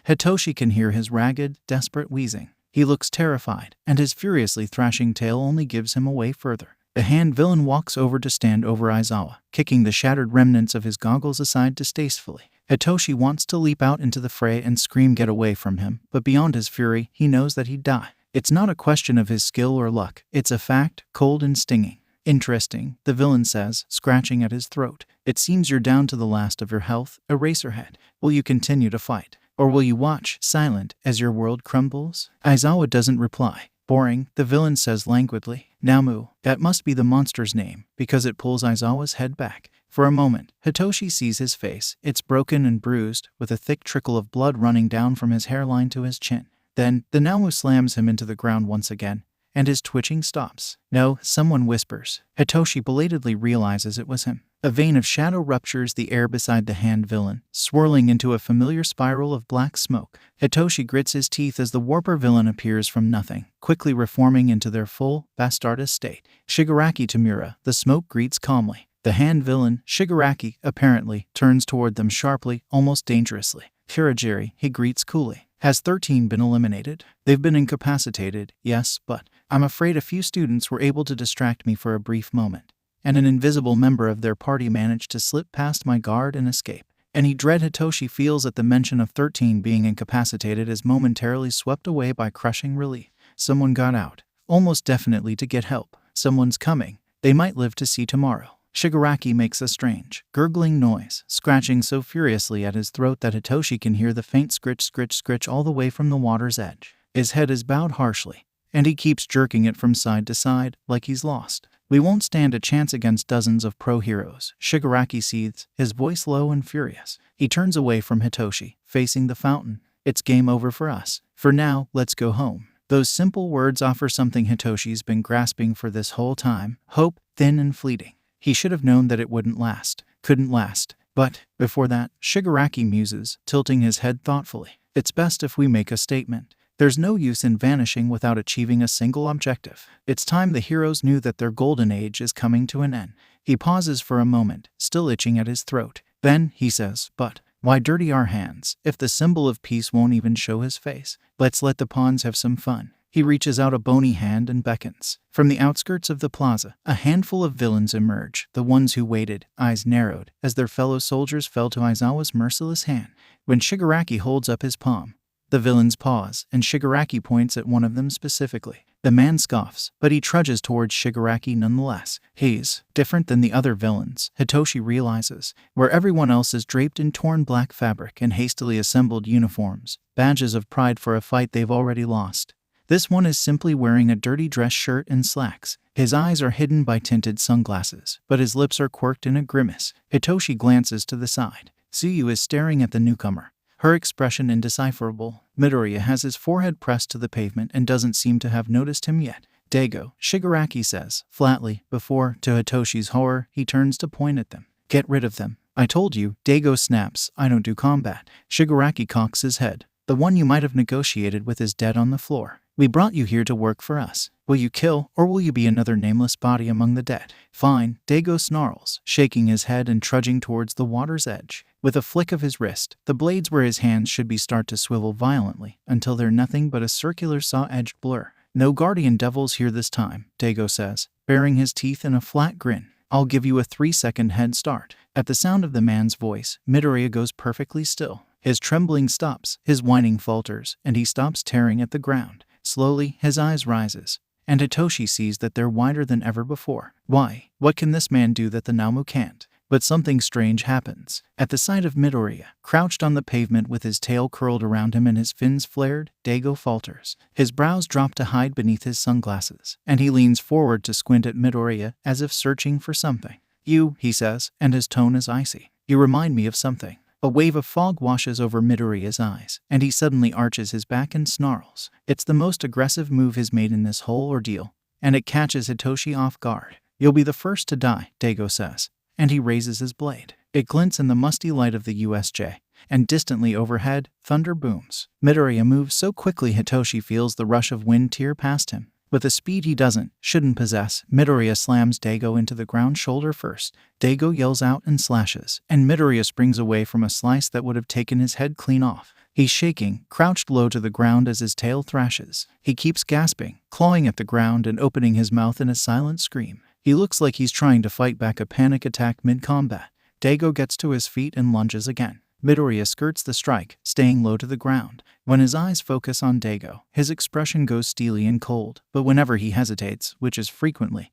Hitoshi can hear his ragged, desperate wheezing. He looks terrified, and his furiously thrashing tail only gives him away further. The hand villain walks over to stand over Aizawa, kicking the shattered remnants of his goggles aside distastefully. Hitoshi wants to leap out into the fray and scream get away from him, but beyond his fury, he knows that he'd die. It's not a question of his skill or luck, it's a fact, cold and stinging. Interesting, the villain says, scratching at his throat. It seems you're down to the last of your health, Eraserhead. Will you continue to fight? Or will you watch, silent, as your world crumbles? Aizawa doesn't reply. Boring, the villain says languidly. Namu, that must be the monster's name, because it pulls Aizawa's head back. For a moment, Hitoshi sees his face. It's broken and bruised, with a thick trickle of blood running down from his hairline to his chin. Then, the Namu slams him into the ground once again, and his twitching stops. No, someone whispers. Hitoshi belatedly realizes it was him. A vein of shadow ruptures the air beside the hand villain, swirling into a familiar spiral of black smoke. Hitoshi grits his teeth as the warper villain appears from nothing, quickly reforming into their full, Bastardist state. Shigaraki Tamura, the smoke greets calmly. The hand villain, Shigaraki, apparently, turns toward them sharply, almost dangerously. Hirajiri, he greets coolly. Has 13 been eliminated? They've been incapacitated, yes, but I'm afraid a few students were able to distract me for a brief moment, and an invisible member of their party managed to slip past my guard and escape. Any dread Hitoshi feels at the mention of 13 being incapacitated is momentarily swept away by crushing relief. Someone got out, almost definitely to get help. Someone's coming. They might live to see tomorrow. Shigaraki makes a strange, gurgling noise, scratching so furiously at his throat that Hitoshi can hear the faint scritch all the way from the water's edge. His head is bowed harshly, and he keeps jerking it from side to side, like he's lost. We won't stand a chance against dozens of pro-heroes, Shigaraki seethes, his voice low and furious. He turns away from Hitoshi, facing the fountain. It's game over for us. For now, let's go home. Those simple words offer something Hitoshi's been grasping for this whole time, hope, thin and fleeting. He should have known that it wouldn't last, couldn't last. But, before that, Shigaraki muses, tilting his head thoughtfully. It's best if we make a statement. There's no use in vanishing without achieving a single objective. It's time the heroes knew that their golden age is coming to an end. He pauses for a moment, still itching at his throat. Then, he says, but why dirty our hands, if the symbol of peace won't even show his face? Let's let the pawns have some fun. He reaches out a bony hand and beckons. From the outskirts of the plaza, a handful of villains emerge, the ones who waited, eyes narrowed, as their fellow soldiers fell to Aizawa's merciless hand. When Shigaraki holds up his palm, the villains pause, and Shigaraki points at one of them specifically. The man scoffs, but he trudges towards Shigaraki nonetheless. He's different than the other villains, Hitoshi realizes, where everyone else is draped in torn black fabric and hastily assembled uniforms, badges of pride for a fight they've already lost. This one is simply wearing a dirty dress shirt and slacks. His eyes are hidden by tinted sunglasses, but his lips are quirked in a grimace. Hitoshi glances to the side. Tsuyu is staring at the newcomer, her expression indecipherable. Midoriya has his forehead pressed to the pavement and doesn't seem to have noticed him yet. Dago, Shigaraki says, flatly, before, to Hitoshi's horror, he turns to point at them. Get rid of them. I told you, Dago snaps, I don't do combat. Shigaraki cocks his head. The one you might have negotiated with is dead on the floor. We brought you here to work for us. Will you kill, or will you be another nameless body among the dead? Fine, Dago snarls, shaking his head and trudging towards the water's edge. With a flick of his wrist, the blades where his hands should be start to swivel violently, until they're nothing but a circular saw-edged blur. No guardian devils here this time, Dago says, baring his teeth in a flat grin. I'll give you a 3-second head start. At the sound of the man's voice, Midoriya goes perfectly still. His trembling stops, his whining falters, and he stops tearing at the ground. Slowly, his eyes rises, and Hitoshi sees that they're wider than ever before. Why? What can this man do that the Namu can't? But something strange happens. At the sight of Midoriya, crouched on the pavement with his tail curled around him and his fins flared, Dago falters. His brows drop to hide beneath his sunglasses, and he leans forward to squint at Midoriya as if searching for something. You, he says, and his tone is icy. You remind me of something. A wave of fog washes over Midoriya's eyes, and he suddenly arches his back and snarls. It's the most aggressive move he's made in this whole ordeal, and it catches Hitoshi off guard. "You'll be the first to die," Dago says, and he raises his blade. It glints in the musty light of the USJ, and distantly overhead, thunder booms. Midoriya moves so quickly Hitoshi feels the rush of wind tear past him. With a speed he shouldn't possess, Midoriya slams Dago into the ground shoulder first. Dago yells out and slashes, and Midoriya springs away from a slice that would have taken his head clean off. He's shaking, crouched low to the ground as his tail thrashes. He keeps gasping, clawing at the ground and opening his mouth in a silent scream. He looks like he's trying to fight back a panic attack mid-combat. Dago gets to his feet and lunges again. Midoriya skirts the strike, staying low to the ground. When his eyes focus on Dago, his expression goes steely and cold, but whenever he hesitates, which is frequently,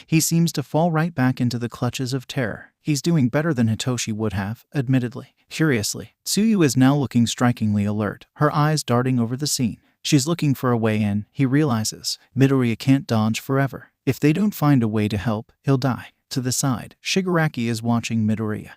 he seems to fall right back into the clutches of terror. He's doing better than Hitoshi would have, admittedly. Curiously, Tsuyu is now looking strikingly alert, her eyes darting over the scene. She's looking for a way in. He realizes Midoriya can't dodge forever. If they don't find a way to help, he'll die. To the side, Shigaraki is watching Midoriya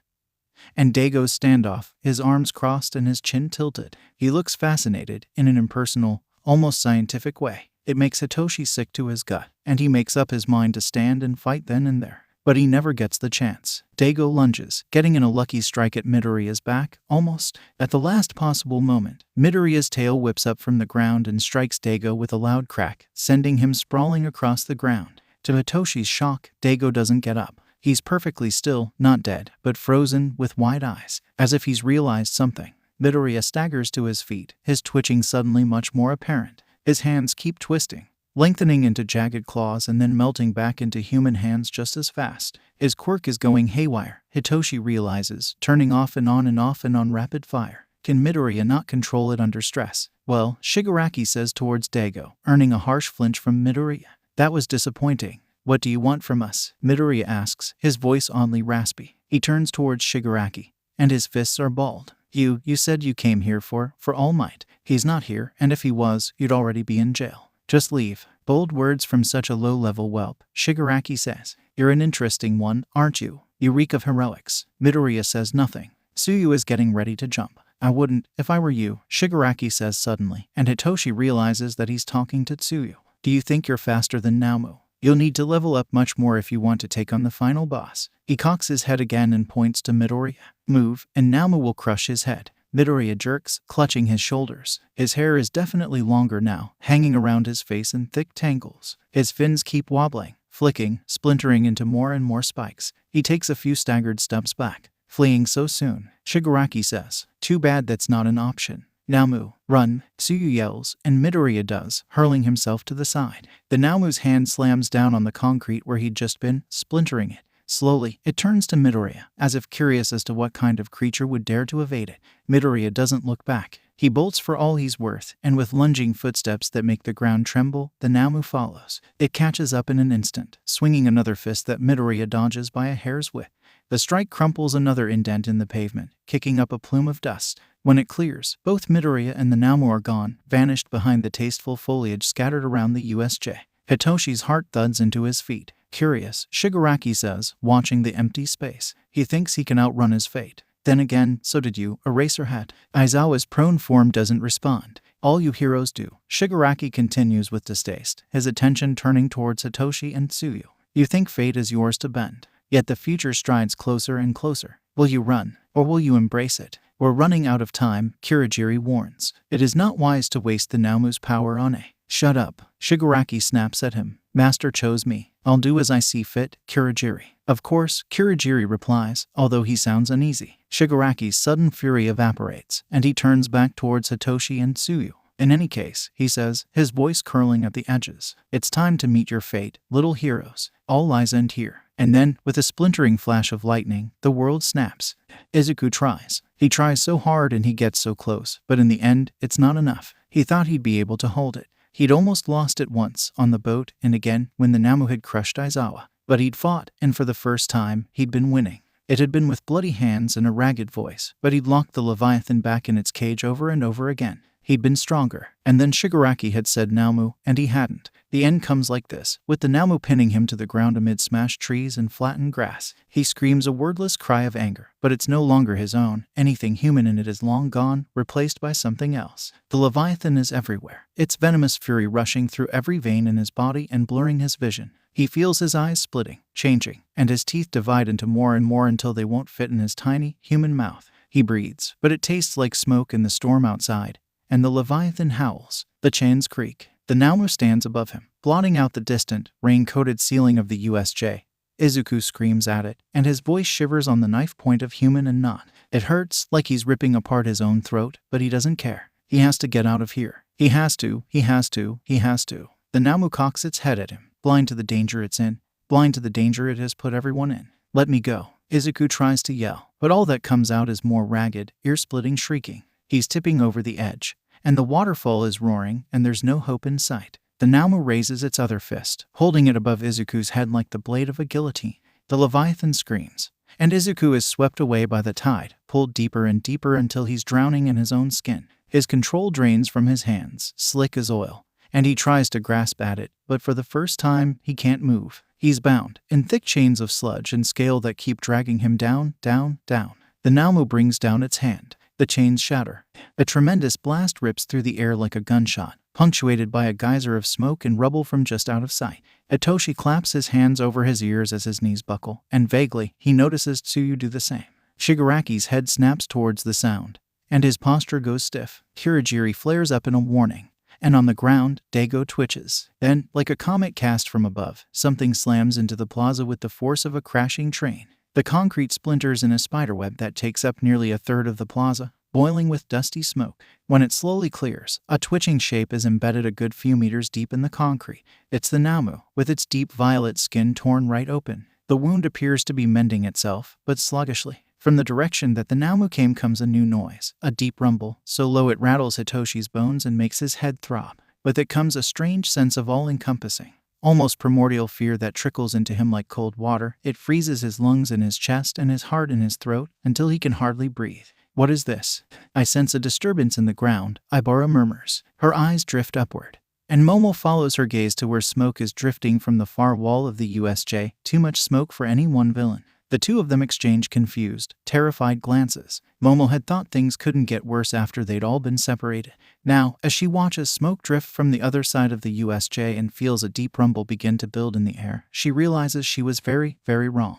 and Dago's standoff, his arms crossed and his chin tilted. He looks fascinated, in an impersonal, almost scientific way. It makes Hitoshi sick to his gut, and he makes up his mind to stand and fight then and there. But he never gets the chance. Dago lunges, getting in a lucky strike at Midoriya's back, almost. At the last possible moment, Midoriya's tail whips up from the ground and strikes Dago with a loud crack, sending him sprawling across the ground. To Hitoshi's shock, Dago doesn't get up. He's perfectly still, not dead, but frozen, with wide eyes, as if he's realized something. Midoriya staggers to his feet, his twitching suddenly much more apparent. His hands keep twisting, lengthening into jagged claws and then melting back into human hands just as fast. His quirk is going haywire, Hitoshi realizes, turning off and on rapid fire. Can Midoriya not control it under stress? Well, Shigaraki says towards Dago, earning a harsh flinch from Midoriya. That was disappointing. "What do you want from us?" Midoriya asks, his voice oddly raspy. He turns towards Shigaraki, and his fists are balled. You said you came here for All Might. He's not here, and if he was, you'd already be in jail. Just leave." Bold words from such a low-level whelp. Shigaraki says, "You're an interesting one, aren't you? You reek of heroics." Midoriya says nothing. Tsuyu is getting ready to jump. "I wouldn't, if I were you," Shigaraki says suddenly, and Hitoshi realizes that he's talking to Tsuyu. "Do you think you're faster than Namu? You'll need to level up much more if you want to take on the final boss." He cocks his head again and points to Midoriya. "Move, and Namu will crush his head." Midoriya jerks, clutching his shoulders. His hair is definitely longer now, hanging around his face in thick tangles. His fins keep wobbling, flicking, splintering into more and more spikes. He takes a few staggered steps back. "Fleeing so soon," Shigaraki says. "Too bad that's not an option." "Namu, run," Tsuyu yells, and Midoriya does, hurling himself to the side. The Namu's hand slams down on the concrete where he'd just been, splintering it. Slowly, it turns to Midoriya, as if curious as to what kind of creature would dare to evade it. Midoriya doesn't look back. He bolts for all he's worth, and with lunging footsteps that make the ground tremble, the Namu follows. It catches up in an instant, swinging another fist that Midoriya dodges by a hair's width. The strike crumples another indent in the pavement, kicking up a plume of dust. When it clears, both Midoriya and the Namu are gone, vanished behind the tasteful foliage scattered around the USJ. Hitoshi's heart thuds into his feet. Curious, Shigaraki says, watching the empty space. He thinks he can outrun his fate. Then again, so did you, Eraserhead. Aizawa's prone form doesn't respond. All you heroes do. Shigaraki continues with distaste, his attention turning towards Hitoshi and Tsuyu. You think fate is yours to bend. Yet the future strides closer and closer. Will you run, or will you embrace it? We're running out of time, Kurogiri warns. It is not wise to waste the Namu's power on a. Shut up, Shigaraki snaps at him. Master chose me. I'll do as I see fit, Kurogiri. Of course, Kurogiri replies, although he sounds uneasy. Shigaraki's sudden fury evaporates, and he turns back towards Hitoshi and Tsuyu. In any case, he says, his voice curling at the edges, it's time to meet your fate, little heroes. All lies end here. And then, with a splintering flash of lightning, the world snaps. Izuku tries. He tries so hard and he gets so close, but in the end, it's not enough. He thought he'd be able to hold it. He'd almost lost it once, on the boat, and again, when the Namu had crushed Aizawa. But he'd fought, and for the first time, he'd been winning. It had been with bloody hands and a ragged voice, but he'd locked the Leviathan back in its cage over and over again. He'd been stronger. And then Shigaraki had said Naomu, and he hadn't. The end comes like this, with the Naomu pinning him to the ground amid smashed trees and flattened grass. He screams a wordless cry of anger, but it's no longer his own. Anything human in it is long gone, replaced by something else. The Leviathan is everywhere, its venomous fury rushing through every vein in his body and blurring his vision. He feels his eyes splitting, changing, and his teeth divide into more and more until they won't fit in his tiny, human mouth. He breathes, but it tastes like smoke in the storm outside, and the Leviathan howls. The chains creak. The Naomu stands above him, blotting out the distant, rain-coated ceiling of the USJ. Izuku screams at it, and his voice shivers on the knife point of human and not. It hurts, like he's ripping apart his own throat, but he doesn't care. He has to get out of here. He has to. The Naomu cocks its head at him, blind to the danger it's in, blind to the danger it has put everyone in. Let me go. Izuku tries to yell, but all that comes out is more ragged, ear-splitting shrieking. He's tipping over the edge, and the waterfall is roaring, and there's no hope in sight. The Naomu raises its other fist, holding it above Izuku's head like the blade of a guillotine. The Leviathan screams, and Izuku is swept away by the tide, pulled deeper and deeper until he's drowning in his own skin. His control drains from his hands, slick as oil, and he tries to grasp at it, but for the first time, he can't move. He's bound in thick chains of sludge and scale that keep dragging him down, down, down. The Naomu brings down its hand. The chains shatter. A tremendous blast rips through the air like a gunshot, punctuated by a geyser of smoke and rubble from just out of sight. Itoshi claps his hands over his ears as his knees buckle, and vaguely, he notices Tsuyu do the same. Shigaraki's head snaps towards the sound, and his posture goes stiff. Kirigiri flares up in a warning, and on the ground, Dago twitches. Then, like a comet cast from above, something slams into the plaza with the force of a crashing train. The concrete splinters in a spiderweb that takes up nearly a third of the plaza, boiling with dusty smoke. When it slowly clears, a twitching shape is embedded a good few meters deep in the concrete. It's the Naomu, with its deep violet skin torn right open. The wound appears to be mending itself, but sluggishly. From the direction that the Naomu came comes a new noise, a deep rumble, so low it rattles Hitoshi's bones and makes his head throb. With it comes a strange sense of all-encompassing, almost primordial fear that trickles into him like cold water. It freezes his lungs in his chest and his heart in his throat until he can hardly breathe. What is this? I sense a disturbance in the ground, Ibara murmurs. Her eyes drift upward, and Momo follows her gaze to where smoke is drifting from the far wall of the USJ, too much smoke for any one villain. The two of them exchange confused, terrified glances. Momo had thought things couldn't get worse after they'd all been separated. Now, as she watches smoke drift from the other side of the USJ and feels a deep rumble begin to build in the air, she realizes she was very, very wrong.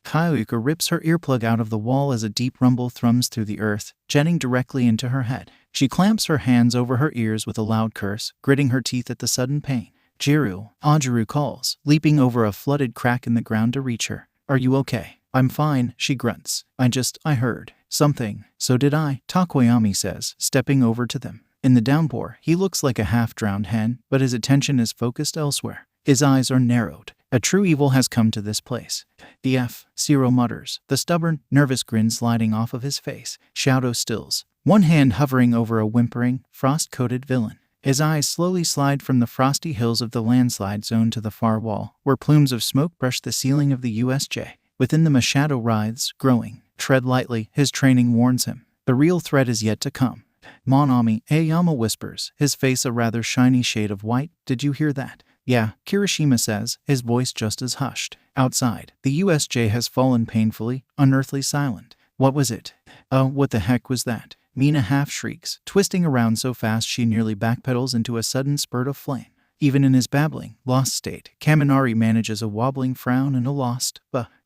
Kayuka rips her earplug out of the wall as a deep rumble thrums through the earth, jetting directly into her head. She clamps her hands over her ears with a loud curse, gritting her teeth at the sudden pain. Jiru, Ajiru calls, leaping over a flooded crack in the ground to reach her. Are you okay? I'm fine, she grunts. I heard something. So did I, Takoyami says, stepping over to them. In the downpour, he looks like a half-drowned hen, but his attention is focused elsewhere. His eyes are narrowed. A true evil has come to this place. Zero mutters, the stubborn, nervous grin sliding off of his face. Shadow stills, one hand hovering over a whimpering, frost-coated villain. His eyes slowly slide from the frosty hills of the landslide zone to the far wall, where plumes of smoke brush the ceiling of the USJ. Within them a shadow writhes, growing. Tread lightly, his training warns him. The real threat is yet to come. Monami, Aoyama whispers, his face a rather shiny shade of white. Did you hear that? Yeah, Kirishima says, his voice just as hushed. Outside, the USJ has fallen painfully, unearthly silent. What was it? Oh, what the heck was that? Mina half shrieks, twisting around so fast she nearly backpedals into a sudden spurt of flame. Even in his babbling, lost state, Kaminari manages a wobbling frown and a lost,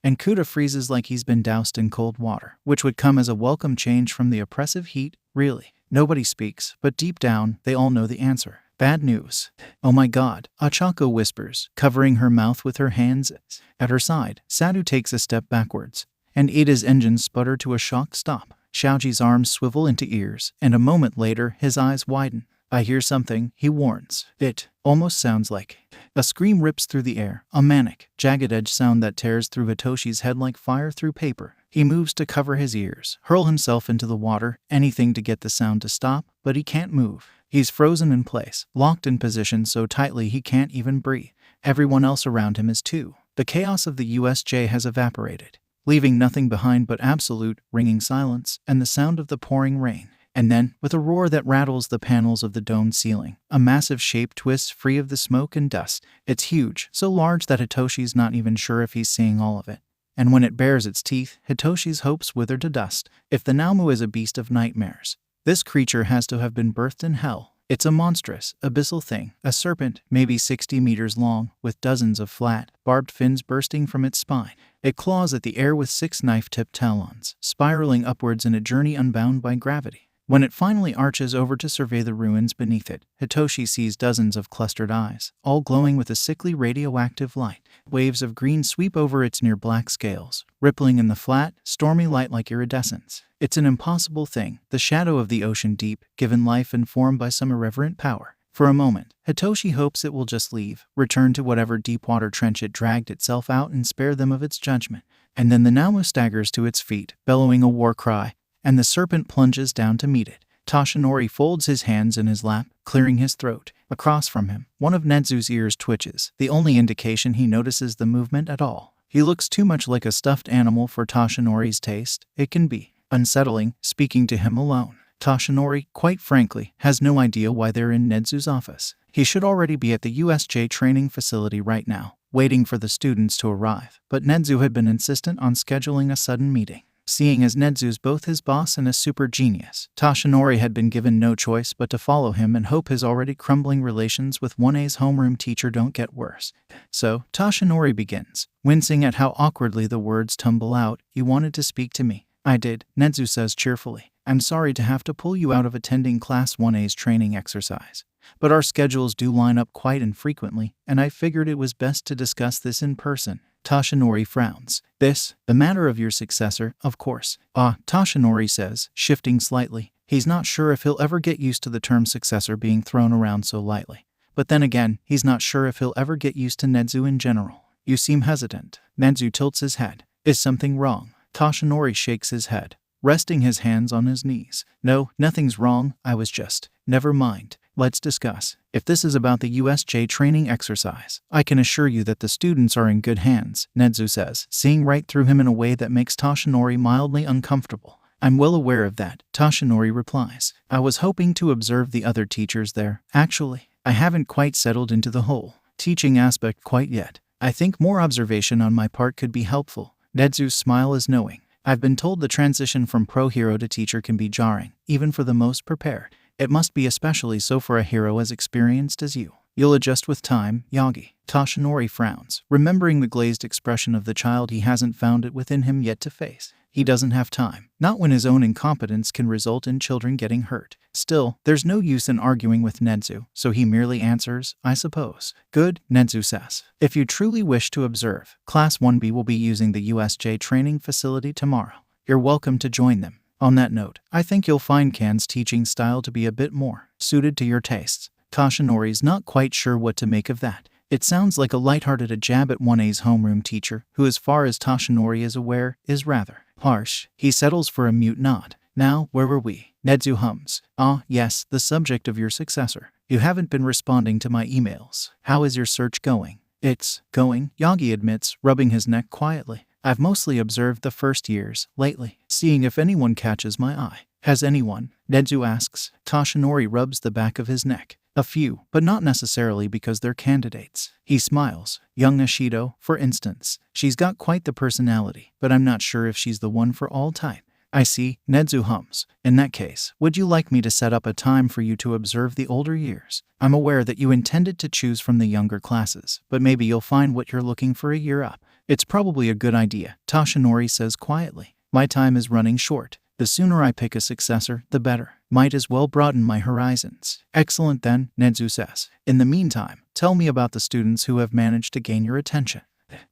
and Kuda freezes like he's been doused in cold water, which would come as a welcome change from the oppressive heat, really. Nobody speaks, but deep down, they all know the answer. Bad news. Oh my god, Achako whispers, covering her mouth with her hands. At her side, Sadu takes a step backwards, and Ida's engines sputter to a shocked stop. Shaoji's arms swivel into ears, and a moment later, his eyes widen. I hear something, he warns. It almost sounds like. A scream rips through the air, a manic, jagged-edged sound that tears through Hitoshi's head like fire through paper. He moves to cover his ears, hurl himself into the water, anything to get the sound to stop, but he can't move. He's frozen in place, locked in position so tightly he can't even breathe. Everyone else around him is too. The chaos of the USJ has evaporated, leaving nothing behind but absolute, ringing silence and the sound of the pouring rain. And then, with a roar that rattles the panels of the domed ceiling, a massive shape twists free of the smoke and dust. It's huge, so large that Hitoshi's not even sure if he's seeing all of it. And when it bares its teeth, Hitoshi's hopes wither to dust. If the Naomu is a beast of nightmares, this creature has to have been birthed in hell. It's a monstrous, abyssal thing, a serpent, maybe 60 meters long, with dozens of flat, barbed fins bursting from its spine. It claws at the air with 6 knife-tipped talons, spiraling upwards in a journey unbound by gravity. When it finally arches over to survey the ruins beneath it, Hitoshi sees dozens of clustered eyes, all glowing with a sickly radioactive light. Waves of green sweep over its near-black scales, rippling in the flat, stormy light like iridescence. It's an impossible thing, the shadow of the ocean deep, given life and form by some irreverent power. For a moment, Hitoshi hopes it will just leave, return to whatever deep-water trench it dragged itself out and spare them of its judgment. And then the Naomu staggers to its feet, bellowing a war cry, and the serpent plunges down to meet it. Toshinori folds his hands in his lap, clearing his throat. Across from him, one of Nedzu's ears twitches, the only indication he notices the movement at all. He looks too much like a stuffed animal for Toshinori's taste. It can be unsettling, speaking to him alone. Toshinori, quite frankly, has no idea why they're in Nedzu's office. He should already be at the USJ training facility right now, waiting for the students to arrive. But Nedzu had been insistent on scheduling a sudden meeting. Seeing as Nedzu's both his boss and a super genius, Toshinori had been given no choice but to follow him and hope his already crumbling relations with 1A's homeroom teacher don't get worse. So, Toshinori begins, wincing at how awkwardly the words tumble out. "You wanted to speak to me." "I did," Nedzu says cheerfully. "I'm sorry to have to pull you out of attending Class 1A's training exercise, but our schedules do line up quite infrequently, and I figured it was best to discuss this in person." Toshinori frowns. "The matter of your successor, of course." Toshinori says, shifting slightly. He's not sure if he'll ever get used to the term successor being thrown around so lightly. But then again, he's not sure if he'll ever get used to Nedzu in general. "You seem hesitant." Nedzu tilts his head. "Is something wrong?" Toshinori shakes his head, resting his hands on his knees. "No, nothing's wrong. I was just..." "Never mind. Let's discuss. If this is about the USJ training exercise, I can assure you that the students are in good hands," Nedzu says, seeing right through him in a way that makes Toshinori mildly uncomfortable. "I'm well aware of that," Toshinori replies. "I was hoping to observe the other teachers there. Actually, I haven't quite settled into the whole teaching aspect quite yet. I think more observation on my part could be helpful." Nedzu's smile is knowing. "I've been told the transition from pro hero to teacher can be jarring, even for the most prepared. It must be especially so for a hero as experienced as you. You'll adjust with time, Yagi." Toshinori frowns, remembering the glazed expression of the child he hasn't found it within him yet to face. He doesn't have time. Not when his own incompetence can result in children getting hurt. Still, there's no use in arguing with Nedzu, so he merely answers, "I suppose." "Good," Nedzu says. "If you truly wish to observe, Class 1B will be using the USJ training facility tomorrow. You're welcome to join them. On that note, I think you'll find Kan's teaching style to be a bit more suited to your tastes." Toshinori's not quite sure what to make of that. It sounds like a lighthearted jab at 1A's homeroom teacher, who as far as Toshinori is aware, is rather harsh. He settles for a mute nod. "Now, where were we?" Nedzu hums. Yes, the subject of your successor. You haven't been responding to my emails. How is your search going?" "It's going," Yagi admits, rubbing his neck quietly. "I've mostly observed the first years, lately, seeing if anyone catches my eye." "Has anyone?" Nedzu asks. Toshinori rubs the back of his neck. "A few, but not necessarily because they're candidates." He smiles. "Young Ashido, for instance. She's got quite the personality, but I'm not sure if she's the one for all type." "I see," Nedzu hums. "In that case, would you like me to set up a time for you to observe the older years? I'm aware that you intended to choose from the younger classes, but maybe you'll find what you're looking for a year up." "It's probably a good idea," Toshinori says quietly. "My time is running short. The sooner I pick a successor, the better. Might as well broaden my horizons." "Excellent then," Nedzu says. "In the meantime, tell me about the students who have managed to gain your attention."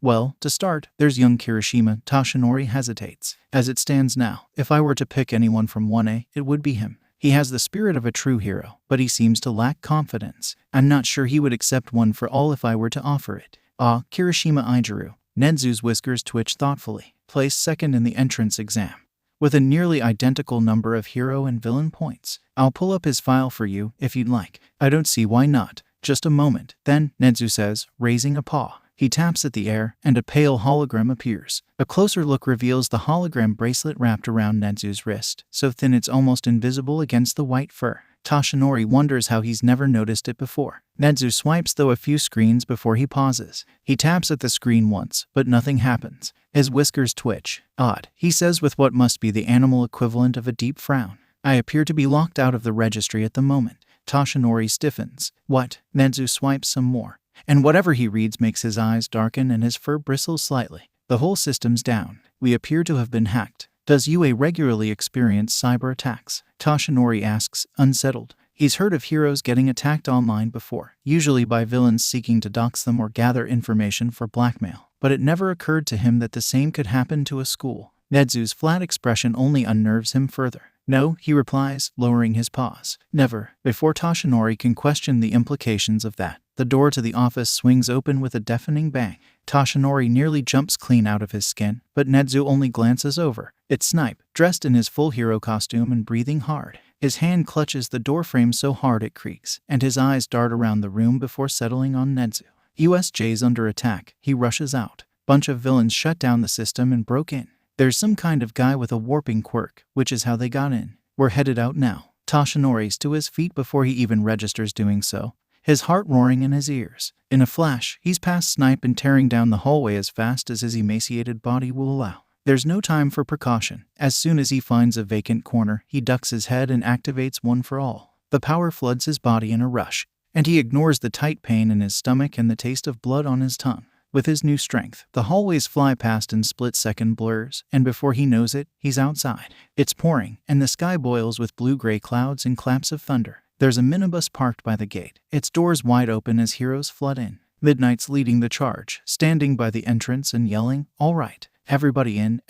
"Well, to start, there's young Kirishima." Toshinori hesitates. "As it stands now, if I were to pick anyone from 1A, it would be him. He has the spirit of a true hero, but he seems to lack confidence. I'm not sure he would accept one for all if I were to offer it." Kirishima Ijiru." Nedzu's whiskers twitch thoughtfully. "Placed second in the entrance exam, with a nearly identical number of hero and villain points. I'll pull up his file for you, if you'd like." "I don't see why not." "Just a moment." Then, Nedzu says, raising a paw. He taps at the air, and a pale hologram appears. A closer look reveals the hologram bracelet wrapped around Nezu's wrist, so thin it's almost invisible against the white fur. Toshinori wonders how he's never noticed it before. Nezu swipes through a few screens before he pauses. He taps at the screen once, but nothing happens. His whiskers twitch. Odd, he says with what must be the animal equivalent of a deep frown. I appear to be locked out of the registry at the moment. Toshinori stiffens. What? Nezu swipes some more. And whatever he reads makes his eyes darken and his fur bristles slightly. The whole system's down. We appear to have been hacked. Does UA regularly experience cyber attacks? Toshinori asks, unsettled. He's heard of heroes getting attacked online before, usually by villains seeking to dox them or gather information for blackmail. But it never occurred to him that the same could happen to a school. Nezu's flat expression only unnerves him further. No, he replies, lowering his paws. Never. Before Toshinori can question the implications of that, the door to the office swings open with a deafening bang. Toshinori nearly jumps clean out of his skin, but Nezu only glances over. It's Snipe, dressed in his full hero costume and breathing hard. His hand clutches the doorframe so hard it creaks, and his eyes dart around the room before settling on Nezu. USJ's under attack. He rushes out. Bunch of villains shut down the system and broke in. There's some kind of guy with a warping quirk, which is how they got in. We're headed out now. Toshinori's to his feet before he even registers doing so, his heart roaring in his ears. In a flash, he's past Snipe and tearing down the hallway as fast as his emaciated body will allow. There's no time for precaution. As soon as he finds a vacant corner, he ducks his head and activates One for All. The power floods his body in a rush, and he ignores the tight pain in his stomach and the taste of blood on his tongue. With his new strength, the hallways fly past in split-second blurs, and before he knows it, he's outside. It's pouring, and the sky boils with blue-gray clouds and claps of thunder. There's a minibus parked by the gate, its doors wide open as heroes flood in. Midnight's leading the charge, standing by the entrance and yelling, "All right, everybody in,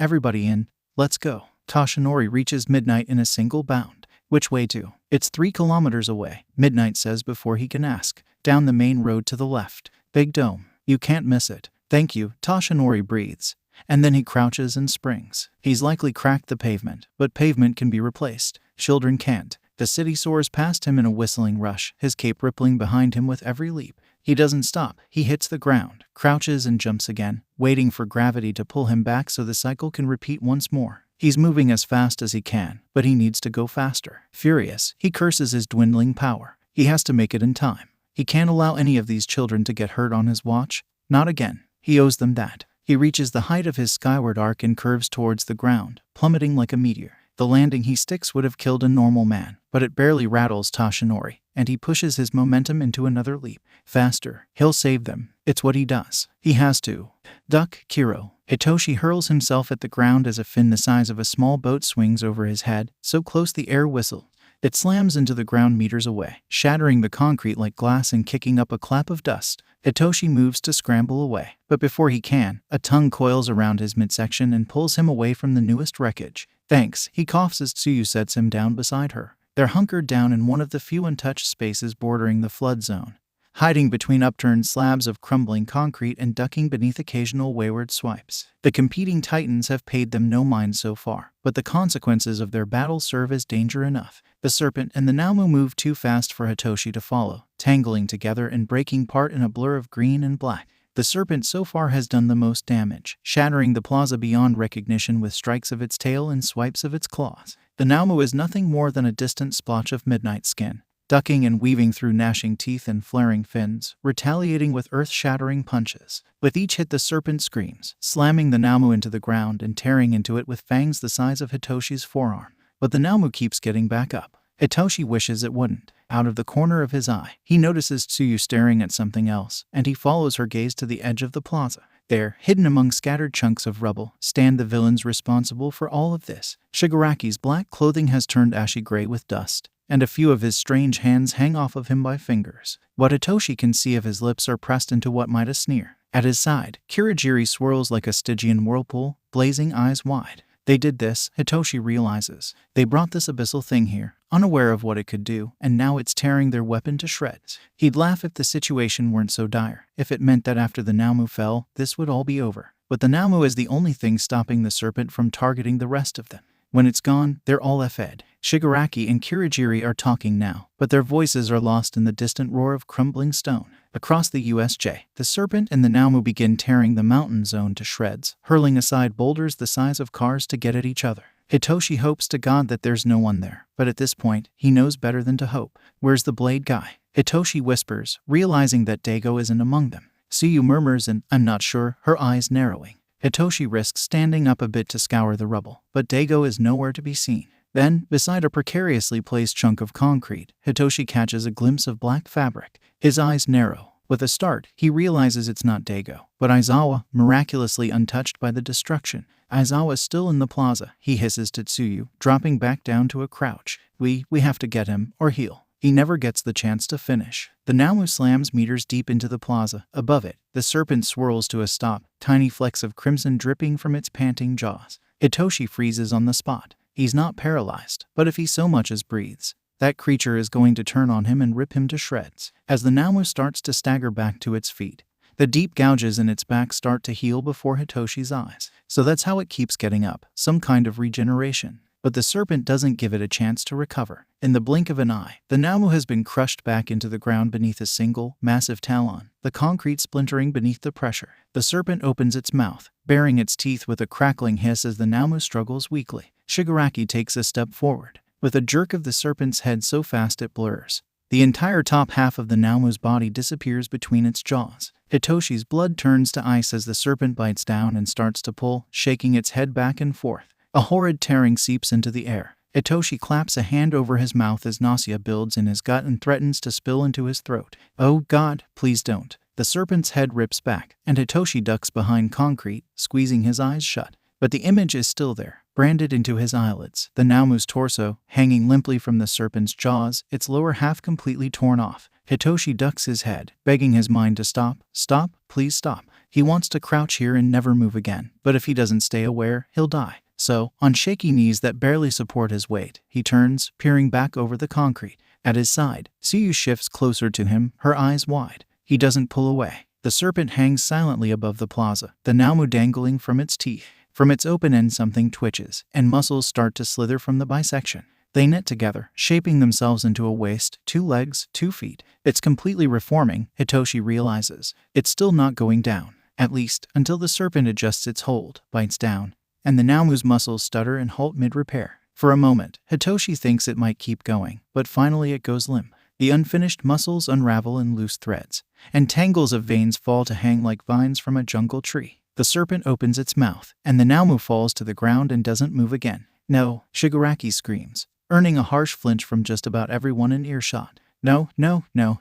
let's go." Toshinori reaches Midnight in a single bound. Which way to? It's 3 kilometers away, Midnight says before he can ask. Down the main road to the left. Big dome. You can't miss it. Thank you, Toshinori breathes. And then he crouches and springs. He's likely cracked the pavement, but pavement can be replaced. Children can't. The city soars past him in a whistling rush, his cape rippling behind him with every leap. He doesn't stop. He hits the ground, crouches and jumps again, waiting for gravity to pull him back so the cycle can repeat once more. He's moving as fast as he can, but he needs to go faster. Furious, he curses his dwindling power. He has to make it in time. He can't allow any of these children to get hurt on his watch. Not again. He owes them that. He reaches the height of his skyward arc and curves towards the ground, plummeting like a meteor. The landing he sticks would have killed a normal man, but it barely rattles Toshinori, and he pushes his momentum into another leap. Faster. He'll save them. It's what he does. He has to. Duck, Kiro. Hitoshi hurls himself at the ground as a fin the size of a small boat swings over his head, so close the air whistles. It slams into the ground meters away, shattering the concrete like glass and kicking up a clap of dust. Hitoshi moves to scramble away, but before he can, a tongue coils around his midsection and pulls him away from the newest wreckage. Thanks, he coughs as Tsuyu sets him down beside her. They're hunkered down in one of the few untouched spaces bordering the flood zone, hiding between upturned slabs of crumbling concrete and ducking beneath occasional wayward swipes. The competing titans have paid them no mind so far, but the consequences of their battle serve as danger enough. The serpent and the Namu move too fast for Hitoshi to follow, tangling together and breaking apart in a blur of green and black. The serpent so far has done the most damage, shattering the plaza beyond recognition with strikes of its tail and swipes of its claws. The Namu is nothing more than a distant splotch of midnight skin, ducking and weaving through gnashing teeth and flaring fins, retaliating with earth-shattering punches. With each hit the serpent screams, slamming the Namu into the ground and tearing into it with fangs the size of Hitoshi's forearm. But the Namu keeps getting back up. Hitoshi wishes it wouldn't. Out of the corner of his eye, he notices Tsuyu staring at something else, and he follows her gaze to the edge of the plaza. There, hidden among scattered chunks of rubble, stand the villains responsible for all of this. Shigaraki's black clothing has turned ashy gray with dust, and a few of his strange hands hang off of him by fingers. What Hitoshi can see of his lips are pressed into what might a sneer. At his side, Kirigiri swirls like a Stygian whirlpool, blazing eyes wide. They did this, Hitoshi realizes. They brought this abyssal thing here, unaware of what it could do, and now it's tearing their weapon to shreds. He'd laugh if the situation weren't so dire, if it meant that after the Namu fell, this would all be over. But the Namu is the only thing stopping the serpent from targeting the rest of them. When it's gone, they're all effed. Shigaraki and Kirigiri are talking now, but their voices are lost in the distant roar of crumbling stone. Across the USJ, the serpent and the Namu begin tearing the mountain zone to shreds, hurling aside boulders the size of cars to get at each other. Hitoshi hopes to God that there's no one there, but at this point, he knows better than to hope. Where's the blade guy? Hitoshi whispers, realizing that Daigo isn't among them. Suyu murmurs and, I'm not sure, her eyes narrowing. Hitoshi risks standing up a bit to scour the rubble, but Daigo is nowhere to be seen. Then, beside a precariously placed chunk of concrete, Hitoshi catches a glimpse of black fabric. His eyes narrow. With a start, he realizes it's not Daigo, but Aizawa, miraculously untouched by the destruction. Aizawa's still in the plaza. He hisses to Tsuyu, dropping back down to a crouch. We have to get him, or he'll. He never gets the chance to finish. The Namu slams meters deep into the plaza. Above it, the serpent swirls to a stop, tiny flecks of crimson dripping from its panting jaws. Hitoshi freezes on the spot. He's not paralyzed, but if he so much as breathes, that creature is going to turn on him and rip him to shreds. As the Namu starts to stagger back to its feet, the deep gouges in its back start to heal before Hitoshi's eyes. So that's how it keeps getting up, some kind of regeneration. But the serpent doesn't give it a chance to recover. In the blink of an eye, the Namu has been crushed back into the ground beneath a single, massive talon, the concrete splintering beneath the pressure. The serpent opens its mouth, baring its teeth with a crackling hiss as the Namu struggles weakly. Shigaraki takes a step forward. With a jerk of the serpent's head so fast it blurs, the entire top half of the Namu's body disappears between its jaws. Hitoshi's blood turns to ice as the serpent bites down and starts to pull, shaking its head back and forth. A horrid tearing seeps into the air. Hitoshi claps a hand over his mouth as nausea builds in his gut and threatens to spill into his throat. Oh God, please don't. The serpent's head rips back, and Hitoshi ducks behind concrete, squeezing his eyes shut. But the image is still there, branded into his eyelids. The Namu's torso, hanging limply from the serpent's jaws, its lower half completely torn off. Hitoshi ducks his head, begging his mind to stop. Stop, please stop. He wants to crouch here and never move again, but if he doesn't stay aware, he'll die. So, on shaky knees that barely support his weight, he turns, peering back over the concrete. At his side, Tsuyu shifts closer to him, her eyes wide. He doesn't pull away. The serpent hangs silently above the plaza, the Namu dangling from its teeth. From its open end something twitches, and muscles start to slither from the bisection. They knit together, shaping themselves into a waist, 2 legs, 2 feet. It's completely reforming, Hitoshi realizes. It's still not going down, at least until the serpent adjusts its hold, bites down, and the Namu's muscles stutter and halt mid-repair. For a moment, Hitoshi thinks it might keep going, but finally it goes limp. The unfinished muscles unravel in loose threads, and tangles of veins fall to hang like vines from a jungle tree. The serpent opens its mouth, and the Namu falls to the ground and doesn't move again. No, Shigaraki screams, earning a harsh flinch from just about everyone in earshot. No,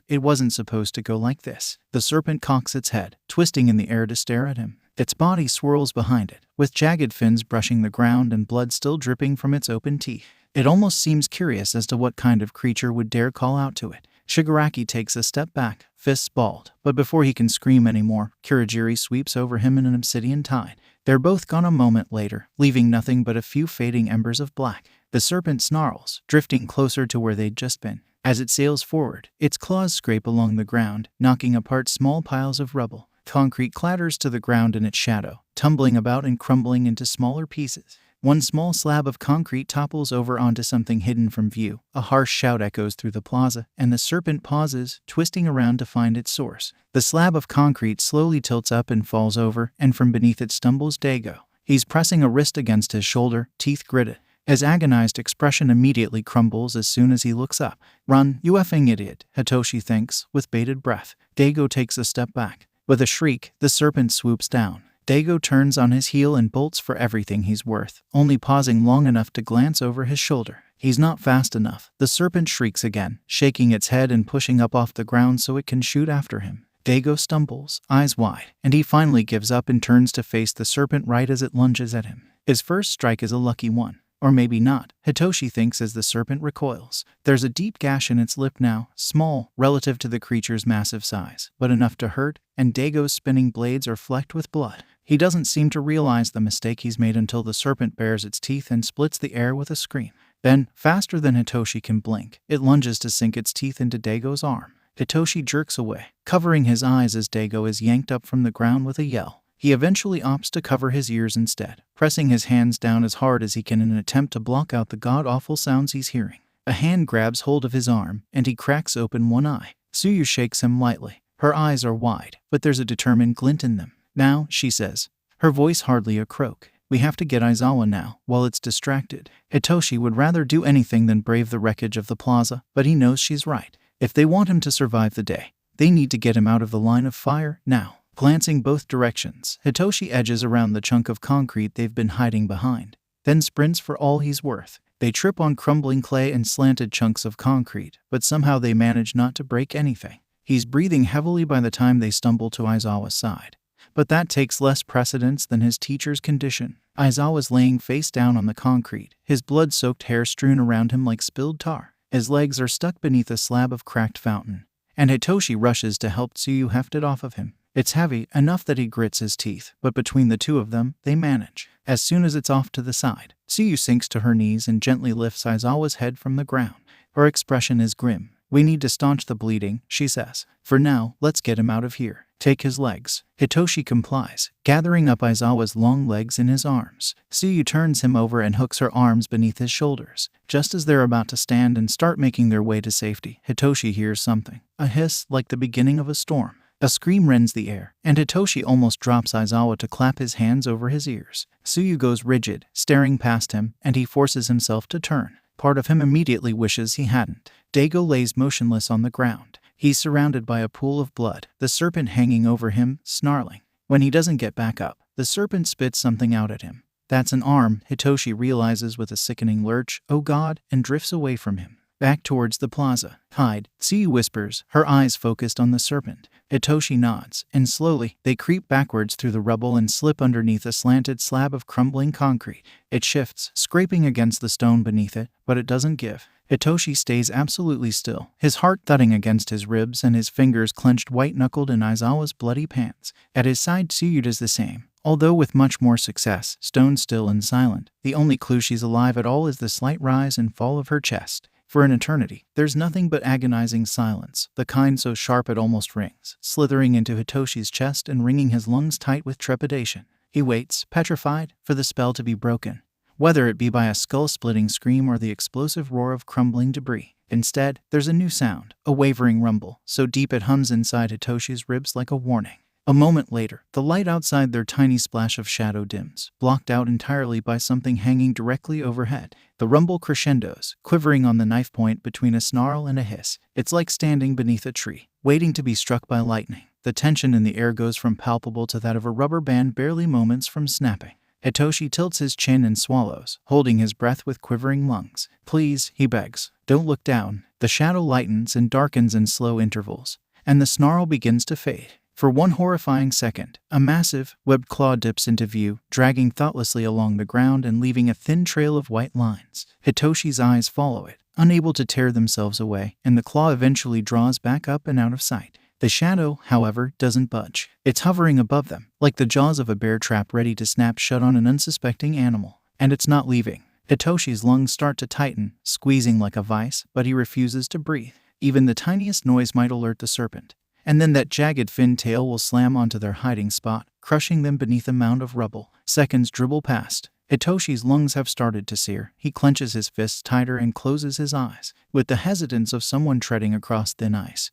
it wasn't supposed to go like this. The serpent cocks its head, twisting in the air to stare at him. Its body swirls behind it, with jagged fins brushing the ground and blood still dripping from its open teeth. It almost seems curious as to what kind of creature would dare call out to it. Shigaraki takes a step back, fists balled, but before he can scream anymore, Kirigiri sweeps over him in an obsidian tide. They're both gone a moment later, leaving nothing but a few fading embers of black. The serpent snarls, drifting closer to where they'd just been. As it sails forward, its claws scrape along the ground, knocking apart small piles of rubble. Concrete clatters to the ground in its shadow, tumbling about and crumbling into smaller pieces. One small slab of concrete topples over onto something hidden from view. A harsh shout echoes through the plaza, and the serpent pauses, twisting around to find its source. The slab of concrete slowly tilts up and falls over, and from beneath it stumbles Daigo. He's pressing a wrist against his shoulder, teeth gritted. His agonized expression immediately crumbles as soon as he looks up. Run, you effing idiot, Hitoshi thinks, with bated breath. Daigo takes a step back. With a shriek, the serpent swoops down. Daigo turns on his heel and bolts for everything he's worth, only pausing long enough to glance over his shoulder. He's not fast enough. The serpent shrieks again, shaking its head and pushing up off the ground so it can shoot after him. Daigo stumbles, eyes wide, and he finally gives up and turns to face the serpent right as it lunges at him. His first strike is a lucky one. Or maybe not, Hitoshi thinks as the serpent recoils. There's a deep gash in its lip now, small relative to the creature's massive size, but enough to hurt, and Daigo's spinning blades are flecked with blood. He doesn't seem to realize the mistake he's made until the serpent bares its teeth and splits the air with a scream. Then, faster than Hitoshi can blink, it lunges to sink its teeth into Daigo's arm. Hitoshi jerks away, covering his eyes as Daigo is yanked up from the ground with a yell. He eventually opts to cover his ears instead, pressing his hands down as hard as he can in an attempt to block out the god-awful sounds he's hearing. A hand grabs hold of his arm, and he cracks open one eye. Tsuyu shakes him lightly. Her eyes are wide, but there's a determined glint in them. "Now," she says, her voice hardly a croak. "We have to get Aizawa now, while it's distracted." Hitoshi would rather do anything than brave the wreckage of the plaza, but he knows she's right. If they want him to survive the day, they need to get him out of the line of fire now. Glancing both directions, Hitoshi edges around the chunk of concrete they've been hiding behind, then sprints for all he's worth. They trip on crumbling clay and slanted chunks of concrete, but somehow they manage not to break anything. He's breathing heavily by the time they stumble to Aizawa's side, but that takes less precedence than his teacher's condition. Aizawa's laying face down on the concrete, his blood-soaked hair strewn around him like spilled tar. His legs are stuck beneath a slab of cracked fountain, and Hitoshi rushes to help Tsuyu heft it off of him. It's heavy, enough that he grits his teeth, but between the two of them, they manage. As soon as it's off to the side, Tsuyu sinks to her knees and gently lifts Aizawa's head from the ground. Her expression is grim. "We need to staunch the bleeding," she says. "For now, let's get him out of here. Take his legs." Hitoshi complies, gathering up Aizawa's long legs in his arms. Tsuyu turns him over and hooks her arms beneath his shoulders. Just as they're about to stand and start making their way to safety, Hitoshi hears something. A hiss like the beginning of a storm. A scream rends the air, and Hitoshi almost drops Aizawa to clap his hands over his ears. Tsuyu goes rigid, staring past him, and he forces himself to turn. Part of him immediately wishes he hadn't. Dago lays motionless on the ground. He's surrounded by a pool of blood, the serpent hanging over him, snarling. When he doesn't get back up, the serpent spits something out at him. That's an arm, Hitoshi realizes with a sickening lurch, "Oh God," and drifts away from him. Back towards the plaza. "Hide," Tsuyu whispers, her eyes focused on the serpent. Hitoshi nods, and slowly, they creep backwards through the rubble and slip underneath a slanted slab of crumbling concrete. It shifts, scraping against the stone beneath it, but it doesn't give. Hitoshi stays absolutely still, his heart thudding against his ribs and his fingers clenched white-knuckled in Aizawa's bloody pants. At his side, Tsuyu does the same, although with much more success, stone still and silent. The only clue she's alive at all is the slight rise and fall of her chest. For an eternity, there's nothing but agonizing silence, the kind so sharp it almost rings, slithering into Hitoshi's chest and wringing his lungs tight with trepidation. He waits, petrified, for the spell to be broken, whether it be by a skull-splitting scream or the explosive roar of crumbling debris. Instead, there's a new sound, a wavering rumble, so deep it hums inside Hitoshi's ribs like a warning. A moment later, the light outside their tiny splash of shadow dims, blocked out entirely by something hanging directly overhead. The rumble crescendos, quivering on the knife point between a snarl and a hiss. It's like standing beneath a tree, waiting to be struck by lightning. The tension in the air goes from palpable to that of a rubber band barely moments from snapping. Hitoshi tilts his chin and swallows, holding his breath with quivering lungs. "Please," he begs, "don't look down." The shadow lightens and darkens in slow intervals, and the snarl begins to fade. For one horrifying second, a massive, webbed claw dips into view, dragging thoughtlessly along the ground and leaving a thin trail of white lines. Hitoshi's eyes follow it, unable to tear themselves away, and the claw eventually draws back up and out of sight. The shadow, however, doesn't budge. It's hovering above them, like the jaws of a bear trap ready to snap shut on an unsuspecting animal. And it's not leaving. Hitoshi's lungs start to tighten, squeezing like a vice, but he refuses to breathe. Even the tiniest noise might alert the serpent. And then that jagged fin tail will slam onto their hiding spot, crushing them beneath a mound of rubble. Seconds dribble past. Hitoshi's lungs have started to sear. He clenches his fists tighter and closes his eyes, with the hesitance of someone treading across thin ice.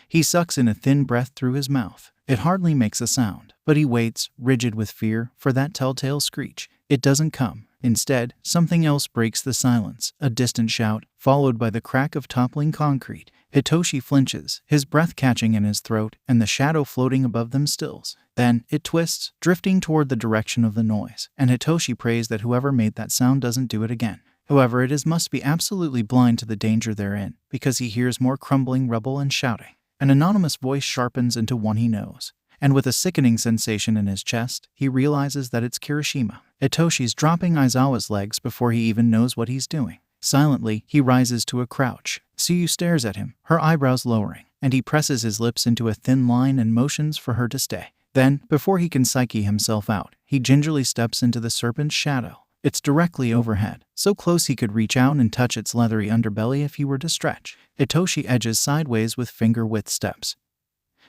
He sucks in a thin breath through his mouth. It hardly makes a sound, but he waits, rigid with fear, for that telltale screech. It doesn't come. Instead, something else breaks the silence, a distant shout, followed by the crack of toppling concrete. Hitoshi flinches, his breath catching in his throat, and the shadow floating above them stills. Then, it twists, drifting toward the direction of the noise, and Hitoshi prays that whoever made that sound doesn't do it again. Whoever it is must be absolutely blind to the danger they're in, because he hears more crumbling rubble and shouting. An anonymous voice sharpens into one he knows, and with a sickening sensation in his chest, he realizes that it's Kirishima. Hitoshi's dropping Aizawa's legs before he even knows what he's doing. Silently, he rises to a crouch. Tsuyu stares at him, her eyebrows lowering, and he presses his lips into a thin line and motions for her to stay. Then, before he can psyche himself out, he gingerly steps into the serpent's shadow. It's directly overhead, so close he could reach out and touch its leathery underbelly if he were to stretch. Hitoshi edges sideways with finger-width steps,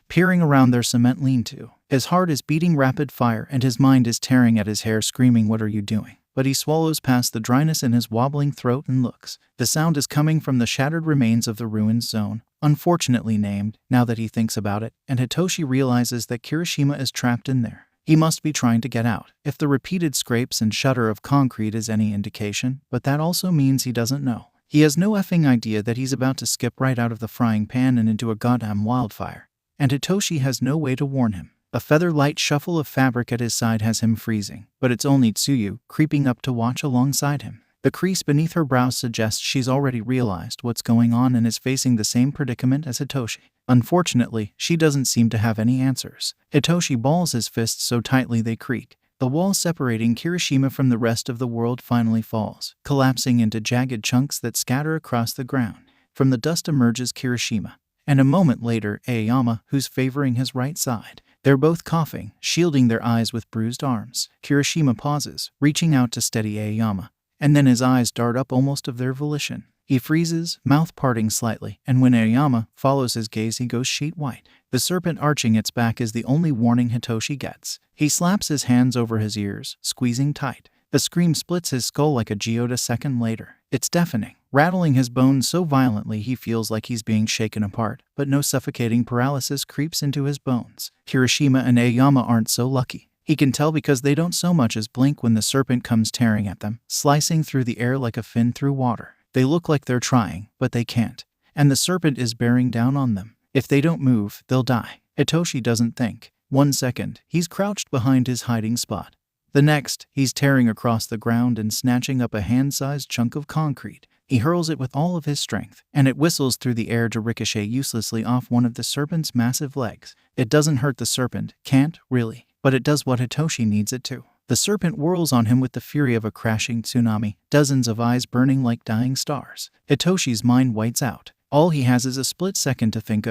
peering around their cement lean-to. His heart is beating rapid fire and his mind is tearing at his hair, screaming, "What are you doing?" But he swallows past the dryness in his wobbling throat and looks. The sound is coming from the shattered remains of the ruined zone, unfortunately named, now that he thinks about it, and Hitoshi realizes that Kirishima is trapped in there. He must be trying to get out, if the repeated scrapes and shudder of concrete is any indication, but that also means he doesn't know. He has no effing idea that he's about to skip right out of the frying pan and into a goddamn wildfire. And Hitoshi has no way to warn him. A feather-light shuffle of fabric at his side has him freezing, but it's only Tsuyu, creeping up to watch alongside him. The crease beneath her brows suggests she's already realized what's going on and is facing the same predicament as Hitoshi. Unfortunately, she doesn't seem to have any answers. Hitoshi balls his fists so tightly they creak. The wall separating Kirishima from the rest of the world finally falls, collapsing into jagged chunks that scatter across the ground. From the dust emerges Kirishima, and a moment later, Aoyama, who's favoring his right side. They're both coughing, shielding their eyes with bruised arms. Kirishima pauses, reaching out to steady Aoyama, and then his eyes dart up almost of their volition. He freezes, mouth parting slightly, and when Aoyama follows his gaze, he goes sheet white. The serpent arching its back is the only warning Hitoshi gets. He slaps his hands over his ears, squeezing tight. The scream splits his skull like a geode a second later. It's deafening, rattling his bones so violently he feels like he's being shaken apart, but no suffocating paralysis creeps into his bones. Kirishima and Aoyama aren't so lucky. He can tell because they don't so much as blink when the serpent comes tearing at them, slicing through the air like a fin through water. They look like they're trying, but they can't. And the serpent is bearing down on them. If they don't move, they'll die. Hitoshi doesn't think. 1 second, he's crouched behind his hiding spot. The next, he's tearing across the ground and snatching up a hand-sized chunk of concrete. He hurls it with all of his strength, and it whistles through the air to ricochet uselessly off one of the serpent's massive legs. It doesn't hurt the serpent, can't, really, but it does what Hitoshi needs it to. The serpent whirls on him with the fury of a crashing tsunami, dozens of eyes burning like dying stars. Hitoshi's mind whites out. All he has is a split second to think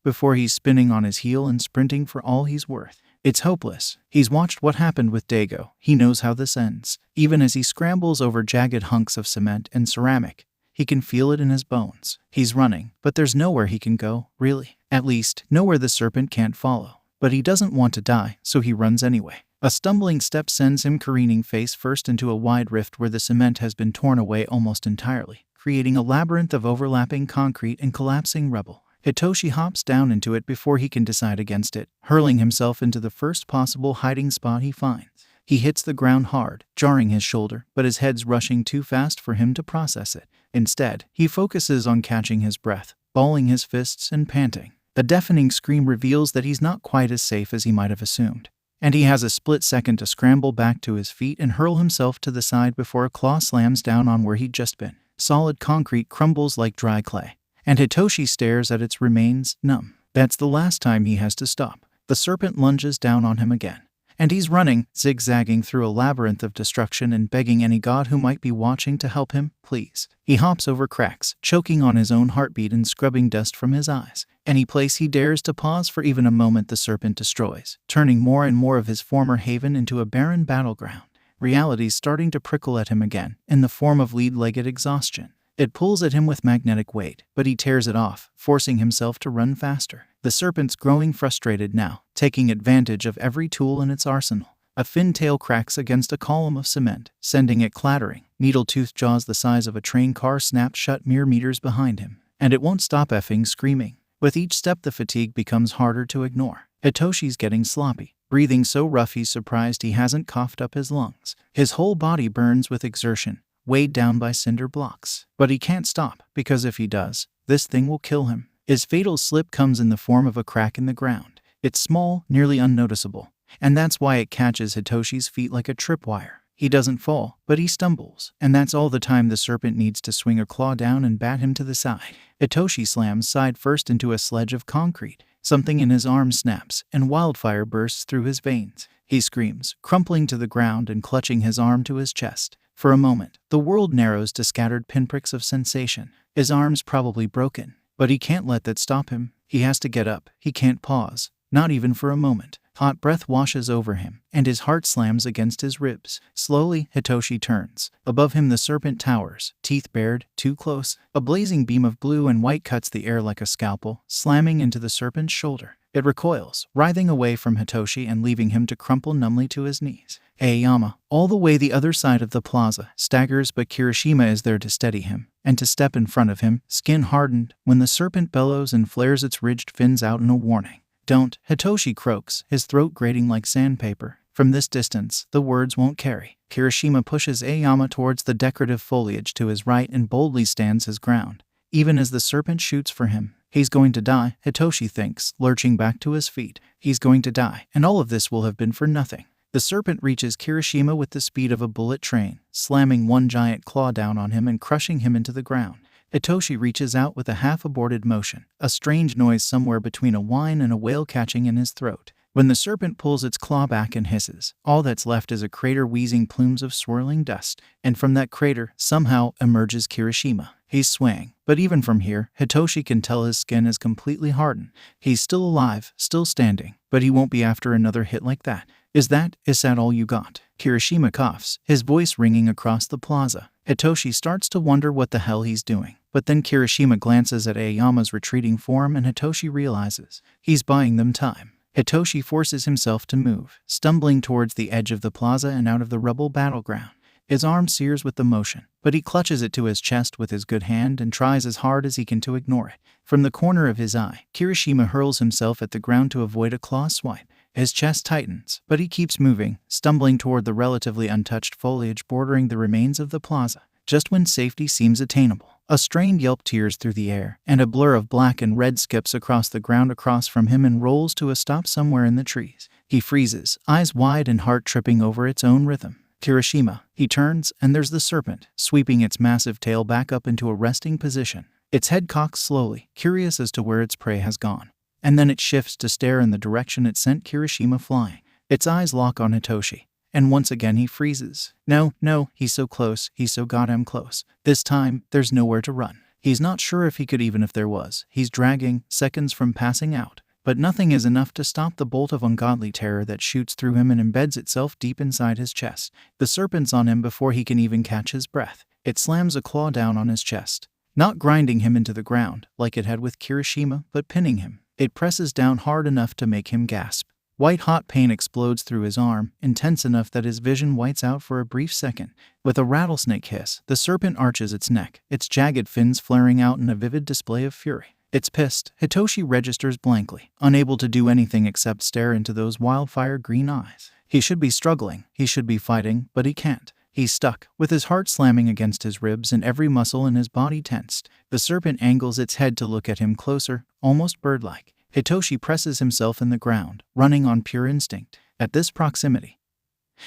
before he's spinning on his heel and sprinting for all he's worth. It's hopeless. He's watched what happened with Deku. He knows how this ends. Even as he scrambles over jagged hunks of cement and ceramic, he can feel it in his bones. He's running, but there's nowhere he can go, really. At least, nowhere the serpent can't follow. But he doesn't want to die, so he runs anyway. A stumbling step sends him careening face first into a wide rift where the cement has been torn away almost entirely, creating a labyrinth of overlapping concrete and collapsing rubble. Hitoshi hops down into it before he can decide against it, hurling himself into the first possible hiding spot he finds. He hits the ground hard, jarring his shoulder, but his head's rushing too fast for him to process it. Instead, he focuses on catching his breath, balling his fists and panting. The deafening scream reveals that he's not quite as safe as he might have assumed, and he has a split second to scramble back to his feet and hurl himself to the side before a claw slams down on where he'd just been. Solid concrete crumbles like dry clay, and Hitoshi stares at its remains, numb. That's the last time he has to stop. The serpent lunges down on him again, and he's running, zigzagging through a labyrinth of destruction and begging any god who might be watching to help him, please. He hops over cracks, choking on his own heartbeat and scrubbing dust from his eyes. Any place he dares to pause for even a moment the serpent destroys, turning more and more of his former haven into a barren battleground. Reality's starting to prickle at him again, in the form of lead-legged exhaustion. It pulls at him with magnetic weight, but he tears it off, forcing himself to run faster. The serpent's growing frustrated now, taking advantage of every tool in its arsenal. A fin tail cracks against a column of cement, sending it clattering. Needle-toothed jaws the size of a train car snap shut mere meters behind him, and it won't stop effing screaming. With each step the fatigue becomes harder to ignore. Hitoshi's getting sloppy, breathing so rough he's surprised he hasn't coughed up his lungs. His whole body burns with exertion, weighed down by cinder blocks. But he can't stop, because if he does, this thing will kill him. His fatal slip comes in the form of a crack in the ground. It's small, nearly unnoticeable, and that's why it catches Hitoshi's feet like a tripwire. He doesn't fall, but he stumbles, and that's all the time the serpent needs to swing a claw down and bat him to the side. Hitoshi slams side first into a sledge of concrete. Something in his arm snaps, and wildfire bursts through his veins. He screams, crumpling to the ground and clutching his arm to his chest. For a moment, the world narrows to scattered pinpricks of sensation. His arm's probably broken, but he can't let that stop him. He has to get up. He can't pause, not even for a moment. Hot breath washes over him, and his heart slams against his ribs. Slowly, Hitoshi turns. Above him the serpent towers, teeth bared, too close. A blazing beam of blue and white cuts the air like a scalpel, slamming into the serpent's shoulder. It recoils, writhing away from Hitoshi and leaving him to crumple numbly to his knees. Aoyama, all the way the other side of the plaza, staggers, but Kirishima is there to steady him and to step in front of him, skin hardened, when the serpent bellows and flares its ridged fins out in a warning. "Don't," Hitoshi croaks, his throat grating like sandpaper. From this distance, the words won't carry. Kirishima pushes Aoyama towards the decorative foliage to his right and boldly stands his ground. Even as the serpent shoots for him, he's going to die, Hitoshi thinks, lurching back to his feet. He's going to die, and all of this will have been for nothing. The serpent reaches Kirishima with the speed of a bullet train, slamming one giant claw down on him and crushing him into the ground. Hitoshi reaches out with a half-aborted motion, a strange noise somewhere between a whine and a wail catching in his throat. When the serpent pulls its claw back and hisses, all that's left is a crater wheezing plumes of swirling dust, and from that crater, somehow, emerges Kirishima. He's swaying, but even from here, Hitoshi can tell his skin is completely hardened. He's still alive, still standing, but he won't be after another hit like that. Is that all you got?" Kirishima coughs, his voice ringing across the plaza. Hitoshi starts to wonder what the hell he's doing, but then Kirishima glances at Aoyama's retreating form and Hitoshi realizes he's buying them time. Hitoshi forces himself to move, stumbling towards the edge of the plaza and out of the rubble battleground. His arm sears with the motion, but he clutches it to his chest with his good hand and tries as hard as he can to ignore it. From the corner of his eye, Kirishima hurls himself at the ground to avoid a claw swipe. His chest tightens, but he keeps moving, stumbling toward the relatively untouched foliage bordering the remains of the plaza. Just when safety seems attainable, a strained yelp tears through the air, and a blur of black and red skips across the ground across from him and rolls to a stop somewhere in the trees. He freezes, eyes wide and heart tripping over its own rhythm. Kirishima. He turns, and there's the serpent, sweeping its massive tail back up into a resting position. Its head cocks slowly, curious as to where its prey has gone. And then it shifts to stare in the direction it sent Kirishima flying. Its eyes lock on Hitoshi, and once again he freezes. No, he's so close, he's so goddamn close. This time, there's nowhere to run. He's not sure if he could even if there was. He's dragging, seconds from passing out. But nothing is enough to stop the bolt of ungodly terror that shoots through him and embeds itself deep inside his chest. The serpent's on him before he can even catch his breath. It slams a claw down on his chest, not grinding him into the ground, like it had with Kirishima, but pinning him. It presses down hard enough to make him gasp. White-hot pain explodes through his arm, intense enough that his vision whites out for a brief second. With a rattlesnake hiss, the serpent arches its neck, its jagged fins flaring out in a vivid display of fury. It's pissed. Hitoshi registers blankly, unable to do anything except stare into those wildfire green eyes. He should be struggling, he should be fighting, but he can't. He's stuck, with his heart slamming against his ribs and every muscle in his body tensed. The serpent angles its head to look at him closer, almost bird-like. Hitoshi presses himself in the ground, running on pure instinct. At this proximity,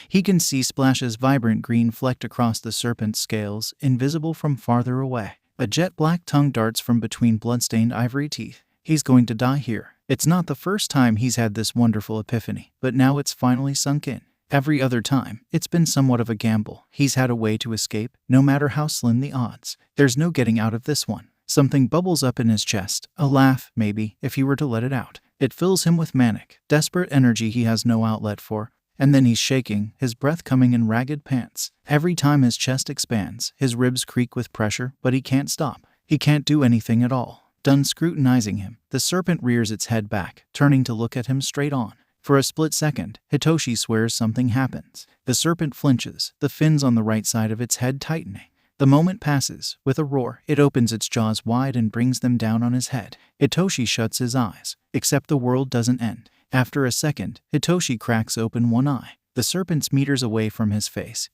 he can see splashes vibrant green flecked across the serpent's scales, invisible from farther away. A jet-black tongue darts from between blood-stained ivory teeth. He's going to die here. It's not the first time he's had this wonderful epiphany, but now it's finally sunk in. Every other time, it's been somewhat of a gamble. He's had a way to escape, no matter how slim the odds. There's no getting out of this one. Something bubbles up in his chest, a laugh, maybe, if he were to let it out. It fills him with manic, desperate energy he has no outlet for, and then he's shaking, his breath coming in ragged pants. Every time his chest expands, his ribs creak with pressure, but he can't stop. He can't do anything at all. Done scrutinizing him, the serpent rears its head back, turning to look at him straight on. For a split second, Hitoshi swears something happens. The serpent flinches, the fins on the right side of its head tightening. The moment passes. With a roar, it opens its jaws wide and brings them down on his head. Hitoshi shuts his eyes, except the world doesn't end. After a second, Hitoshi cracks open one eye. The serpent's meters away from his face.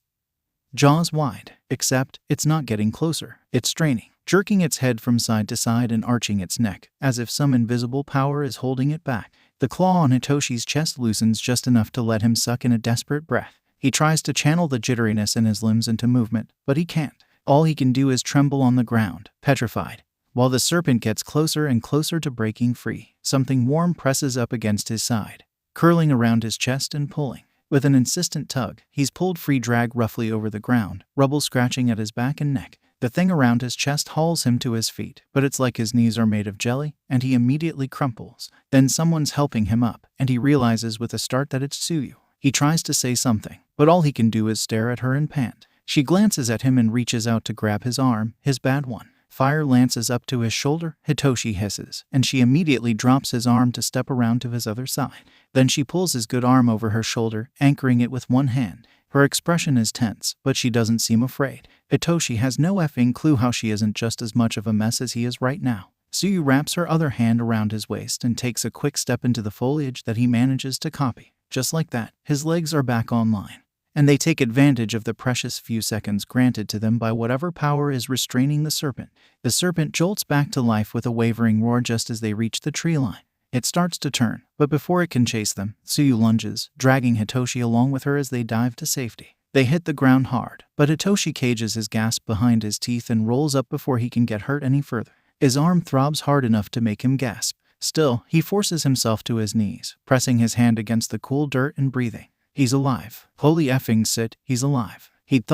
Jaws wide, except it's not getting closer. It's straining, jerking its head from side to side and arching its neck, as if some invisible power is holding it back. The claw on Hitoshi's chest loosens just enough to let him suck in a desperate breath. He tries to channel the jitteriness in his limbs into movement, but he can't. All he can do is tremble on the ground, petrified. While the serpent gets closer and closer to breaking free, something warm presses up against his side, curling around his chest and pulling. With an insistent tug, he's pulled free, dragged roughly over the ground, rubble scratching at his back and neck. The thing around his chest hauls him to his feet, but it's like his knees are made of jelly, and he immediately crumples. Then someone's helping him up, and he realizes with a start that it's Tsuyu. He tries to say something, but all he can do is stare at her and pant. She glances at him and reaches out to grab his arm, his bad one. Fire lances up to his shoulder, Hitoshi hisses, and she immediately drops his arm to step around to his other side. Then she pulls his good arm over her shoulder, anchoring it with one hand. Her expression is tense, but she doesn't seem afraid. Hitoshi has no effing clue how she isn't just as much of a mess as he is right now. Tsuyu wraps her other hand around his waist and takes a quick step into the foliage that he manages to copy. Just like that, his legs are back online, and they take advantage of the precious few seconds granted to them by whatever power is restraining the serpent. The serpent jolts back to life with a wavering roar just as they reach the tree line. It starts to turn, but before it can chase them, Tsuyu lunges, dragging Hitoshi along with her as they dive to safety. They hit the ground hard, but Hitoshi cages his gasp behind his teeth and rolls up before he can get hurt any further. His arm throbs hard enough to make him gasp. Still, he forces himself to his knees, pressing his hand against the cool dirt and breathing. He's alive. Holy effing shit, he's alive. He'd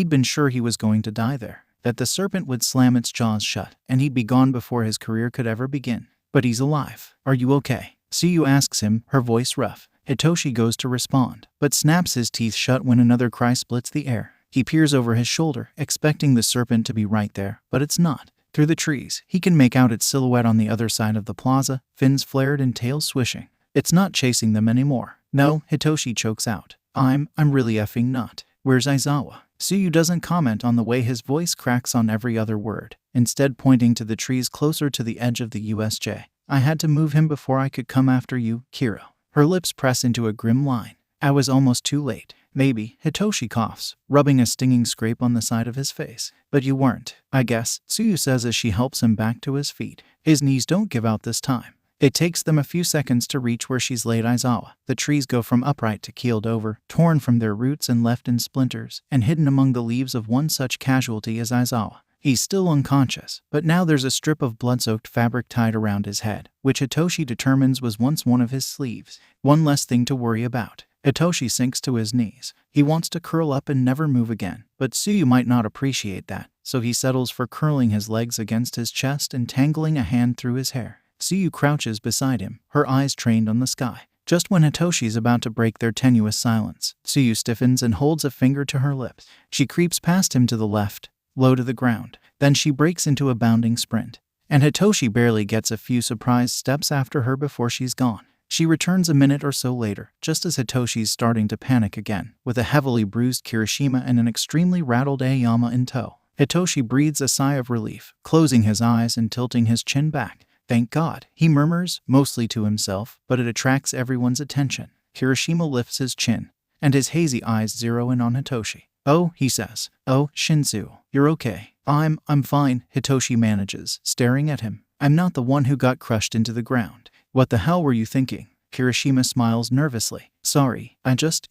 been sure he was going to die there, that the serpent would slam its jaws shut, and he'd be gone before his career could ever begin. But he's alive. Are you okay? Tsuyu asks him, her voice rough. Hitoshi goes to respond, but snaps his teeth shut when another cry splits the air. He peers over his shoulder, expecting the serpent to be right there, but it's not. Through the trees, he can make out its silhouette on the other side of the plaza, fins flared and tail swishing. It's not chasing them anymore. No, Hitoshi chokes out. I'm really effing not. Where's Aizawa? Tsuyu doesn't comment on the way his voice cracks on every other word, instead pointing to the trees closer to the edge of the USJ. I had to move him before I could come after you, Kiro. Her lips press into a grim line. I was almost too late. Maybe, Hitoshi coughs, rubbing a stinging scrape on the side of his face. But you weren't, I guess, Tsuyu says as she helps him back to his feet. His knees don't give out this time. It takes them a few seconds to reach where she's laid Aizawa. The trees go from upright to keeled over, torn from their roots and left in splinters, and hidden among the leaves of one such casualty as Aizawa. He's still unconscious, but now there's a strip of blood-soaked fabric tied around his head, which Hitoshi determines was once one of his sleeves. One less thing to worry about. Hitoshi sinks to his knees. He wants to curl up and never move again, but Tsuyu might not appreciate that, so he settles for curling his legs against his chest and tangling a hand through his hair. Tsuyu crouches beside him, her eyes trained on the sky. Just when Hitoshi's about to break their tenuous silence, Tsuyu stiffens and holds a finger to her lips. She creeps past him to the left, low to the ground. Then she breaks into a bounding sprint, and Hitoshi barely gets a few surprised steps after her before she's gone. She returns a minute or so later, just as Hitoshi's starting to panic again, with a heavily bruised Kirishima and an extremely rattled Aoyama in tow. Hitoshi breathes a sigh of relief, closing his eyes and tilting his chin back. Thank God, he murmurs, mostly to himself, but it attracts everyone's attention. Kirishima lifts his chin, and his hazy eyes zero in on Hitoshi. Oh, he says. Oh, Shinzu, you're okay. I'm fine, Hitoshi manages, staring at him. I'm not the one who got crushed into the ground. What the hell were you thinking? Kirishima smiles nervously. Sorry,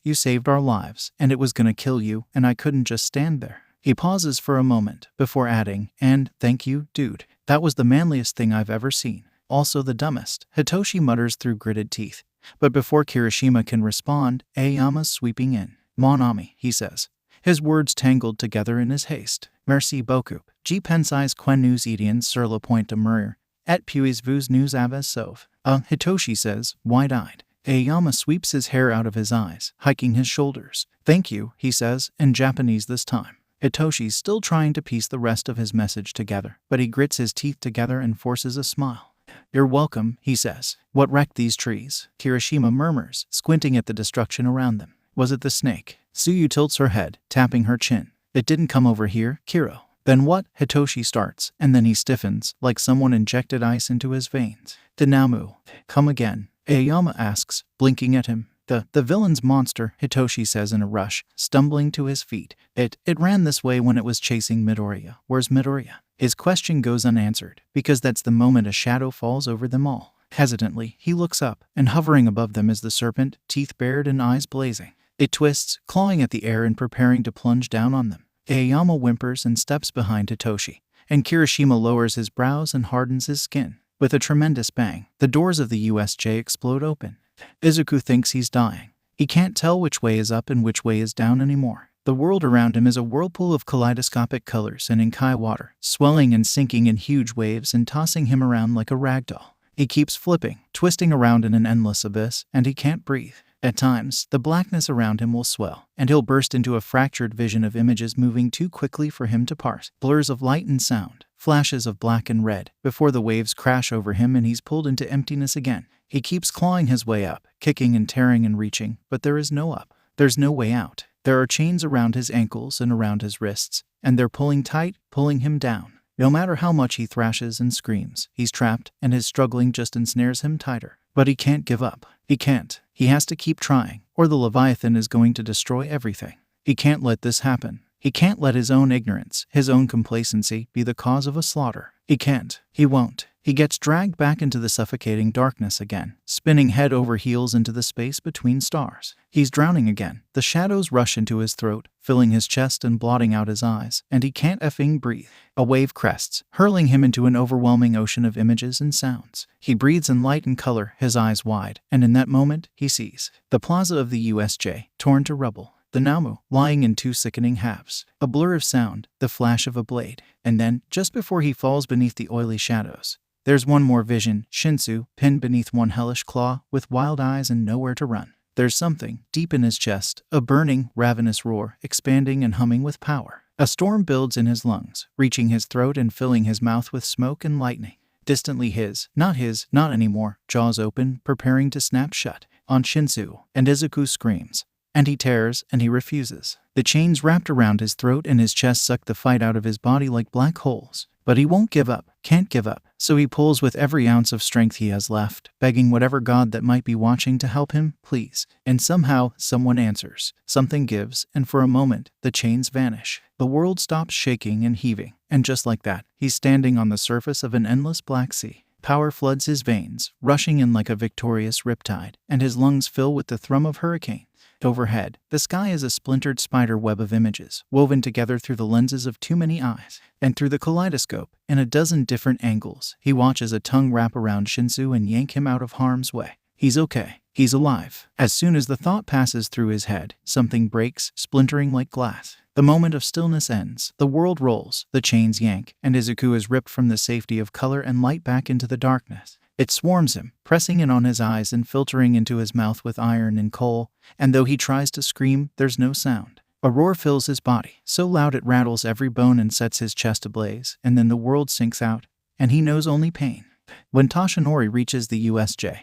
you saved our lives, and it was gonna kill you, and I couldn't just stand there. He pauses for a moment, before adding, and thank you, dude. That was the manliest thing I've ever seen. Also the dumbest, Hitoshi mutters through gritted teeth. But before Kirishima can respond, Aoyama's sweeping in. Mon ami, he says, his words tangled together in his haste. Merci beaucoup. Je pensais que nous étions sur le point de mourir. Et puis vous nous avez sauvé. Hitoshi says, wide-eyed. Aoyama sweeps his hair out of his eyes, hiking his shoulders. Thank you, he says, in Japanese this time. Hitoshi's still trying to piece the rest of his message together, but he grits his teeth together and forces a smile. You're welcome, he says. What wrecked these trees? Kirishima murmurs, squinting at the destruction around them. Was it the snake? Tsuyu tilts her head, tapping her chin. It didn't come over here, Kiro. Then what? Hitoshi starts, and then he stiffens, like someone injected ice into his veins. The Namu. Come again? Aoyama asks, blinking at him. The villain's monster, Hitoshi says in a rush, stumbling to his feet. It ran this way when it was chasing Midoriya. Where's Midoriya? His question goes unanswered, because that's the moment a shadow falls over them all. Hesitantly, he looks up, and hovering above them is the serpent, teeth bared and eyes blazing. It twists, clawing at the air and preparing to plunge down on them. Aoyama whimpers and steps behind Hitoshi, and Kirishima lowers his brows and hardens his skin. With a tremendous bang, the doors of the USJ explode open. Izuku thinks he's dying. He can't tell which way is up and which way is down anymore. The world around him is a whirlpool of kaleidoscopic colors and Inkai water, swelling and sinking in huge waves and tossing him around like a rag doll. He keeps flipping, twisting around in an endless abyss, and he can't breathe. At times, the blackness around him will swell, and he'll burst into a fractured vision of images moving too quickly for him to parse. Blurs of light and sound, flashes of black and red, before the waves crash over him and he's pulled into emptiness again. He keeps clawing his way up, kicking and tearing and reaching, but there is no up. There's no way out. There are chains around his ankles and around his wrists, and they're pulling tight, pulling him down. No matter how much he thrashes and screams, he's trapped, and his struggling just ensnares him tighter. But he can't give up. He can't. He has to keep trying, or the Leviathan is going to destroy everything. He can't let this happen. He can't let his own ignorance, his own complacency, be the cause of a slaughter. He can't. He won't. He gets dragged back into the suffocating darkness again, spinning head over heels into the space between stars. He's drowning again. The shadows rush into his throat, filling his chest and blotting out his eyes, and he can't effing breathe. A wave crests, hurling him into an overwhelming ocean of images and sounds. He breathes in light and color, his eyes wide, and in that moment, he sees the plaza of the USJ, torn to rubble. The Namu, lying in two sickening halves. A blur of sound, the flash of a blade. And then, just before he falls beneath the oily shadows, there's one more vision, Shinsu, pinned beneath one hellish claw, with wild eyes and nowhere to run. There's something, deep in his chest, a burning, ravenous roar, expanding and humming with power. A storm builds in his lungs, reaching his throat and filling his mouth with smoke and lightning. Distantly his, not anymore, jaws open, preparing to snap shut. On Shinsu, and Izuku screams. And he tears, and he refuses. The chains wrapped around his throat and his chest suck the fight out of his body like black holes. But he won't give up, can't give up, so he pulls with every ounce of strength he has left, begging whatever god that might be watching to help him, please. And somehow, someone answers. Something gives, and for a moment, the chains vanish. The world stops shaking and heaving, and just like that, he's standing on the surface of an endless black sea. Power floods his veins, rushing in like a victorious riptide, and his lungs fill with the thrum of hurricane. Overhead, the sky is a splintered spider web of images, woven together through the lenses of too many eyes. And through the kaleidoscope, in a dozen different angles, he watches a tongue wrap around Shinsu and yank him out of harm's way. He's okay. He's alive. As soon as the thought passes through his head, something breaks, splintering like glass. The moment of stillness ends, the world rolls, the chains yank, and Izuku is ripped from the safety of color and light back into the darkness. It swarms him, pressing in on his eyes and filtering into his mouth with iron and coal, and though he tries to scream, there's no sound. A roar fills his body, so loud it rattles every bone and sets his chest ablaze, and then the world sinks out, and he knows only pain. When Toshinori reaches the USJ,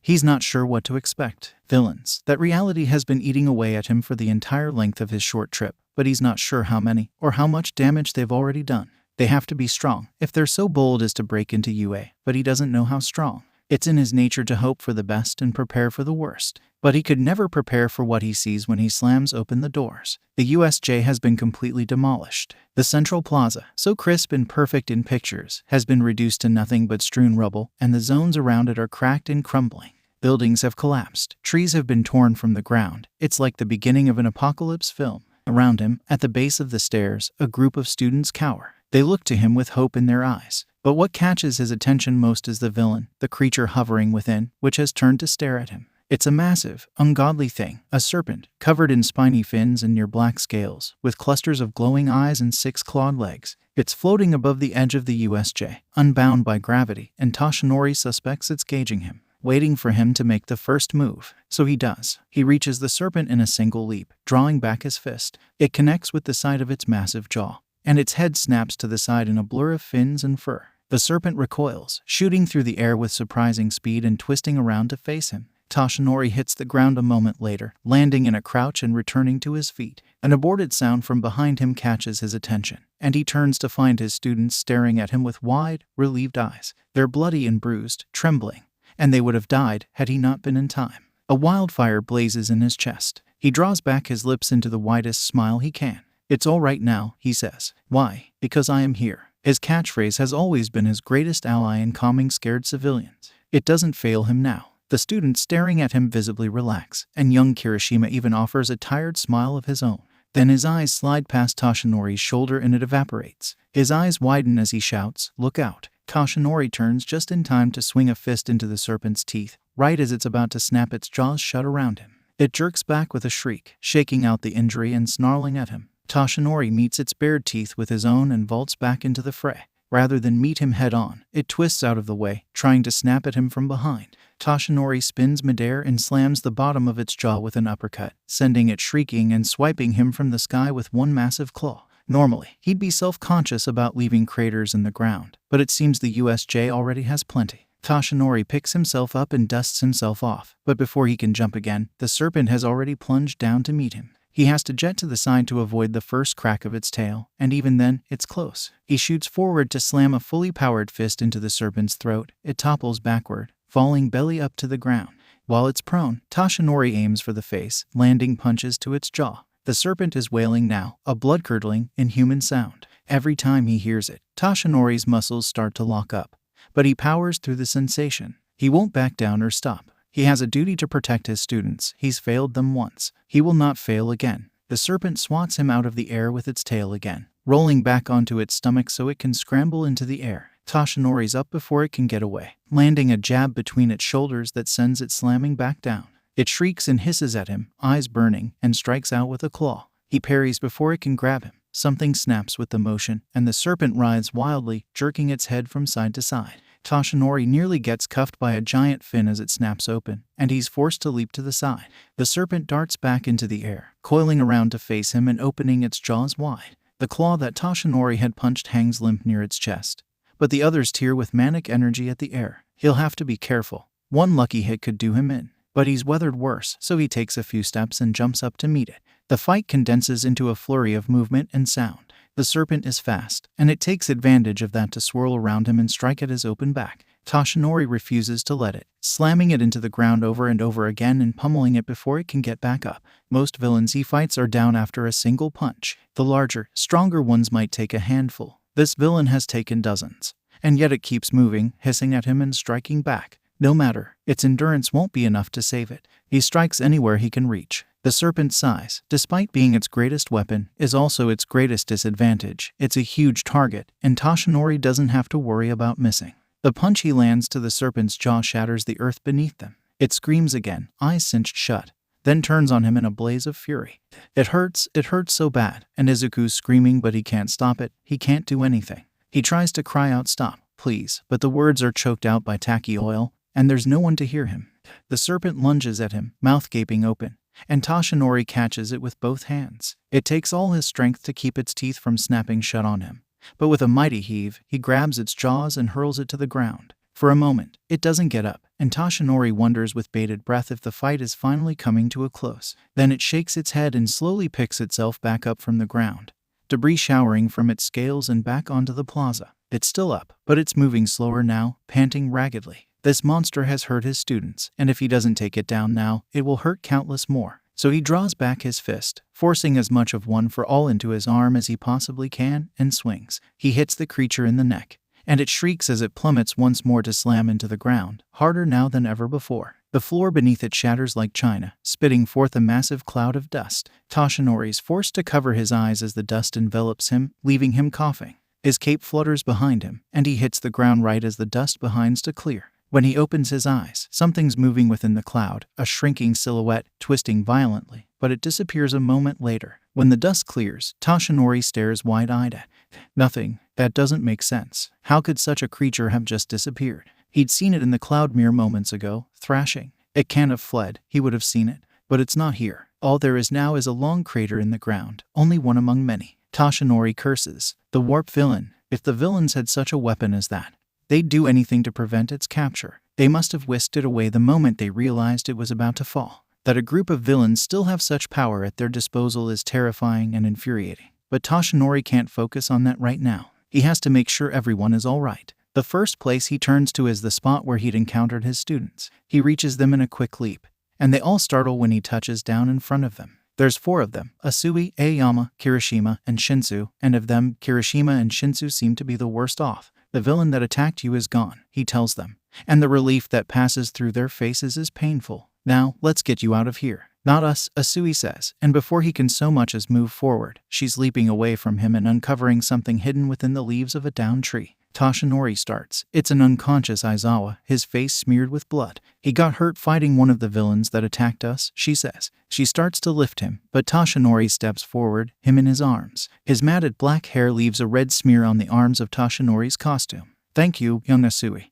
he's not sure what to expect. Villains. That reality has been eating away at him for the entire length of his short trip, but he's not sure how many, or how much damage they've already done. They have to be strong, if they're so bold as to break into UA, but he doesn't know how strong. It's in his nature to hope for the best and prepare for the worst. But he could never prepare for what he sees when he slams open the doors. The USJ has been completely demolished. The central plaza, so crisp and perfect in pictures, has been reduced to nothing but strewn rubble, and the zones around it are cracked and crumbling. Buildings have collapsed. Trees have been torn from the ground. It's like the beginning of an apocalypse film. Around him, at the base of the stairs, a group of students cower. They look to him with hope in their eyes. But what catches his attention most is the villain, the creature hovering within, which has turned to stare at him. It's a massive, ungodly thing, a serpent, covered in spiny fins and near black scales, with clusters of glowing eyes and 6 clawed legs. It's floating above the edge of the USJ, unbound by gravity, and Toshinori suspects it's gauging him, waiting for him to make the first move. So he does. He reaches the serpent in a single leap, drawing back his fist. It connects with the side of its massive jaw, and its head snaps to the side in a blur of fins and fur. The serpent recoils, shooting through the air with surprising speed and twisting around to face him. Toshinori hits the ground a moment later, landing in a crouch and returning to his feet. An aborted sound from behind him catches his attention, and he turns to find his students staring at him with wide, relieved eyes. They're bloody and bruised, trembling, and they would have died had he not been in time. A wildfire blazes in his chest. He draws back his lips into the widest smile he can. "It's all right now," he says. "Why? Because I am here." His catchphrase has always been his greatest ally in calming scared civilians. It doesn't fail him now. The students staring at him visibly relax, and young Kirishima even offers a tired smile of his own. Then his eyes slide past Toshinori's shoulder and it evaporates. His eyes widen as he shouts, "Look out." Toshinori turns just in time to swing a fist into the serpent's teeth, right as it's about to snap its jaws shut around him. It jerks back with a shriek, shaking out the injury and snarling at him. Toshinori meets its bared teeth with his own and vaults back into the fray. Rather than meet him head-on, it twists out of the way, trying to snap at him from behind. Toshinori spins midair and slams the bottom of its jaw with an uppercut, sending it shrieking and swiping him from the sky with one massive claw. Normally, he'd be self-conscious about leaving craters in the ground, but it seems the USJ already has plenty. Toshinori picks himself up and dusts himself off, but before he can jump again, the serpent has already plunged down to meet him. He has to jet to the side to avoid the first crack of its tail, and even then, it's close. He shoots forward to slam a fully powered fist into the serpent's throat. It topples backward, falling belly up to the ground. While it's prone, Toshinori aims for the face, landing punches to its jaw. The serpent is wailing now, a blood-curdling, inhuman sound. Every time he hears it, Toshinori's muscles start to lock up. But he powers through the sensation. He won't back down or stop. He has a duty to protect his students. He's failed them once. He will not fail again. The serpent swats him out of the air with its tail again, rolling back onto its stomach so it can scramble into the air. Toshinori's up before it can get away, landing a jab between its shoulders that sends it slamming back down. It shrieks and hisses at him, eyes burning, and strikes out with a claw. He parries before it can grab him. Something snaps with the motion, and the serpent writhes wildly, jerking its head from side to side. Toshinori nearly gets cuffed by a giant fin as it snaps open, and he's forced to leap to the side. The serpent darts back into the air, coiling around to face him and opening its jaws wide. The claw that Toshinori had punched hangs limp near its chest, but the others tear with manic energy at the air. He'll have to be careful. One lucky hit could do him in. But he's weathered worse, so he takes a few steps and jumps up to meet it. The fight condenses into a flurry of movement and sound. The serpent is fast, and it takes advantage of that to swirl around him and strike at his open back. Toshinori refuses to let it, slamming it into the ground over and over again and pummeling it before it can get back up. Most villains he fights are down after a single punch. The larger, stronger ones might take a handful. This villain has taken dozens, and yet it keeps moving, hissing at him and striking back. No matter, its endurance won't be enough to save it. He strikes anywhere he can reach. The serpent's size, despite being its greatest weapon, is also its greatest disadvantage. It's a huge target, and Toshinori doesn't have to worry about missing. The punch he lands to the serpent's jaw shatters the earth beneath them. It screams again, eyes cinched shut, then turns on him in a blaze of fury. It hurts so bad, and Izuku's screaming, but he can't stop it. He can't do anything. He tries to cry out, "Stop, please," but the words are choked out by tacky oil, and there's no one to hear him. The serpent lunges at him, mouth gaping open, and Toshinori catches it with both hands. It takes all his strength to keep its teeth from snapping shut on him, but with a mighty heave, he grabs its jaws and hurls it to the ground. For a moment, it doesn't get up, and Toshinori wonders with bated breath if the fight is finally coming to a close. Then it shakes its head and slowly picks itself back up from the ground, debris showering from its scales and back onto the plaza. It's still up, but it's moving slower now, panting raggedly. This monster has hurt his students, and if he doesn't take it down now, it will hurt countless more. So he draws back his fist, forcing as much of one for all into his arm as he possibly can, and swings. He hits the creature in the neck, and it shrieks as it plummets once more to slam into the ground, harder now than ever before. The floor beneath it shatters like china, spitting forth a massive cloud of dust. Toshinori's forced to cover his eyes as the dust envelops him, leaving him coughing. His cape flutters behind him, and he hits the ground right as the dust behinds to clear. When he opens his eyes, something's moving within the cloud, a shrinking silhouette, twisting violently, but it disappears a moment later. When the dust clears, Toshinori stares wide-eyed at nothing. That doesn't make sense. How could such a creature have just disappeared? He'd seen it in the cloud mere moments ago, thrashing. It can't have fled. He would have seen it. But it's not here. All there is now is a long crater in the ground, only one among many. Toshinori curses. The warp villain. If the villains had such a weapon as that, they'd do anything to prevent its capture. They must have whisked it away the moment they realized it was about to fall. That a group of villains still have such power at their disposal is terrifying and infuriating. But Toshinori can't focus on that right now. He has to make sure everyone is all right. The first place he turns to is the spot where he'd encountered his students. He reaches them in a quick leap, and they all startle when he touches down in front of them. There's 4 of them: Asui, Aoyama, Kirishima, and Shinsu, and of them, Kirishima and Shinsu seem to be the worst off. The villain that attacked you is gone, he tells them, and the relief that passes through their faces is painful. Now, let's get you out of here. Not us, Asui says, and before he can so much as move forward, she's leaping away from him and uncovering something hidden within the leaves of a downed tree. Toshinori starts. It's an unconscious Aizawa, his face smeared with blood. He got hurt fighting one of the villains that attacked us, she says. She starts to lift him, but Toshinori steps forward, him in his arms. His matted black hair leaves a red smear on the arms of Toshinori's costume. "Thank you, young Asui,"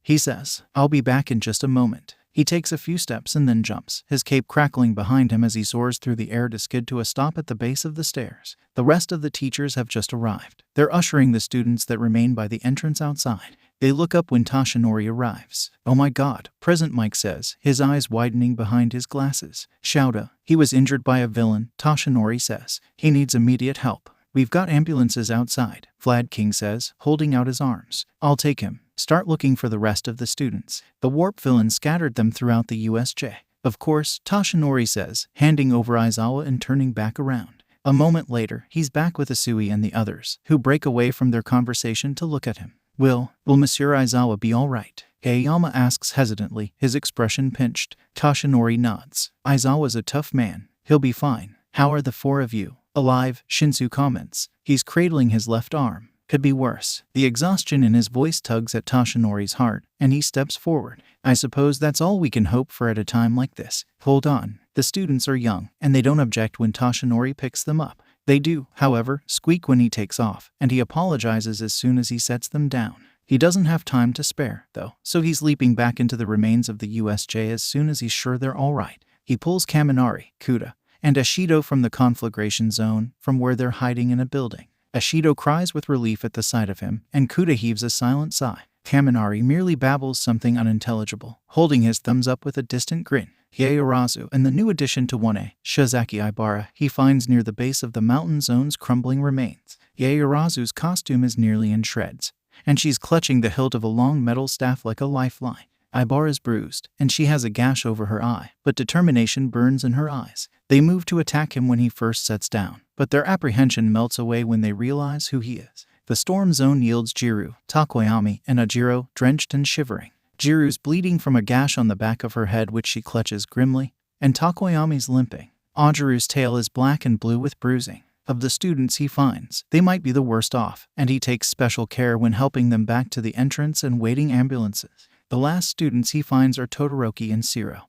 he says. "I'll be back in just a moment." He takes a few steps and then jumps, his cape crackling behind him as he soars through the air to skid to a stop at the base of the stairs. The rest of the teachers have just arrived. They're ushering the students that remain by the entrance outside. They look up when Tashinori arrives. "Oh my god," Present Mike says, his eyes widening behind his glasses. "Shouta, he was injured by a villain," Tashinori says. "He needs immediate help." "We've got ambulances outside," Vlad King says, holding out his arms. "I'll take him. Start looking for the rest of the students." The warp villain scattered them throughout the USJ. "Of course," Tashinori says, handing over Aizawa and turning back around. A moment later, he's back with Isui and the others, who break away from their conversation to look at him. Will Monsieur Aizawa be all right?" Aoyama asks hesitantly, his expression pinched. Tashinori nods. "Aizawa's a tough man. He'll be fine." "How are the four of you?" "Alive," Shinsu comments. He's cradling his left arm. "Could be worse." The exhaustion in his voice tugs at Tashinori's heart, and he steps forward. "I suppose that's all we can hope for at a time like this." "Hold on." The students are young, and they don't object when Tashinori picks them up. They do, however, squeak when he takes off, and he apologizes as soon as he sets them down. He doesn't have time to spare, though, so he's leaping back into the remains of the USJ as soon as he's sure they're all right. He pulls Kaminari, Kuda, and Ashido from the conflagration zone, from where they're hiding in a building. Ashido cries with relief at the sight of him, and Kuda heaves a silent sigh. Kaminari merely babbles something unintelligible, holding his thumbs up with a distant grin. Yaoyorozu and the new addition to 1A, Shizaki Ibara, he finds near the base of the mountain zone's crumbling remains. Yaoyorozu's costume is nearly in shreds, and she's clutching the hilt of a long metal staff like a lifeline. Ibara's bruised, and she has a gash over her eye, but determination burns in her eyes. They move to attack him when he first sets down, but their apprehension melts away when they realize who he is. The storm zone yields Jiru, Takoyami, and Ajiro, drenched and shivering. Jiru's bleeding from a gash on the back of her head which she clutches grimly, and Takoyami's limping. Ajiru's tail is black and blue with bruising. Of the students he finds, they might be the worst off, and he takes special care when helping them back to the entrance and waiting ambulances. The last students he finds are Todoroki and Shiro,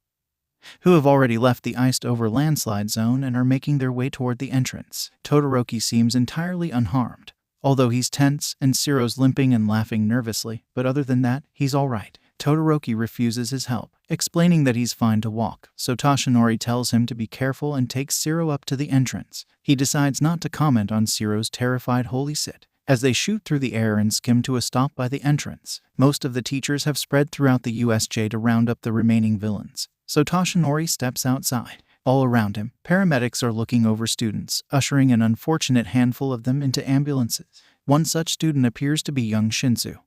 who have already left the iced-over landslide zone and are making their way toward the entrance. Todoroki seems entirely unharmed, although he's tense and Shiro's limping and laughing nervously, but other than that, he's all right. Todoroki refuses his help, explaining that he's fine to walk, so Tashinori tells him to be careful and takes Shiro up to the entrance. He decides not to comment on Shiro's terrified holy sit. As they shoot through the air and skim to a stop by the entrance, most of the teachers have spread throughout the USJ to round up the remaining villains, so Tashinori steps outside. All around him, paramedics are looking over students, ushering an unfortunate handful of them into ambulances. One such student appears to be young Shinsu,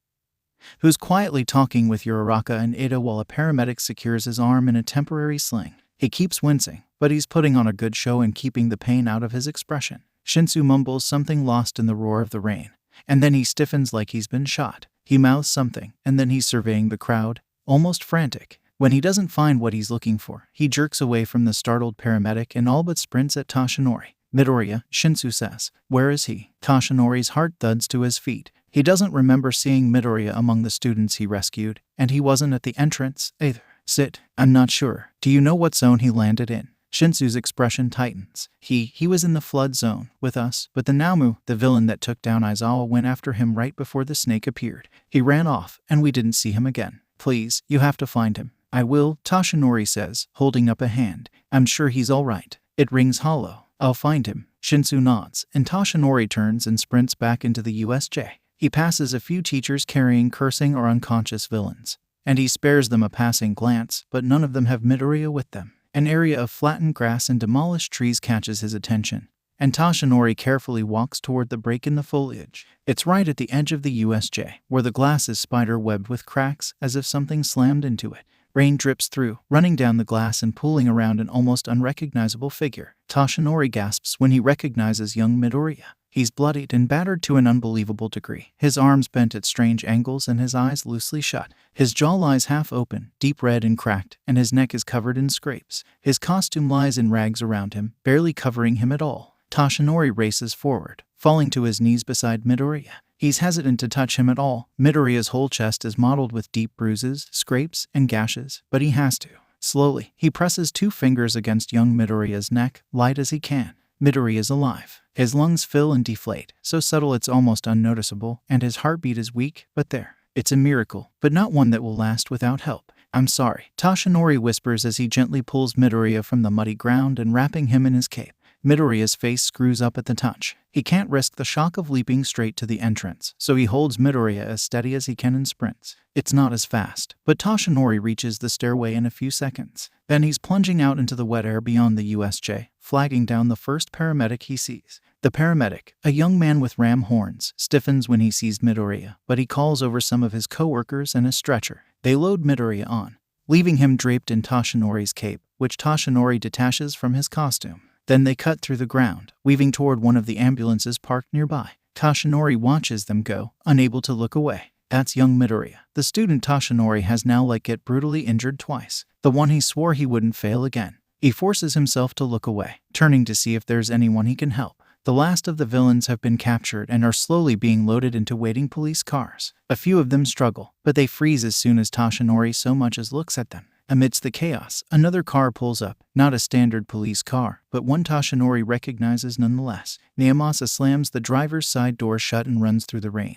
who's quietly talking with Uraraka and Ida while a paramedic secures his arm in a temporary sling. He keeps wincing, but he's putting on a good show and keeping the pain out of his expression. Shinsu mumbles something lost in the roar of the rain, and then he stiffens like he's been shot. He mouths something, and then he's surveying the crowd, almost frantic. When he doesn't find what he's looking for, he jerks away from the startled paramedic and all but sprints at Tashinori. "Midoriya," Shinsu says. "Where is he?" Tashinori's heart thuds to his feet. He doesn't remember seeing Midoriya among the students he rescued, and he wasn't at the entrance either. "Sit. I'm not sure. Do you know what zone he landed in?" Shinsu's expression tightens. He was in the flood zone with us, but the Naomu, the villain that took down Aizawa, went after him right before the snake appeared. He ran off, and we didn't see him again. Please, you have to find him." "I will," Tashinori says, holding up a hand. "I'm sure he's all right." It rings hollow. "I'll find him." Shinsu nods, and Tashinori turns and sprints back into the USJ. He passes a few teachers carrying cursing or unconscious villains, and he spares them a passing glance, but none of them have Midoriya with them. An area of flattened grass and demolished trees catches his attention, and Tashinori carefully walks toward the break in the foliage. It's right at the edge of the USJ, where the glass is spider-webbed with cracks as if something slammed into it. Rain drips through, running down the glass and pooling around an almost unrecognizable figure. Tashinori gasps when he recognizes young Midoriya. He's bloodied and battered to an unbelievable degree, his arms bent at strange angles and his eyes loosely shut. His jaw lies half open, deep red and cracked, and his neck is covered in scrapes. His costume lies in rags around him, barely covering him at all. Tashinori races forward, falling to his knees beside Midoriya. He's hesitant to touch him at all. Midoriya's whole chest is mottled with deep bruises, scrapes, and gashes, but he has to. Slowly, he presses 2 fingers against young Midoriya's neck, light as he can. Midoriya is alive. His lungs fill and deflate, so subtle it's almost unnoticeable, and his heartbeat is weak, but there. It's a miracle, but not one that will last without help. I'm sorry, Toshinori whispers as he gently pulls Midoriya from the muddy ground and wrapping him in his cape. Midoriya's face screws up at the touch. He can't risk the shock of leaping straight to the entrance, so he holds Midoriya as steady as he can and sprints. It's not as fast, but Toshinori reaches the stairway in a few seconds. Then he's plunging out into the wet air beyond the USJ, flagging down the first paramedic he sees. The paramedic, a young man with ram horns, stiffens when he sees Midoriya, but he calls over some of his co-workers and a stretcher. They load Midoriya on, leaving him draped in Toshinori's cape, which Toshinori detaches from his costume. Then they cut through the ground, weaving toward one of the ambulances parked nearby. Toshinori watches them go, unable to look away. That's young Midoriya. The student Toshinori has now get brutally injured twice. The one he swore he wouldn't fail again. He forces himself to look away, turning to see if there's anyone he can help. The last of the villains have been captured and are slowly being loaded into waiting police cars. A few of them struggle, but they freeze as soon as Toshinori so much as looks at them. Amidst the chaos, another car pulls up, not a standard police car, but one Toshinori recognizes nonetheless. Naomasa slams the driver's side door shut and runs through the rain,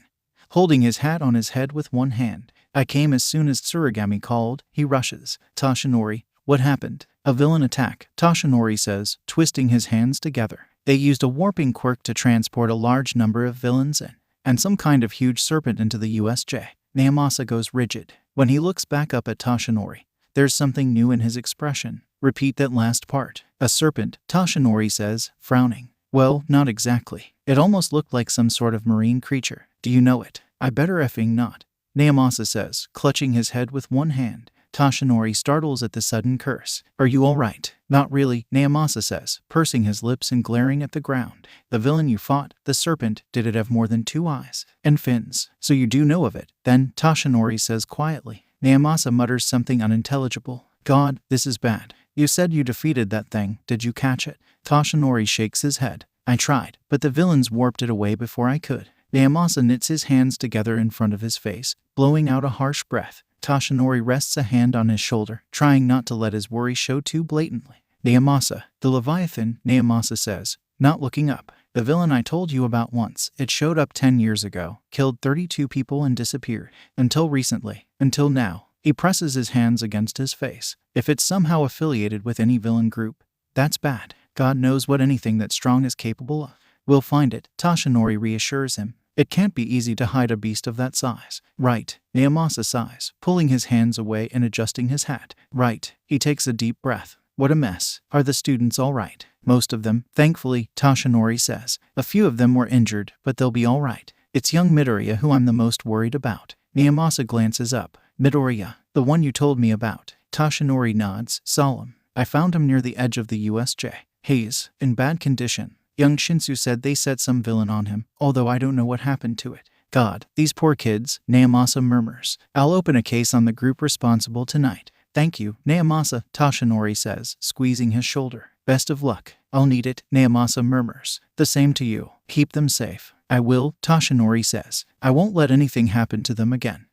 holding his hat on his head with one hand. I came as soon as Tsurugami called. He rushes. Toshinori, what happened? A villain attack, Toshinori says, twisting his hands together. They used a warping quirk to transport a large number of villains in, and some kind of huge serpent into the USJ. Naomasa goes rigid. When he looks back up at Toshinori, there's something new in his expression. Repeat that last part. A serpent, Toshinori says, frowning. Well, not exactly. It almost looked like some sort of marine creature. Do you know it? I better effing not, Naomasa says, clutching his head with one hand. Toshinori startles at the sudden curse. Are you all right? Not really, Naomasa says, pursing his lips and glaring at the ground. The villain you fought, the serpent, did it have more than 2 eyes and fins? So you do know of it, then, Toshinori says quietly. Naomasa mutters something unintelligible. God, this is bad. You said you defeated that thing. Did you catch it? Toshinori shakes his head. I tried, but the villains warped it away before I could. Naomasa knits his hands together in front of his face, blowing out a harsh breath. Toshinori rests a hand on his shoulder, trying not to let his worry show too blatantly. Naomasa, the Leviathan, Naomasa says, not looking up. The villain I told you about once. It showed up 10 years ago, killed 32 people and disappeared. Until recently. Until now. He presses his hands against his face. If it's somehow affiliated with any villain group, that's bad. God knows what anything that strong is capable of. We'll find it, Toshinori reassures him. It can't be easy to hide a beast of that size. Right, Naomasa sighs, pulling his hands away and adjusting his hat. Right, he takes a deep breath. What a mess. Are the students all right? Most of them, thankfully, Toshinori says. A few of them were injured, but they'll be all right. It's young Midoriya who I'm the most worried about. Naomasa glances up. Midoriya, the one you told me about. Toshinori nods, solemn. I found him near the edge of the USJ. He's in bad condition. Young Shinsu said they set some villain on him, although I don't know what happened to it. God, these poor kids, Naomasa murmurs. I'll open a case on the group responsible tonight. Thank you, Naomasa, Toshinori says, squeezing his shoulder. Best of luck. I'll need it, Naomasa murmurs. The same to you. Keep them safe. I will, Toshinori says. I won't let anything happen to them again.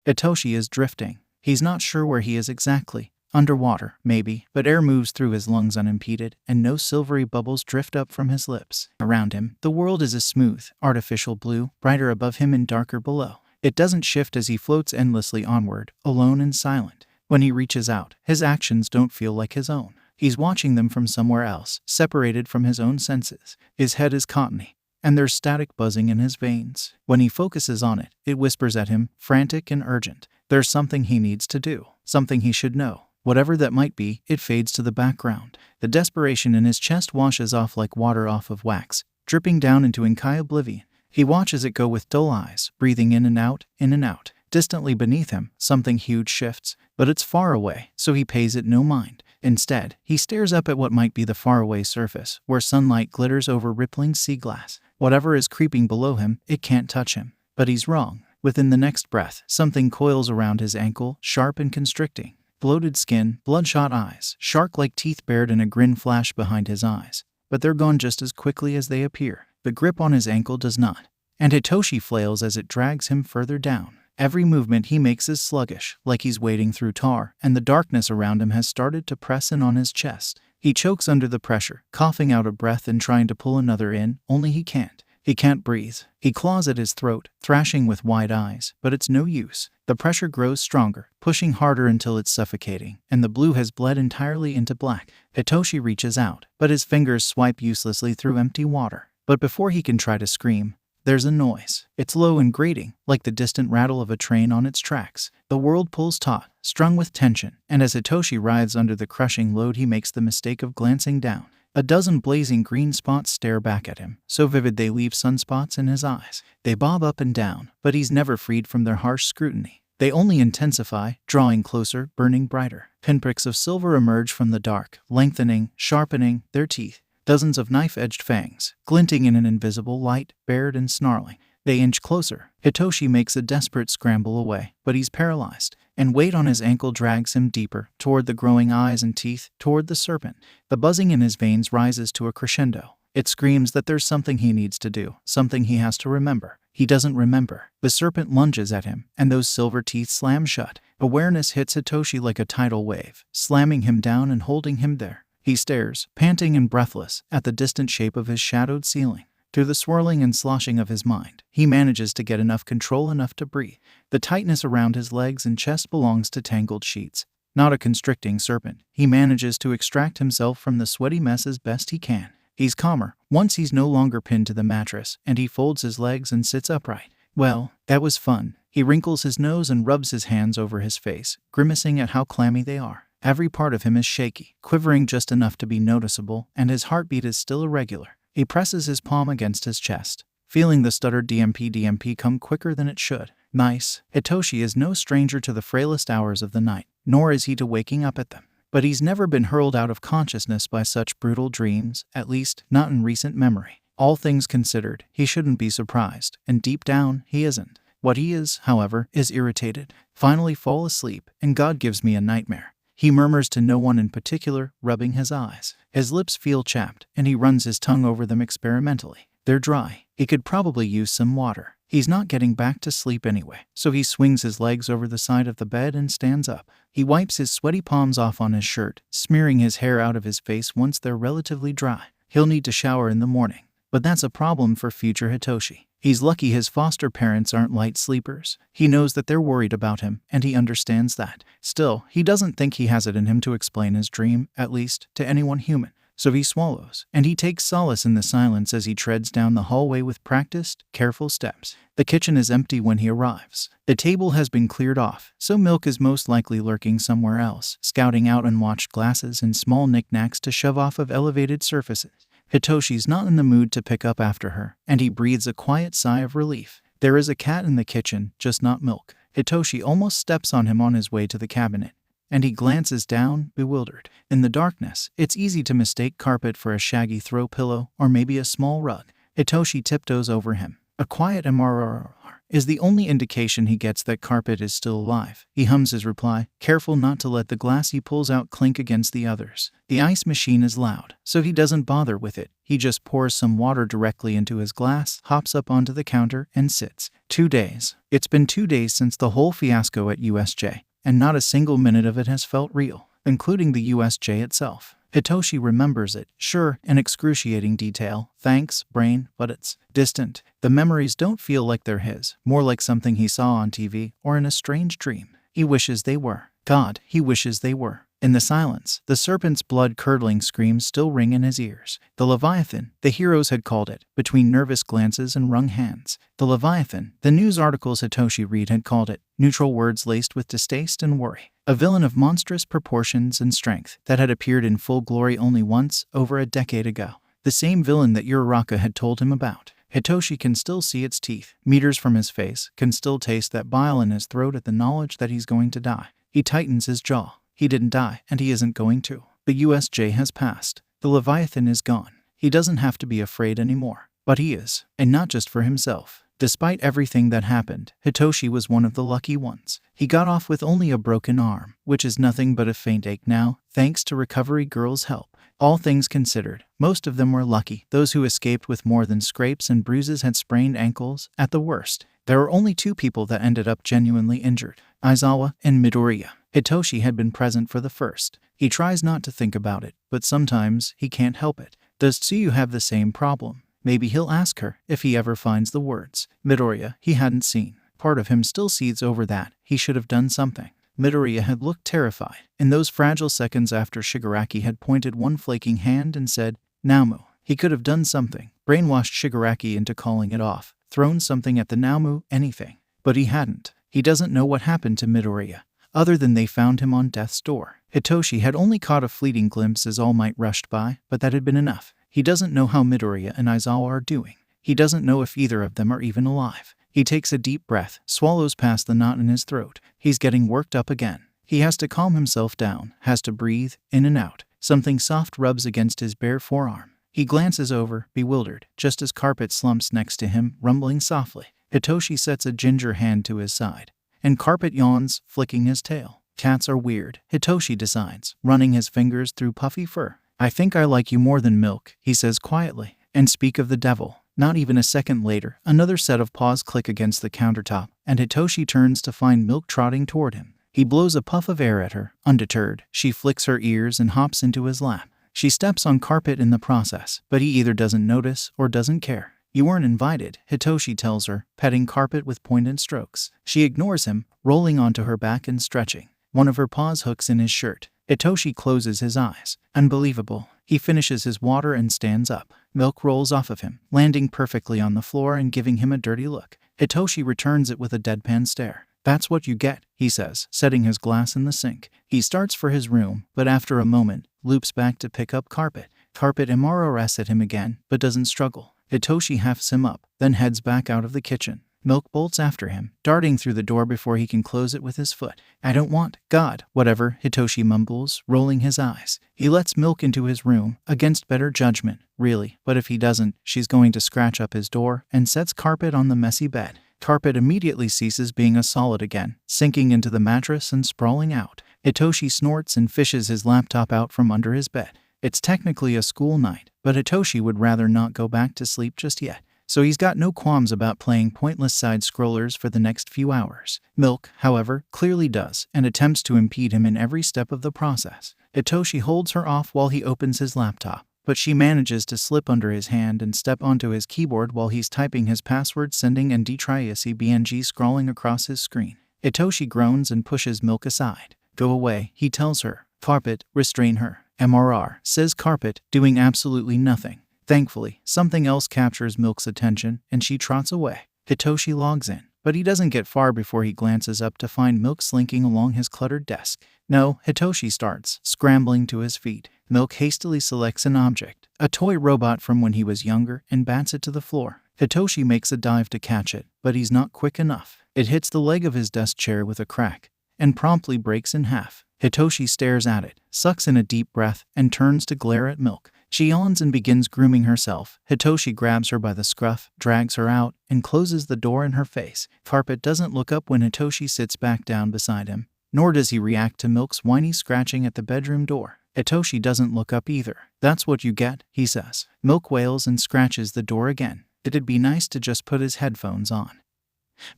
Itoshi is drifting. He's not sure where he is exactly. Underwater, maybe, but air moves through his lungs unimpeded, and no silvery bubbles drift up from his lips. Around him, the world is a smooth, artificial blue, brighter above him and darker below. It doesn't shift as he floats endlessly onward, alone and silent. When he reaches out, his actions don't feel like his own. He's watching them from somewhere else, separated from his own senses. His head is cottony, and there's static buzzing in his veins. When he focuses on it, it whispers at him, frantic and urgent. There's something he needs to do, something he should know. Whatever that might be, it fades to the background. The desperation in his chest washes off like water off of wax, dripping down into Inkai oblivion. He watches it go with dull eyes, breathing in and out, in and out. Distantly beneath him, something huge shifts, but it's far away, so he pays it no mind. Instead, he stares up at what might be the faraway surface, where sunlight glitters over rippling sea glass. Whatever is creeping below him, it can't touch him. But he's wrong. Within the next breath, something coils around his ankle, sharp and constricting. Bloated skin, bloodshot eyes, shark-like teeth bared and a grin flash behind his eyes. But they're gone just as quickly as they appear. The grip on his ankle does not. And Hitoshi flails as it drags him further down. Every movement he makes is sluggish, like he's wading through tar, and the darkness around him has started to press in on his chest. He chokes under the pressure, coughing out a breath and trying to pull another in, only he can't. He can't breathe. He claws at his throat, thrashing with wide eyes, but it's no use. The pressure grows stronger, pushing harder until it's suffocating, and the blue has bled entirely into black. Hitoshi reaches out, but his fingers swipe uselessly through empty water. But before he can try to scream, there's a noise. It's low and grating, like the distant rattle of a train on its tracks. The world pulls taut, strung with tension, and as Hitoshi writhes under the crushing load, he makes the mistake of glancing down. A dozen blazing green spots stare back at him, so vivid they leave sunspots in his eyes. They bob up and down, but he's never freed from their harsh scrutiny. They only intensify, drawing closer, burning brighter. Pinpricks of silver emerge from the dark, lengthening, sharpening their teeth. Dozens of knife-edged fangs, glinting in an invisible light, bared and snarling. They inch closer. Hitoshi makes a desperate scramble away, but he's paralyzed, and weight on his ankle drags him deeper, toward the growing eyes and teeth, toward the serpent. The buzzing in his veins rises to a crescendo. It screams that there's something he needs to do, something he has to remember. He doesn't remember. The serpent lunges at him, and those silver teeth slam shut. Awareness hits Hitoshi like a tidal wave, slamming him down and holding him there. He stares, panting and breathless, at the distant shape of his shadowed ceiling. Through the swirling and sloshing of his mind, he manages to get enough control enough to breathe. The tightness around his legs and chest belongs to tangled sheets, not a constricting serpent. He manages to extract himself from the sweaty mess as best he can. He's calmer, once he's no longer pinned to the mattress, and he folds his legs and sits upright. Well, that was fun. He wrinkles his nose and rubs his hands over his face, grimacing at how clammy they are. Every part of him is shaky, quivering just enough to be noticeable, and his heartbeat is still irregular. He presses his palm against his chest, feeling the stuttered DMP come quicker than it should. Nice. Hitoshi is no stranger to the frailest hours of the night, nor is he to waking up at them. But he's never been hurled out of consciousness by such brutal dreams, at least not in recent memory. All things considered, he shouldn't be surprised, and deep down, he isn't. What he is, however, is irritated. Finally fall asleep, and God gives me a nightmare. He murmurs to no one in particular, rubbing his eyes. His lips feel chapped, and he runs his tongue over them experimentally. They're dry. He could probably use some water. He's not getting back to sleep anyway, so he swings his legs over the side of the bed and stands up. He wipes his sweaty palms off on his shirt, smearing his hair out of his face once they're relatively dry. He'll need to shower in the morning, but that's a problem for future Hitoshi. He's lucky his foster parents aren't light sleepers. He knows that they're worried about him, and he understands that. Still, he doesn't think he has it in him to explain his dream, at least, to anyone human. So he swallows, and he takes solace in the silence as he treads down the hallway with practiced, careful steps. The kitchen is empty when he arrives. The table has been cleared off, so Milk is most likely lurking somewhere else, scouting out unwatched glasses and small knickknacks to shove off of elevated surfaces. Hitoshi's not in the mood to pick up after her, and he breathes a quiet sigh of relief. There is a cat in the kitchen, just not Milk. Hitoshi almost steps on him on his way to the cabinet, and he glances down, bewildered. In the darkness, it's easy to mistake carpet for a shaggy throw pillow or maybe a small rug. Hitoshi tiptoes over him. A quiet mrrr is the only indication he gets that carpet is still alive. He hums his reply, careful not to let the glass he pulls out clink against the others. The ice machine is loud, so he doesn't bother with it. He just pours some water directly into his glass, hops up onto the counter, and sits. 2 days. It's been 2 days since the whole fiasco at USJ, and not a single minute of it has felt real, including the USJ itself. Hitoshi remembers it, sure, in excruciating detail, thanks, brain, but it's distant. The memories don't feel like they're his, more like something he saw on TV or in a strange dream. He wishes they were. God, he wishes they were. In the silence, the serpent's blood-curdling screams still ring in his ears. The Leviathan, the heroes had called it, between nervous glances and wrung hands. The Leviathan, the news articles Hitoshi read had called it, neutral words laced with distaste and worry. A villain of monstrous proportions and strength that had appeared in full glory only once, over a decade ago. The same villain that Uraraka had told him about. Hitoshi can still see its teeth, meters from his face, can still taste that bile in his throat at the knowledge that he's going to die. He tightens his jaw. He didn't die, and he isn't going to. The USJ has passed. The Leviathan is gone. He doesn't have to be afraid anymore. But he is, and not just for himself. Despite everything that happened, Hitoshi was one of the lucky ones. He got off with only a broken arm, which is nothing but a faint ache now, thanks to Recovery Girl's help. All things considered, most of them were lucky. Those who escaped with more than scrapes and bruises had sprained ankles, at the worst. There were only 2 people that ended up genuinely injured, Aizawa and Midoriya. Hitoshi had been present for the first. He tries not to think about it, but sometimes he can't help it. Does Tsuyu have the same problem? Maybe he'll ask her if he ever finds the words. Midoriya, he hadn't seen. Part of him still seethes over that. He should have done something. Midoriya had looked terrified. In those fragile seconds after Shigaraki had pointed one flaking hand and said, Naomu, he could have done something. Brainwashed Shigaraki into calling it off. Thrown something at the Naomu, anything. But he hadn't. He doesn't know what happened to Midoriya, other than they found him on death's door. Hitoshi had only caught a fleeting glimpse as All Might rushed by, but that had been enough. He doesn't know how Midoriya and Aizawa are doing. He doesn't know if either of them are even alive. He takes a deep breath, swallows past the knot in his throat. He's getting worked up again. He has to calm himself down, has to breathe, in and out. Something soft rubs against his bare forearm. He glances over, bewildered, just as Carpet slumps next to him, rumbling softly. Hitoshi sets a ginger hand to his side, and Carpet yawns, flicking his tail. Cats are weird, Hitoshi decides, running his fingers through puffy fur. I think I like you more than Milk, he says quietly. And speak of the devil. Not even a second later, another set of paws click against the countertop, and Hitoshi turns to find Milk trotting toward him. He blows a puff of air at her. Undeterred, she flicks her ears and hops into his lap. She steps on Carpet in the process, but he either doesn't notice or doesn't care. You weren't invited, Hitoshi tells her, petting Carpet with poignant strokes. She ignores him, rolling onto her back and stretching. One of her paws hooks in his shirt. Hitoshi closes his eyes. Unbelievable. He finishes his water and stands up. Milk rolls off of him, landing perfectly on the floor and giving him a dirty look. Hitoshi returns it with a deadpan stare. That's what you get, he says, setting his glass in the sink. He starts for his room, but after a moment, loops back to pick up Carpet. Carpet MRRs at him again, but doesn't struggle. Hitoshi hefts him up, then heads back out of the kitchen. Milk bolts after him, darting through the door before he can close it with his foot. I don't want, God, whatever, Hitoshi mumbles, rolling his eyes. He lets Milk into his room, against better judgment, really, but if he doesn't, she's going to scratch up his door, and sets Carpet on the messy bed. Carpet immediately ceases being a solid again, sinking into the mattress and sprawling out. Hitoshi snorts and fishes his laptop out from under his bed. It's technically a school night, but Hitoshi would rather not go back to sleep just yet. So he's got no qualms about playing pointless side-scrollers for the next few hours. Milk, however, clearly does, and attempts to impede him in every step of the process. Hitoshi holds her off while he opens his laptop, but she manages to slip under his hand and step onto his keyboard while he's typing his password, sending and DTRIACBNG scrawling across his screen. Hitoshi groans and pushes Milk aside. Go away, he tells her. Carpet, restrain her. MRR, says Carpet, doing absolutely nothing. Thankfully, something else captures Milk's attention, and she trots away. Hitoshi logs in, but he doesn't get far before he glances up to find Milk slinking along his cluttered desk. No, Hitoshi starts, scrambling to his feet. Milk hastily selects an object, a toy robot from when he was younger, and bats it to the floor. Hitoshi makes a dive to catch it, but he's not quick enough. It hits the leg of his desk chair with a crack, and promptly breaks in half. Hitoshi stares at it, sucks in a deep breath, and turns to glare at Milk. She yawns and begins grooming herself. Hitoshi grabs her by the scruff, drags her out, and closes the door in her face. Carpet doesn't look up when Hitoshi sits back down beside him, nor does he react to Milk's whiny scratching at the bedroom door. Hitoshi doesn't look up either. That's what you get, he says. Milk wails and scratches the door again. It'd be nice to just put his headphones on.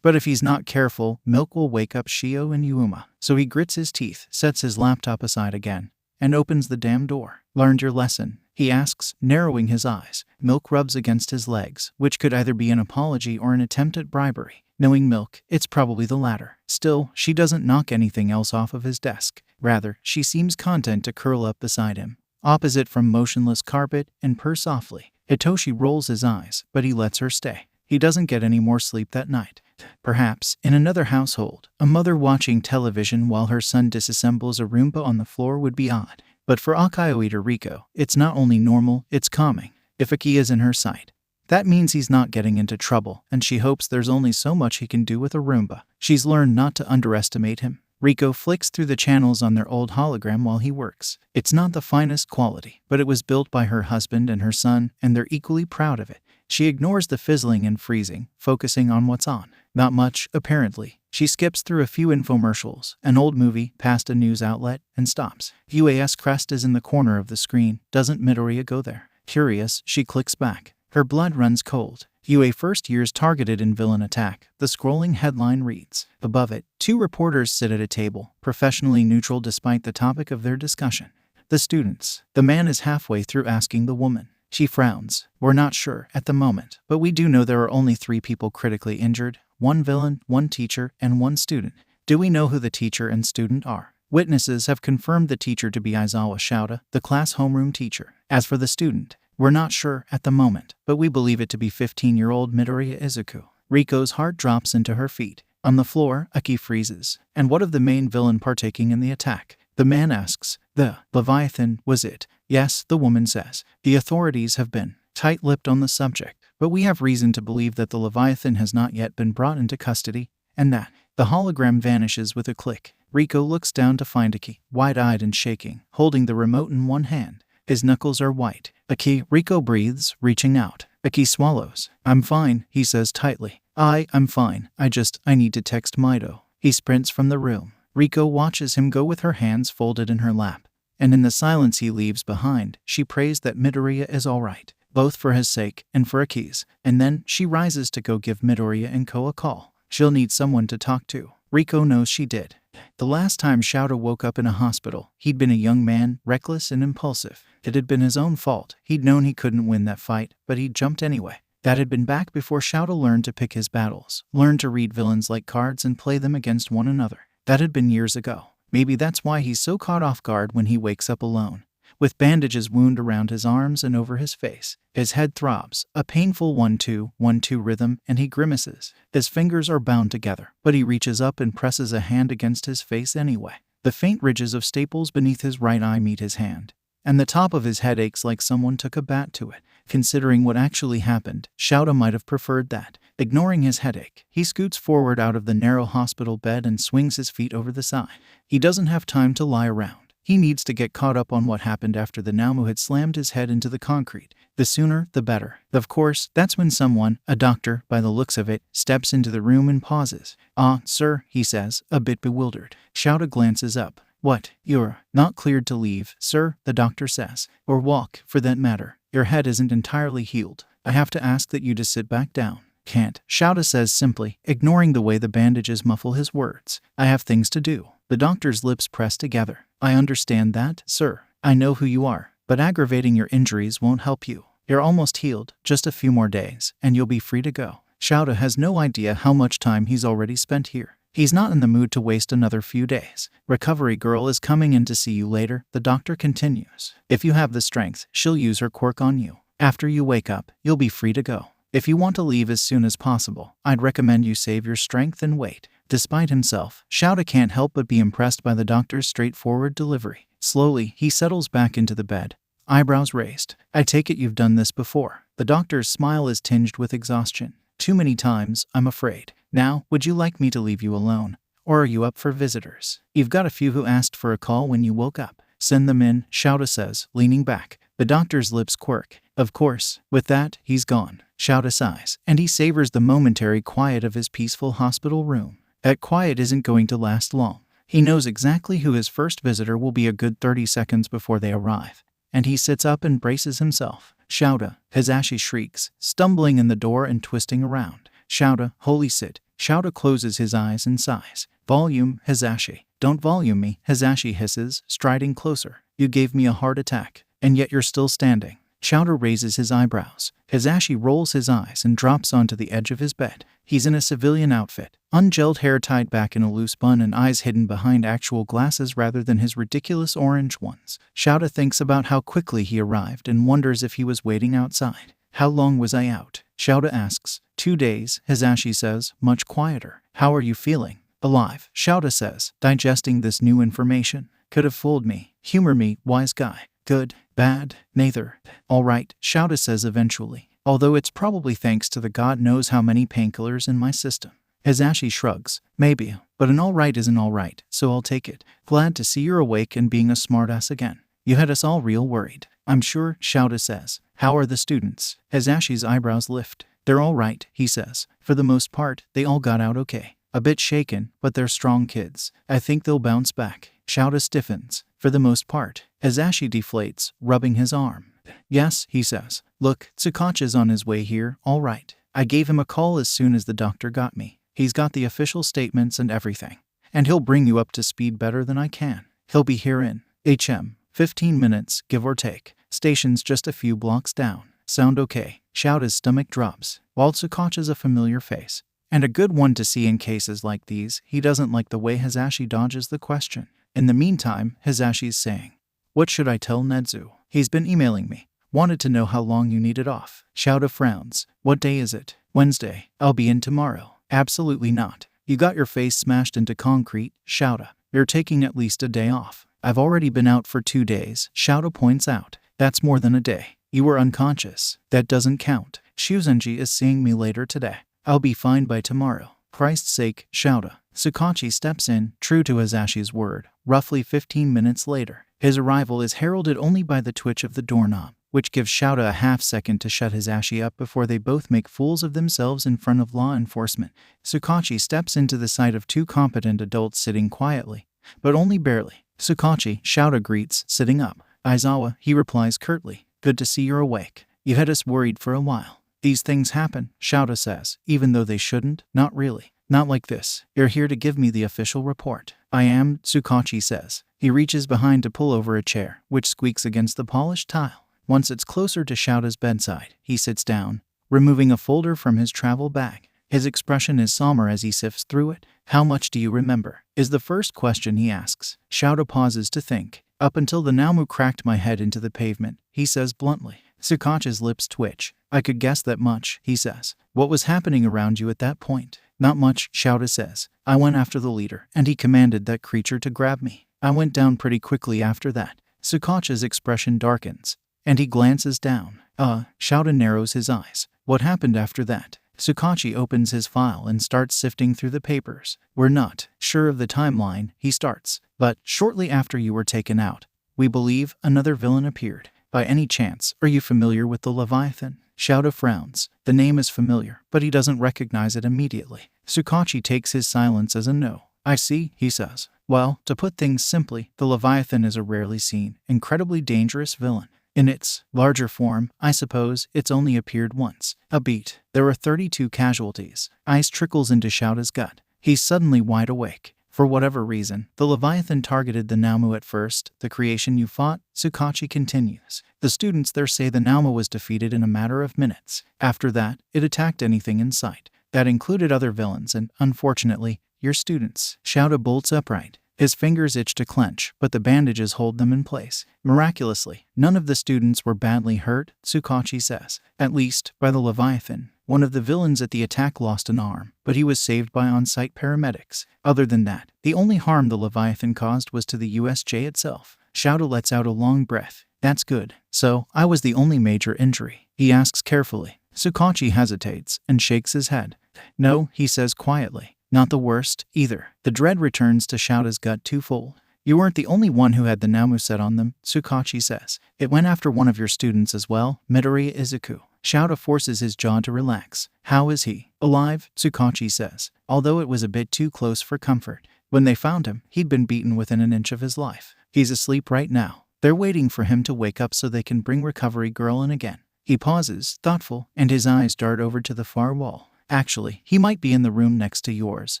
But if he's not careful, Milk will wake up Shio and Yuma. So he grits his teeth, sets his laptop aside again, and opens the damn door. Learned your lesson? He asks, narrowing his eyes. Milk rubs against his legs, which could either be an apology or an attempt at bribery. Knowing Milk, it's probably the latter. Still, she doesn't knock anything else off of his desk. Rather, she seems content to curl up beside him, opposite from motionless Carpet, and purr softly. Hitoshi rolls his eyes, but he lets her stay. He doesn't get any more sleep that night. Perhaps, in another household, a mother watching television while her son disassembles a Roomba on the floor would be odd. But for Akaioida Riko, it's not only normal, it's calming. If Aki is in her sight, that means he's not getting into trouble, and she hopes there's only so much he can do with a Roomba. She's learned not to underestimate him. Riko flicks through the channels on their old hologram while he works. It's not the finest quality, but it was built by her husband and her son, and they're equally proud of it. She ignores the fizzling and freezing, focusing on what's on. Not much, apparently. She skips through a few infomercials, an old movie, past a news outlet, and stops. UAS crest is in the corner of the screen. Doesn't Midoriya go there? Curious, she clicks back. Her blood runs cold. UA first years targeted in villain attack. The scrolling headline reads. Above it, two reporters sit at a table, professionally neutral despite the topic of their discussion. The students. The man is halfway through asking the woman. She frowns. We're not sure at the moment, but we do know there are only 3 people critically injured, 1 villain, 1 teacher, and 1 student. Do we know who the teacher and student are? Witnesses have confirmed the teacher to be Aizawa Shouta, the class homeroom teacher. As for the student, we're not sure at the moment, but we believe it to be 15-year-old Midoriya Izuku. Riko's heart drops into her feet. On the floor, Aki freezes. And what of the main villain partaking in the attack? The man asks. The Leviathan was it? Yes, the woman says. The authorities have been tight-lipped on the subject, but we have reason to believe that the Leviathan has not yet been brought into custody, and that the hologram vanishes with a click. Riko looks down to find Aki, wide-eyed and shaking, holding the remote in one hand. His knuckles are white. Aki, Riko breathes, reaching out. Aki swallows. I'm fine, he says tightly. I'm fine. I need to text Mido. He sprints from the room. Riko watches him go with her hands folded in her lap. And in the silence he leaves behind, she prays that Midoriya is all right, both for his sake and for Aki's. And then she rises to go give Midoriya and Ko a call. She'll need someone to talk to. Riko knows she did. The last time Shouta woke up in a hospital, he'd been a young man, reckless and impulsive. It had been his own fault. He'd known he couldn't win that fight, but he'd jumped anyway. That had been back before Shouta learned to pick his battles, learned to read villains like cards and play them against one another. That had been years ago. Maybe that's why he's so caught off guard when he wakes up alone, with bandages wound around his arms and over his face. His head throbs, a painful 1-2, 1-2 rhythm, and he grimaces. His fingers are bound together, but he reaches up and presses a hand against his face anyway. The faint ridges of staples beneath his right eye meet his hand, and the top of his head aches like someone took a bat to it. Considering what actually happened, Shouta might have preferred that. Ignoring his headache, he scoots forward out of the narrow hospital bed and swings his feet over the side. He doesn't have time to lie around. He needs to get caught up on what happened after the Namu had slammed his head into the concrete. The sooner, the better. Of course, that's when someone, a doctor by the looks of it, steps into the room and pauses. Sir, he says, a bit bewildered. Shouta glances up. What? You're not cleared to leave, sir, the doctor says. Or walk, for that matter. Your head isn't entirely healed. I have to ask that you just sit back down. Can't, Shouta says simply, ignoring the way the bandages muffle his words. I have things to do. The doctor's lips press together. I understand that, sir. I know who you are, but aggravating your injuries won't help you. You're almost healed, just a few more days, and you'll be free to go. Shouta has no idea how much time he's already spent here. He's not in the mood to waste another few days. Recovery girl is coming in to see you later, the doctor continues. If you have the strength, she'll use her quirk on you. After you wake up, you'll be free to go. If you want to leave as soon as possible, I'd recommend you save your strength and wait. Despite himself, Shouta can't help but be impressed by the doctor's straightforward delivery. Slowly, he settles back into the bed, eyebrows raised. I take it you've done this before. The doctor's smile is tinged with exhaustion. Too many times, I'm afraid. Now, would you like me to leave you alone? Or are you up for visitors? You've got a few who asked for a call when you woke up. Send them in, Shouta says, leaning back. The doctor's lips quirk. Of course. With that, he's gone. Shouta sighs, and he savors the momentary quiet of his peaceful hospital room. That quiet isn't going to last long. He knows exactly who his first visitor will be a good 30 seconds before they arrive. And he sits up and braces himself. Shouta, Hisashi shrieks, stumbling in the door and twisting around. Shouta, holy sit. Shouta closes his eyes and sighs. Volume, Hisashi. Don't volume me, Hisashi hisses, striding closer. You gave me a heart attack, and yet you're still standing. Shouta raises his eyebrows. Hisashi rolls his eyes and drops onto the edge of his bed. He's in a civilian outfit, ungelled hair tied back in a loose bun and eyes hidden behind actual glasses rather than his ridiculous orange ones. Shouta thinks about how quickly he arrived and wonders if he was waiting outside. How long was I out? Shouta asks. 2 days, Hisashi says, much quieter. How are you feeling? Alive, Shouta says, digesting this new information. Could have fooled me. Humor me, wise guy. Good, bad, neither. All right, Shouta says eventually, although it's probably thanks to the god knows how many painkillers in my system. Hisashi shrugs. Maybe, but an all right is an all right, so I'll take it. Glad to see you're awake and being a smartass again. You had us all real worried. I'm sure, Shouta says. How are the students? Hisashi's eyebrows lift. They're all right, he says. For the most part, they all got out okay. A bit shaken, but they're strong kids. I think they'll bounce back. Shouta stiffens. For the most part. Hisashi deflates, rubbing his arm. Yes, he says. Look, Tsukachi's on his way here, all right. I gave him a call as soon as the doctor got me. He's got the official statements and everything. And he'll bring you up to speed better than I can. He'll be here in 15 minutes, give or take. Station's just a few blocks down. Sound okay? Shouda's stomach drops. While Tsukachi's a familiar face, and a good one to see in cases like these, he doesn't like the way Hisashi dodges the question. In the meantime, Hisashi's saying, "What should I tell Nedzu? He's been emailing me. Wanted to know how long you needed off." Shouda frowns. "What day is it?" "Wednesday. I'll be in tomorrow." "Absolutely not. You got your face smashed into concrete, Shouda. You're taking at least a day off." "I've already been out for 2 days, Shouda points out. "That's more than a day. You were unconscious." "That doesn't count. Shuzenji is seeing me later today. I'll be fine by tomorrow." "Christ's sake, Shouda." Tsukachi steps in, true to Hisashi's word. Roughly 15 minutes later, his arrival is heralded only by the twitch of the doorknob, which gives Shouda a half-second to shut Hisashi up before they both make fools of themselves in front of law enforcement. Tsukachi steps into the sight of 2 competent adults sitting quietly, but only barely. "Tsukachi," Shouda greets, sitting up. "Aizawa," he replies curtly. "Good to see you're awake. You had us worried for a while." "These things happen," Shouda says, "even though they shouldn't." "Not really. Not like this. You're here to give me the official report." "I am," Tsukachi says. He reaches behind to pull over a chair, which squeaks against the polished tile. Once it's closer to Shouda's bedside, he sits down, removing a folder from his travel bag. His expression is somber as he sifts through it. "How much do you remember?" is the first question he asks. Shouda pauses to think. "Up until the Namu cracked my head into the pavement," he says bluntly. Tsukachi's lips twitch. "I could guess that much," he says. "What was happening around you at that point?" "Not much," Shouda says. "I went after the leader, and he commanded that creature to grab me. I went down pretty quickly after that." Tsukachi's expression darkens, and he glances down. Shouda narrows his eyes. "What happened after that?" Tsukachi opens his file and starts sifting through the papers. "We're not sure of the timeline," he starts, "but shortly after you were taken out, we believe another villain appeared. By any chance, are you familiar with the Leviathan?" Shouda frowns. The name is familiar, but he doesn't recognize it immediately. Tsukachi takes his silence as a no. "I see," he says. "Well, to put things simply, the Leviathan is a rarely seen, incredibly dangerous villain. In its larger form, I suppose, it's only appeared once. A beat. There were 32 casualties." Ice trickles into Shouda's gut. He's suddenly wide awake. "For whatever reason, the Leviathan targeted the Namu at first, the creation you fought," Tsukachi continues. "The students there say the Namu was defeated in a matter of minutes. After that, it attacked anything in sight. That included other villains and, unfortunately, your students." Shouda bolts upright. His fingers itch to clench, but the bandages hold them in place. "Miraculously, none of the students were badly hurt," Tsukachi says. "At least, by the Leviathan. One of the villains at the attack lost an arm, but he was saved by on-site paramedics. Other than that, the only harm the Leviathan caused was to the USJ itself." Shouda lets out a long breath. "That's good. So, I was the only major injury?" he asks carefully. Tsukachi hesitates and shakes his head. "No," he says quietly. "Not the worst, either." The dread returns to Shouda's gut twofold. "You weren't the only one who had the Namu set on them," Tsukachi says. "It went after one of your students as well, Midoriya Izuku." Shouda forces his jaw to relax. "How is he?" "Alive," Tsukachi says, although it was a bit too close for comfort. "When they found him, he'd been beaten within an inch of his life. He's asleep right now. They're waiting for him to wake up so they can bring Recovery Girl in again." He pauses, thoughtful, and his eyes dart over to the far wall. "Actually, he might be in the room next to yours,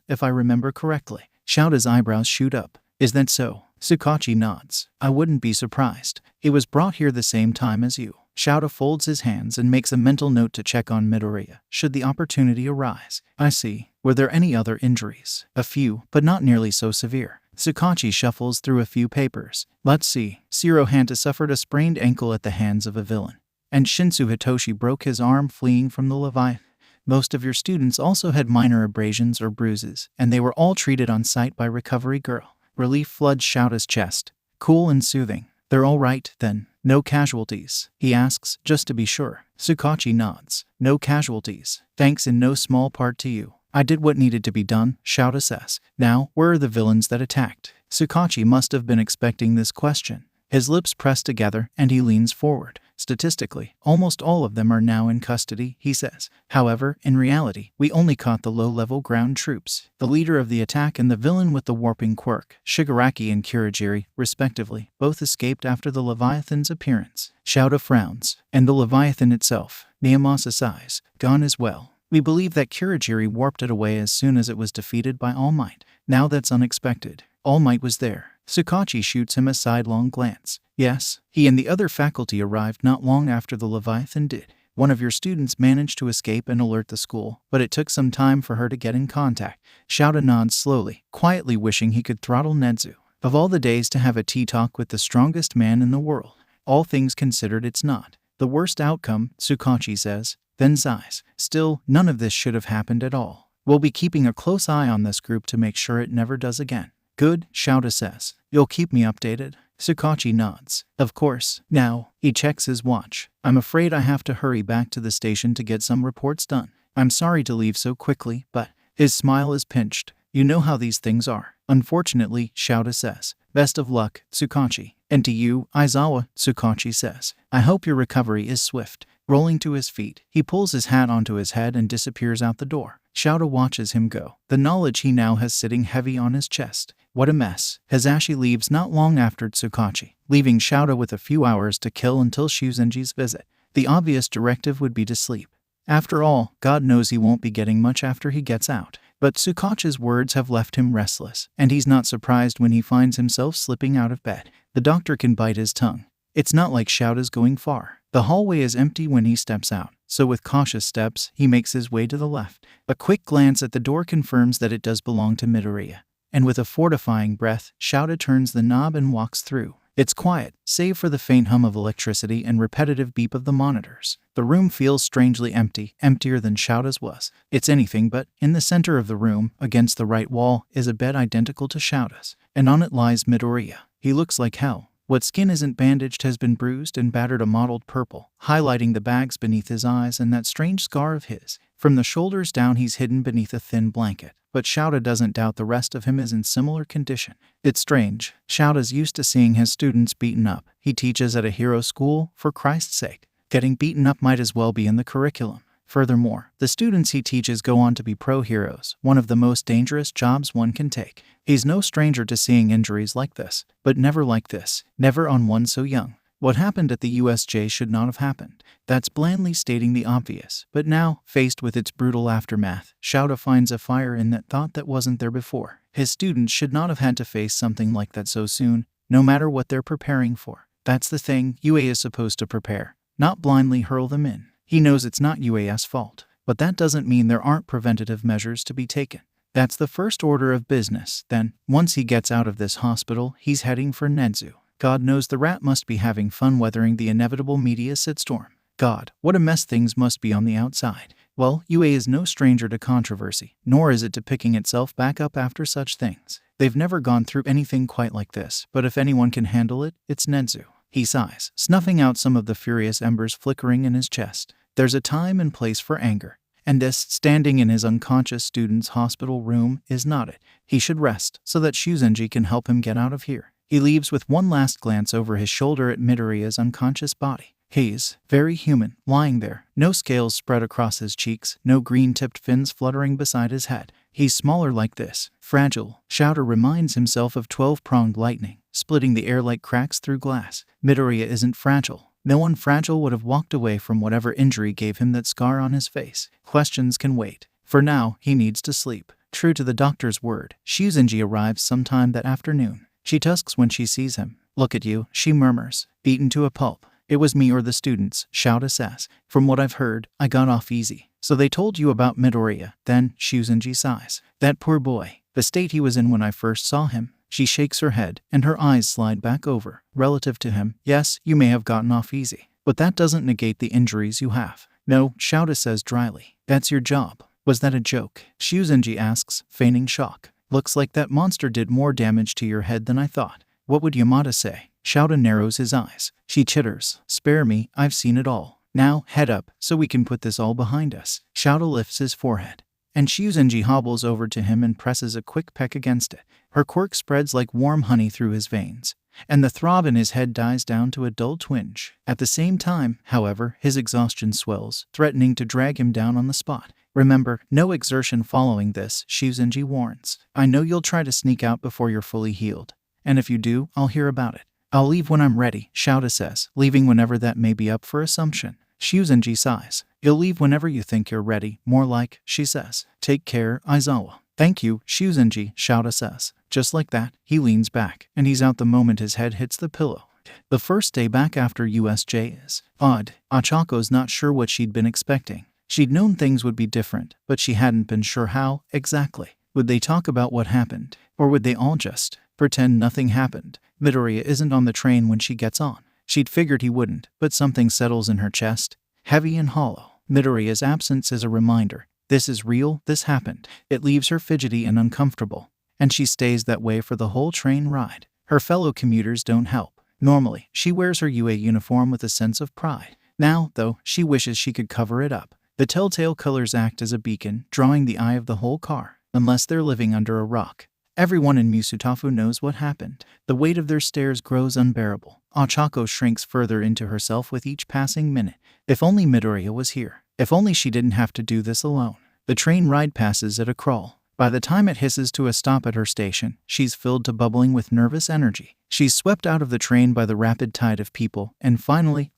if I remember correctly." Shouda's eyebrows shoot up. "Is that so?" Tsukachi nods. "I wouldn't be surprised. He was brought here the same time as you." Shouda folds his hands and makes a mental note to check on Midoriya, should the opportunity arise. "I see. Were there any other injuries?" "A few, but not nearly so severe." Tsukachi shuffles through a few papers. "Let's see. Shiro Hanta suffered a sprained ankle at the hands of a villain, and Shinsu Hitoshi broke his arm fleeing from the Leviathan. Most of your students also had minor abrasions or bruises, and they were all treated on site by Recovery Girl." Relief floods Shouda's chest. Cool and soothing. "They're all right, then. No casualties?" he asks, just to be sure. Tsukachi nods. "No casualties. Thanks in no small part to you. I did what needed to be done," Shouda says. "Now, where are the villains that attacked?" Tsukachi must have been expecting this question. His lips press together, and he leans forward. "Statistically, almost all of them are now in custody," he says. "However, in reality, we only caught the low-level ground troops. The leader of the attack and the villain with the warping quirk, Shigaraki and Kurogiri, respectively, both escaped after the Leviathan's appearance." Shouda frowns. "And the Leviathan itself?" Niyamasa sighs. "Gone as well. We believe that Kurogiri warped it away as soon as it was defeated by All Might." "Now that's unexpected." All Might was there. Tsukachi shoots him a sidelong glance. Yes, he and the other faculty arrived not long after the Leviathan did. One of your students managed to escape and alert the school, but it took some time for her to get in contact. Shouta nods slowly, quietly wishing he could throttle Nezu. Of all the days to have a tea talk with the strongest man in the world, all things considered, it's not the worst outcome, Tsukachi says, then sighs. Still, none of this should have happened at all. We'll be keeping a close eye on this group to make sure it never does again. Good, Shouta says. You'll keep me updated? Tsukachi nods. Of course. Now, he checks his watch. I'm afraid I have to hurry back to the station to get some reports done. I'm sorry to leave so quickly, but his smile is pinched. You know how these things are. Unfortunately, Shouta says. Best of luck, Tsukachi. And to you, Aizawa, Tsukachi says. I hope your recovery is swift. Rolling to his feet, he pulls his hat onto his head and disappears out the door. Shouta watches him go, the knowledge he now has sitting heavy on his chest. What a mess. Hazashi leaves not long after Tsukachi, leaving Shouta with a few hours to kill until Shuzenji's visit. The obvious directive would be to sleep. After all, God knows he won't be getting much after he gets out. But Tsukachi's words have left him restless, and he's not surprised when he finds himself slipping out of bed. The doctor can bite his tongue. It's not like Shouta's going far. The hallway is empty when he steps out, so with cautious steps, he makes his way to the left. A quick glance at the door confirms that it does belong to Midoriya. And with a fortifying breath, Shouta turns the knob and walks through. It's quiet, save for the faint hum of electricity and repetitive beep of the monitors. The room feels strangely empty, emptier than Shouta's was. It's anything but. In the center of the room, against the right wall, is a bed identical to Shouta's, and on it lies Midoriya. He looks like hell. What skin isn't bandaged has been bruised and battered a mottled purple, highlighting the bags beneath his eyes and that strange scar of his. From the shoulders down, he's hidden beneath a thin blanket. But Shouta doesn't doubt the rest of him is in similar condition. It's strange. Shouta's used to seeing his students beaten up. He teaches at a hero school, for Christ's sake. Getting beaten up might as well be in the curriculum. Furthermore, the students he teaches go on to be pro-heroes, one of the most dangerous jobs one can take. He's no stranger to seeing injuries like this, but never like this, never on one so young. What happened at the USJ should not have happened. That's blandly stating the obvious. But now, faced with its brutal aftermath, Shouta finds a fire in that thought that wasn't there before. His students should not have had to face something like that so soon, no matter what they're preparing for. That's the thing UA is supposed to prepare, not blindly hurl them in. He knows it's not UA's fault, but that doesn't mean there aren't preventative measures to be taken. That's the first order of business. Then, once he gets out of this hospital, he's heading for Nezu. God knows the rat must be having fun weathering the inevitable media shitstorm. God, what a mess things must be on the outside. Well, UA is no stranger to controversy, nor is it to picking itself back up after such things. They've never gone through anything quite like this, but if anyone can handle it, it's Nezu. He sighs, snuffing out some of the furious embers flickering in his chest. There's a time and place for anger. And this, standing in his unconscious student's hospital room, is not it. He should rest, so that Shuzenji can help him get out of here. He leaves with one last glance over his shoulder at Midoriya's unconscious body. He's very human, lying there, no scales spread across his cheeks, no green-tipped fins fluttering beside his head. He's smaller like this, fragile. Shouta reminds himself of 12-pronged lightning, splitting the air like cracks through glass. Midoriya isn't fragile. No one fragile would have walked away from whatever injury gave him that scar on his face. Questions can wait. For now, he needs to sleep. True to the doctor's word, Shuzenji arrives sometime that afternoon. She tusks when she sees him. Look at you, she murmurs, beaten to a pulp. It was me or the students, Shouta says. From what I've heard, I got off easy. So they told you about Midoriya. Then, Shuzenji sighs. That poor boy. The state he was in when I first saw him. She shakes her head, and her eyes slide back over. Relative to him, yes, you may have gotten off easy. But that doesn't negate the injuries you have. No, Shouta says dryly. That's your job. Was that a joke? Shuzenji asks, feigning shock. Looks like that monster did more damage to your head than I thought. What would Yamada say? Shouta narrows his eyes. She chitters. Spare me, I've seen it all. Now, head up, so we can put this all behind us. Shouta lifts his forehead. And Shuzenji hobbles over to him and presses a quick peck against it. Her quirk spreads like warm honey through his veins, and the throb in his head dies down to a dull twinge. At the same time, however, his exhaustion swells, threatening to drag him down on the spot. Remember, no exertion following this, Shuzenji warns. I know you'll try to sneak out before you're fully healed. And if you do, I'll hear about it. I'll leave when I'm ready, Shouta says, leaving whenever that may be up for assumption. Shuzenji sighs. You'll leave whenever you think you're ready, more like, she says. Take care, Aizawa. Thank you, Shuzenji, Shouta says. Just like that, he leans back, and he's out the moment his head hits the pillow. The first day back after USJ is odd. Achako's not sure what she'd been expecting. She'd known things would be different, but she hadn't been sure how, exactly. Would they talk about what happened? Or would they all just pretend nothing happened? Midoriya isn't on the train when she gets on. She'd figured he wouldn't, but something settles in her chest, heavy and hollow. Midoriya's absence is a reminder. This is real, this happened. It leaves her fidgety and uncomfortable, and she stays that way for the whole train ride. Her fellow commuters don't help. Normally, she wears her UA uniform with a sense of pride. Now, though, she wishes she could cover it up. The telltale colors act as a beacon, drawing the eye of the whole car, unless they're living under a rock. Everyone in Musutafu knows what happened. The weight of their stares grows unbearable. Achako shrinks further into herself with each passing minute. If only Midoriya was here. If only she didn't have to do this alone. The train ride passes at a crawl. By the time it hisses to a stop at her station, she's filled to bubbling with nervous energy. She's swept out of the train by the rapid tide of people, and finally,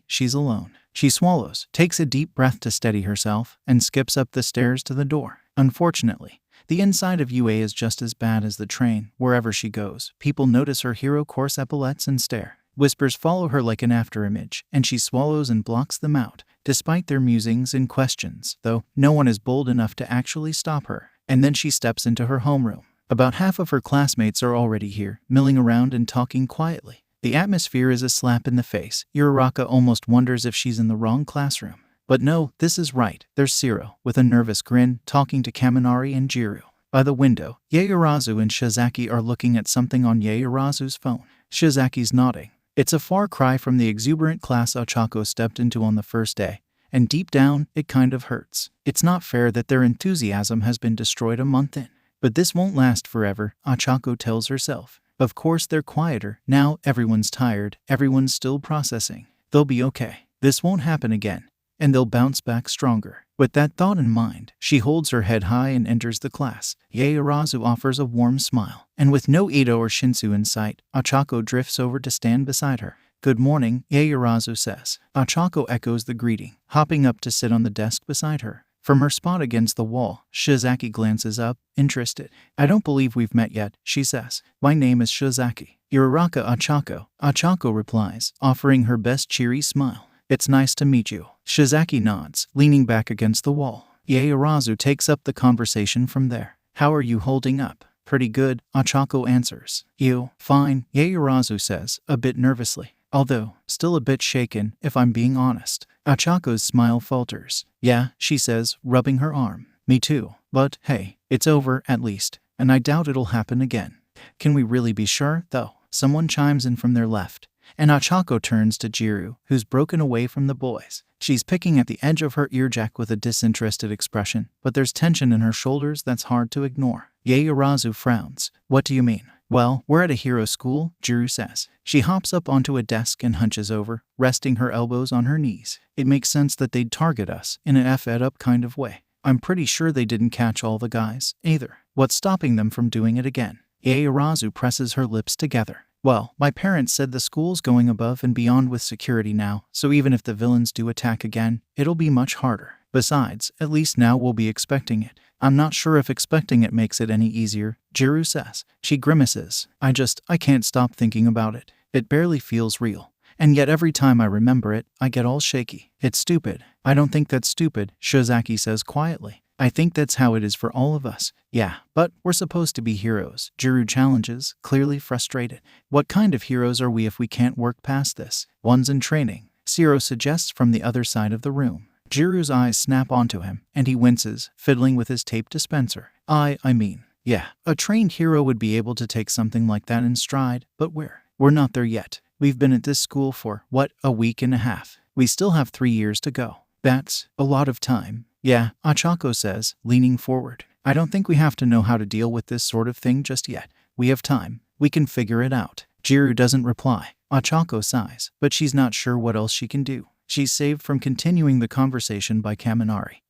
she's alone. She swallows, takes a deep breath to steady herself, and skips up the stairs to the door. Unfortunately, the inside of UA is just as bad as the train. Wherever she goes, people notice her hero course epaulets and stare. Whispers follow her like an afterimage, and she swallows and blocks them out, despite their musings and questions, though no one is bold enough to actually stop her. And then she steps into her homeroom. About half of her classmates are already here, milling around and talking quietly. The atmosphere is a slap in the face. Uraraka almost wonders if she's in the wrong classroom. But no, this is right. There's Shiro, with a nervous grin, talking to Kaminari and Jiru. By the window, Yaoyorozu and Shizaki are looking at something on Yaoyorozu's phone. Shizaki's nodding. It's a far cry from the exuberant class Ochako stepped into on the first day, and deep down, it kind of hurts. It's not fair that their enthusiasm has been destroyed a month in. But this won't last forever, Ochako tells herself. Of course they're quieter. Now everyone's tired, everyone's still processing. They'll be okay. This won't happen again. And they'll bounce back stronger. With that thought in mind, she holds her head high and enters the class. Yaoyorozu offers a warm smile. And with no Ito or Shinsu in sight, Ochako drifts over to stand beside her. Good morning, Yaoyorozu says. Ochako echoes the greeting, hopping up to sit on the desk beside her. From her spot against the wall, Shizaki glances up, interested. I don't believe we've met yet, she says. My name is Shizaki. Uraraka Ochako. Ochako replies, offering her best cheery smile. It's nice to meet you. Shizaki nods, leaning back against the wall. Yaoyorozu takes up the conversation from there. How are you holding up? Pretty good, Ochako answers. You? Fine, Yaoyorozu says, a bit nervously. Although, still a bit shaken, if I'm being honest. Achako's smile falters. Yeah, she says, rubbing her arm. Me too. But, hey, it's over, at least. And I doubt it'll happen again. Can we really be sure, though? Someone chimes in from their left. And Ochako turns to Jiru, who's broken away from the boys. She's picking at the edge of her earjack with a disinterested expression, but there's tension in her shoulders that's hard to ignore. Yaoyorozu frowns. What do you mean? Well, we're at a hero school, Jiru says. She hops up onto a desk and hunches over, resting her elbows on her knees. It makes sense that they'd target us, in an F-ed-up kind of way. I'm pretty sure they didn't catch all the guys, either. What's stopping them from doing it again? Yaoyorozu presses her lips together. Well, my parents said the school's going above and beyond with security now, so even if the villains do attack again, it'll be much harder. Besides, at least now we'll be expecting it. I'm not sure if expecting it makes it any easier, Jiru says. She grimaces. I can't stop thinking about it. It barely feels real. And yet every time I remember it, I get all shaky. It's stupid. I don't think that's stupid, Shizaki says quietly. I think that's how it is for all of us. Yeah, but we're supposed to be heroes, Jiru challenges, clearly frustrated. What kind of heroes are we if we can't work past this? One's in training, Shiro suggests from the other side of the room. Jiru's eyes snap onto him, and he winces, fiddling with his tape dispenser. I mean, yeah, a trained hero would be able to take something like that in stride, but we're not there yet. We've been at this school for, a week and a half. We still have 3 years to go. That's a lot of time. Yeah, Ochako says, leaning forward. I don't think we have to know how to deal with this sort of thing just yet. We have time. We can figure it out. Jiru doesn't reply. Ochako sighs, but she's not sure what else she can do. She's saved from continuing the conversation by Kaminari,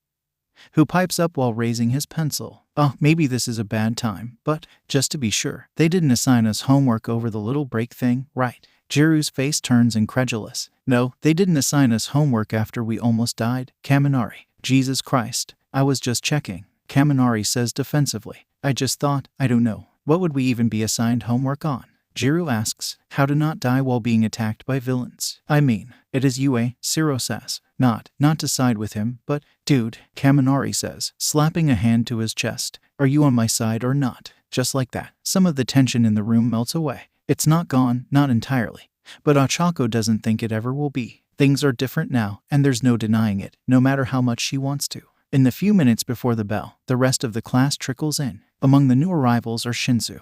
who pipes up while raising his pencil. Maybe this is a bad time, but, just to be sure, they didn't assign us homework over the little break thing, right? Jiru's face turns incredulous. No, they didn't assign us homework after we almost died, Kaminari. Jesus Christ, I was just checking. Kaminari says defensively. I just thought, I don't know. What would we even be assigned homework on? Jiro asks, how to not die while being attacked by villains. I mean, it is UA, Siro says. Not to side with him, but, dude, Kaminari says, slapping a hand to his chest. Are you on my side or not? Just like that, some of the tension in the room melts away. It's not gone, not entirely. But Ochako doesn't think it ever will be. Things are different now, and there's no denying it, no matter how much she wants to. In the few minutes before the bell, the rest of the class trickles in. Among the new arrivals are Shinsu,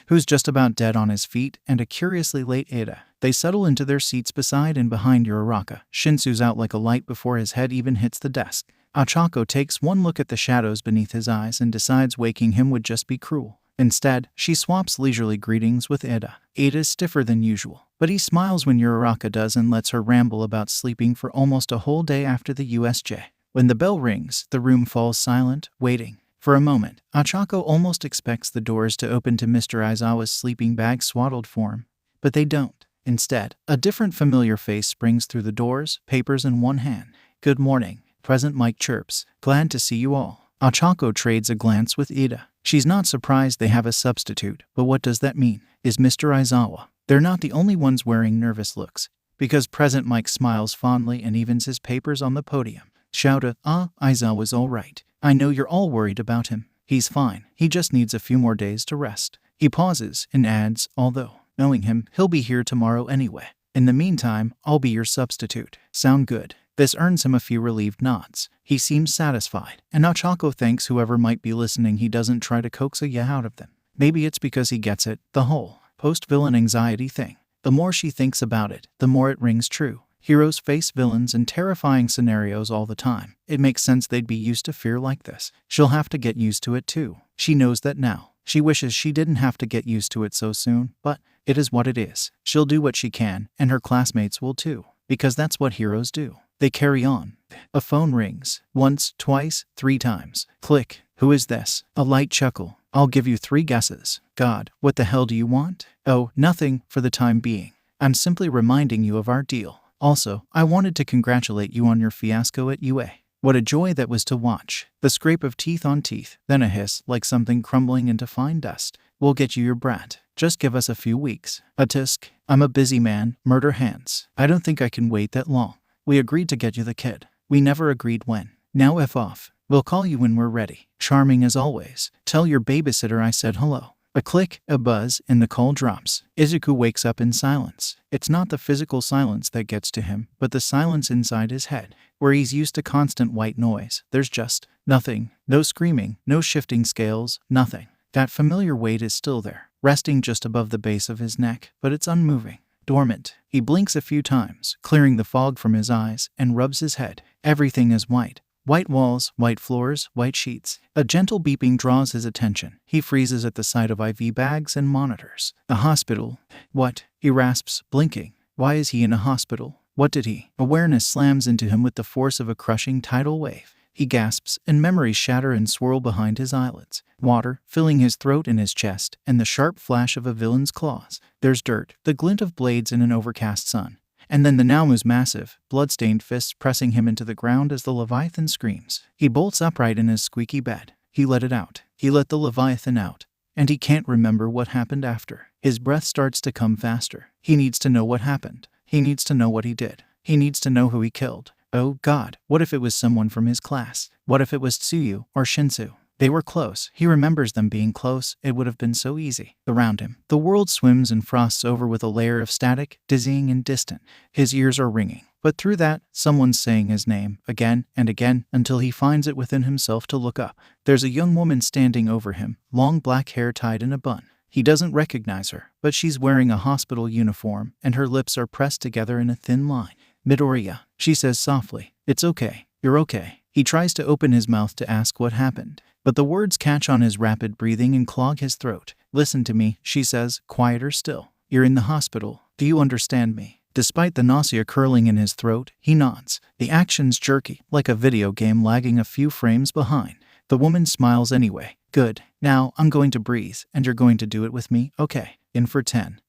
who's just about dead on his feet, and a curiously late Ada. They settle into their seats beside and behind Uraraka. Shinsu's out like a light before his head even hits the desk. Ochako takes one look at the shadows beneath his eyes and decides waking him would just be cruel. Instead, she swaps leisurely greetings with Ada. Ada's stiffer than usual, but he smiles when Uraraka does and lets her ramble about sleeping for almost a whole day after the USJ. When the bell rings, the room falls silent, waiting. For a moment, Ochako almost expects the doors to open to Mr. Aizawa's sleeping bag swaddled form, but they don't. Instead, a different familiar face springs through the doors, papers in one hand. Good morning, Present Mike chirps. Glad to see you all. Ochako trades a glance with Ida. She's not surprised they have a substitute, but what does that mean? Is Mr. Aizawa? They're not the only ones wearing nervous looks, because Present Mike smiles fondly and evens his papers on the podium. Shout, Aizawa's all right. I know you're all worried about him. He's fine. He just needs a few more days to rest. He pauses and adds, although, knowing him, he'll be here tomorrow anyway. In the meantime, I'll be your substitute. Sound good? This earns him a few relieved nods. He seems satisfied, and Ochako thanks whoever might be listening he doesn't try to coax a yeah out of them. Maybe it's because he gets it, the whole post-villain anxiety thing. The more she thinks about it, the more it rings true. Heroes face villains in terrifying scenarios all the time. It makes sense they'd be used to fear like this. She'll have to get used to it too. She knows that now. She wishes she didn't have to get used to it so soon, but it is what it is. She'll do what she can, and her classmates will too, because that's what heroes do. They carry on. A phone rings. Once, twice, 3 times. Click. Who is this? A light chuckle. I'll give you 3 guesses. God, what the hell do you want? Oh, nothing, for the time being. I'm simply reminding you of our deal. Also, I wanted to congratulate you on your fiasco at UA. What a joy that was to watch. The scrape of teeth on teeth, then a hiss like something crumbling into fine dust. We'll get you your brat. Just give us a few weeks. A tisk. I'm a busy man, murder hands. I don't think I can wait that long. We agreed to get you the kid. We never agreed when. Now F off. We'll call you when we're ready. Charming as always. Tell your babysitter I said hello. A click, a buzz, and the call drops. Izuku wakes up in silence. It's not the physical silence that gets to him, but the silence inside his head, where he's used to constant white noise. There's just nothing. No screaming, no shifting scales, nothing. That familiar weight is still there, resting just above the base of his neck, but it's unmoving. Dormant. He blinks a few times, clearing the fog from his eyes, and rubs his head. Everything is white. White walls, white floors, white sheets. A gentle beeping draws his attention. He freezes at the sight of IV bags and monitors. A hospital. What? He rasps, blinking. Why is he in a hospital? What did he? Awareness slams into him with the force of a crushing tidal wave. He gasps, and memories shatter and swirl behind his eyelids. Water, filling his throat and his chest, and the sharp flash of a villain's claws. There's dirt, the glint of blades in an overcast sun. And then the Naumu's massive, blood-stained fists pressing him into the ground as the Leviathan screams. He bolts upright in his squeaky bed. He let it out. He let the Leviathan out. And he can't remember what happened after. His breath starts to come faster. He needs to know what happened. He needs to know what he did. He needs to know who he killed. Oh God, what if it was someone from his class? What if it was Tsuyu or Shinsu? They were close. He remembers them being close. It would have been so easy. Around him, the world swims and frosts over with a layer of static, dizzying and distant. His ears are ringing. But through that, someone's saying his name, again and again, until he finds it within himself to look up. There's a young woman standing over him, long black hair tied in a bun. He doesn't recognize her, but she's wearing a hospital uniform, and her lips are pressed together in a thin line. Midoriya, she says softly. It's okay. You're okay. He tries to open his mouth to ask what happened, but the words catch on his rapid breathing and clog his throat. Listen to me, she says, quieter still. You're in the hospital. Do you understand me? Despite the nausea curling in his throat, he nods. The action's jerky, like a video game lagging a few frames behind. The woman smiles anyway. Good. Now, I'm going to breathe, and you're going to do it with me, okay? In for 10.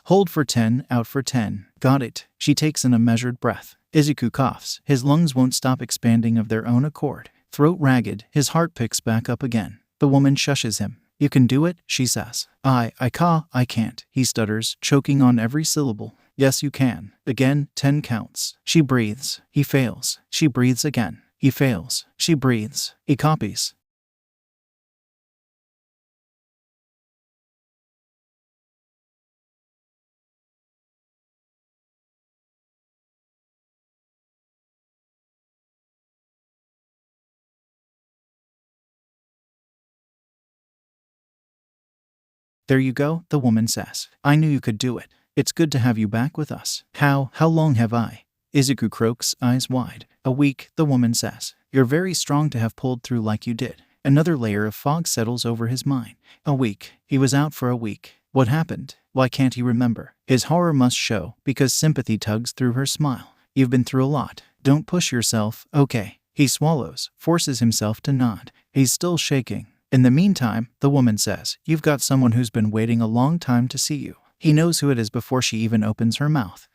Hold for 10, out for 10. Got it. She takes in a measured breath. Izuku coughs. His lungs won't stop expanding of their own accord. throat ragged, his heart picks back up again. The woman shushes him. You can do it, she says. I can't, he stutters, choking on every syllable. Yes, you can. Again, 10 counts. She breathes. He fails. She breathes again. He fails. She breathes. He copies. There you go, the woman says. I knew you could do it. It's good to have you back with us. How long have I? Izuku croaks, eyes wide. A week, the woman says. You're very strong to have pulled through like you did. Another layer of fog settles over his mind. A week. He was out for a week. What happened? Why can't he remember? His horror must show, because sympathy tugs through her smile. You've been through a lot. Don't push yourself, okay? He swallows, forces himself to nod. He's still shaking. In the meantime, the woman says, you've got someone who's been waiting a long time to see you. He knows who it is before she even opens her mouth.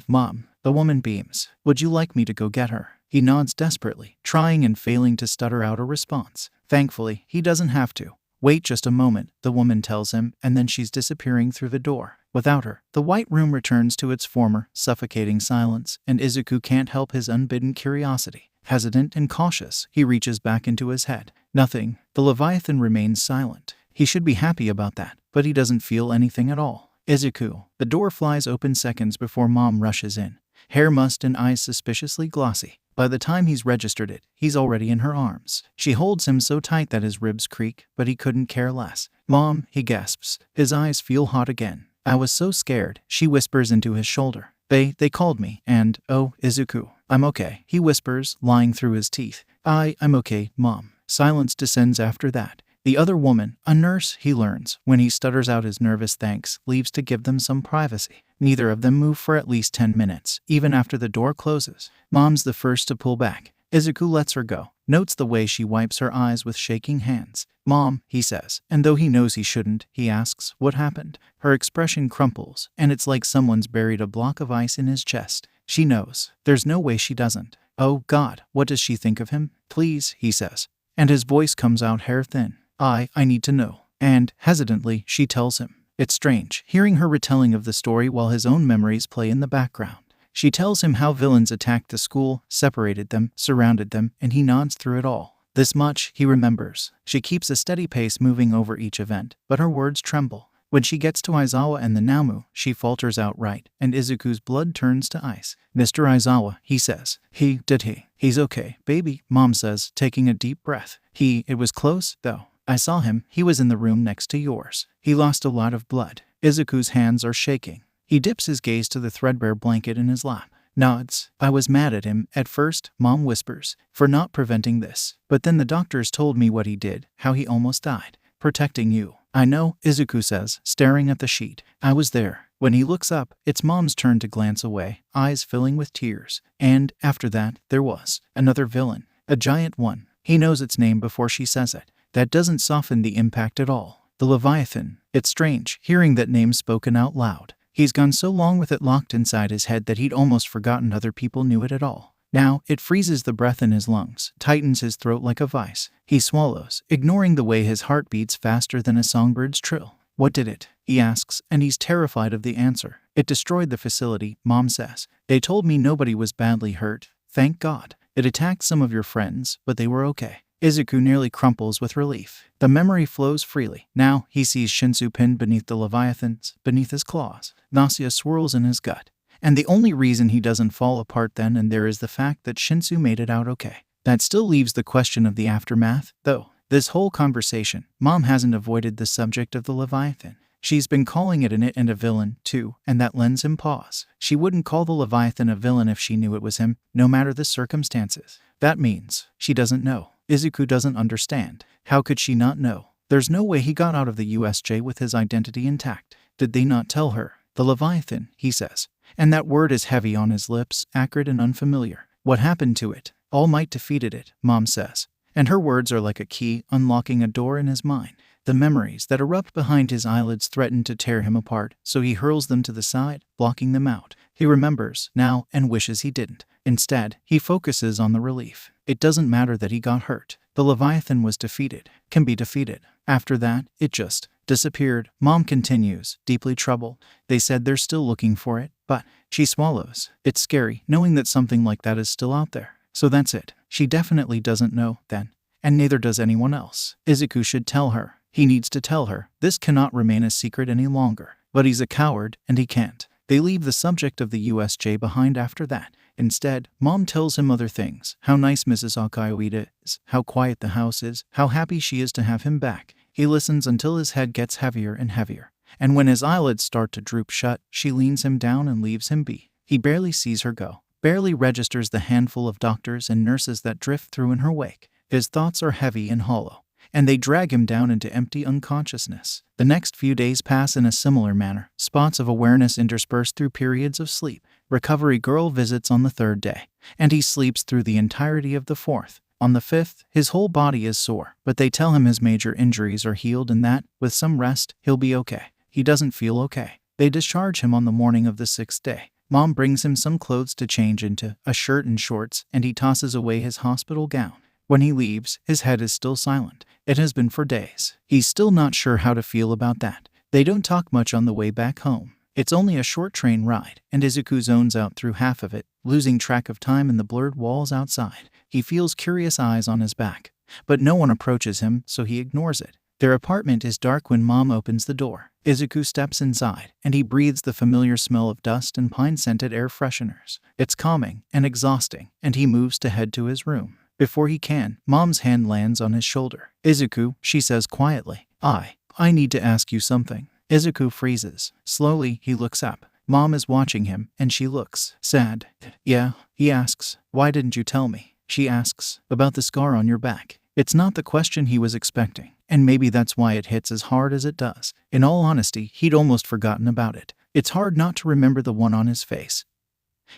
Mom. The woman beams. Would you like me to go get her? He nods desperately, trying and failing to stutter out a response. Thankfully, he doesn't have to. Wait just a moment, the woman tells him, and then she's disappearing through the door. Without her, the white room returns to its former, suffocating silence, and Izuku can't help his unbidden curiosity. Hesitant and cautious, he reaches back into his head. Nothing. The Leviathan remains silent. He should be happy about that, but he doesn't feel anything at all. Izuku. The door flies open seconds before Mom rushes in. Hair mussed and eyes suspiciously glossy. By the time he's registered it, he's already in her arms. She holds him so tight that his ribs creak, but he couldn't care less. Mom, he gasps. His eyes feel hot again. I was so scared, she whispers into his shoulder. They called me, and, oh, Izuku, I'm okay, he whispers, lying through his teeth. I'm okay, Mom. Silence descends after that. The other woman, a nurse, he learns, when he stutters out his nervous thanks, leaves to give them some privacy. Neither of them move for at least 10 minutes, even after the door closes. Mom's the first to pull back. Izuku lets her go, notes the way she wipes her eyes with shaking hands. Mom, he says, and though he knows he shouldn't, he asks, what happened? Her expression crumples, and it's like someone's buried a block of ice in his chest. She knows. There's no way she doesn't. Oh God, what does she think of him? Please, he says. And his voice comes out hair thin. I need to know. And, hesitantly, she tells him. It's strange, hearing her retelling of the story while his own memories play in the background. She tells him how villains attacked the school, separated them, surrounded them, and he nods through it all. This much, he remembers. She keeps a steady pace moving over each event, but her words tremble. When she gets to Aizawa and the Namu, she falters outright, and Izuku's blood turns to ice. Mr. Aizawa, he says. He's okay, baby, Mom says, taking a deep breath. It was close, though. I saw him, he was in the room next to yours. He lost a lot of blood. Izuku's hands are shaking. He dips his gaze to the threadbare blanket in his lap. Nods. I was mad at him, at first, Mom whispers, for not preventing this. But then the doctors told me what he did, how he almost died. Protecting you. I know, Izuku says, staring at the sheet. I was there. When he looks up, it's Mom's turn to glance away, eyes filling with tears. And, after that, there was another villain. A giant one. He knows its name before she says it. That doesn't soften the impact at all. The Leviathan. It's strange, hearing that name spoken out loud. He's gone so long with it locked inside his head that he'd almost forgotten other people knew it at all. Now, it freezes the breath in his lungs, tightens his throat like a vice. He swallows, ignoring the way his heart beats faster than a songbird's trill. What did it? He asks, and he's terrified of the answer. It destroyed the facility, Mom says. They told me nobody was badly hurt. Thank God. It attacked some of your friends, but they were okay. Izuku nearly crumples with relief. The memory flows freely. Now, he sees Shinsu pinned beneath the Leviathans, beneath his claws. Nausea swirls in his gut. And the only reason he doesn't fall apart then and there is the fact that Shinsu made it out okay. That still leaves the question of the aftermath, though. This whole conversation, Mom hasn't avoided the subject of the Leviathan. She's been calling it an it and a villain, too, and that lends him pause. She wouldn't call the Leviathan a villain if she knew it was him, no matter the circumstances. That means she doesn't know. Izuku doesn't understand. How could she not know? There's no way he got out of the USJ with his identity intact. Did they not tell her? The Leviathan, he says. And that word is heavy on his lips, acrid and unfamiliar. What happened to it? All Might defeated it, Mom says. And her words are like a key, unlocking a door in his mind. The memories that erupt behind his eyelids threaten to tear him apart, so he hurls them to the side, blocking them out. He remembers, now, and wishes he didn't. Instead, he focuses on the relief. It doesn't matter that he got hurt. The Leviathan was defeated, can be defeated. After that, it just disappeared. Mom continues, deeply troubled. They said they're still looking for it, but she swallows. It's scary, knowing that something like that is still out there. So that's it. She definitely doesn't know, then. And neither does anyone else. Izuku should tell her. He needs to tell her. This cannot remain a secret any longer. But he's a coward, and he can't. They leave the subject of the USJ behind after that. Instead, Mom tells him other things. How nice Mrs. Akaioida is, how quiet the house is, how happy she is to have him back. He listens until his head gets heavier and heavier. And when his eyelids start to droop shut, she leans him down and leaves him be. He barely sees her go, barely registers the handful of doctors and nurses that drift through in her wake. His thoughts are heavy and hollow, and they drag him down into empty unconsciousness. The next few days pass in a similar manner, spots of awareness interspersed through periods of sleep. Recovery girl visits on the 3rd day, and he sleeps through the entirety of the 4th. On the 5th, his whole body is sore, but they tell him his major injuries are healed and that, with some rest, he'll be okay. He doesn't feel okay. They discharge him on the morning of the 6th day. Mom brings him some clothes to change into, a shirt and shorts, and he tosses away his hospital gown. When he leaves, his head is still silent. It has been for days. He's still not sure how to feel about that. They don't talk much on the way back home. It's only a short train ride, and Izuku zones out through half of it, losing track of time in the blurred walls outside. He feels curious eyes on his back, but no one approaches him, so he ignores it. Their apartment is dark when Mom opens the door. Izuku steps inside, and he breathes the familiar smell of dust and pine-scented air fresheners. It's calming and exhausting, and he moves to head to his room. Before he can, Mom's hand lands on his shoulder. Izuku, she says quietly, I need to ask you something. Izuku freezes. Slowly, he looks up. Mom is watching him, and she looks sad. Yeah, he asks. Why didn't you tell me? She asks. About the scar on your back. It's not the question he was expecting, and maybe that's why it hits as hard as it does. In all honesty, he'd almost forgotten about it. It's hard not to remember the one on his face.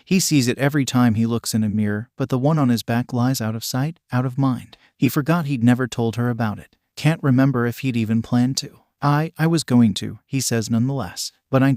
He sees it every time he looks in a mirror, but the one on his back lies out of sight, out of mind. He forgot he'd never told her about it. Can't remember if he'd even planned to. I was going to, he says nonetheless. But I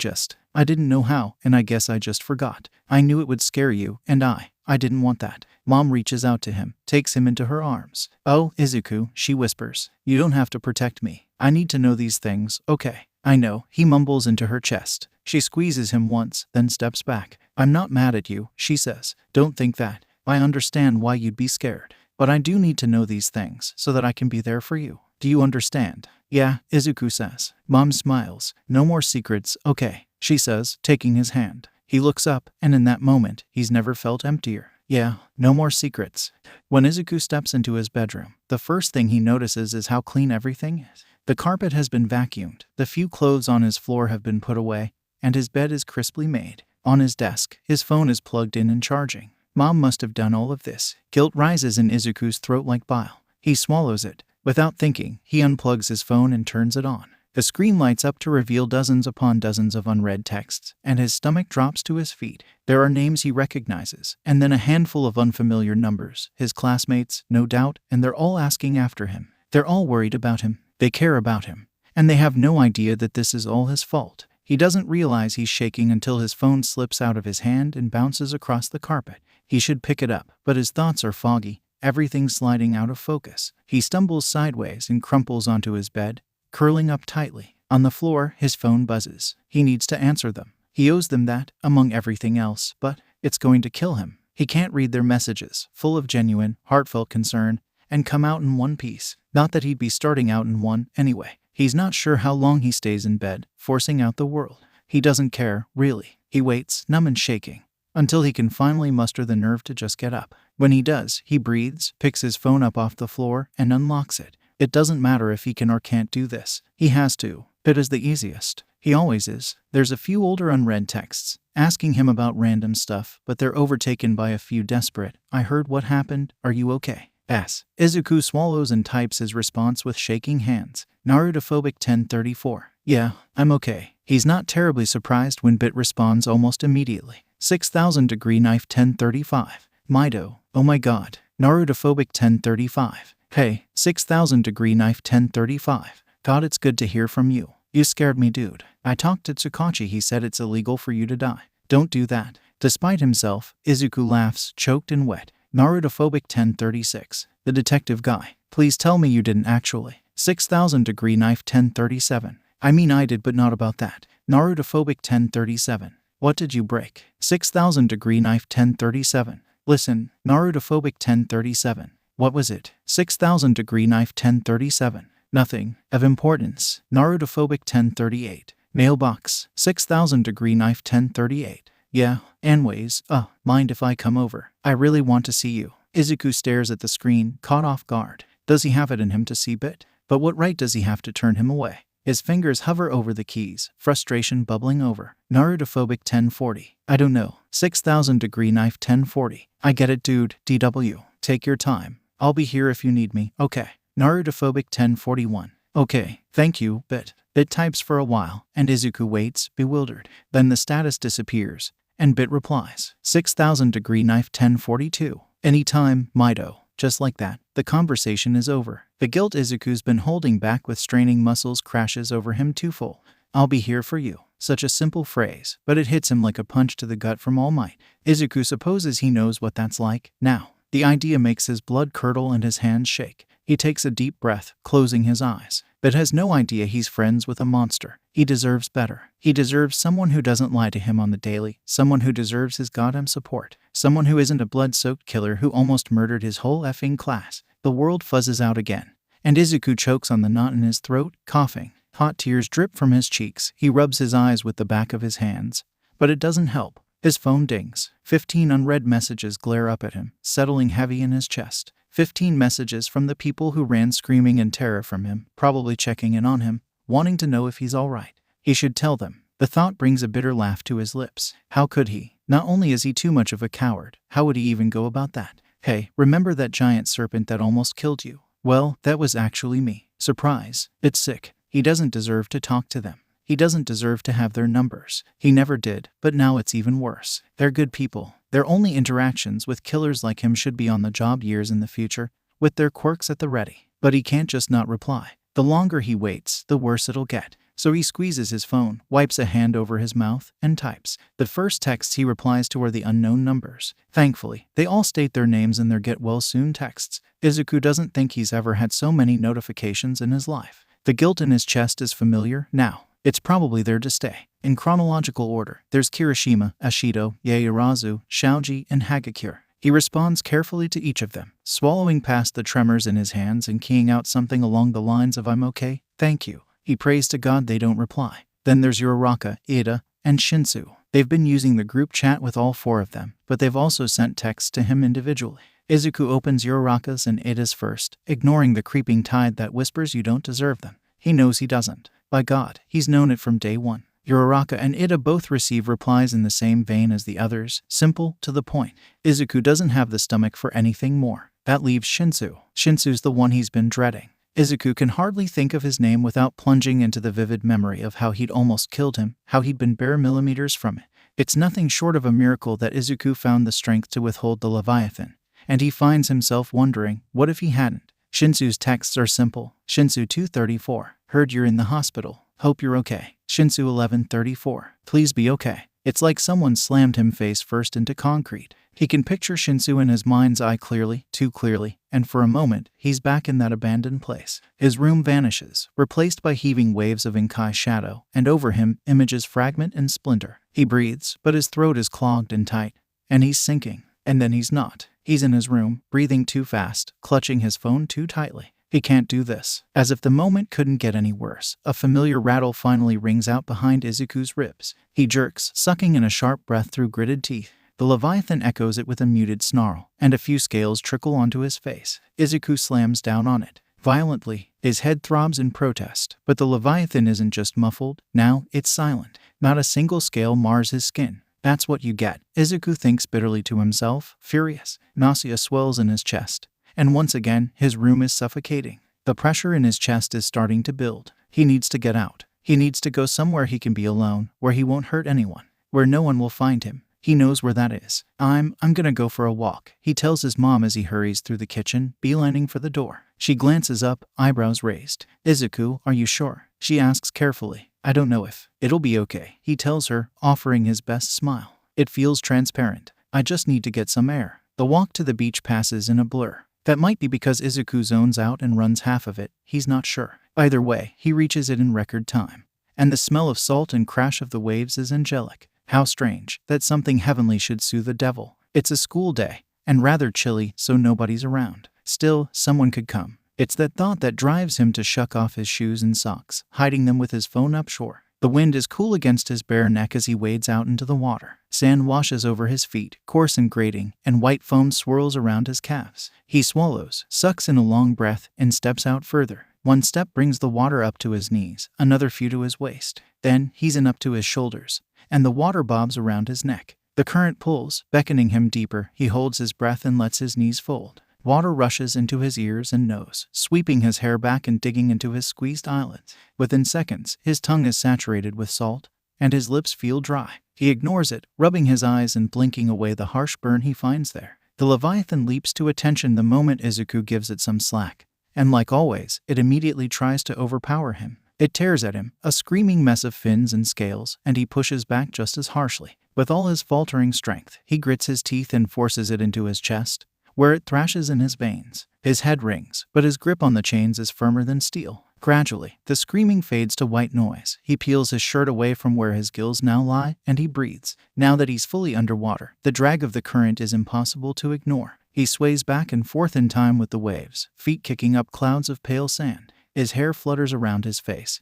didn't know how, and I guess I just forgot. I knew it would scare you, and I didn't want that. Mom reaches out to him, takes him into her arms. Oh, Izuku, she whispers. You don't have to protect me. I need to know these things, okay? I know, he mumbles into her chest. She squeezes him once, then steps back. I'm not mad at you, she says. Don't think that. I understand why you'd be scared. But I do need to know these things, so that I can be there for you. Do you understand? Yeah, Izuku says. Mom smiles. No more secrets, okay, she says, taking his hand. He looks up, and in that moment, he's never felt emptier. Yeah, no more secrets. When Izuku steps into his bedroom, the first thing he notices is how clean everything is. The carpet has been vacuumed, the few clothes on his floor have been put away, and his bed is crisply made. On his desk, his phone is plugged in and charging. Mom must have done all of this. Guilt rises in Izuku's throat like bile. He swallows it. Without thinking, he unplugs his phone and turns it on. The screen lights up to reveal dozens upon dozens of unread texts, and his stomach drops to his feet. There are names he recognizes, and then a handful of unfamiliar numbers. His classmates, no doubt, and they're all asking after him. They're all worried about him. They care about him. And they have no idea that this is all his fault. He doesn't realize he's shaking until his phone slips out of his hand and bounces across the carpet. He should pick it up, but his thoughts are foggy, everything sliding out of focus. He stumbles sideways and crumples onto his bed, curling up tightly. On the floor, his phone buzzes. He needs to answer them. He owes them that, among everything else, but it's going to kill him. He can't read their messages, full of genuine, heartfelt concern, and come out in one piece. Not that he'd be starting out in one, anyway. He's not sure how long he stays in bed, forcing out the world. He doesn't care, really. He waits, numb and shaking, until he can finally muster the nerve to just get up. When he does, he breathes, picks his phone up off the floor, and unlocks it. It doesn't matter if he can or can't do this. He has to. It is the easiest. He always is. There's a few older unread texts, asking him about random stuff, but they're overtaken by a few desperate, I heard what happened, are you okay? Izuku swallows and types his response with shaking hands. Narutophobic 1034. Yeah, I'm okay. He's not terribly surprised when Bit responds almost immediately. 6000 degree knife 1035. Mido. Oh my god. Narutophobic 1035. Hey, 6000 degree knife 1035. God, it's good to hear from you. You scared me, dude. I talked to Tsukachi, he said it's illegal for you to die. Don't do that. Despite himself, Izuku laughs, choked and wet. Narutophobic 1036. The detective guy. Please tell me you didn't actually. 6000 degree knife 1037. I mean I did, but not about that. Narutophobic 1037. What did you break? 6000 degree knife 1037. Listen, Narutophobic 1037. What was it? 6000 degree knife 1037. Nothing of importance. Narutophobic 1038. Mailbox. 6000 degree knife 1038. Yeah, anyways, mind if I come over? I really want to see you. Izuku stares at the screen, caught off guard. Does he have it in him to see Bit? But what right does he have to turn him away? His fingers hover over the keys, frustration bubbling over. Narutophobic 1040. I don't know. 6000 degree knife 1040. I get it, dude. DW. Take your time. I'll be here if you need me. Okay. Narutophobic 1041. Okay, thank you, Bit. Bit types for a while, and Izuku waits, bewildered. Then the status disappears, and Bit replies. 6000 degree knife 1042. Anytime, Mido. Just like that, the conversation is over. The guilt Izuku's been holding back with straining muscles crashes over him twofold. I'll be here for you. Such a simple phrase, but it hits him like a punch to the gut from All Might. Izuku supposes he knows what that's like. Now, the idea makes his blood curdle and his hands shake. He takes a deep breath, closing his eyes, but has no idea he's friends with a monster. He deserves better. He deserves someone who doesn't lie to him on the daily, someone who deserves his goddamn support, someone who isn't a blood-soaked killer who almost murdered his whole effing class. The world fuzzes out again, and Izuku chokes on the knot in his throat, coughing. Hot tears drip from his cheeks. He rubs his eyes with the back of his hands, but it doesn't help. His phone dings. 15 unread messages glare up at him, settling heavy in his chest. 15 messages from the people who ran screaming in terror from him, probably checking in on him, wanting to know if he's all right. He should tell them. The thought brings a bitter laugh to his lips. How could he? Not only is he too much of a coward, how would he even go about that? Hey, remember that giant serpent that almost killed you? Well, that was actually me. Surprise. It's sick. He doesn't deserve to talk to them. He doesn't deserve to have their numbers. He never did, but now it's even worse. They're good people. Their only interactions with killers like him should be on the job years in the future, with their quirks at the ready. But he can't just not reply. The longer he waits, the worse it'll get. So he squeezes his phone, wipes a hand over his mouth, and types. The first texts he replies to are the unknown numbers. Thankfully, they all state their names in their get well soon texts. Izuku doesn't think he's ever had so many notifications in his life. The guilt in his chest is familiar now. It's probably there to stay. In chronological order, there's Kirishima, Ashido, Yaoyorozu, Shoji, and Hagakure. He responds carefully to each of them, swallowing past the tremors in his hands and keying out something along the lines of "I'm okay, thank you." He prays to God they don't reply. Then there's Uraraka, Ida, and Shinsu. They've been using the group chat with all four of them, but they've also sent texts to him individually. Izuku opens Uraraka's and Ida's first, ignoring the creeping tide that whispers you don't deserve them. He knows he doesn't. By God, he's known it from day one. Uraraka and Ida both receive replies in the same vein as the others, simple, to the point. Izuku doesn't have the stomach for anything more. That leaves Shinsu. Shinsu's the one he's been dreading. Izuku can hardly think of his name without plunging into the vivid memory of how he'd almost killed him, how he'd been bare millimeters from it. It's nothing short of a miracle that Izuku found the strength to withhold the Leviathan, and he finds himself wondering, what if he hadn't? Shinsu's texts are simple. Shinsu 234. Heard you're in the hospital. Hope you're okay. Shinsu 1134. Please be okay. It's like someone slammed him face first into concrete. He can picture Shinsu in his mind's eye clearly, too clearly, and for a moment, he's back in that abandoned place. His room vanishes, replaced by heaving waves of Inkai shadow, and over him, images fragment and splinter. He breathes, but his throat is clogged and tight, and he's sinking. And then he's not. He's in his room, breathing too fast, clutching his phone too tightly. He can't do this. As if the moment couldn't get any worse, a familiar rattle finally rings out behind Izuku's ribs. He jerks, sucking in a sharp breath through gritted teeth. The Leviathan echoes it with a muted snarl, and a few scales trickle onto his face. Izuku slams down on it. Violently, his head throbs in protest, but the Leviathan isn't just muffled, now it's silent. Not a single scale mars his skin. That's what you get, Izuku thinks bitterly to himself, furious. Nausea swells in his chest, and once again, his room is suffocating. The pressure in his chest is starting to build. He needs to get out. He needs to go somewhere he can be alone, where he won't hurt anyone, where no one will find him. He knows where that is. I'm gonna go for a walk, he tells his mom as he hurries through the kitchen, beelining for the door. She glances up, eyebrows raised. Izuku, are you sure? She asks carefully. I don't know if it'll be okay, he tells her, offering his best smile. It feels transparent. I just need to get some air. The walk to the beach passes in a blur. That might be because Izuku zones out and runs half of it, he's not sure. Either way, he reaches it in record time. And the smell of salt and crash of the waves is angelic. How strange that something heavenly should soothe the devil. It's a school day, and rather chilly, so nobody's around. Still, someone could come. It's that thought that drives him to shuck off his shoes and socks, hiding them with his phone upshore. The wind is cool against his bare neck as he wades out into the water. Sand washes over his feet, coarse and grating, and white foam swirls around his calves. He swallows, sucks in a long breath, and steps out further. One step brings the water up to his knees, another few to his waist. Then he's in up to his shoulders, and the water bobs around his neck. The current pulls, beckoning him deeper. He holds his breath and lets his knees fold. Water rushes into his ears and nose, sweeping his hair back and digging into his squeezed eyelids. Within seconds, his tongue is saturated with salt, and his lips feel dry. He ignores it, rubbing his eyes and blinking away the harsh burn he finds there. The Leviathan leaps to attention the moment Izuku gives it some slack, and like always, it immediately tries to overpower him. It tears at him, a screaming mess of fins and scales, and he pushes back just as harshly. With all his faltering strength, he grits his teeth and forces it into his chest, where it thrashes in his veins. His head rings, but his grip on the chains is firmer than steel. Gradually, the screaming fades to white noise. He peels his shirt away from where his gills now lie, and he breathes. Now that he's fully underwater, the drag of the current is impossible to ignore. He sways back and forth in time with the waves, feet kicking up clouds of pale sand. His hair flutters around his face,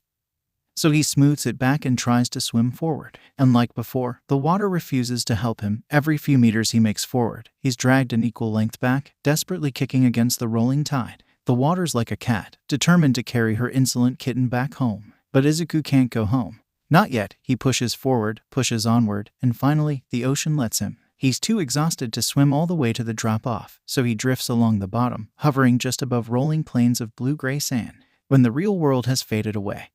so he smooths it back and tries to swim forward. And like before, the water refuses to help him. Every few meters he makes forward, he's dragged an equal length back, desperately kicking against the rolling tide. The water's like a cat, determined to carry her insolent kitten back home. But Izuku can't go home. Not yet. He pushes forward, pushes onward, and finally, the ocean lets him. He's too exhausted to swim all the way to the drop-off, so he drifts along the bottom, hovering just above rolling plains of blue-gray sand. When the real world has faded away,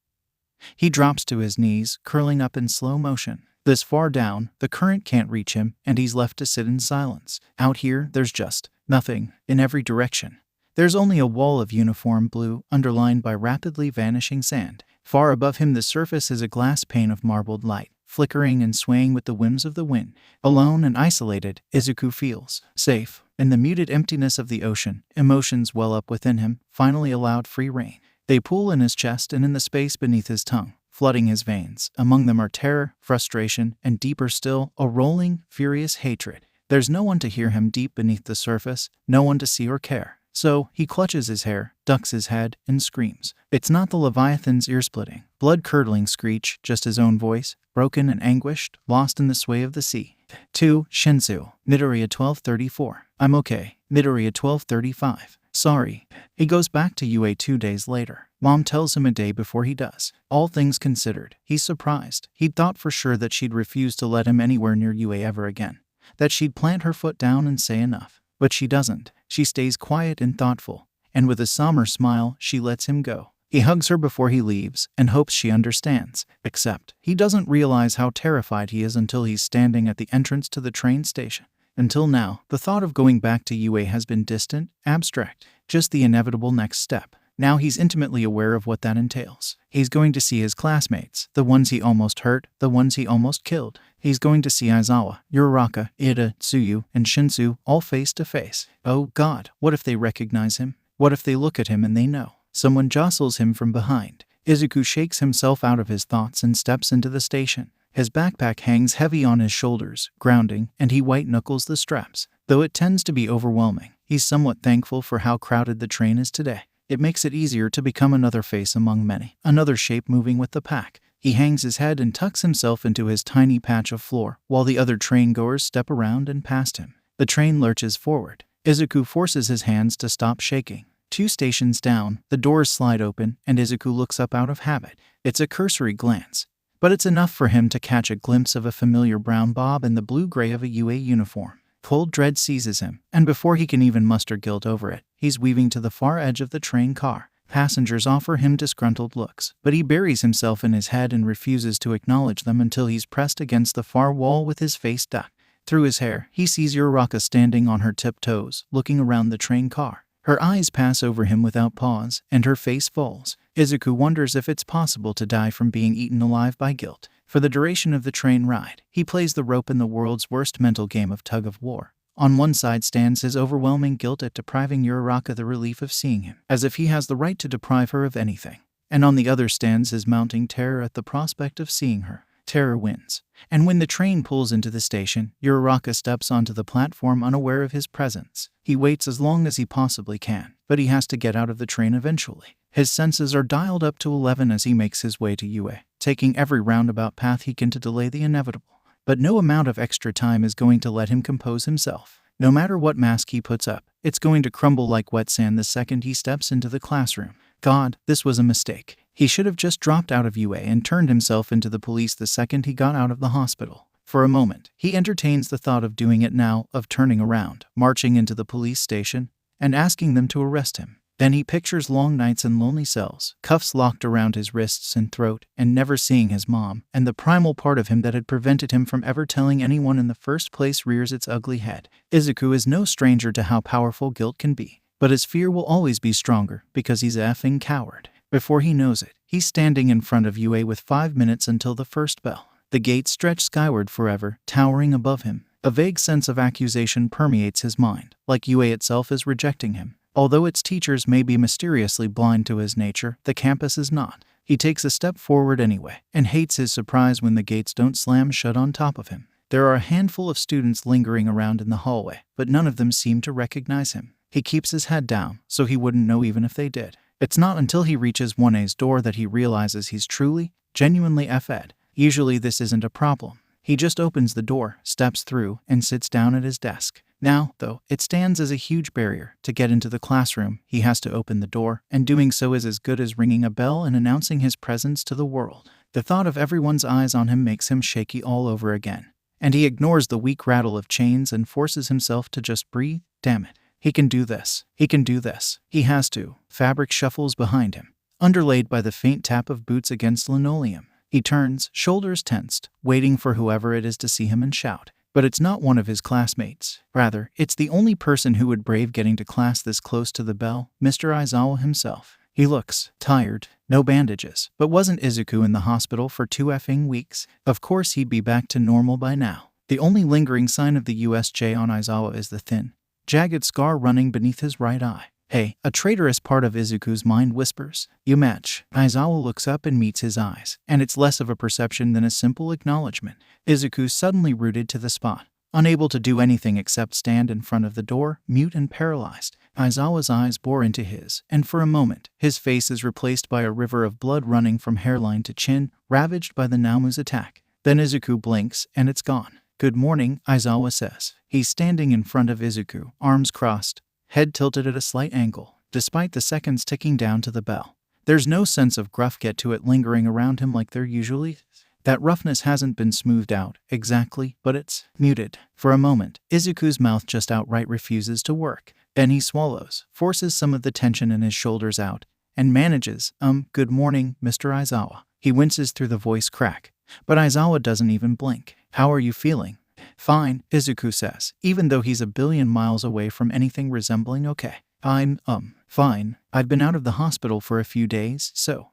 he drops to his knees, curling up in slow motion. This far down, the current can't reach him, and he's left to sit in silence. Out here, there's just nothing in every direction. There's only a wall of uniform blue, underlined by rapidly vanishing sand. Far above him, the surface is a glass pane of marbled light, flickering and swaying with the whims of the wind. Alone and isolated, Izuku feels safe. In the muted emptiness of the ocean, emotions well up within him, finally allowed free rein. They pool in his chest and in the space beneath his tongue, flooding his veins. Among them are terror, frustration, and deeper still, a rolling, furious hatred. There's no one to hear him deep beneath the surface, no one to see or care. So, he clutches his hair, ducks his head, and screams. It's not the Leviathan's ear-splitting, blood-curdling screech, just his own voice, broken and anguished, lost in the sway of the sea. 2. Shinsu. Midoriya 1234. I'm okay. Midoriya 1235. Sorry. He goes back to UA 2 days later. Mom tells him a day before he does. All things considered, he's surprised. He'd thought for sure that she'd refuse to let him anywhere near UA ever again. That she'd plant her foot down and say enough. But she doesn't. She stays quiet and thoughtful, and with a somber smile, she lets him go. He hugs her before he leaves and hopes she understands, except he doesn't realize how terrified he is until he's standing at the entrance to the train station. Until now, the thought of going back to UA has been distant, abstract, just the inevitable next step. Now he's intimately aware of what that entails. He's going to see his classmates, the ones he almost hurt, the ones he almost killed. He's going to see Aizawa, Uraraka, Ida, Tsuyu, and Shinsu all face to face. Oh God, what if they recognize him? What if they look at him and they know? Someone jostles him from behind. Izuku shakes himself out of his thoughts and steps into the station. His backpack hangs heavy on his shoulders, grounding, and he white-knuckles the straps. Though it tends to be overwhelming, he's somewhat thankful for how crowded the train is today. It makes it easier to become another face among many, another shape moving with the pack. He hangs his head and tucks himself into his tiny patch of floor, while the other train-goers step around and past him. The train lurches forward. Izuku forces his hands to stop shaking. 2 stations down, the doors slide open, and Izuku looks up out of habit. It's a cursory glance, but it's enough for him to catch a glimpse of a familiar brown bob in the blue-gray of a UA uniform. Cold dread seizes him, and before he can even muster guilt over it, he's weaving to the far edge of the train car. Passengers offer him disgruntled looks, but he buries himself in his head and refuses to acknowledge them until he's pressed against the far wall with his face ducked. Through his hair, he sees Uraraka standing on her tiptoes, looking around the train car. Her eyes pass over him without pause, and her face falls. Izuku wonders if it's possible to die from being eaten alive by guilt. For the duration of the train ride, he plays the rope in the world's worst mental game of tug-of-war. On one side stands his overwhelming guilt at depriving Uraraka the relief of seeing him, as if he has the right to deprive her of anything. And on the other stands his mounting terror at the prospect of seeing her. Terror wins. And when the train pulls into the station, Uraraka steps onto the platform unaware of his presence. He waits as long as he possibly can, but he has to get out of the train eventually. His senses are dialed up to 11 as he makes his way to UA, taking every roundabout path he can to delay the inevitable. But no amount of extra time is going to let him compose himself. No matter what mask he puts up, it's going to crumble like wet sand the second he steps into the classroom. God, this was a mistake. He should have just dropped out of UA and turned himself into the police the second he got out of the hospital. For a moment, he entertains the thought of doing it now, of turning around, marching into the police station, and asking them to arrest him. Then he pictures long nights in lonely cells, cuffs locked around his wrists and throat, and never seeing his mom, and the primal part of him that had prevented him from ever telling anyone in the first place rears its ugly head. Izuku is no stranger to how powerful guilt can be, but his fear will always be stronger because he's a effing coward. Before he knows it, he's standing in front of UA with 5 minutes until the first bell. The gates stretch skyward forever, towering above him. A vague sense of accusation permeates his mind, like UA itself is rejecting him. Although its teachers may be mysteriously blind to his nature, the campus is not. He takes a step forward anyway, and hates his surprise when the gates don't slam shut on top of him. There are a handful of students lingering around in the hallway, but none of them seem to recognize him. He keeps his head down, so he wouldn't know even if they did. It's not until he reaches 1A's door that he realizes he's truly, genuinely F-ed. Usually this isn't a problem. He just opens the door, steps through, and sits down at his desk. Now, though, it stands as a huge barrier. To get into the classroom, he has to open the door, and doing so is as good as ringing a bell and announcing his presence to the world. The thought of everyone's eyes on him makes him shaky all over again, and he ignores the weak rattle of chains and forces himself to just breathe. Damn it. He can do this. He can do this. He has to. Fabric shuffles behind him, underlaid by the faint tap of boots against linoleum. He turns, shoulders tensed, waiting for whoever it is to see him and shout. But it's not one of his classmates. Rather, it's the only person who would brave getting to class this close to the bell, Mr. Aizawa himself. He looks tired, no bandages. But wasn't Izuku in the hospital for 2 effing weeks? Of course he'd be back to normal by now. The only lingering sign of the USJ on Aizawa is the thin, jagged scar running beneath his right eye. Hey, a traitorous part of Izuku's mind whispers. You match. Aizawa looks up and meets his eyes, and it's less of a perception than a simple acknowledgement. Izuku's suddenly rooted to the spot, unable to do anything except stand in front of the door, mute and paralyzed. Aizawa's eyes bore into his, and for a moment, his face is replaced by a river of blood running from hairline to chin, ravaged by the Namu's attack. Then Izuku blinks, and it's gone. Good morning, Aizawa says. He's standing in front of Izuku, arms crossed, head tilted at a slight angle, despite the seconds ticking down to the bell. There's no sense of gruff get-to-it lingering around him like there usually is. That roughness hasn't been smoothed out, exactly, but it's muted. For a moment, Izuku's mouth just outright refuses to work. Then he swallows, forces some of the tension in his shoulders out, and manages, good morning, Mr. Aizawa. He winces through the voice crack, but Aizawa doesn't even blink. How are you feeling? Fine, Izuku says, even though he's a billion miles away from anything resembling okay. I'm, fine. I've been out of the hospital for a few days, so,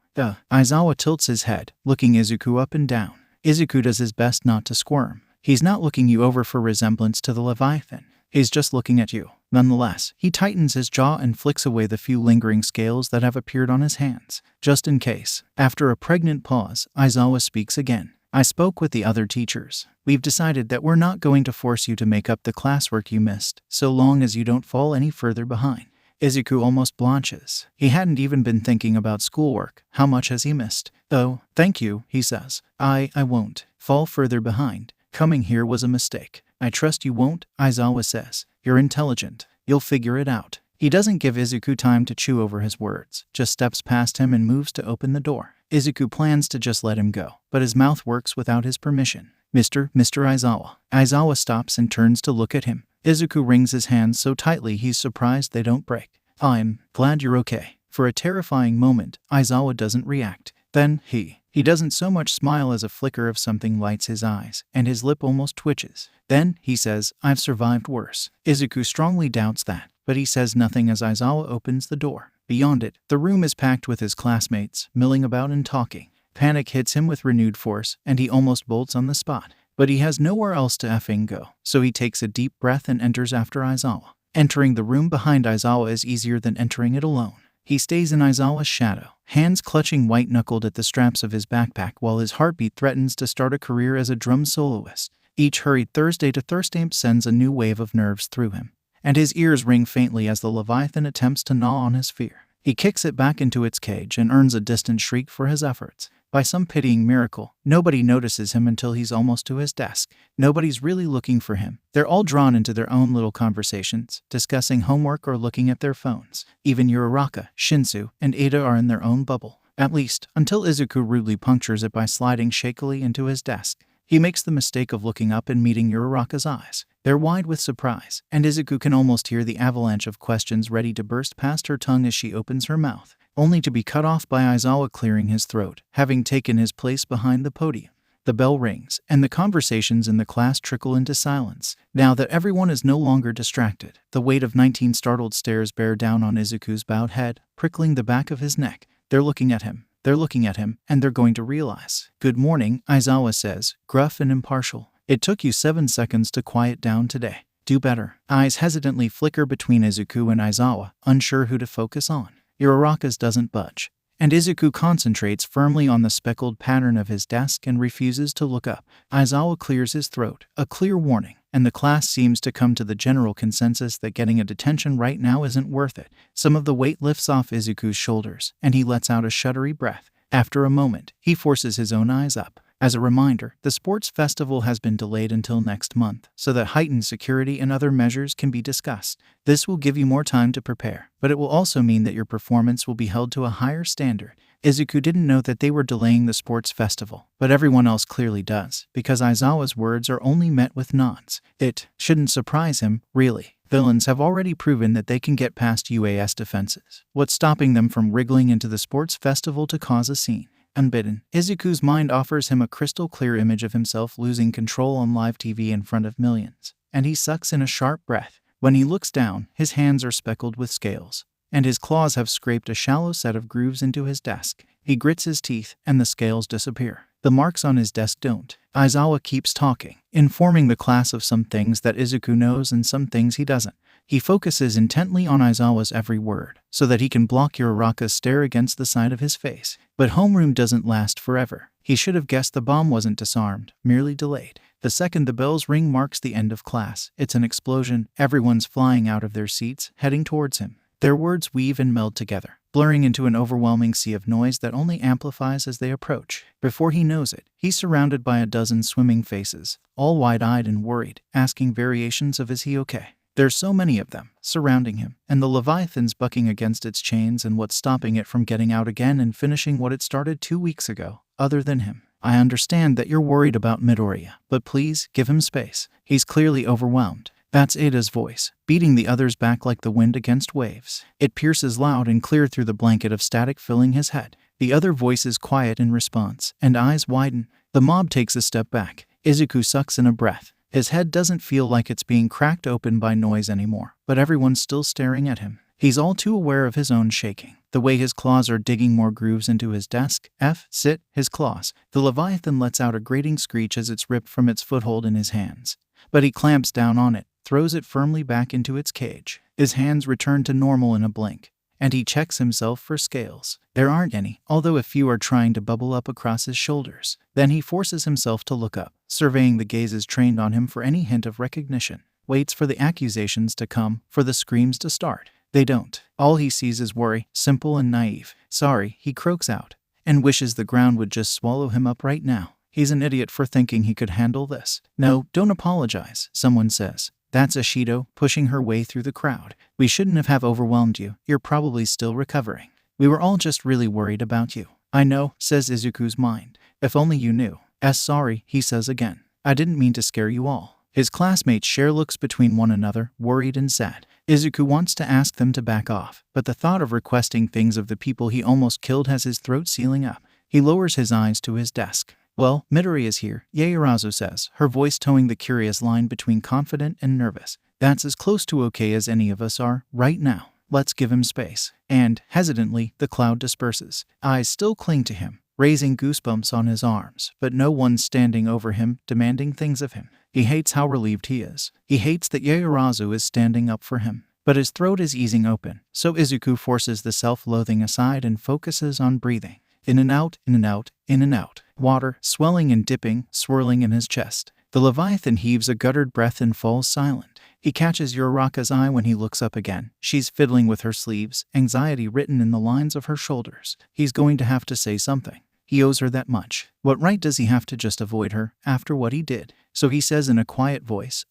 Aizawa tilts his head, looking Izuku up and down. Izuku does his best not to squirm. He's not looking you over for resemblance to the Leviathan. He's just looking at you. Nonetheless, he tightens his jaw and flicks away the few lingering scales that have appeared on his hands, just in case. After a pregnant pause, Aizawa speaks again. I spoke with the other teachers. We've decided that we're not going to force you to make up the classwork you missed, so long as you don't fall any further behind. Izuku almost blanches. He hadn't even been thinking about schoolwork. How much has he missed? Oh, thank you, he says. I won't fall further behind. Coming here was a mistake. I trust you won't, Aizawa says. You're intelligent. You'll figure it out. He doesn't give Izuku time to chew over his words, just steps past him and moves to open the door. Izuku plans to just let him go, but his mouth works without his permission. Mr. Aizawa. Aizawa stops and turns to look at him. Izuku wrings his hands so tightly he's surprised they don't break. I'm glad you're okay. For a terrifying moment, Aizawa doesn't react. Then he doesn't so much smile as a flicker of something lights his eyes, and his lip almost twitches. Then he says, I've survived worse. Izuku strongly doubts that, but he says nothing as Aizawa opens the door. Beyond it, the room is packed with his classmates, milling about and talking. Panic hits him with renewed force, and he almost bolts on the spot. But he has nowhere else to effing go, so he takes a deep breath and enters after Aizawa. Entering the room behind Aizawa is easier than entering it alone. He stays in Aizawa's shadow, hands clutching white-knuckled at the straps of his backpack while his heartbeat threatens to start a career as a drum soloist. Each hurried Thursday to Thursday sends a new wave of nerves through him, and his ears ring faintly as the Leviathan attempts to gnaw on his fear. He kicks it back into its cage and earns a distant shriek for his efforts. By some pitying miracle, nobody notices him until he's almost to his desk. Nobody's really looking for him. They're all drawn into their own little conversations, discussing homework or looking at their phones. Even Uraraka, Shinsu, and Ada are in their own bubble. At least, until Izuku rudely punctures it by sliding shakily into his desk. He makes the mistake of looking up and meeting Uraraka's eyes. They're wide with surprise, and Izuku can almost hear the avalanche of questions ready to burst past her tongue as she opens her mouth, only to be cut off by Aizawa clearing his throat, having taken his place behind the podium. The bell rings, and the conversations in the class trickle into silence. Now that everyone is no longer distracted, the weight of 19 startled stares bear down on Izuku's bowed head, prickling the back of his neck. They're looking at him. They're looking at him, and they're going to realize. "Good morning," Aizawa says, gruff and impartial. "It took you 7 seconds to quiet down today. Do better." Eyes hesitantly flicker between Izuku and Aizawa, unsure who to focus on. Uraraka's doesn't budge, and Izuku concentrates firmly on the speckled pattern of his desk and refuses to look up. Aizawa clears his throat, a clear warning, and the class seems to come to the general consensus that getting a detention right now isn't worth it. Some of the weight lifts off Izuku's shoulders, and he lets out a shuddery breath. After a moment, he forces his own eyes up. As a reminder, the sports festival has been delayed until next month, so that heightened security and other measures can be discussed. This will give you more time to prepare, but it will also mean that your performance will be held to a higher standard. Izuku didn't know that they were delaying the sports festival, but everyone else clearly does, because Aizawa's words are only met with nods. It shouldn't surprise him, really. Villains have already proven that they can get past UAS defenses. What's stopping them from wriggling into the sports festival to cause a scene? Unbidden, Izuku's mind offers him a crystal-clear image of himself losing control on live TV in front of millions, and he sucks in a sharp breath. When he looks down, his hands are speckled with scales, and his claws have scraped a shallow set of grooves into his desk. He grits his teeth, and the scales disappear. The marks on his desk don't. Aizawa keeps talking, informing the class of some things that Izuku knows and some things he doesn't. He focuses intently on Aizawa's every word, so that he can block Uraraka's stare against the side of his face. But homeroom doesn't last forever. He should have guessed the bomb wasn't disarmed, merely delayed. The second the bells ring marks the end of class. It's an explosion. Everyone's flying out of their seats, heading towards him. Their words weave and meld together, blurring into an overwhelming sea of noise that only amplifies as they approach. Before he knows it, he's surrounded by a dozen swimming faces, all wide-eyed and worried, asking variations of "Is he okay?" There's so many of them, surrounding him, and the Leviathan's bucking against its chains, and what's stopping it from getting out again and finishing what it started 2 weeks ago, other than him? "I understand that you're worried about Midoriya, but please, give him space. He's clearly overwhelmed." That's Ada's voice, beating the others back like the wind against waves. It pierces loud and clear through the blanket of static filling his head. The other voice is quiet in response, and eyes widen. The mob takes a step back. Izuku sucks in a breath. His head doesn't feel like it's being cracked open by noise anymore, but everyone's still staring at him. He's all too aware of his own shaking, the way his claws are digging more grooves into his desk. Sit, his claws. The Leviathan lets out a grating screech as it's ripped from its foothold in his hands. But he clamps down on it, throws it firmly back into its cage. His hands return to normal in a blink, and he checks himself for scales. There aren't any, although a few are trying to bubble up across his shoulders. Then he forces himself to look up, surveying the gazes trained on him for any hint of recognition. Waits for the accusations to come, for the screams to start. They don't. All he sees is worry, simple and naive. "Sorry," he croaks out, and wishes the ground would just swallow him up right now. He's an idiot for thinking he could handle this. "No, don't apologize," someone says. That's Ashido, pushing her way through the crowd. "We shouldn't have overwhelmed you. You're probably still recovering. We were all just really worried about you." "I know," says Izuku's mind. "If only you knew." Sorry," he says again. "I didn't mean to scare you all." His classmates share looks between one another, worried and sad. Izuku wants to ask them to back off, but the thought of requesting things of the people he almost killed has his throat sealing up. He lowers his eyes to his desk. "Well, Midori is here," Yaoyorozu says, her voice towing the curious line between confident and nervous. "That's as close to okay as any of us are, right now. Let's give him space." And, hesitantly, the cloud disperses. Eyes still cling to him, raising goosebumps on his arms, but no one's standing over him, demanding things of him. He hates how relieved he is. He hates that Yaoyorozu is standing up for him. But his throat is easing open, so Izuku forces the self-loathing aside and focuses on breathing. In and out, in and out, in and out. Water, swelling and dipping, swirling in his chest. The Leviathan heaves a guttered breath and falls silent. He catches Uraraka's eye when he looks up again. She's fiddling with her sleeves, anxiety written in the lines of her shoulders. He's going to have to say something. He owes her that much. What right does he have to just avoid her, after what he did? So he says in a quiet voice,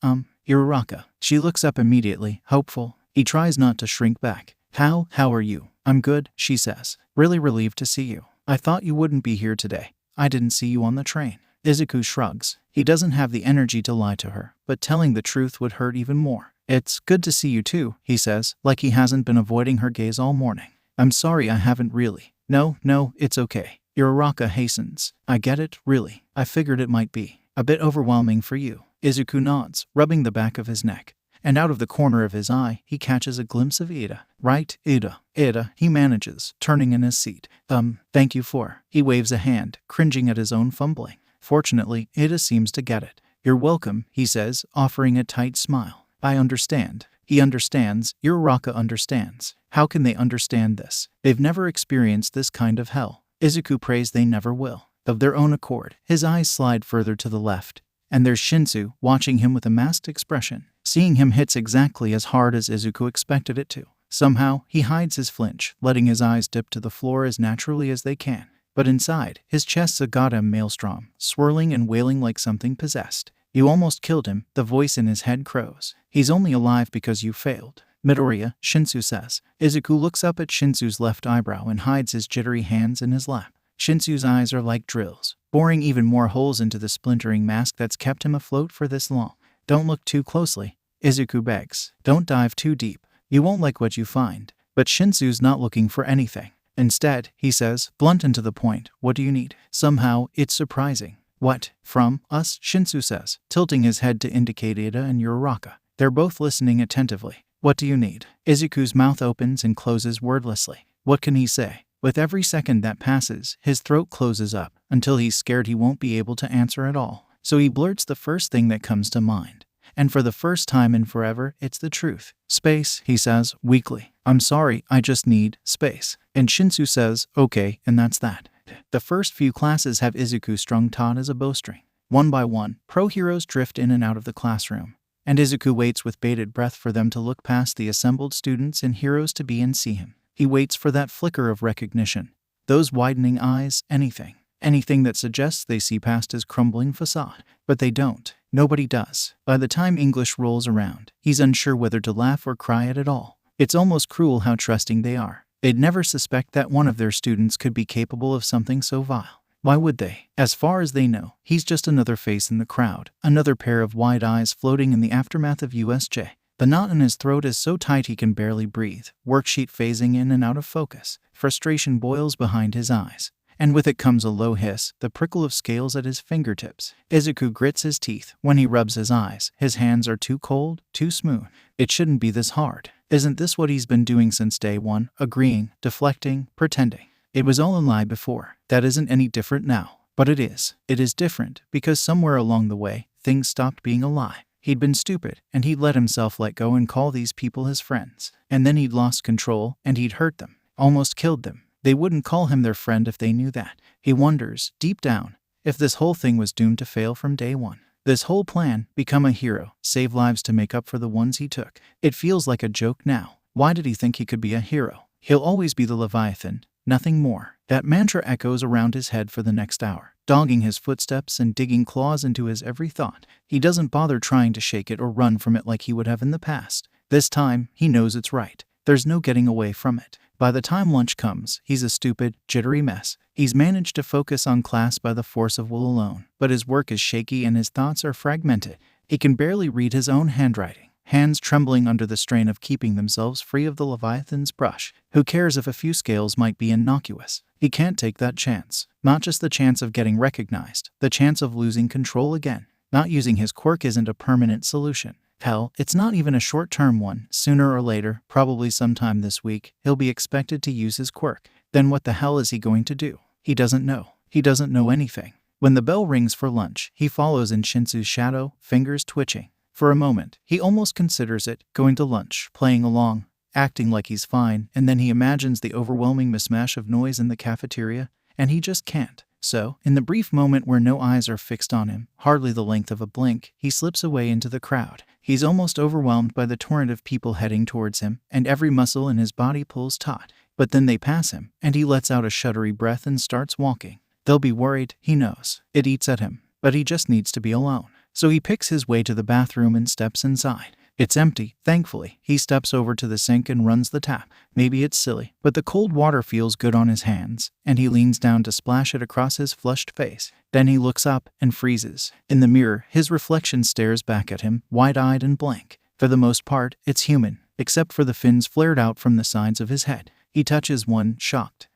Uraraka. She looks up immediately, hopeful. He tries not to shrink back. How are you? I'm good, she says. Really relieved to see you. I thought you wouldn't be here today. I didn't see you on the train. Izuku shrugs. He doesn't have the energy to lie to her, but telling the truth would hurt even more. It's good to see you too, he says, like he hasn't been avoiding her gaze all morning. I'm sorry I haven't really. No, it's okay. Uraraka hastens. I get it, really. I figured it might be a bit overwhelming for you. Izuku nods, rubbing the back of his neck. And out of the corner of his eye, he catches a glimpse of Ida. Right, Ida, he manages, turning in his seat. Thank you for. He waves a hand, cringing at his own fumbling. Fortunately, Ida seems to get it. You're welcome, he says, offering a tight smile. I understand. He understands. Uraraka understands. How can they understand this? They've never experienced this kind of hell. Izuku prays they never will. Of their own accord, his eyes slide further to the left. And there's Shinsu, watching him with a masked expression. Seeing him hits exactly as hard as Izuku expected it to. Somehow, he hides his flinch, letting his eyes dip to the floor as naturally as they can. But inside, his chest's a goddamn maelstrom, swirling and wailing like something possessed. You almost killed him, the voice in his head crows. He's only alive because you failed. Midoriya, Shinsu says. Izuku looks up at Shinsu's left eyebrow and hides his jittery hands in his lap. Shinsu's eyes are like drills, boring even more holes into the splintering mask that's kept him afloat for this long. Don't look too closely, Izuku begs. Don't dive too deep. You won't like what you find. But Shinsu's not looking for anything. Instead, he says, blunt and to the point, what do you need? Somehow, it's surprising. What? From us? Shinsu says, tilting his head to indicate Ida and Uraraka. They're both listening attentively. What do you need? Izuku's mouth opens and closes wordlessly. What can he say? With every second that passes, his throat closes up, until he's scared he won't be able to answer at all. So he blurts the first thing that comes to mind. And for the first time in forever, it's the truth. Space, he says, weakly. I'm sorry, I just need space. And Shinsu says, okay, and that's that. The first few classes have Izuku strung taut as a bowstring. One by one, pro heroes drift in and out of the classroom. And Izuku waits with bated breath for them to look past the assembled students and heroes to be and see him. He waits for that flicker of recognition. Those widening eyes, anything. Anything that suggests they see past his crumbling facade. But they don't. Nobody does. By the time English rolls around, he's unsure whether to laugh or cry at it all. It's almost cruel how trusting they are. They'd never suspect that one of their students could be capable of something so vile. Why would they? As far as they know, he's just another face in the crowd, another pair of wide eyes floating in the aftermath of USJ. The knot in his throat is so tight he can barely breathe, worksheet phasing in and out of focus. Frustration boils behind his eyes. And with it comes a low hiss, the prickle of scales at his fingertips. Izuku grits his teeth. When he rubs his eyes, his hands are too cold, too smooth. It shouldn't be this hard. Isn't this what he's been doing since day one? Agreeing, deflecting, pretending. It was all a lie before. That isn't any different now. But it is. It is different, because somewhere along the way, things stopped being a lie. He'd been stupid, and he'd let himself let go and call these people his friends. And then he'd lost control, and he'd hurt them. Almost killed them. They wouldn't call him their friend if they knew that. He wonders, deep down, if this whole thing was doomed to fail from day one. This whole plan, become a hero, save lives to make up for the ones he took. It feels like a joke now. Why did he think he could be a hero? He'll always be the Leviathan, nothing more. That mantra echoes around his head for the next hour, dogging his footsteps and digging claws into his every thought. He doesn't bother trying to shake it or run from it like he would have in the past. This time, he knows it's right. There's no getting away from it. By the time lunch comes, he's a stupid, jittery mess. He's managed to focus on class by the force of will alone, but his work is shaky and his thoughts are fragmented. He can barely read his own handwriting, hands trembling under the strain of keeping themselves free of the Leviathan's brush. Who cares if a few scales might be innocuous? He can't take that chance. Not just the chance of getting recognized, the chance of losing control again. Not using his quirk isn't a permanent solution. Hell, it's not even a short-term one. Sooner or later, probably sometime this week, he'll be expected to use his quirk. Then what the hell is he going to do? He doesn't know. He doesn't know anything. When the bell rings for lunch, he follows in Shinsu's shadow, fingers twitching. For a moment, he almost considers it, going to lunch, playing along, acting like he's fine, and then he imagines the overwhelming mismatch of noise in the cafeteria, and he just can't. So, in the brief moment where no eyes are fixed on him, hardly the length of a blink, he slips away into the crowd. He's almost overwhelmed by the torrent of people heading towards him, and every muscle in his body pulls taut. But then they pass him, and he lets out a shuddery breath and starts walking. They'll be worried, he knows. It eats at him, but he just needs to be alone. So he picks his way to the bathroom and steps inside. It's empty, thankfully. He steps over to the sink and runs the tap. Maybe it's silly, but the cold water feels good on his hands, and he leans down to splash it across his flushed face. Then he looks up and freezes. In the mirror, his reflection stares back at him, wide-eyed and blank. For the most part, it's human, except for the fins flared out from the sides of his head. He touches one, shocked.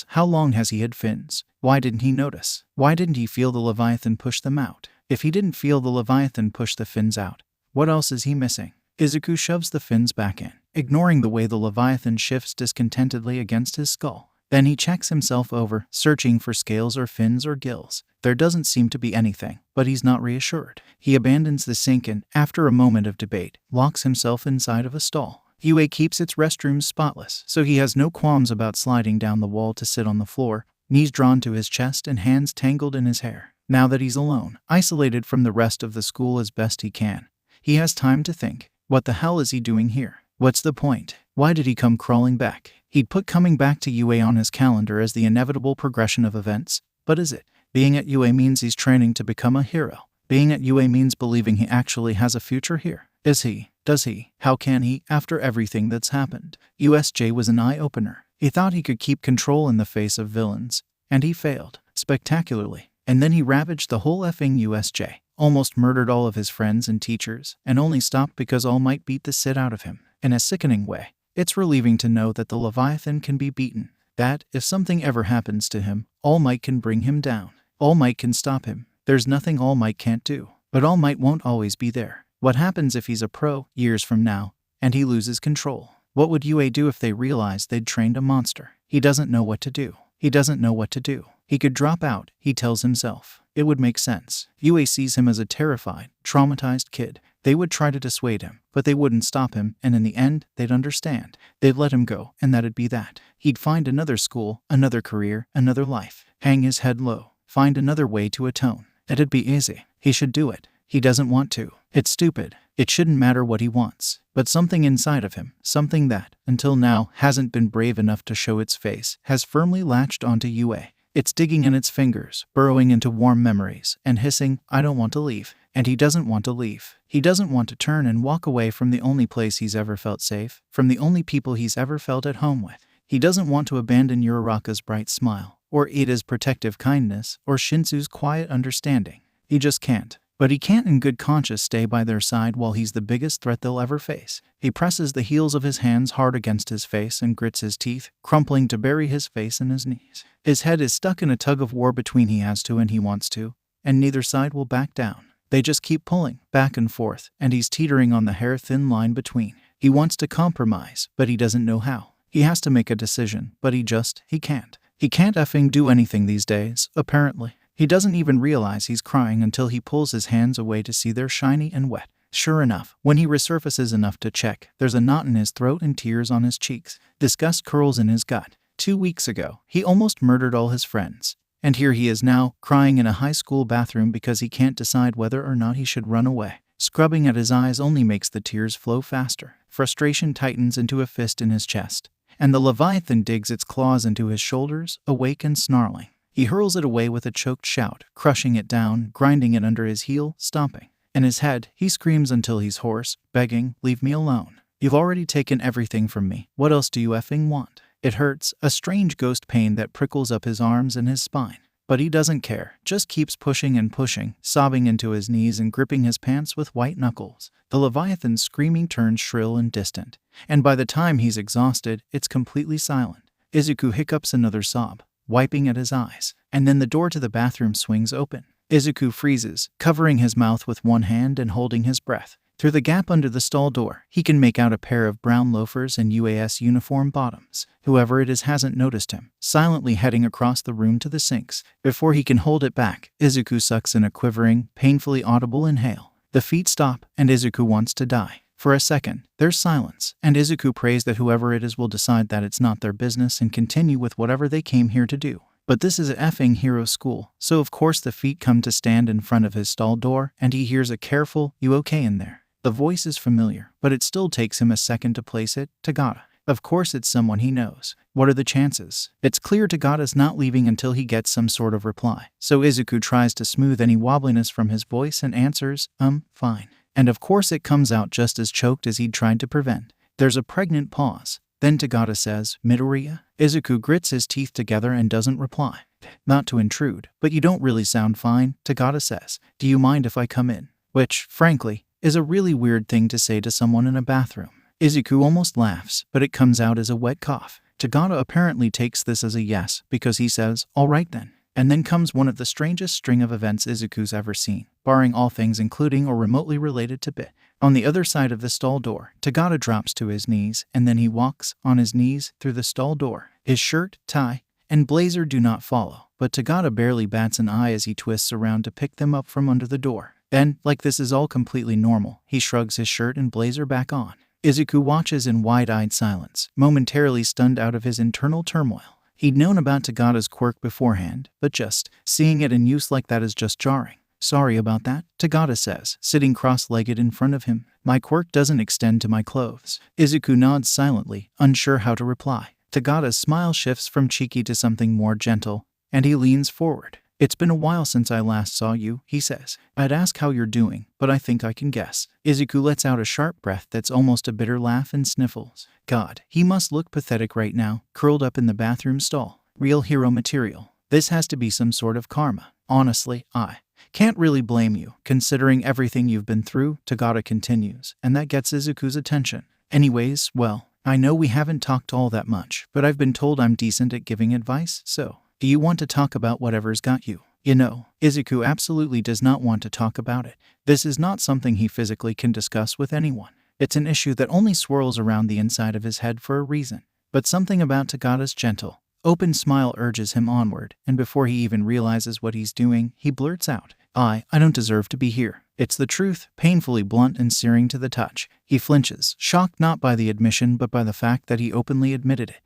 How long has he had fins? Why didn't he notice? Why didn't he feel the Leviathan push them out? If he didn't feel the Leviathan push the fins out, what else is he missing? Izuku shoves the fins back in, ignoring the way the Leviathan shifts discontentedly against his skull. Then he checks himself over, searching for scales or fins or gills. There doesn't seem to be anything, but he's not reassured. He abandons the sink and, after a moment of debate, locks himself inside of a stall. UA keeps its restrooms spotless, so he has no qualms about sliding down the wall to sit on the floor, knees drawn to his chest and hands tangled in his hair. Now that he's alone, isolated from the rest of the school as best he can, he has time to think. What the hell is he doing here? What's the point? Why did he come crawling back? He'd put coming back to UA on his calendar as the inevitable progression of events, but is it? Being at UA means he's training to become a hero. Being at UA means believing he actually has a future here. Is he? Does he? How can he, after everything that's happened? USJ was an eye-opener. He thought he could keep control in the face of villains, and he failed, spectacularly. And then he ravaged the whole effing USJ, almost murdered all of his friends and teachers, and only stopped because All Might beat the shit out of him. In a sickening way, it's relieving to know that the Leviathan can be beaten. That, if something ever happens to him, All Might can bring him down. All Might can stop him. There's nothing All Might can't do. But All Might won't always be there. What happens if he's a pro, years from now, and he loses control? What would UA do if they realized they'd trained a monster? He doesn't know what to do. He doesn't know what to do. He could drop out, he tells himself. It would make sense. UA sees him as a terrified, traumatized kid. They would try to dissuade him, but they wouldn't stop him, and in the end, they'd understand. They'd let him go, and that'd be that. He'd find another school, another career, another life. Hang his head low. Find another way to atone. It'd be easy. He should do it. He doesn't want to. It's stupid. It shouldn't matter what he wants. But something inside of him, something that, until now, hasn't been brave enough to show its face, has firmly latched onto UA. It's digging in its fingers, burrowing into warm memories, and hissing, I don't want to leave. And he doesn't want to leave. He doesn't want to turn and walk away from the only place he's ever felt safe, from the only people he's ever felt at home with. He doesn't want to abandon Uraraka's bright smile, or Ida's protective kindness, or Shinsu's quiet understanding. He just can't. But he can't in good conscience stay by their side while he's the biggest threat they'll ever face. He presses the heels of his hands hard against his face and grits his teeth, crumpling to bury his face in his knees. His head is stuck in a tug-of-war between he has to and he wants to, and neither side will back down. They just keep pulling, back and forth, and he's teetering on the hair-thin line between. He wants to compromise, but he doesn't know how. He has to make a decision, but he can't. He can't effing do anything these days, apparently. He doesn't even realize he's crying until he pulls his hands away to see they're shiny and wet. Sure enough, when he resurfaces enough to check, there's a knot in his throat and tears on his cheeks. Disgust curls in his gut. 2 weeks ago, he almost murdered all his friends. And here he is now, crying in a high school bathroom because he can't decide whether or not he should run away. Scrubbing at his eyes only makes the tears flow faster. Frustration tightens into a fist in his chest. And the Leviathan digs its claws into his shoulders, awake and snarling. He hurls it away with a choked shout, crushing it down, grinding it under his heel, stomping. In his head, he screams until he's hoarse, begging, leave me alone. You've already taken everything from me. What else do you effing want? It hurts, a strange ghost pain that prickles up his arms and his spine. But he doesn't care, just keeps pushing and pushing, sobbing into his knees and gripping his pants with white knuckles. The Leviathan's screaming turns shrill and distant. And by the time he's exhausted, it's completely silent. Izuku hiccups another sob, wiping at his eyes, and then the door to the bathroom swings open. Izuku freezes, covering his mouth with one hand and holding his breath. Through the gap under the stall door, he can make out a pair of brown loafers and UAS uniform bottoms. Whoever it is hasn't noticed him, silently heading across the room to the sinks. Before he can hold it back, Izuku sucks in a quivering, painfully audible inhale. The feet stop, and Izuku wants to die. For a second, there's silence, and Izuku prays that whoever it is will decide that it's not their business and continue with whatever they came here to do. But this is a effing hero school, so of course the feet come to stand in front of his stall door, and he hears a careful, "You okay in there?" The voice is familiar, but it still takes him a second to place it. Tagada. Of course it's someone he knows. What are the chances? It's clear Tagada's not leaving until he gets some sort of reply, so Izuku tries to smooth any wobbliness from his voice and answers, fine. And of course it comes out just as choked as he'd tried to prevent. There's a pregnant pause. Then Tagada says, "Midoriya?" Izuku grits his teeth together and doesn't reply. "Not to intrude, but you don't really sound fine," Tagada says. "Do you mind if I come in?" Which, frankly, is a really weird thing to say to someone in a bathroom. Izuku almost laughs, but it comes out as a wet cough. Tagada apparently takes this as a yes, because he says, "All right then." And then comes one of the strangest string of events Izuku's ever seen, barring all things including or remotely related to Bit. On the other side of the stall door, Tagada drops to his knees, and then he walks, on his knees, through the stall door. His shirt, tie, and blazer do not follow, but Tagada barely bats an eye as he twists around to pick them up from under the door. Then, like this is all completely normal, he shrugs his shirt and blazer back on. Izuku watches in wide-eyed silence, momentarily stunned out of his internal turmoil. He'd known about Tagada's quirk beforehand, but just seeing it in use like that is just jarring. "Sorry about that," Tagada says, sitting cross-legged in front of him. "My quirk doesn't extend to my clothes." Izuku nods silently, unsure how to reply. Tagada's smile shifts from cheeky to something more gentle, and he leans forward. "It's been a while since I last saw you," he says. "I'd ask how you're doing, but I think I can guess." Izuku lets out a sharp breath that's almost a bitter laugh and sniffles. God, he must look pathetic right now, curled up in the bathroom stall. Real hero material. This has to be some sort of karma. Honestly, I can't really blame you, considering everything you've been through, Tagada continues, and that gets Izuku's attention. "Anyways, well, I know we haven't talked all that much, but I've been told I'm decent at giving advice, so do you want to talk about whatever's got you?" You know, Izuku absolutely does not want to talk about it. This is not something he physically can discuss with anyone. It's an issue that only swirls around the inside of his head for a reason. But something about Tagada's gentle, open smile urges him onward, and before he even realizes what he's doing, he blurts out, I don't deserve to be here." It's the truth, painfully blunt and searing to the touch. He flinches, shocked not by the admission but by the fact that he openly admitted it.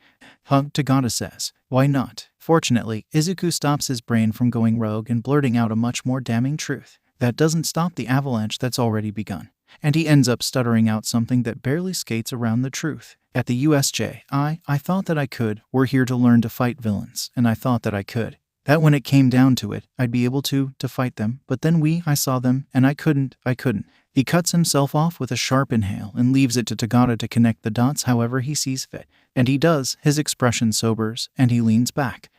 Tagada says, "Why not?" Fortunately, Izuku stops his brain from going rogue and blurting out a much more damning truth. That doesn't stop the avalanche that's already begun. And he ends up stuttering out something that barely skates around the truth. "At the USJ, I thought that I could. We're here to learn to fight villains, and I thought that I could. That when it came down to it, I'd be able to fight them, but then I saw them, and I couldn't. He cuts himself off with a sharp inhale and leaves it to Tagada to connect the dots however he sees fit. And he does, his expression sobers, and he leans back.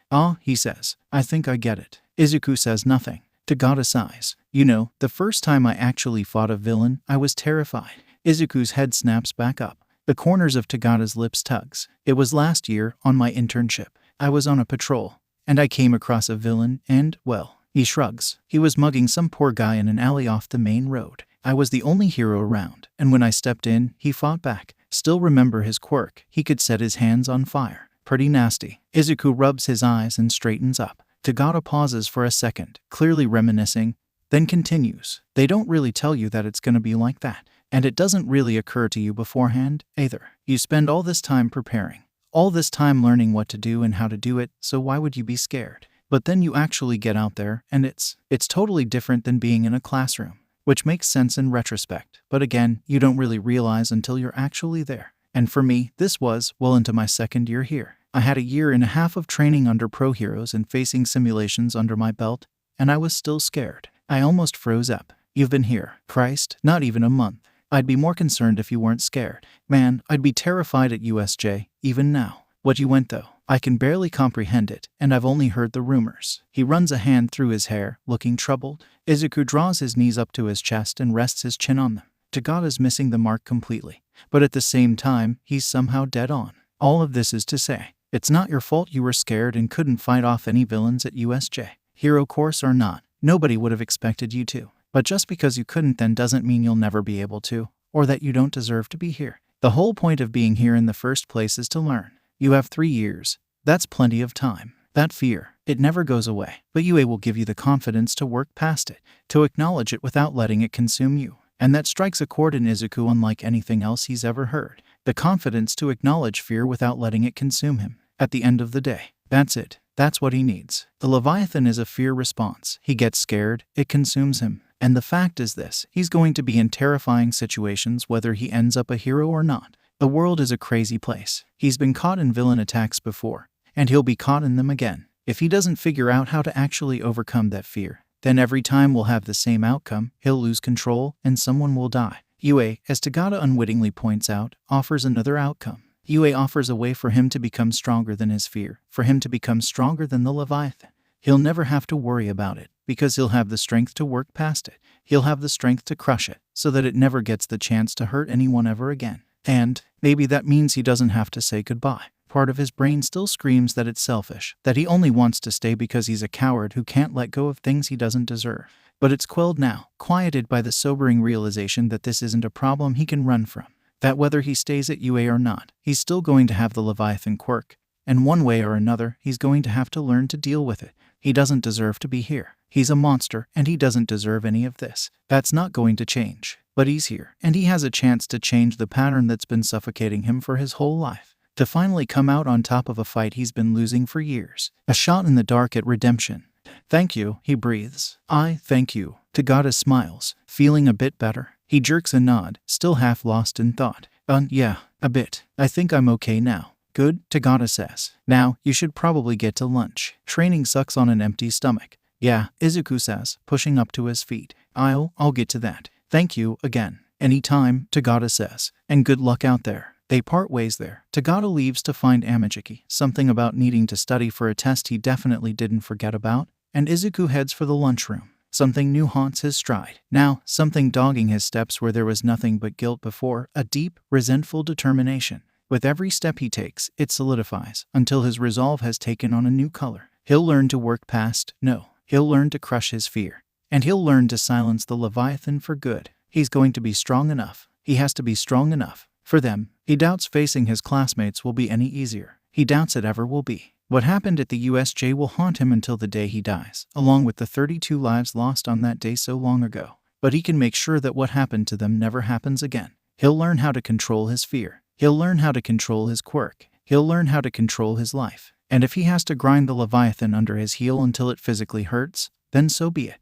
He says, "I think I get it." Izuku says nothing. Tagada sighs. "You know, the first time I actually fought a villain, I was terrified." Izuku's head snaps back up. The corners of Tagada's lips tugs. "It was last year, on my internship. I was on a patrol, and I came across a villain and, well," he shrugs. "He was mugging some poor guy in an alley off the main road. I was the only hero around, and when I stepped in, he fought back. Still remember his quirk. He could set his hands on fire. Pretty nasty." Izuku rubs his eyes and straightens up. Tagada pauses for a second, clearly reminiscing, then continues. "They don't really tell you that it's gonna be like that. And it doesn't really occur to you beforehand, either. You spend all this time preparing. All this time learning what to do and how to do it, so why would you be scared? But then you actually get out there, and it's totally different than being in a classroom. Which makes sense in retrospect, but again, you don't really realize until you're actually there. And for me, this was, well into my second year here. I had a year and a half of training under pro heroes and facing simulations under my belt, and I was still scared. I almost froze up. You've been here, Christ, not even a month. I'd be more concerned if you weren't scared. Man, I'd be terrified at USJ, even now. What you went though, I can barely comprehend it, and I've only heard the rumors." He runs a hand through his hair, looking troubled. Izuku draws his knees up to his chest and rests his chin on them. Tagada's missing the mark completely, but at the same time, he's somehow dead on. All of this is to say, it's not your fault you were scared and couldn't fight off any villains at USJ. Hero course or not, nobody would have expected you to. But just because you couldn't then doesn't mean you'll never be able to, or that you don't deserve to be here. The whole point of being here in the first place is to learn. You have 3 years. That's plenty of time. That fear, it never goes away, but UA will give you the confidence to work past it, to acknowledge it without letting it consume you. And that strikes a chord in Izuku unlike anything else he's ever heard. The confidence to acknowledge fear without letting it consume him. At the end of the day, that's it. That's what he needs. The Leviathan is a fear response. He gets scared, it consumes him. And the fact is this, he's going to be in terrifying situations whether he ends up a hero or not. The world is a crazy place. He's been caught in villain attacks before, and he'll be caught in them again. If he doesn't figure out how to actually overcome that fear, then every time we'll have the same outcome, he'll lose control and someone will die. UA, as Tagada unwittingly points out, offers another outcome. UA offers a way for him to become stronger than his fear, for him to become stronger than the Leviathan. He'll never have to worry about it, because he'll have the strength to work past it. He'll have the strength to crush it, so that it never gets the chance to hurt anyone ever again. And maybe that means he doesn't have to say goodbye. Part of his brain still screams that it's selfish, that he only wants to stay because he's a coward who can't let go of things he doesn't deserve. But it's quelled now, quieted by the sobering realization that this isn't a problem he can run from. That whether he stays at UA or not, he's still going to have the Leviathan quirk, and one way or another, he's going to have to learn to deal with it. He doesn't deserve to be here. He's a monster, and he doesn't deserve any of this. That's not going to change. But he's here, and he has a chance to change the pattern that's been suffocating him for his whole life. To finally come out on top of a fight he's been losing for years. A shot in the dark at redemption. Thank you, he breathes. I thank you. Tagada smiles, feeling a bit better. He jerks a nod, still half lost in thought. Yeah, a bit. I think I'm okay now. Good, Tagada says. Now, you should probably get to lunch. Training sucks on an empty stomach. Yeah, Izuku says, pushing up to his feet. I'll get to that. Thank you again. Anytime, Tagada says. And good luck out there. They part ways there. Tagada leaves to find Amajiki, something about needing to study for a test he definitely didn't forget about, and Izuku heads for the lunchroom. Something new haunts his stride. Now, something dogging his steps where there was nothing but guilt before, a deep, resentful determination. With every step he takes, it solidifies, until his resolve has taken on a new color. He'll learn to work past, no, he'll learn to crush his fear. And he'll learn to silence the Leviathan for good. He's going to be strong enough. He has to be strong enough. For them, he doubts facing his classmates will be any easier. He doubts it ever will be. What happened at the USJ will haunt him until the day he dies, along with the 32 lives lost on that day so long ago. But he can make sure that what happened to them never happens again. He'll learn how to control his fear. He'll learn how to control his quirk. He'll learn how to control his life. And if he has to grind the Leviathan under his heel until it physically hurts, then so be it.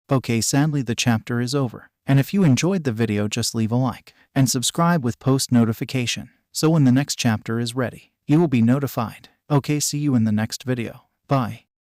Okay, sadly the chapter is over. And if you enjoyed the video, just leave a like and subscribe with post notification, so when the next chapter is ready, you will be notified. Okay, see you in the next video. Bye.